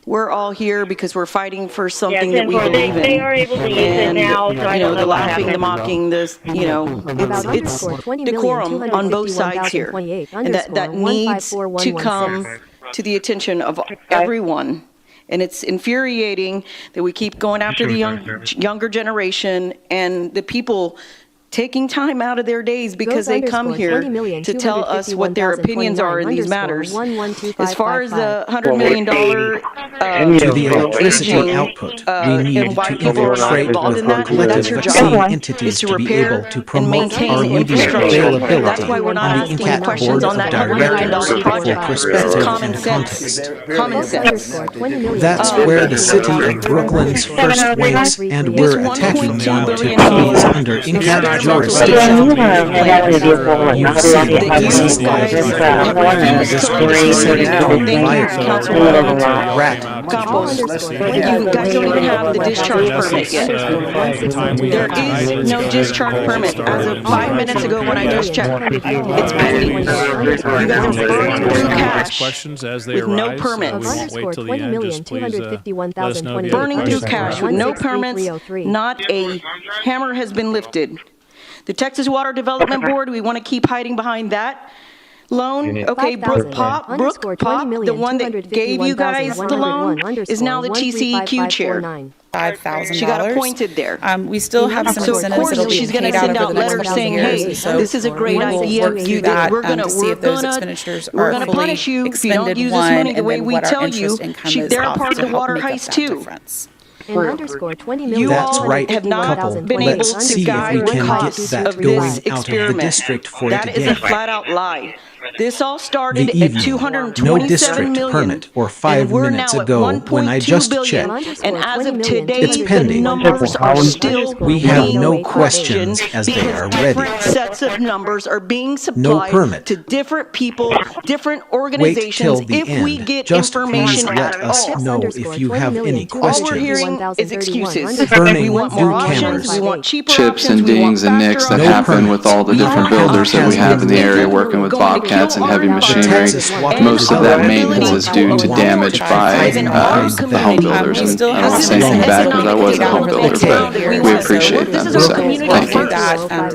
We're all here because we're fighting for something that we believe in. They are able to use it now, so I know the laughing, the mocking, it's decorum on both sides here. And that needs to come to the attention of everyone. And it's infuriating that we keep going after the younger generation and the people taking time out of their days because they come here to tell us what their opinions are in these matters. As far as the $100 million to the electricity output, we need to infiltrate with our collective vaccine entities to be able to promote our media availability on the NCAT Board of Directors for perspective and context. That's where the city of Brooklyn's first weighs, and we're attacking one to please under NCAT jurisdiction. You've seen this is live before. This specific rat. You guys don't even have the discharge permit yet. There is no discharge permit. As of 5 minutes ago when I just checked, it's pending. You guys are burning through cash with no permits. Burning through cash with no permits, not a hammer has been lifted. The Texas Water Development Board, we want to keep hiding behind that loan. Okay, Brooke Pop, the one that gave you guys the loan, is now the TCEQ chair. $5,000. She got appointed there. We still have some incentives that'll be she's going to paid out send over out the next letters couple saying, years. hey, So this is a great we'll idea. work through that to see if those expenditures are fully punish you if you don't expended, use this one, money the and way then we what our tell you. interest income is They're off part of to the help water make up heist that too. difference. And underscore 20 million. You That's all right, have not couple. been Let's able see to if we guide the can get costs that of going this out of the experiment. district for it That is a again. flat out lie. This all started The at evening, 227 no district million, permit or 5 and we're minutes now ago at when I 1.2 just billion, checked. and as of today, It's the pending. numbers are still We have being no questioned questions as they are because ready. different sets of numbers are being No supplied permit. to different people, different Wait organizations. till the If we end. get Just please information let at us all. know if you have any All we're questions. hearing is excuses. Burning We want new more options, cameras. we want cheaper chips options, and we want dings and nicks faster that No happen permits. with all the We different don't builders that we have in the area working with bobcats and heavy machinery. Most of that maintenance is due to damage by the home builders. And I don't want to say anything bad because I was a home builder, but we appreciate them. So thank you. To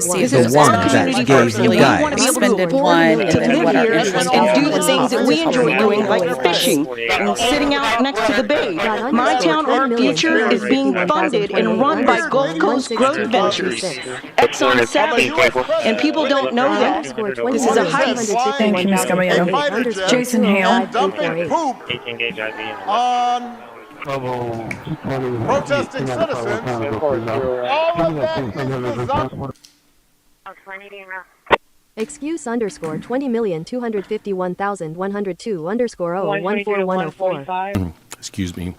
see if The there's one any that gave you guys. expended one, and then what our interest and do the is. things that we enjoy doing, like fishing and sitting out next to the bay. My Town, Our Future is being funded and run by Gulf Coast Growth Ventures, Exxon Savvy, and people don't know that. This is a heist. Thank you, Ms. Caballero. Jason Hale. Dumping poop on protesting citizens. All of that is up. Excuse underscore 20,251,102 underscore 0141104. Excuse me.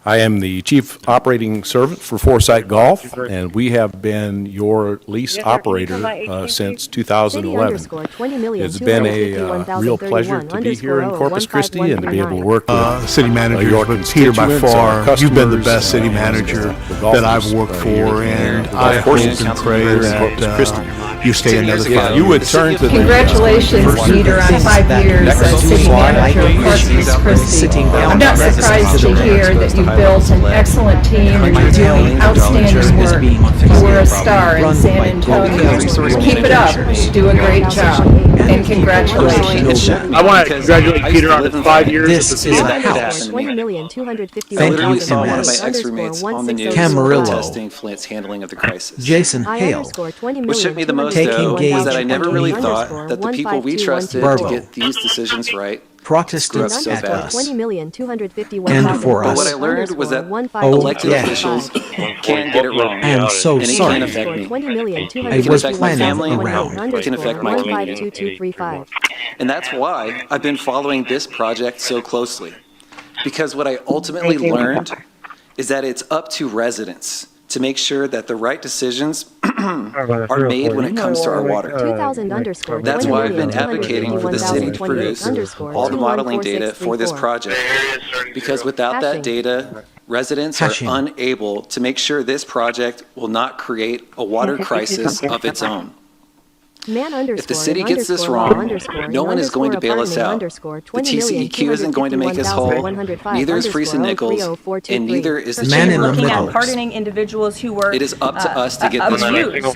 I am the Chief Operating Servant for Foresight Golf, and we have been your lease operator since 2011. It's been a real pleasure to be here in Corpus Christi and to be able to work with city manager, your but Peter, by far, you've been the best city customers, manager the that I've golfers, worked for, and the I golf hope courses and pray that you stay another 5 If you would turn to the Congratulations, Peter, on 5 years as city manager of Corpus Christi. I'm not surprised to hear that you've built an excellent team and you're doing outstanding work. You were a star in San Antonio. Keep it up. You do a great job. And congratulations. I want to congratulate Peter on his 5 years. This is a house. I literally saw one of my ex-roommates on the news Camarillo. protesting Flint's handling of Jason the crisis. Hale. What shook me the most, Taking though, gauge was that I never really on thought that the people we trusted Verbo. to get these decisions right Protestants so at bad. us. And for But us. what I learned was that Oh, elected yeah. officials can get it wrong. I am so and it sorry. can affect me. I It can was affect my family. planning around. It can affect my community. And that's why I've been following this project so closely. Because what I ultimately learned is that it's up to residents to make sure that the right decisions are made when it comes to our water. That's why I've been advocating for the city to produce all the modeling data for this project. Because without that data, residents are unable to make sure this project will not create a water crisis of its own. If the city gets this wrong, no one is going to bail us out. The TCEQ isn't going to make us whole, neither is Friesen Nichols, and neither is the Man in the looking middle. at pardoning individuals who were It is up to us to get this right. Because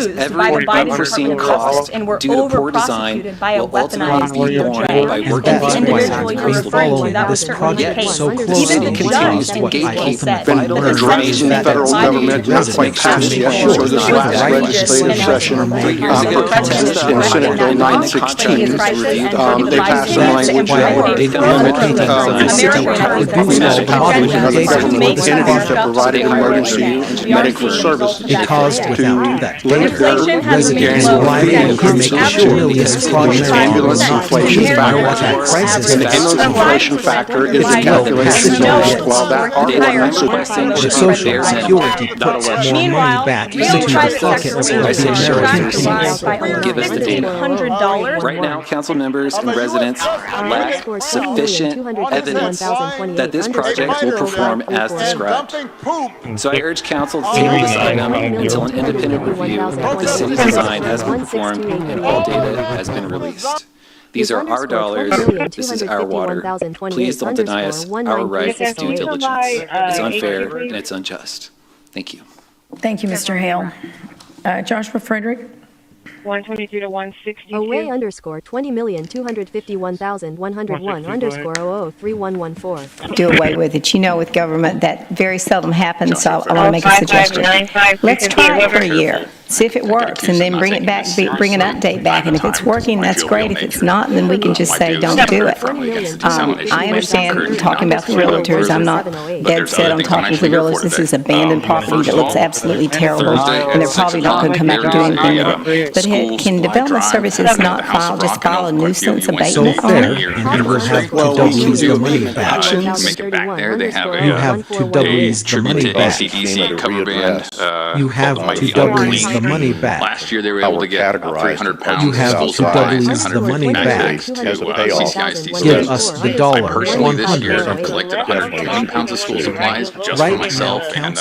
abused every by the Biden unforeseen Department of cost Justice and were due to poor design over-prosecuted by a will ultimately weaponized be borne by DOJ. working And the individual people you're across the referring board. to, that was This certainly the project case. so The closely city continues to judge gatekeep said vital that information the that is federal needed government to not make sure passed the this water is last not legislative session, protested in Senate Bill 916. They passed some language that would limit other government entities that provided emergency medical services Because without that data, residents low rely on premiums making sure this project ambulance will not inflation create factor. a crisis. And the ambulance inflation factor is the calculation used while that ordinance The Social Security puts more money back into the pockets of the American people. Give us the data. $1,500. Right now, council members and residents lack sufficient evidence that this project will perform as described. So I urge council to table this item until an independent review of the city's design has been performed and all data has been released. These are our dollars. This is our water. Please don't deny us our right to due diligence. It's unfair and it's unjust. Thank you. Thank you, Mr. Hale. Joshua Frederick. 122 to 162. Away underscore 20,251,101 underscore 003114. Do away with it. You know, with government, that very seldom happens, so I want to make a suggestion. Let's try it for a year. See if it works, and then bring it back, bring an update back. And if it's working, that's great. If it's not, then we can just say don't do it. I understand talking about the realtors. I'm not dead set on talking to the realtors. This is abandoned property that looks absolutely terrible, and they're probably not going to come back and do anything with it. But can development services not just file a nuisance abatement on it? And you will have to double the money back. Make it back there. They have You have to double the money back. ACDC cover band. You have to double the money back. Last year they were able to get 300 pounds. You have to double the money back. Give us the dollar, Personally, this year, 100. I've collected 120 pounds of school supplies just for myself, and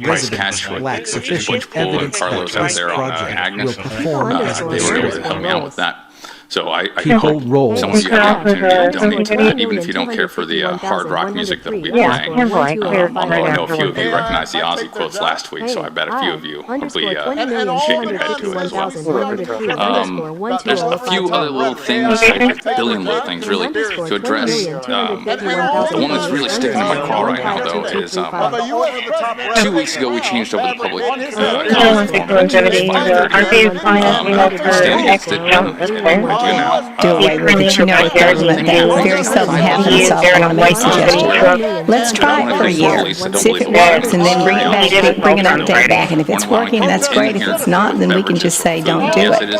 Price Cash lack sufficient evidence Carlos that out this there on project Agnes. will perform as They were able to help me out with that. So I People hope roll. some of you have the opportunity to donate to that, even if you don't care for the hard rock music that we'll be playing. Although I know a few of you recognized the Ozzy quotes last week, so I bet a few of you will be shaking your head to it as well. There's a few other little things, like a billion little things really, to address. The one that's really sticking in my craw right now, though, is 2 weeks ago we changed over the public comment form to this 530. Stand against it. Do away with it. You know, with government, that very seldom happens, so I want to make a suggestion. Let's try it for a year, see if it works, and then bring it back, bring an update back. And if it's working, that's great. If it's not, then we can just say don't do it.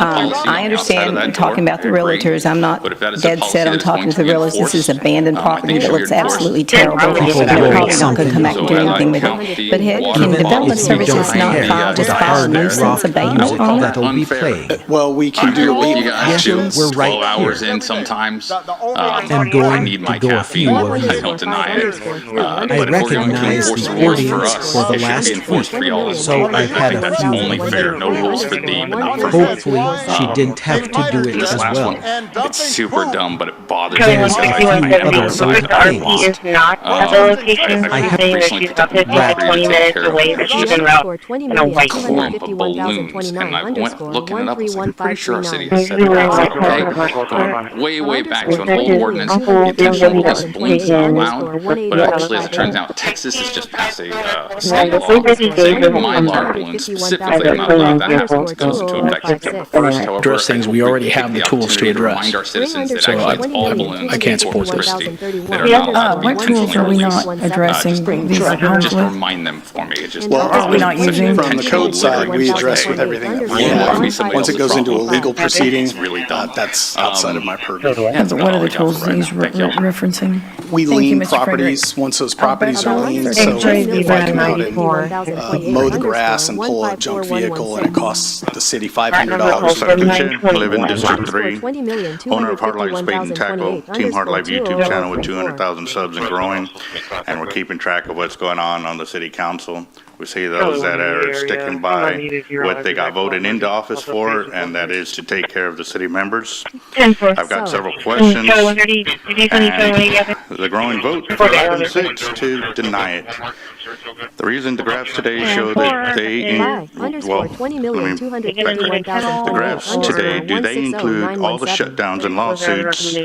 I understand talking about the realtors. I'm not dead set on talking to the realtors. This is abandoned property that looks absolutely terrible, and they're probably not going to come back and do anything with it. But can development services not file nuisance abatement on it? Well, we can do legal. We're 12 hours in sometimes. I need my caffeine. I don't deny it. But if we're going to enforce the rules for us, it should be enforced for y'all. So I've had I think that's only fair. No rules for thee, but not for me. Hopefully, she didn't have to do it This as last well. one, it's super dumb, but it bothers me. There's a few other First, RP is not at the location. I have saying that recently she's picked up about a 20 minutes away, but she's en route in a white clump of balloons, and I went looking it up. I was like, I'm pretty sure our city has said that. Way back to an old ordinance, the intention was balloons not allowed, but actually, as it turns out, Texas has just passed a state law saying that mylar balloons specifically are not allowed. That happens. It goes into effect September 1st. However, Address things we already have the tools to address. Remind our citizens that actually it's all balloons. I can't support this. That are not allowed to be What tools are we not addressing these homes just with? remind them for me. It just Are we not using? From the code side, we address with everything that we have. Once it goes into a legal proceeding, that's outside of my purview. Yeah, but what are the tools that he's referencing? We lien properties, once those properties are leaned, so if I come out and mow the grass and pull a junk vehicle and it costs the city $500. I live in District 3, owner of Hard Life Spade and Tackle, Team Hard Life YouTube channel with 200,000 subs and growing, and we're keeping track of what's going on the city council. We see those that are sticking by what they got voted into office for, and that is to take care of the city members. I've got several questions, and the growing vote for item 6 to deny it. The reason the graphs today show that they, the graphs today, do they include all the shutdowns and lawsuits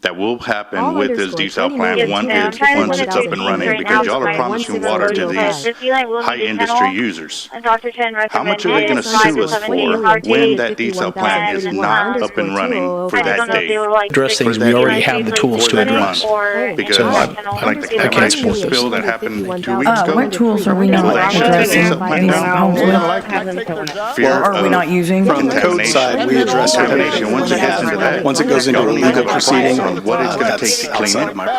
that will happen with this desal plant once it's up and running, because y'all are promising water to these high industry users. How much are they going to sue us for when that desal plant is not up and running for that day? Address things we already have the tools to address. Because like the catamaran spill that happened 2 weeks ago. What tools are we not addressing these homes with? Or are we not using? From the code side, we address with everything that we have. Once it goes into a legal proceeding, what it's going to take to clean it. What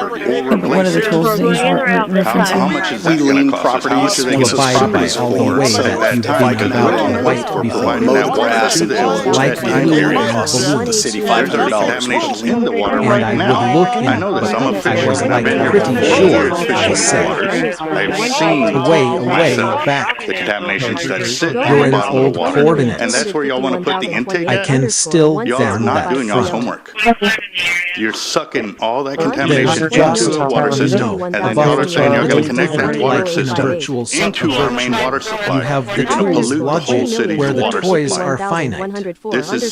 are the tools that he's referencing? How much is that we going lien to cost us? properties How much once are those they going properties to are all the leaned, way so that you if I think can about out and white before. mow the grass and pull a Like junk vehicle, you it costs the city There's $500. contamination in the water And right I now. would look in, I know that some but I officials was that like have been here pretty for sure, years I fishing said, waters. I've seen way myself back. the contaminations that sit You're in the in bottom of old the water. coordinates. And that's where y'all want to put the intake I at? can still Y'all are down not that doing y'all's fruit. homework. You're sucking all that contamination into the water system, and then y'all are saying you're going to connect that water system into our main water supply. You have the You're going to tools pollute the whole city's where the water toys supply. are finite. This is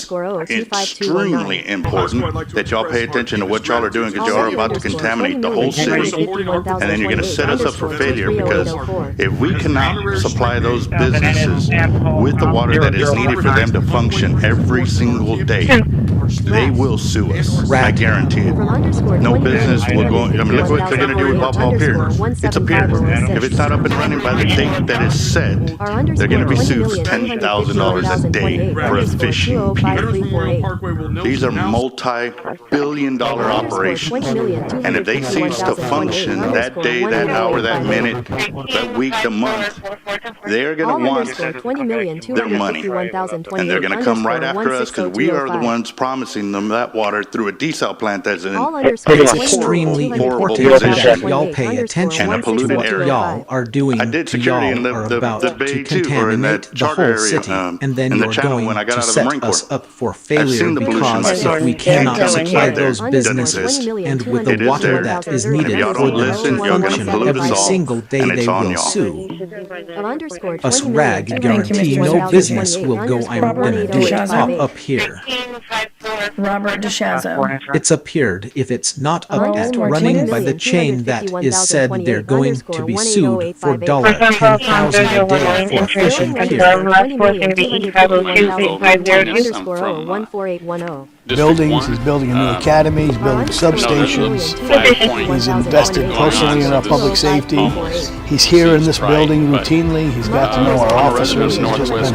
extremely important that y'all pay attention to what y'all are doing, because y'all are about to contaminate the whole city, and then you're going to set us up for failure, because if we cannot supply those businesses with the water that is needed for them to function every single day, they will sue us. I guarantee it. No business will go. I mean, look what they're going to do with Bob Pier. It's a pier. If it's not up and running by the date that is set, they're going to be sued for $10,000 a day for a fishing pier. These are multi-billion-dollar operations, and if they cease to function that day, that hour, that minute, that week, the month, they're going to want their money, and they're going to come right after us, because we are the ones promising them that water through a desal plant that's in It's extremely important that y'all pay attention to what y'all are doing to y'all are about to contaminate the whole city, and then you're going to set us up for failure, because if we cannot supply those businesses and with the water that is needed for them to function every single day, they will sue. Us rag guarantee no business will go. I'm gonna do it up here. Robert DeShazo. It's appeared if it's not up at running by the chain that is said, they're going to be sued for $10,000 a day for fishing pier. Buildings, he's building a new academy, he's building substations, he's invested personally in our public safety. He's here in this building routinely, he's got to know our officers, he's just been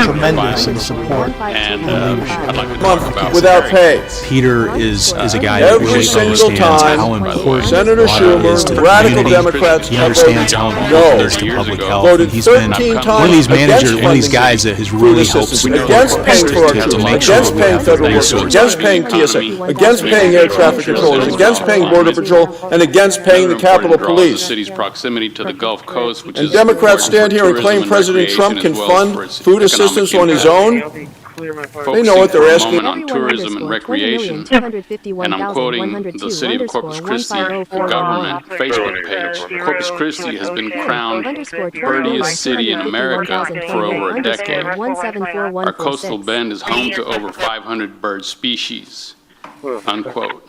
tremendous in support and leadership. Without pay. Peter is a guy that Every really single understands time, how important Senator water is to Schumer, the radical community. Democrats He have understands voted how important no. it is to public health. Voted And he's been 13 one of these times managers, against one of these funding guys that has food really helped assistance, support against paying for our to troops, make sure against we paying have the federal workers, resources. against paying TSA, against paying air traffic controllers, against paying Border Patrol, and against paying the Capitol The Police. city's proximity to the Gulf Coast, which And is Democrats stand here and claim tourism President Trump recreation can as well as for fund its food economic assistance on his impact. own. They know what they're asking. On tourism and recreation, and I'm quoting the City of Corpus Christi government Facebook page. Corpus Christi has been crowned birdiest city in America for over a decade. Our coastal bend is home to over 500 bird species, unquote.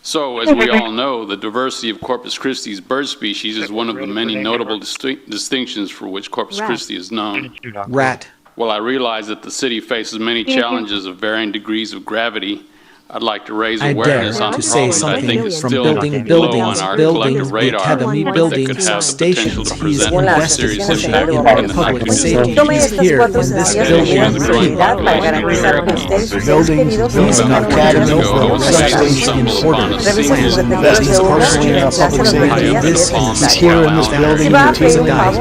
So, as we all know, the diversity of Corpus Christi's bird species is one of the many notable distinctions for which Corpus Christi is known. Rat. While I realize that the city faces many challenges of varying degrees of gravity, I'd like to raise awareness on a problem that I think is still low on our collective radar that could have the potential to present a serious impact in the public safety. He's here in this building. Buildings, he's an academy, substations, he's invested personally in our public safety. He's here in this building routinely, he's got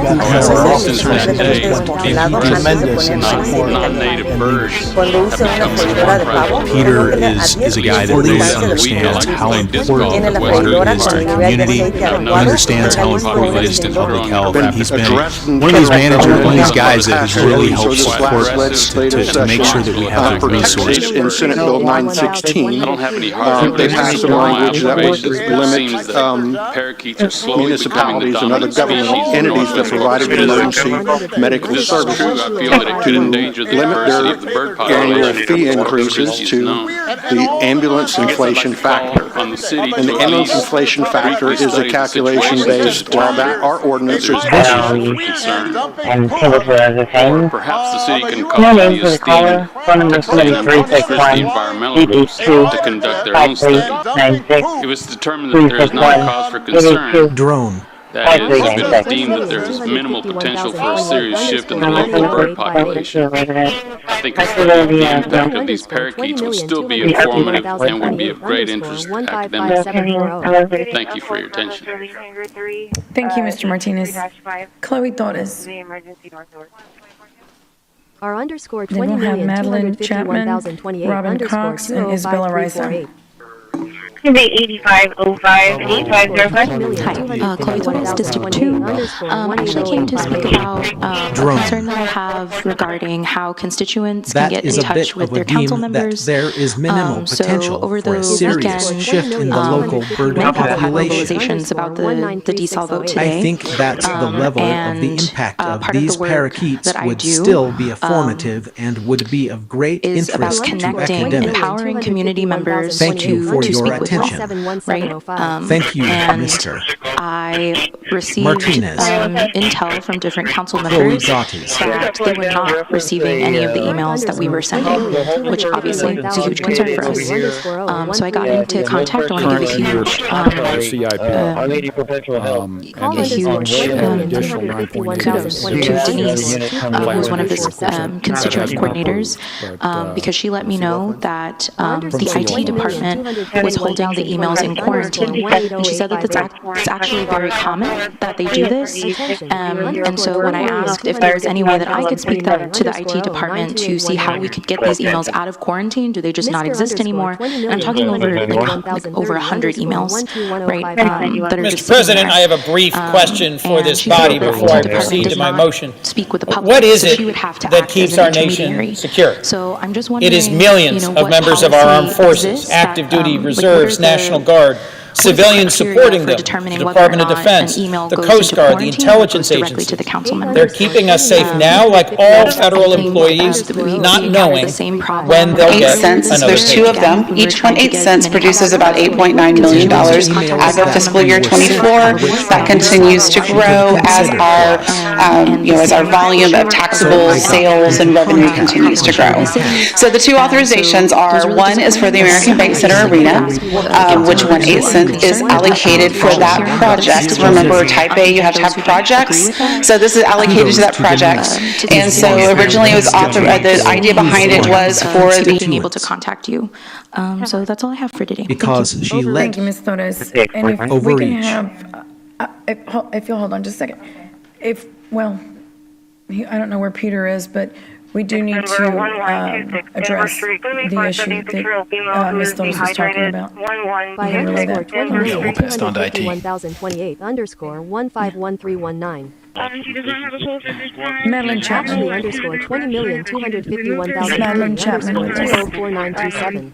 our officers, he's been tremendous in support. Non-native birds have become Peter is a guy that really understands how important the water is to the community, understands how important it is to public health, and he's been one of these managers, one of these guys that has really helped support us to make sure that we have the resources. In Senate Bill 916, they passed some language that would limit municipalities and other governmental entities that provided emergency medical services to limit their annual fee increases to the ambulance inflation factor. And the ambulance inflation factor is a calculation based, well, that our ordinance is perhaps the city can call the esteemed environmental groups to conduct their own study. It was determined that there is not a cause for concern. Drone. That is, if it is deemed that there is minimal potential for a serious shift in the local bird population. I think a study of the impact of these parakeets would still be informative and would be of great interest to academics. Thank you for your attention. Thank you, Mr. Martinez. Chloe Torres. Our underscore Then we'll have Madeline Chapman, Robin Cox, and Isabella Risa. be 8505, 8505. Hi, Chloe Torres, District 2. Actually came to speak about a concern that I have regarding how constituents can get in touch with their council members. There is minimal potential over for the a serious weekend, shift in the local bird many people had population. mobilizations about the desal vote today. I think that's the level of the impact of these parakeets would do, still be informative and would be of great is about interest to connecting, academics. empowering community members Thank you for to your speak with attention. us, right? Thank you, and Mr. I received Martinez. Intel from different council members that they were not receiving any of the emails that we were sending, which obviously is a huge concern for us. So I got into contact. I want to give a huge, kudos to Denise, who was one of the constituent coordinators, because she let me know that the IT department was holding the emails in quarantine. And she said that it's actually very common that they do this. And so when I asked if there was any way that I could speak to the IT department to see how we could get these emails out of quarantine, do they just not exist anymore? And I'm talking over over 100 emails, right? That are Mr. President, I have a brief question for this body before I proceed to my motion. Speak with the public. What is it that keeps our nation secure? So I'm just wondering, it is millions of members of our armed forces, active duty, reserves, National Guard, civilians supporting them, the Department of Defense, the Coast Guard, the intelligence agencies. They're keeping us safe now, like all federal employees, not knowing when they'll get 8 cents. another There's two of them. Each one 8 cents produces about $8.9 million as of fiscal year 24. That continues to grow as our, as our volume of taxable sales and revenue continues to grow. So the two authorizations are, one is for the American Bank Center Arena, which 8 cents is allocated for that project. Remember, type A, you have to have projects. So this is allocated to that project. And so originally it was the idea behind it was for being able to contact you. So that's all I have for today. Because she let Thank you, Ms. Torres. And if we can have, if you'll hold on just a second. I don't know where Peter is, but we do need to address the issue that Ms. Torres was talking about. By underscore 2028 underscore 151319. Madeline Chapman. Actually underscore 20,251,000 Madeline Chapman. underscore 4927.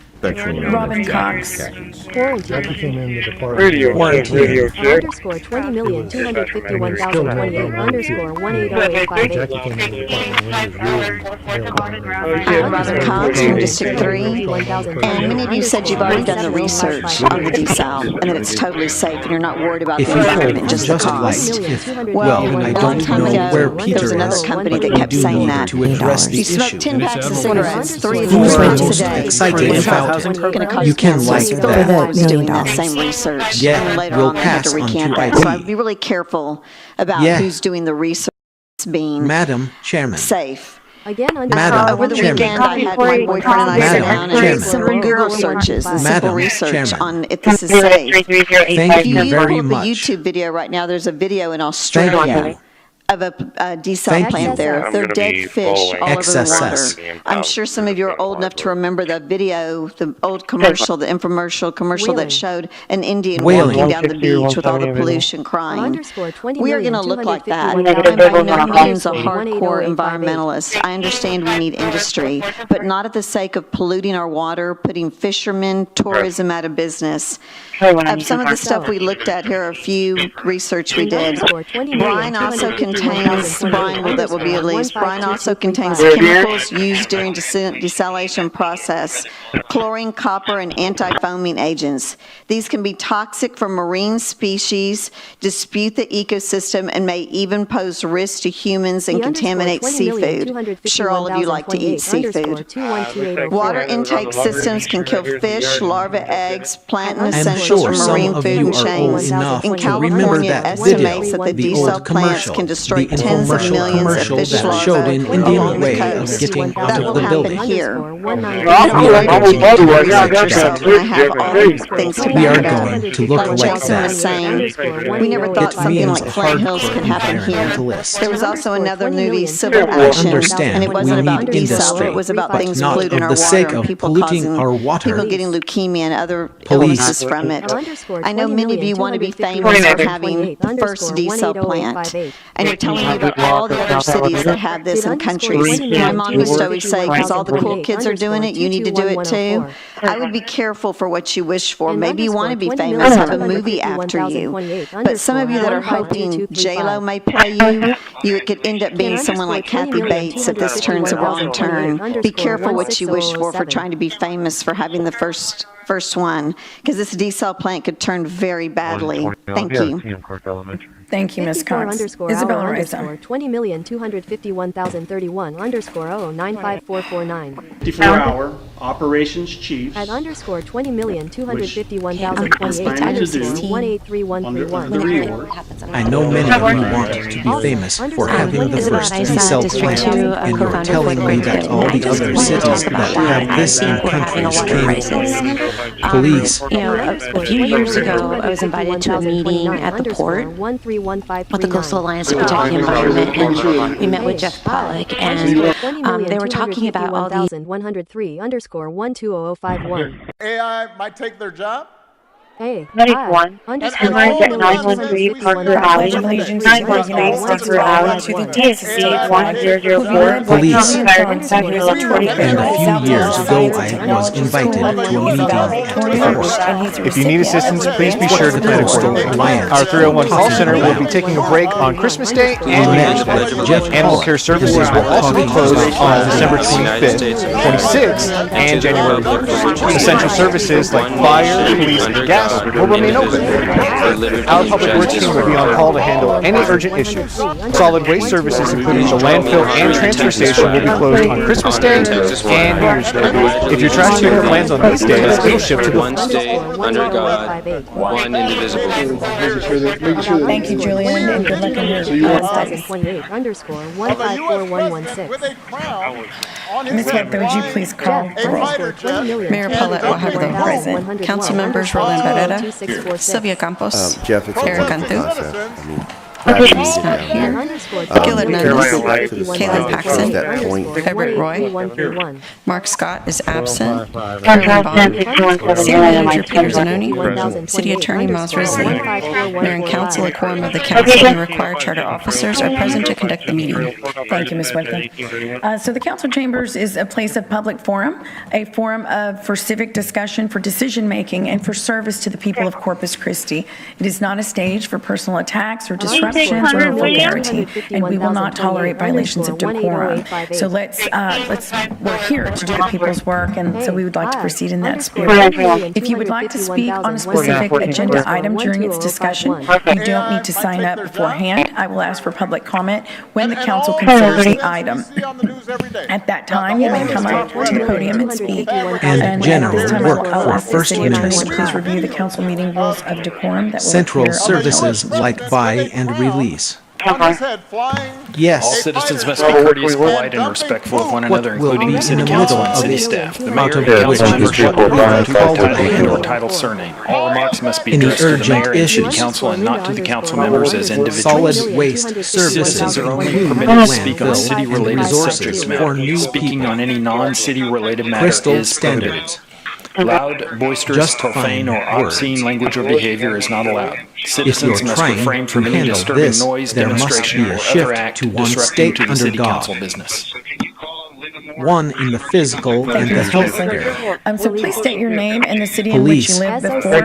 Robin Cox. Radio underscore 20,251,028 underscore 18058. Robin Cox from District 3. And many of you said you've already done the research on the desal and that it's totally safe and you're not worried about the environment, just the cost. Well, a long time ago, there was another company that kept saying that. If you smoke 10 packs of cigarettes, 3 of them a day, you can like that. Doing that same research. Yeah, and later we'll on they had to pass on recant to that. IT. So I'd be really careful about who's doing the research being Madam Chairman. safe. Again, Over the weekend, I had my boyfriend and I sit down and did simple Google searches and simple research on if this is safe. Thank you very If you pull up much. a YouTube video right now, there's a video in Australia of a desal plant there. They're dead fish all over the water. I'm sure some of you are old enough to remember the video, the old commercial, the infomercial commercial that showed an Indian walking down the beach with all the pollution crying. We are going to look like that. I'm by no means a hardcore environmentalist. I understand we need industry, but not at the sake of polluting our water, putting fishermen, tourism out of business. Of some of the stuff we looked at, here are a few research we did. Brine also contains chemicals used during desalination process, chlorine, copper, and anti-foaming agents. These can be toxic for marine species, dispute the ecosystem, and may even pose risk to humans and contaminate seafood. I'm sure all of you like to eat seafood. Water intake systems can kill fish, larva eggs, plant and essentials from marine food chains. In California, estimates that the desal plants can destroy destroy the tens of infomercial millions of commercial fish that larvae showed an Indian along the way of coast. getting out That of will the happen building. here. We are going to look like that. I have all the things to We back are it up. going to look Like like Jason was that. saying, we never thought It something means like a Flint Hills hardcore could happen here. environmentalist. There was also another movie, Civil I Action, understand and it wasn't we about need desal, industry, it was about but things not polluting of our the sake water and of people polluting causing, our water. people getting leukemia and other Police. illnesses from it. I know many of you want to be famous for having the first desal plant, and you're telling me about all the other cities that have this in countries. My mom used to always say, because all the cool kids are doing it, you need to do it too. I would be careful for what you wish for. Maybe you want to be famous, have a movie after you. But some of you that are hoping J-Lo may play you, you could end up being someone like Kathy Bates if this turns a wrong turn. Be careful what you wish for trying to be famous for having the first one, because this desal plant could turn very badly. Thank you. Thank you, Ms. Cox. Isabella Reza. 20,251,031 _0954449. 54-hour operations chiefs At underscore 20,251,028 under the reorg. I know many of you want to be famous for having the first desal plant, and you're telling me that all the other cities that have this in countries came. Police. You know, a few years ago, I was invited to a meeting at the port with the Coastal Alliance to Protect the Environment, and we met with Jeff Pollock, and they were talking about all these. 103 underscore 120051. AI might take their job? Hey, Underscore 913 Parker Alley, 913 Parker Alley, to the TSC 1004. Police. And a few years ago, I was invited to a meeting at Corpus. If you need assistance, please be sure to plan accordingly. Our 301 call center will be taking a break on Christmas Day and New Year's Day. Animal care services will also be closed on December 25th, 26th, and January 1st. Essential services like fire, police, and gas will remain open. Our public works team will be on call to handle any urgent issues. Solid waste services, including the landfill and transfer station, will be closed on Christmas Day and New Year's Day. If your trash unit lands on these days, it'll ship to one state, under God, one indivisible. Thank you, Julian, and good luck in your studies. 2028 underscore 154116. Ms. Webster, would you please call the roll? Mayor Paulette Guajardo, present. Council members Roland Barrera, Sylvia Campos, Eric Cantu, not here. Gil Hernandez, Caitlin Paxson, Everett Roy, Mark Scott is absent, Carolyn Bond, City Manager Peter Zanoni, City Attorney Miles Risley, Mayor and Council, a quorum of the council and required charter officers are present to conduct the meeting. Thank you, Ms. Whitley. So the council chambers is a place of public forum, a forum for civic discussion, for decision-making, and for service to the people of Corpus Christi. It is not a stage for personal attacks or disruptions or vulgarity, and we will not tolerate violations of decorum. So we're here to do the people's work, and so we would like to proceed in that spirit. If you would like to speak on a specific agenda item during its discussion, you don't need to sign up beforehand. I will ask for public comment when the council considers the item. At that time, you may come up to the podium and speak. And general work for ask the first city attorney to minister. please review the council meeting rules of decorum that will Central appear on the services like buy and release. Yes. All citizens must be courteous, polite, and respectful of one another, including the city council and city staff. The mayor and council members shall be referred to by title and/or title surname. All remarks must be addressed to the mayor and city council and not to the council members as individuals. Solid waste services Citizens are only include permitted to speak on landfill city-related and subject resources matter. for new Speaking on any non-city-related matter Crystal is prohibited. standards. Loud, boisterous, Justifying profane, or words. obscene language or behavior is not allowed. If Citizens you're must trying refrain to from any handle disturbing this, noise, there must demonstration, be a or other shift act to one disrupting state to the under city God. council business. One in the physical and the health area. So please state your name and the city in which you live before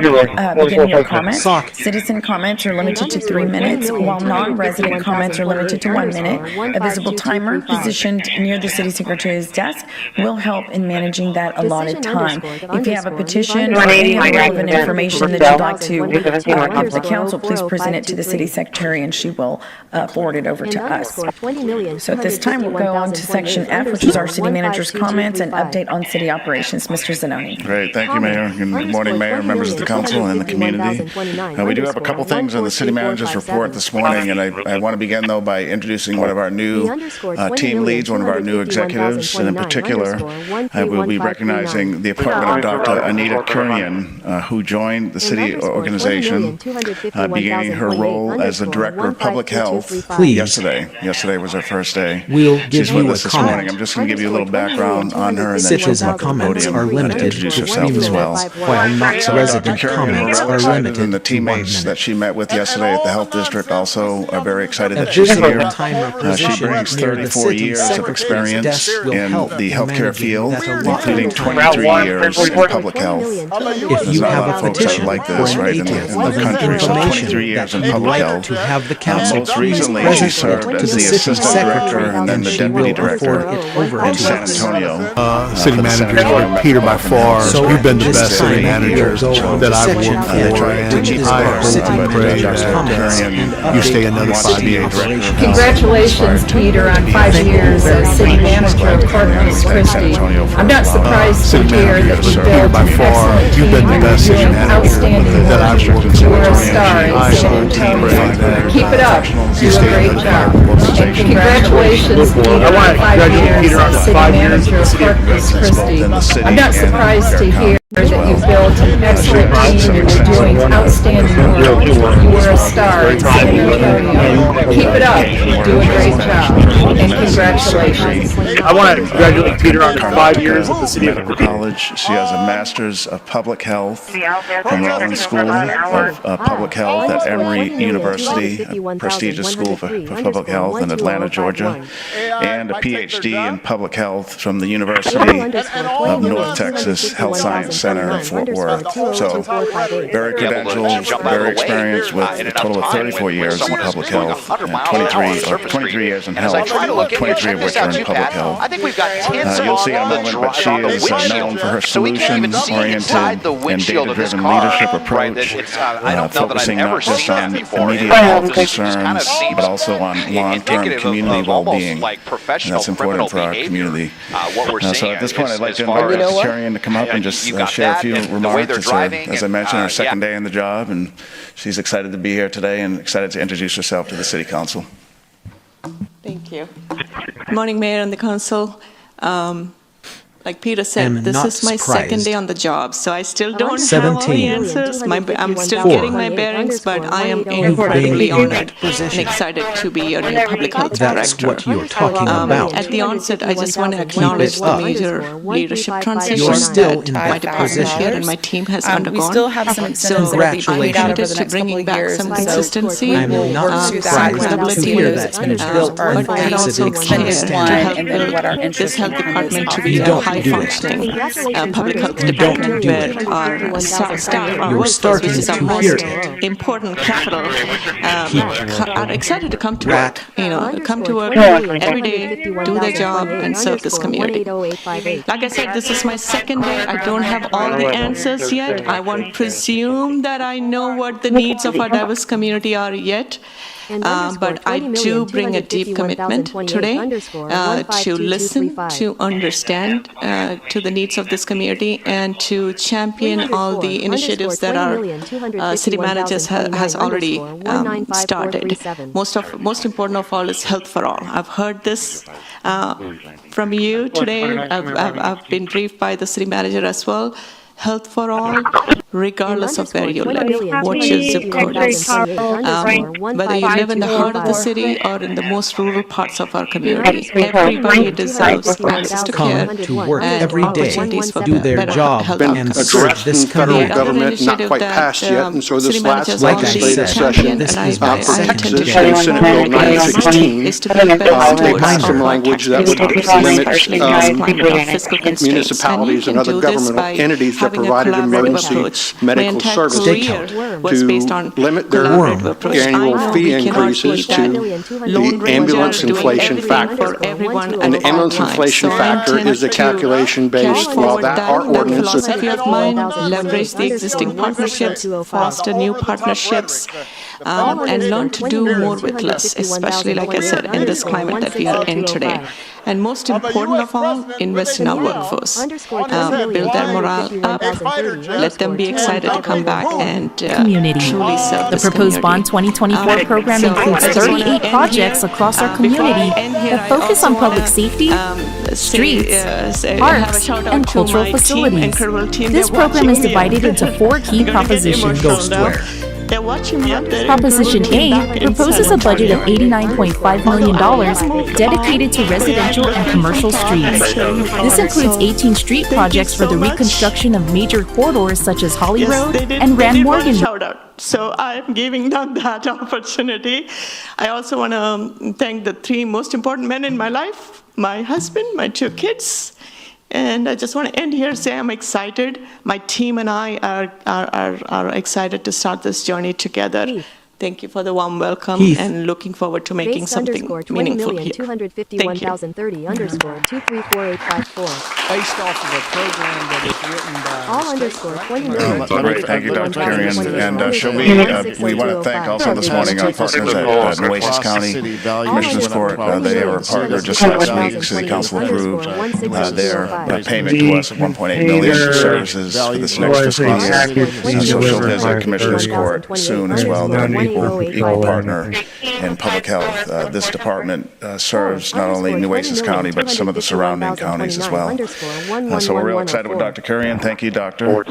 beginning your comments. Citizen comments are limited to 3 minutes, while non-resident comments are limited to 1 minute. A visible timer positioned near the city secretary's desk will help in managing that allotted time. If you have a petition or any other relevant information that you'd like to give the council, please present it to the city secretary and she will forward it over to us. So at this time, we'll go on to section F, which is our city city manager's comments and update on city operations. Mr. Zanoni. Great, thank you, Mayor. Good morning, Mayor, members of the council and the community. We do have a couple things on the city manager's report this morning, and I want to begin, though, by introducing one of our new team leads, one of our new executives, and in particular, I will be recognizing the appointment of Dr. Anita Kurian, who joined the city organization, beginning her role as the Director of Public Health yesterday. Yesterday was her first day. We'll give She's with you us a this morning. comment. I'm just going to give you a little background on her, and then she'll Citizen come up to the comments podium are and limited introduce to herself 3 as well. minutes, while Knox resident comments are limited And the to 1 teammates that minute. she met with yesterday at the health district also are very excited that A she's here. visible timer She position brings near the 34 city years of secretary's experience desk will in help the in healthcare managing field, that allotted including time. 23 years in public health. If you There's have not a folks that petition like or this, an right, in ATIF the of country, so 23 information years that in you'd public like health. to have the council Most please recently, she present served it as to the city assistant secretary, director and then the she deputy will director refer it over in to San us. Antonio. City manager, Peter, by far, So you've been the this best time city manager we'll go that I've section worked four, for, and which is I our city hope and pray manager's comments that and you stay another update 5 years. Congratulations, Peter, on 5 years as city manager of Corpus Christi. I'm not surprised to hear that you built by an far, excellent you've been the team best and city doing manager outstanding that I've work. worked You for. are a star I in San hope and pray Antonio. that Keep it up. you Do a stay great another job. 5 years. And congratulations, Peter, on 5 years as city manager of Corpus Christi. I'm not surprised to hear that you built an excellent team and you're doing outstanding work. You were a star in San Antonio. Keep it up. Do a great job. And congratulations. I want to congratulate Peter on 5 years at the City Medical College. She has a Master's of Public Health from Rollins School of Public Health at Emory University, a prestigious school for public health in Atlanta, Georgia, and a PhD in Public Health from the University of North Texas Health Science Center in Fort Worth. So, very credentialed, very experienced with a total of 34 years in public health and 23 years in health, 23 of which are in public health. I think we've got 10 You'll see in a moment, but she is known for her solutions-oriented and data-driven leadership approach, focusing not just on immediate health concerns, but also on long-term community well-being. And that's important for our community. So at this point, I'd like to invite Ms. Cherian to come up and just share a few remarks. It's, as I mentioned, her second day in the job, and she's excited to be here today and excited to introduce herself to the City Council. Thank you. Good morning, Mayor and the Council. Like Peter said, this is my second day on the job, so I still don't have all the answers. I'm still getting my bearings, but I am incredibly honored and excited to be your new public health director. That's what you're talking about. At the onset, I just want to acknowledge the major leadership transition that my department here and my team has undergone. We still have some incentives that will be paid out over the next couple of years. Some consistency, I'm not surprised to hear that you built an extended one, and then what our this interest health income department is to be You a don't high do functioning public health You don't department do where it. our staff, our You're workforce, starting which is our to most hear it. important capital, are excited to come to Rat. work. Come to work every day, do their job, and serve this community. Like I said, this is my second day. I don't have all the answers yet. I won't presume that I know what the needs of our diverse community are yet. But I do bring a deep commitment today to listen, to understand to the needs of this community, and to champion all the initiatives that our city managers has already started. Most important of all is health for all. I've heard this from you today. I've been briefed by the city manager as well. Health for all, regardless of where you live, what your zip code is. Whether you live in the heart of the city or in the most rural parts of our community, everybody deserves access to care to work every day, opportunities for do their better job, health and outcomes. serve this Federal community. government not quite passed yet, and so this last legislative session this is my second Texas day. Senate Bill 916 is to be better takes some language that would limit municipalities municipalities and other governmental entities that provide emergency medical services to limit their annual fee increases to the ambulance inflation factor. And the ambulance inflation factor is a calculation based, while that our ordinance is leverage the existing partnerships, foster new partnerships, and learn to do more with less, especially, like I said, in this climate that we are in today. And most important of all, invest in our workforce. Build their morale up, let them be excited to come back and truly serve The proposed Bond 2024 program includes 38 projects across our community that focus on public safety, streets, parks, and cultural facilities. This program is divided into 4 key propositions. They're watching me up there. Proposition A proposes a budget of $89.5 million dedicated to residential and commercial streets. This includes 18 street projects for the reconstruction of major corridors such as Holly Road and Rand Morgan. So I'm giving them that opportunity. I also want to thank the 3 most important men in my life, my husband, my 2 kids. And I just want to end here and say I'm excited. My team and I are excited to start this journey together. Thank you for the warm welcome and looking forward to making something meaningful here. Thank you. Based off of a program that is written by all _20 million. Great, thank you, Dr. Carrion. And we want to thank also this morning our partners at Nueces County Commissioners Court. They were a partner just last week. City Council approved their payment to us of $1.8 million for services for this next fiscal year. So she'll visit Commissioners Court soon as well. They're an equal partner in public health. This department serves not only Nueces County, but some of the surrounding counties as well. So we're real excited with Dr. Carrion. Thank you, Doctor.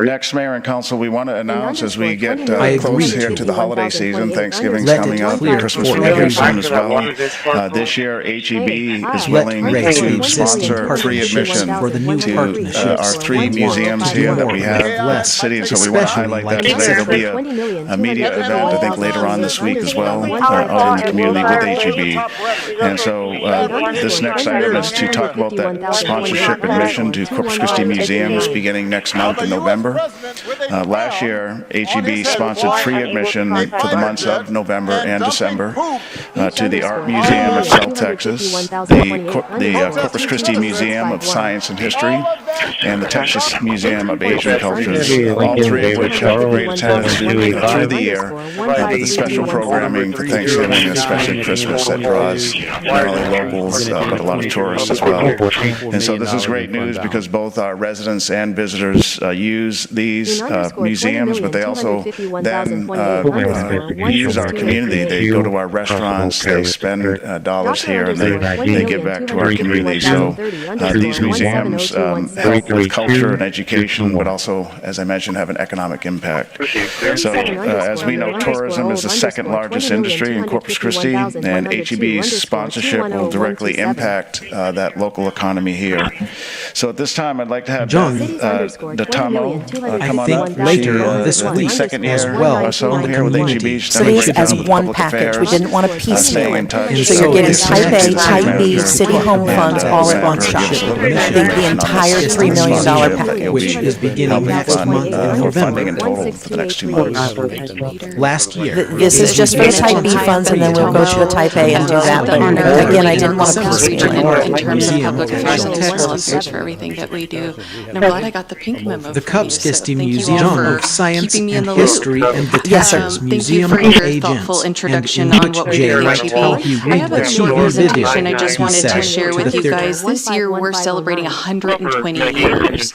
Next, Mayor and Council, we want to announce as we get close here to the holiday season, Thanksgiving's coming up, Christmas will be here soon as well. This year, HEB is willing to sponsor free admission to our 3 museums here that we have in the city. So we want to highlight that today. There'll be a media event, I think, later on this week as well, out in the community with HEB. And so this next item is to talk about that sponsorship admission to Corpus Christi museums beginning next month in November. Last year, HEB sponsored free admission for the months of November and December to the Art Museum of South Texas, the Corpus Christi Museum of Science and History, and the Texas Museum of Asian Cultures, all 3 of which have great attendance through the year, but the special programming for Thanksgiving and especially Christmas that draws not only locals, but a lot of tourists as well. And so this is great news because both our residents and visitors use these museums, but they also then use our community. They go to our restaurants, they spend dollars here, and they give back to our community. So these museums help with culture and education, but also, as I mentioned, have an economic impact. So as we know, tourism is the 2nd largest industry in Corpus Christi, and HEB's sponsorship will directly impact that local economy here. So at this time, I'd like to have John Datamo come on up. Later this week, 2nd year as well, or so here with HEB. So these as one package. We didn't want to piecemeal it. So you're getting Type A, Type B, City Home Funds all at one shot. The entire $3 million package. Which is beginning next month in November. In total for the next 2 months. Last year. This is just for the Type B funds, and then we'll go to the Type A and do that. But again, I didn't want to piecemeal it. In terms of public affairs and as for everything that we do. And I'm glad I got the pink memo. The Corpus Christi Museum of Science and History and the Texas Museum of Agents introduction on what we do at HEB. I have a short presentation I just wanted to share with you guys. This year we're celebrating 120 years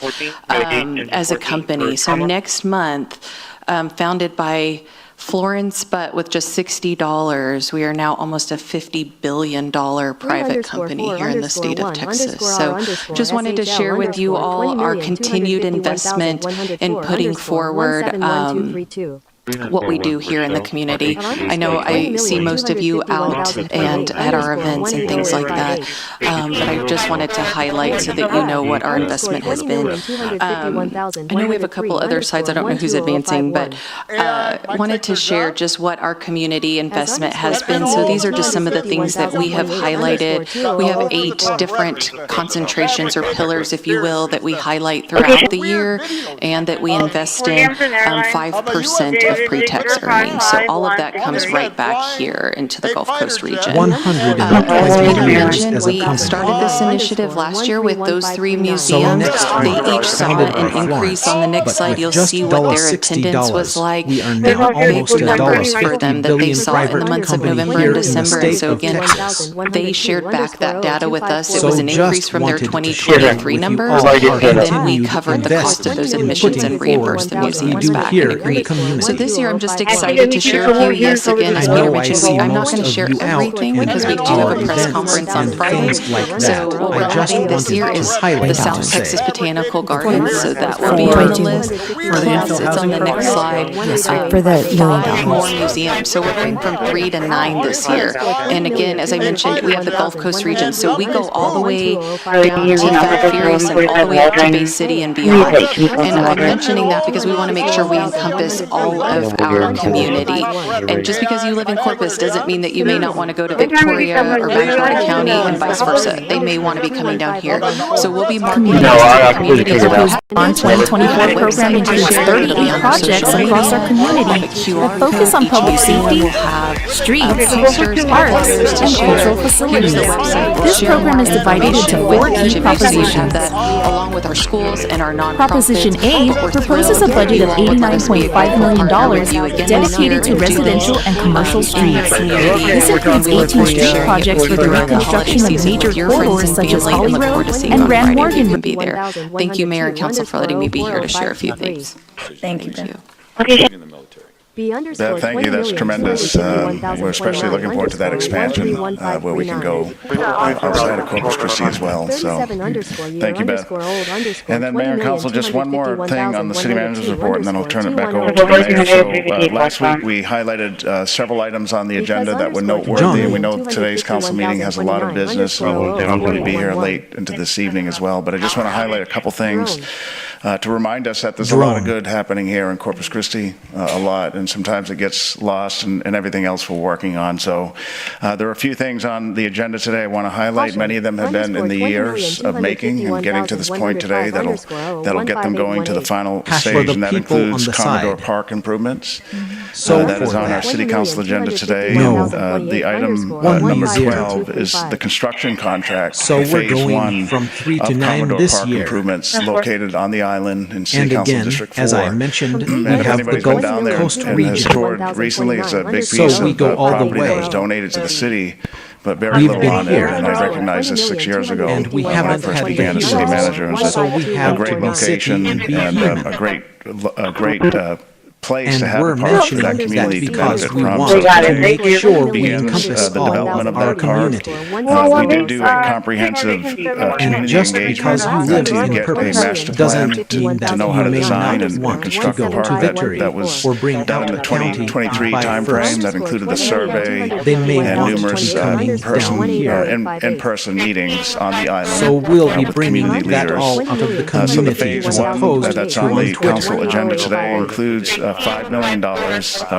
as a company. So next month, founded by Florence, but with just $60, we are now almost a $50 billion private company here in the state of Texas. So just wanted to share with you all our continued investment in putting forward what we do here in the community. I know I see most of you out and at our events and things like that, but I just wanted to highlight so that you know what our investment has been. I know we have a couple other slides, I don't know who's advancing, but wanted to share just what our community investment has been. So these are just some of the things that we have highlighted. We have 8 different concentrations or pillars, if you will, that we highlight throughout the year and that we invest in 5% of pre-tax earnings. So all of that comes right back here into the Gulf Coast region. As Peter mentioned, we started this initiative last year with those 3 museums. They each saw an increase. On the next slide, you'll see what their attendance was like. There were big numbers for them that they saw in the months of November and December. And so again, they shared back that data with us. It was an increase from their 2023 numbers, and then we covered the cost of those admissions and reimbursed the museums back and agreed. So this year, I'm just excited to share with you. Yes, again, as Peter mentioned, I'm not going to share everything because we do have a press conference on Friday. So what we're adding this year is the South Texas Botanical Gardens. So that will be on the list. Plus, it's on the next slide. For the $1 million. More museums. So we're going from 3 to 9 this year. And again, as I mentioned, we have the Gulf Coast region. So we go all the way down to Fat Furious and all the way up to Bay City and beyond. And I'm mentioning that because we want to make sure we encompass all of our community. And just because you live in Corpus doesn't mean that you may not want to go to Victoria or Ventura County and vice versa. They may want to be coming down here. So we'll be marketing to the community. On 2024 program includes 38 projects across our community that focus on public safety, streets, parks, and cultural facilities. This program is divided into 4 key propositions. Along with our schools and our nonprofits. Proposition A proposes a budget of $89.5 million dedicated to residential and commercial streets. This includes 18 street projects for the reconstruction of major corridors such as Holly Road and Rand Morgan Road. Be there. Thank you, Mayor and Council, for letting me be here to share a few things. Thank you. Thank you, that's tremendous. We're especially looking forward to that expansion where we can go outside of Corpus Christi as well. So thank you, Beth. And then Mayor and Council, just one more thing on the City Manager's report, and then I'll turn it back over to the Mayor. So last week we highlighted several items on the agenda that were noteworthy, and we know today's council meeting has a lot of business, and we'll probably be here late into this evening as well. But I just want to highlight a couple things to remind us that there's a lot of good happening here in Corpus Christi, a lot, and sometimes it gets lost and everything else we're working on. So there are a few things on the agenda today I want to highlight. Many of them have been in the years of making and getting to this point today that'll get them going to the final stage, and that includes Commodore Park improvements. That is on our City Council agenda today. The item number 12 is the construction contract for Phase 1 of Commodore Park improvements located on the island in City Council District 4. As I mentioned, we have the Gulf Coast region. Recently, it's a big piece of property that was donated to the city, but very little on it. And I recognized this 6 years ago when I first began as city manager. It was a great location and a great place to have a park for that community to benefit from. So to make sure we encompass the development of that park. We did do a comprehensive community engagement to get a master plan to know how to design and construct a park that was done in the 2023 timeframe. That included a survey and numerous in-person meetings on the island. So we'll be bringing that all out of the community. So the Phase 1 that's on the council agenda today includes $5 million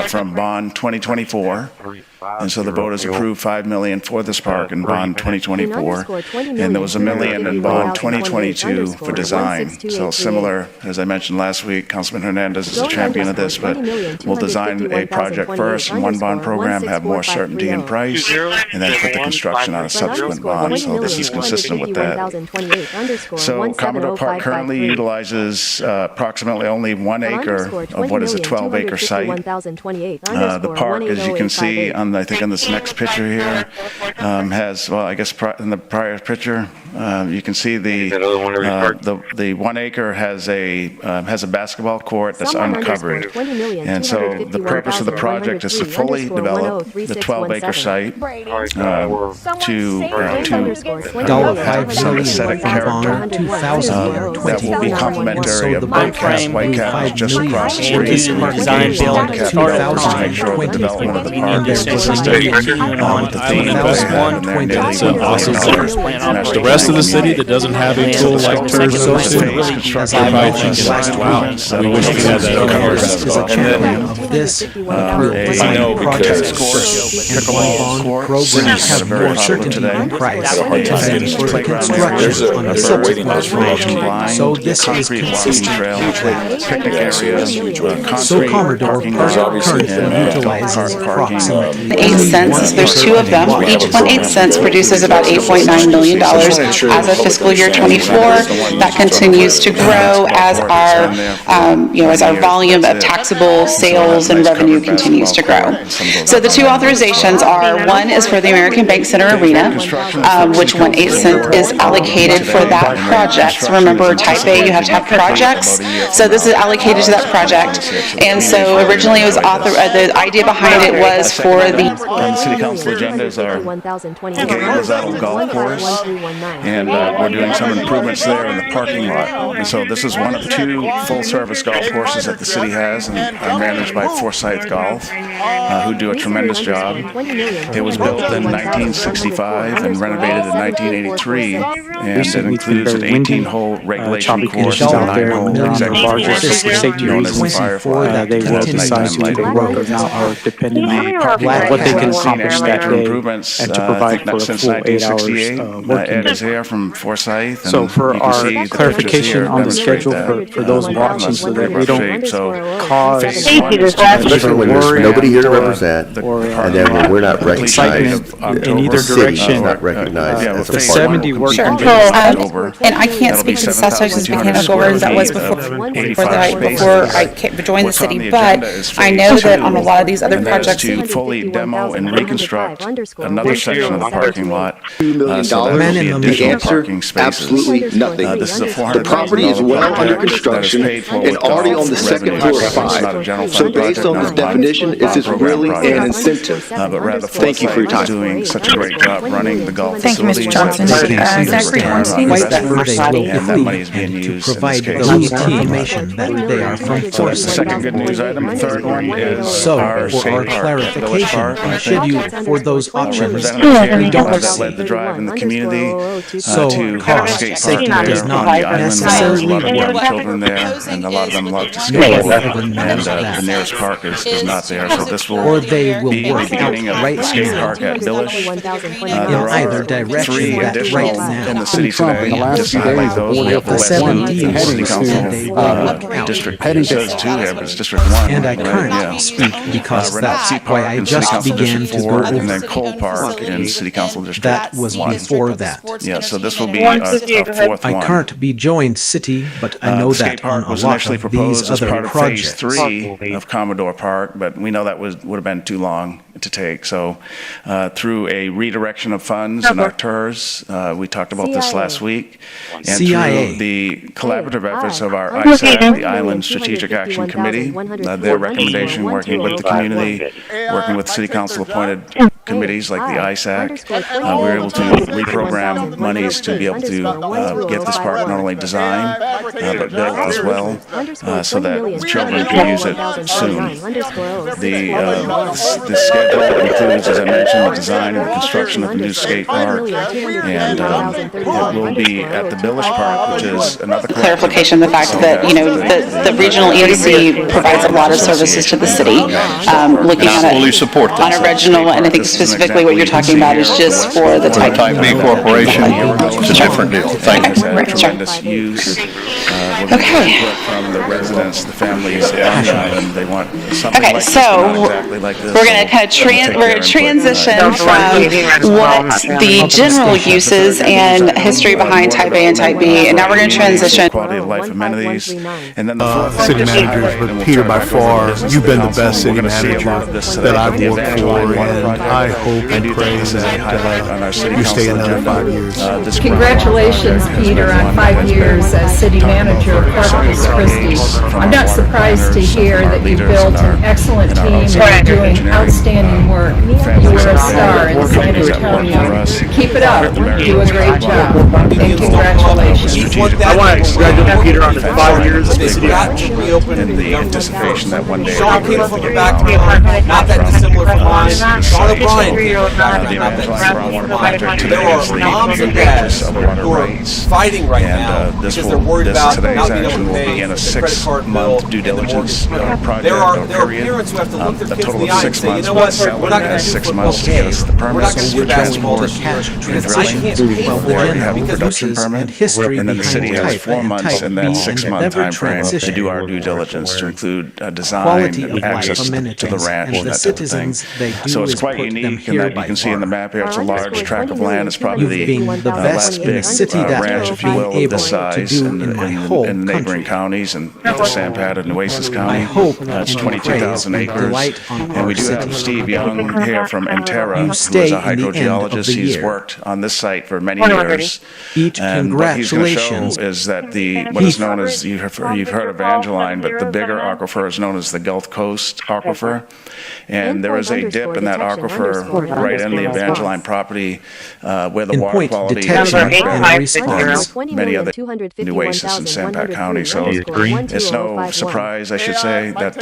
from Bond 2024. And so the voters approved $5 million for this park in Bond 2024, and there was $1 million in Bond 2022 for design. So similar, as I mentioned last week, Councilman Hernandez is a champion of this, but we'll design a project first in one bond program, have more certainty in price, and then put the construction on a subsequent bond. So this is consistent with that. So Commodore Park currently utilizes approximately only 1 acre of what is a 12-acre site. The park, as you can see I think on this next picture here, has, well, I guess in the prior picture, You can see the 1 acre has a basketball court that's uncovered. And so the purpose of the project is to fully develop the 12-acre site to set a character that will be complementary of Whitecast. Whitecast just across the street. Design build to make sure the development of the park is consistent with the theme that they have in their daily The rest of the city that doesn't have a tool like TERS we wish we had that over this I know because pickleball programs have more certainty price. There's a waiting list for so this is consistent trail, picnic areas, so Commodore currently utilizes approximately 8 cents. There's 2 of them. Each one 8 cents produces about $8.9 million as of fiscal year 24. That continues to grow as our, as our volume of taxable sales and revenue continues to grow. So the 2 authorizations are, one is for the American Bank Center Arena, which 1/8 cent is allocated for that project. So remember, Type A, you have to have projects. So this is allocated to that project. And so originally it was the idea behind it was for the city council agendas are Gale golf course, and we're doing some improvements there in the parking lot. And so this is one of 2 full-service golf courses that the city has, and are managed by Forsyth Golf, who do a tremendous job. It was built in 1965 and renovated in 1983, and it includes an 18-hole regulation course and a 9-hole executive course known as the Firefly. They will decide to take a road now, or depending on what they can accomplish that day, and to provide for a full 8 hours working Ed is here from Forsyth. So for our clarification on the schedule for those watching, so that we don't cause nobody here to represent, and then when we're not recognized, in either direction, not recognized as a the part 70 work. Sure. And I can't speak to the South Texas Mechanical Workers. That was before I joined the city, but I know that on a lot of these other projects, to fully demo and reconstruct another section of the parking lot. $2 million. The answer, absolutely nothing. The property is well under construction and already on the second floor of 5. So based on this definition, is this really an incentive? Thank you for your time. Doing such a great job running the golf Thank you, Mr. Johnson. Zachary and that money is being used to provide the information that they are from So that's the second good news item. The third one is So, our for our clarification, should you, for those options, we Representative don't that led the drive in the community so to cost skate safety park does there not on the island. There's a necessarily lot of young work. children there, and a lot of them love to skate. And the nearest park is not there, so this will Or they will be the work beginning of right the skate now park at Billish. in There either are direction 3 that additional right now. in the city today. Just to highlight those, we have the The West 70 Loop, City Council District. It says 2 here, but it's District 1. And I right? can't speak because that's why I just began to go and then over. Cole Park in City Council District. That was before that. Yeah, so this will be a 4th one. I can't be joined city, but I know The skate that on park a was lot initially of proposed these as other part of Phase projects. 3 of Commodore Park, but we know that would have been too long to take. So through a redirection of funds and our TERS, we talked about this last week, and through the collaborative efforts of our ISAC, the Island Strategic Action Committee, their recommendation, working with the community, working with city council appointed committees like the ISAC, we were able to reprogram monies to be able to get this park not only designed, but built as well, so that children can use it soon. The schedule includes, as I mentioned, the design and the construction of the new skate park, and it will be at the Billish Park, which is another clarification, the fact that, the regional EDC provides a lot of services to the city. Looking at it on a regional, and I think specifically what you're talking about is just for the Type B corporation. It's a different deal. Thank you. Tremendous use. From the residents, the families on the island, they want something like this, not exactly like this. We're going to kind of transition from what the general uses and history behind Type A and Type B, and now we're going to transition. Quality of life amenities, and then the city managers, but Peter, by far, you've been the best city manager that I've worked for, and I I hope I do think this is a highlight on our city council stay another agenda. 5 years. Congratulations, Peter, on 5 years as city manager of Corpus Christi. I'm not surprised to hear that you built an excellent team and you're doing outstanding work. You were a star in San Antonio. Keep it up. Do a great job. And congratulations. I want to congratulate Peter on his 5 years at the city in the anticipation that one day Sean came from the back to not that dissimilar from mine. Sean O'Brien came from the back to not that dissimilar from mine. There are moms and dads who are fighting right now because they're worried about not being able to pay the credit card bill and the mortgage bill. There are parents who have to look their kids in the eye and say, you know what, we're not going to do football games. We're not going to do basketball this year. I can't pay for it because and then the city has 4 months in that 6-month time frame to do our due diligence to include design and access to the ranch and that type of thing. So it's quite unique in that you can see in the map here, it's a large tract of land. It's probably the last big ranch, if you will, of this size in the neighboring counties and the Sanpad and Nueces County. It's 22,000 acres. And we do have Steve Young here from Entera, who is a hydrogeologist. He's worked on this site for many years. And what he's going to show is that what is known as, you've heard of Evangeline, but the bigger aquifer is known as the Gulf Coast aquifer. And there is a dip in that aquifer right in the Evangeline property where the water quality is much better than many other nueces in Sanpad County. So it's no surprise, I should say, that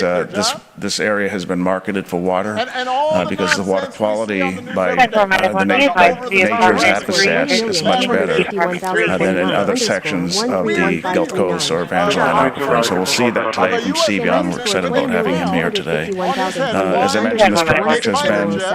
this area has been marketed for water because the water quality by nature's habitats is much better than in other sections of the Gulf Coast or Evangeline aquifer. So we'll see that today from Steve Young. We're excited about having him here today. As I mentioned, this project has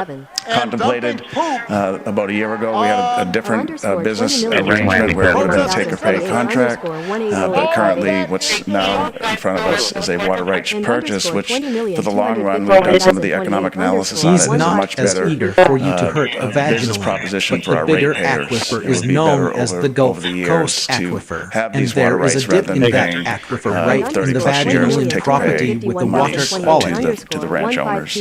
been contemplated about a year ago. We had a different business arrangement where it would have been a take-or-pay contract, but currently what's now in front of us is a water rights purchase, which for the long run, we've done some of the economic analysis on it. It's a much better business proposition for our ratepayers. It would be better over the years to have these water rights rather than paying 30+ years of take-or-pay to the ranch owners.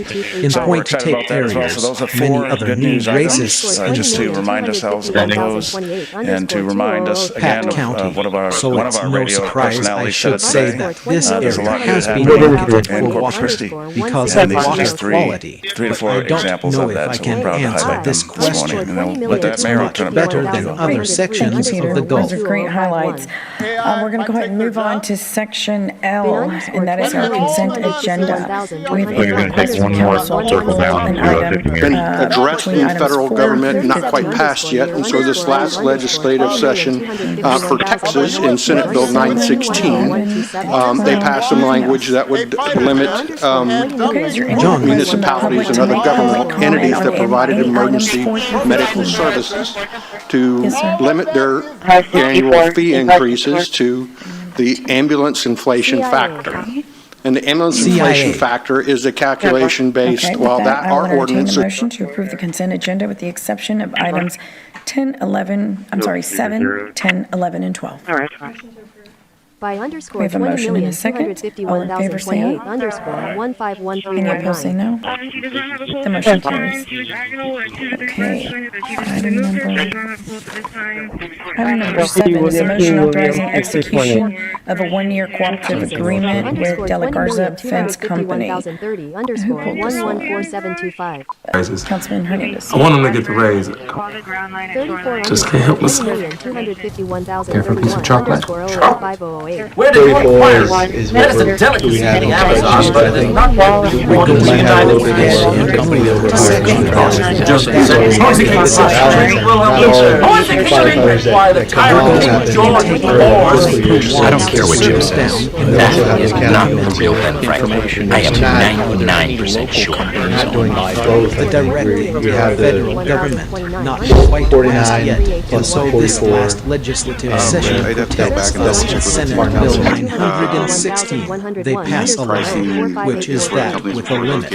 So we're excited about that as well. So those are 4 good news items, just to remind ourselves about those, and to remind us again of one of our radio personalities said it today. There's a lot that happening in Corpus Christi, and these are just 3 to 4 examples of that. So we're proud to highlight them this morning. And with that, Mayor, I'll turn it back over to you. Other sections of the Gulf. Those are great highlights. We're going to go ahead and move on to section L, and that is our consent agenda. We have a request from council on an item been addressed in federal government, not quite passed yet, and so this last legislative session for Texas in Senate Bill 916, they passed some language that would limit municipalities and other governmental entities that provided emergency medical services to limit their annual fee increases to the ambulance inflation factor. And the ambulance inflation factor is a calculation based, while that our ordinance. I motion to approve the consent agenda with the exception of items 7, 10, 11, and 12. All right. By underscore We have a motion and a second. All in favor, say aye. underscore 1513. Any opposed, say no. The motion carries. Okay. Item number 7 is a motion authorizing execution of a 1-year cooperative agreement with De La Garza Fence Company. Underscore 114725. Councilman Hernandez. I want them to get the raise. Just can't help myself. Care for a piece of chocolate? Where did you acquire one? That is a delicacy in the Amazon, but it is not one we want to see United States. I don't care what Jim says. That is not the real Ben Franklin. I am 99% sure. The directing of the federal government, not quite passed yet, and so this last legislative session protects us in the Senate Bill 916, they pass a law, which is that with a limit.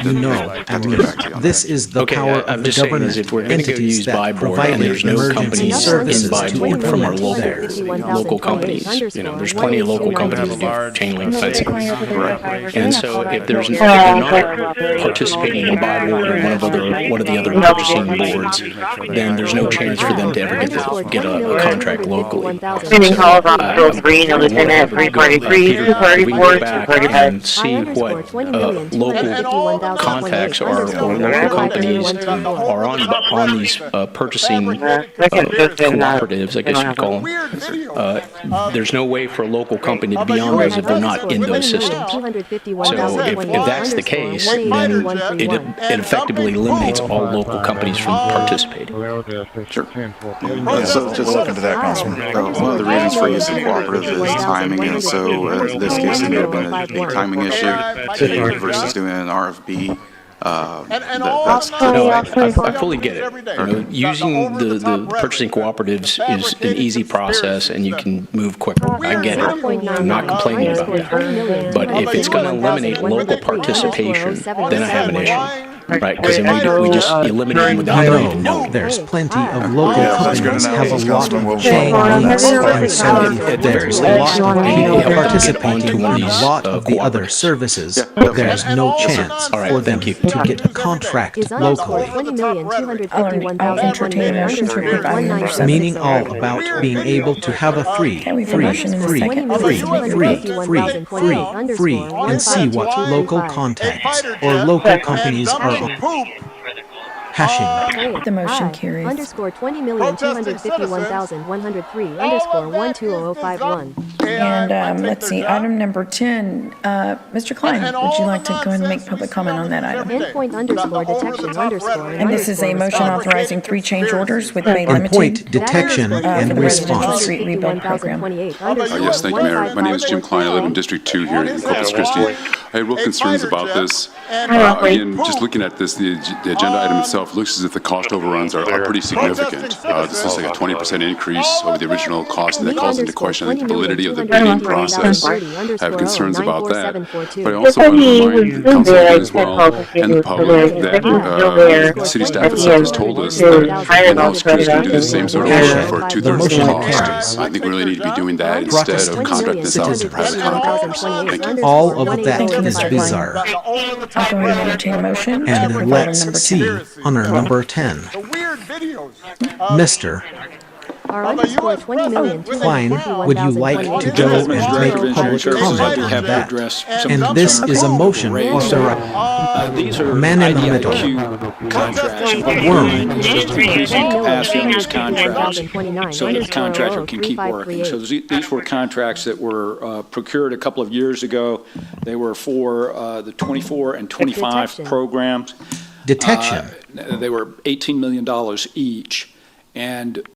You know, I mean, this is the power of the government entities that provided emergency services to implement local companies. You know, there's plenty of local companies that do chain link fencing. And so if they're not participating in buy board or one of the other purchasing boards, then there's no chance for them to ever get a contract locally. Spinning calls on Bill Green, Lieutenant 343, 234, 235. And see what local contacts are, or local companies are on these purchasing cooperatives, I guess you'd call them. There's no way for a local company to be on those if they're not in those systems. So if that's the case, then it effectively eliminates all local companies from participating. Sure. So just look into that, Councilman. One of the reasons for using cooperative is timing, and so in this case it may have been a timing issue versus doing an RFB. I fully get it. You know, using the purchasing cooperatives is an easy process, and you can move quicker. I get it. I'm not complaining about that. But if it's going to eliminate local participation, then I have an issue. Right, because then we just eliminate them without even knowing. There's plenty of local companies have a lot of chain links, and so if there's a lot of people participating in a lot of the other services, there's no chance for them to get a contract locally. Meaning all about being able to have a free, and see what local contacts or local companies are hashing. The motion carries. Underscore 20,251,103 underscore 120051. And let's see, item number 10. Mr. Klein, would you like to go ahead and make public comment on that item? Endpoint underscore detection underscore. And this is a motion authorizing 3 change orders with Bay Limited. Endpoint detection and response. Street rebuild program. Yes, thank you, Mayor. My name is Jim Klein. I live in District 2 here in Corpus Christi. I had real concerns about this. Again, just looking at this, the agenda item itself looks as if the cost overruns are pretty significant. This looks like a 20% increase over the original cost, and that calls into question, I think, the validity of the bidding process. I have concerns about that. But I also want to remind the council as well, and the public, that the city staff itself has told us that in-house crews can do the same sort of issue for 2/3 of the cost. I think we really need to be doing that instead of contracting this out to private contractors. Thank you. All of that is bizarre. I'll go ahead and entertain a motion. And let's see on our number 10. Mr. Klein, would you like to go and make public comment on that? And this is a motion of the man in the middle. Contracts. Worm. It's just increasing capacity on these contracts so that the contractor can keep working. So these were contracts that were procured a couple of years ago. They were for the 24 and 25 programs. Detection. They were $18 million each. And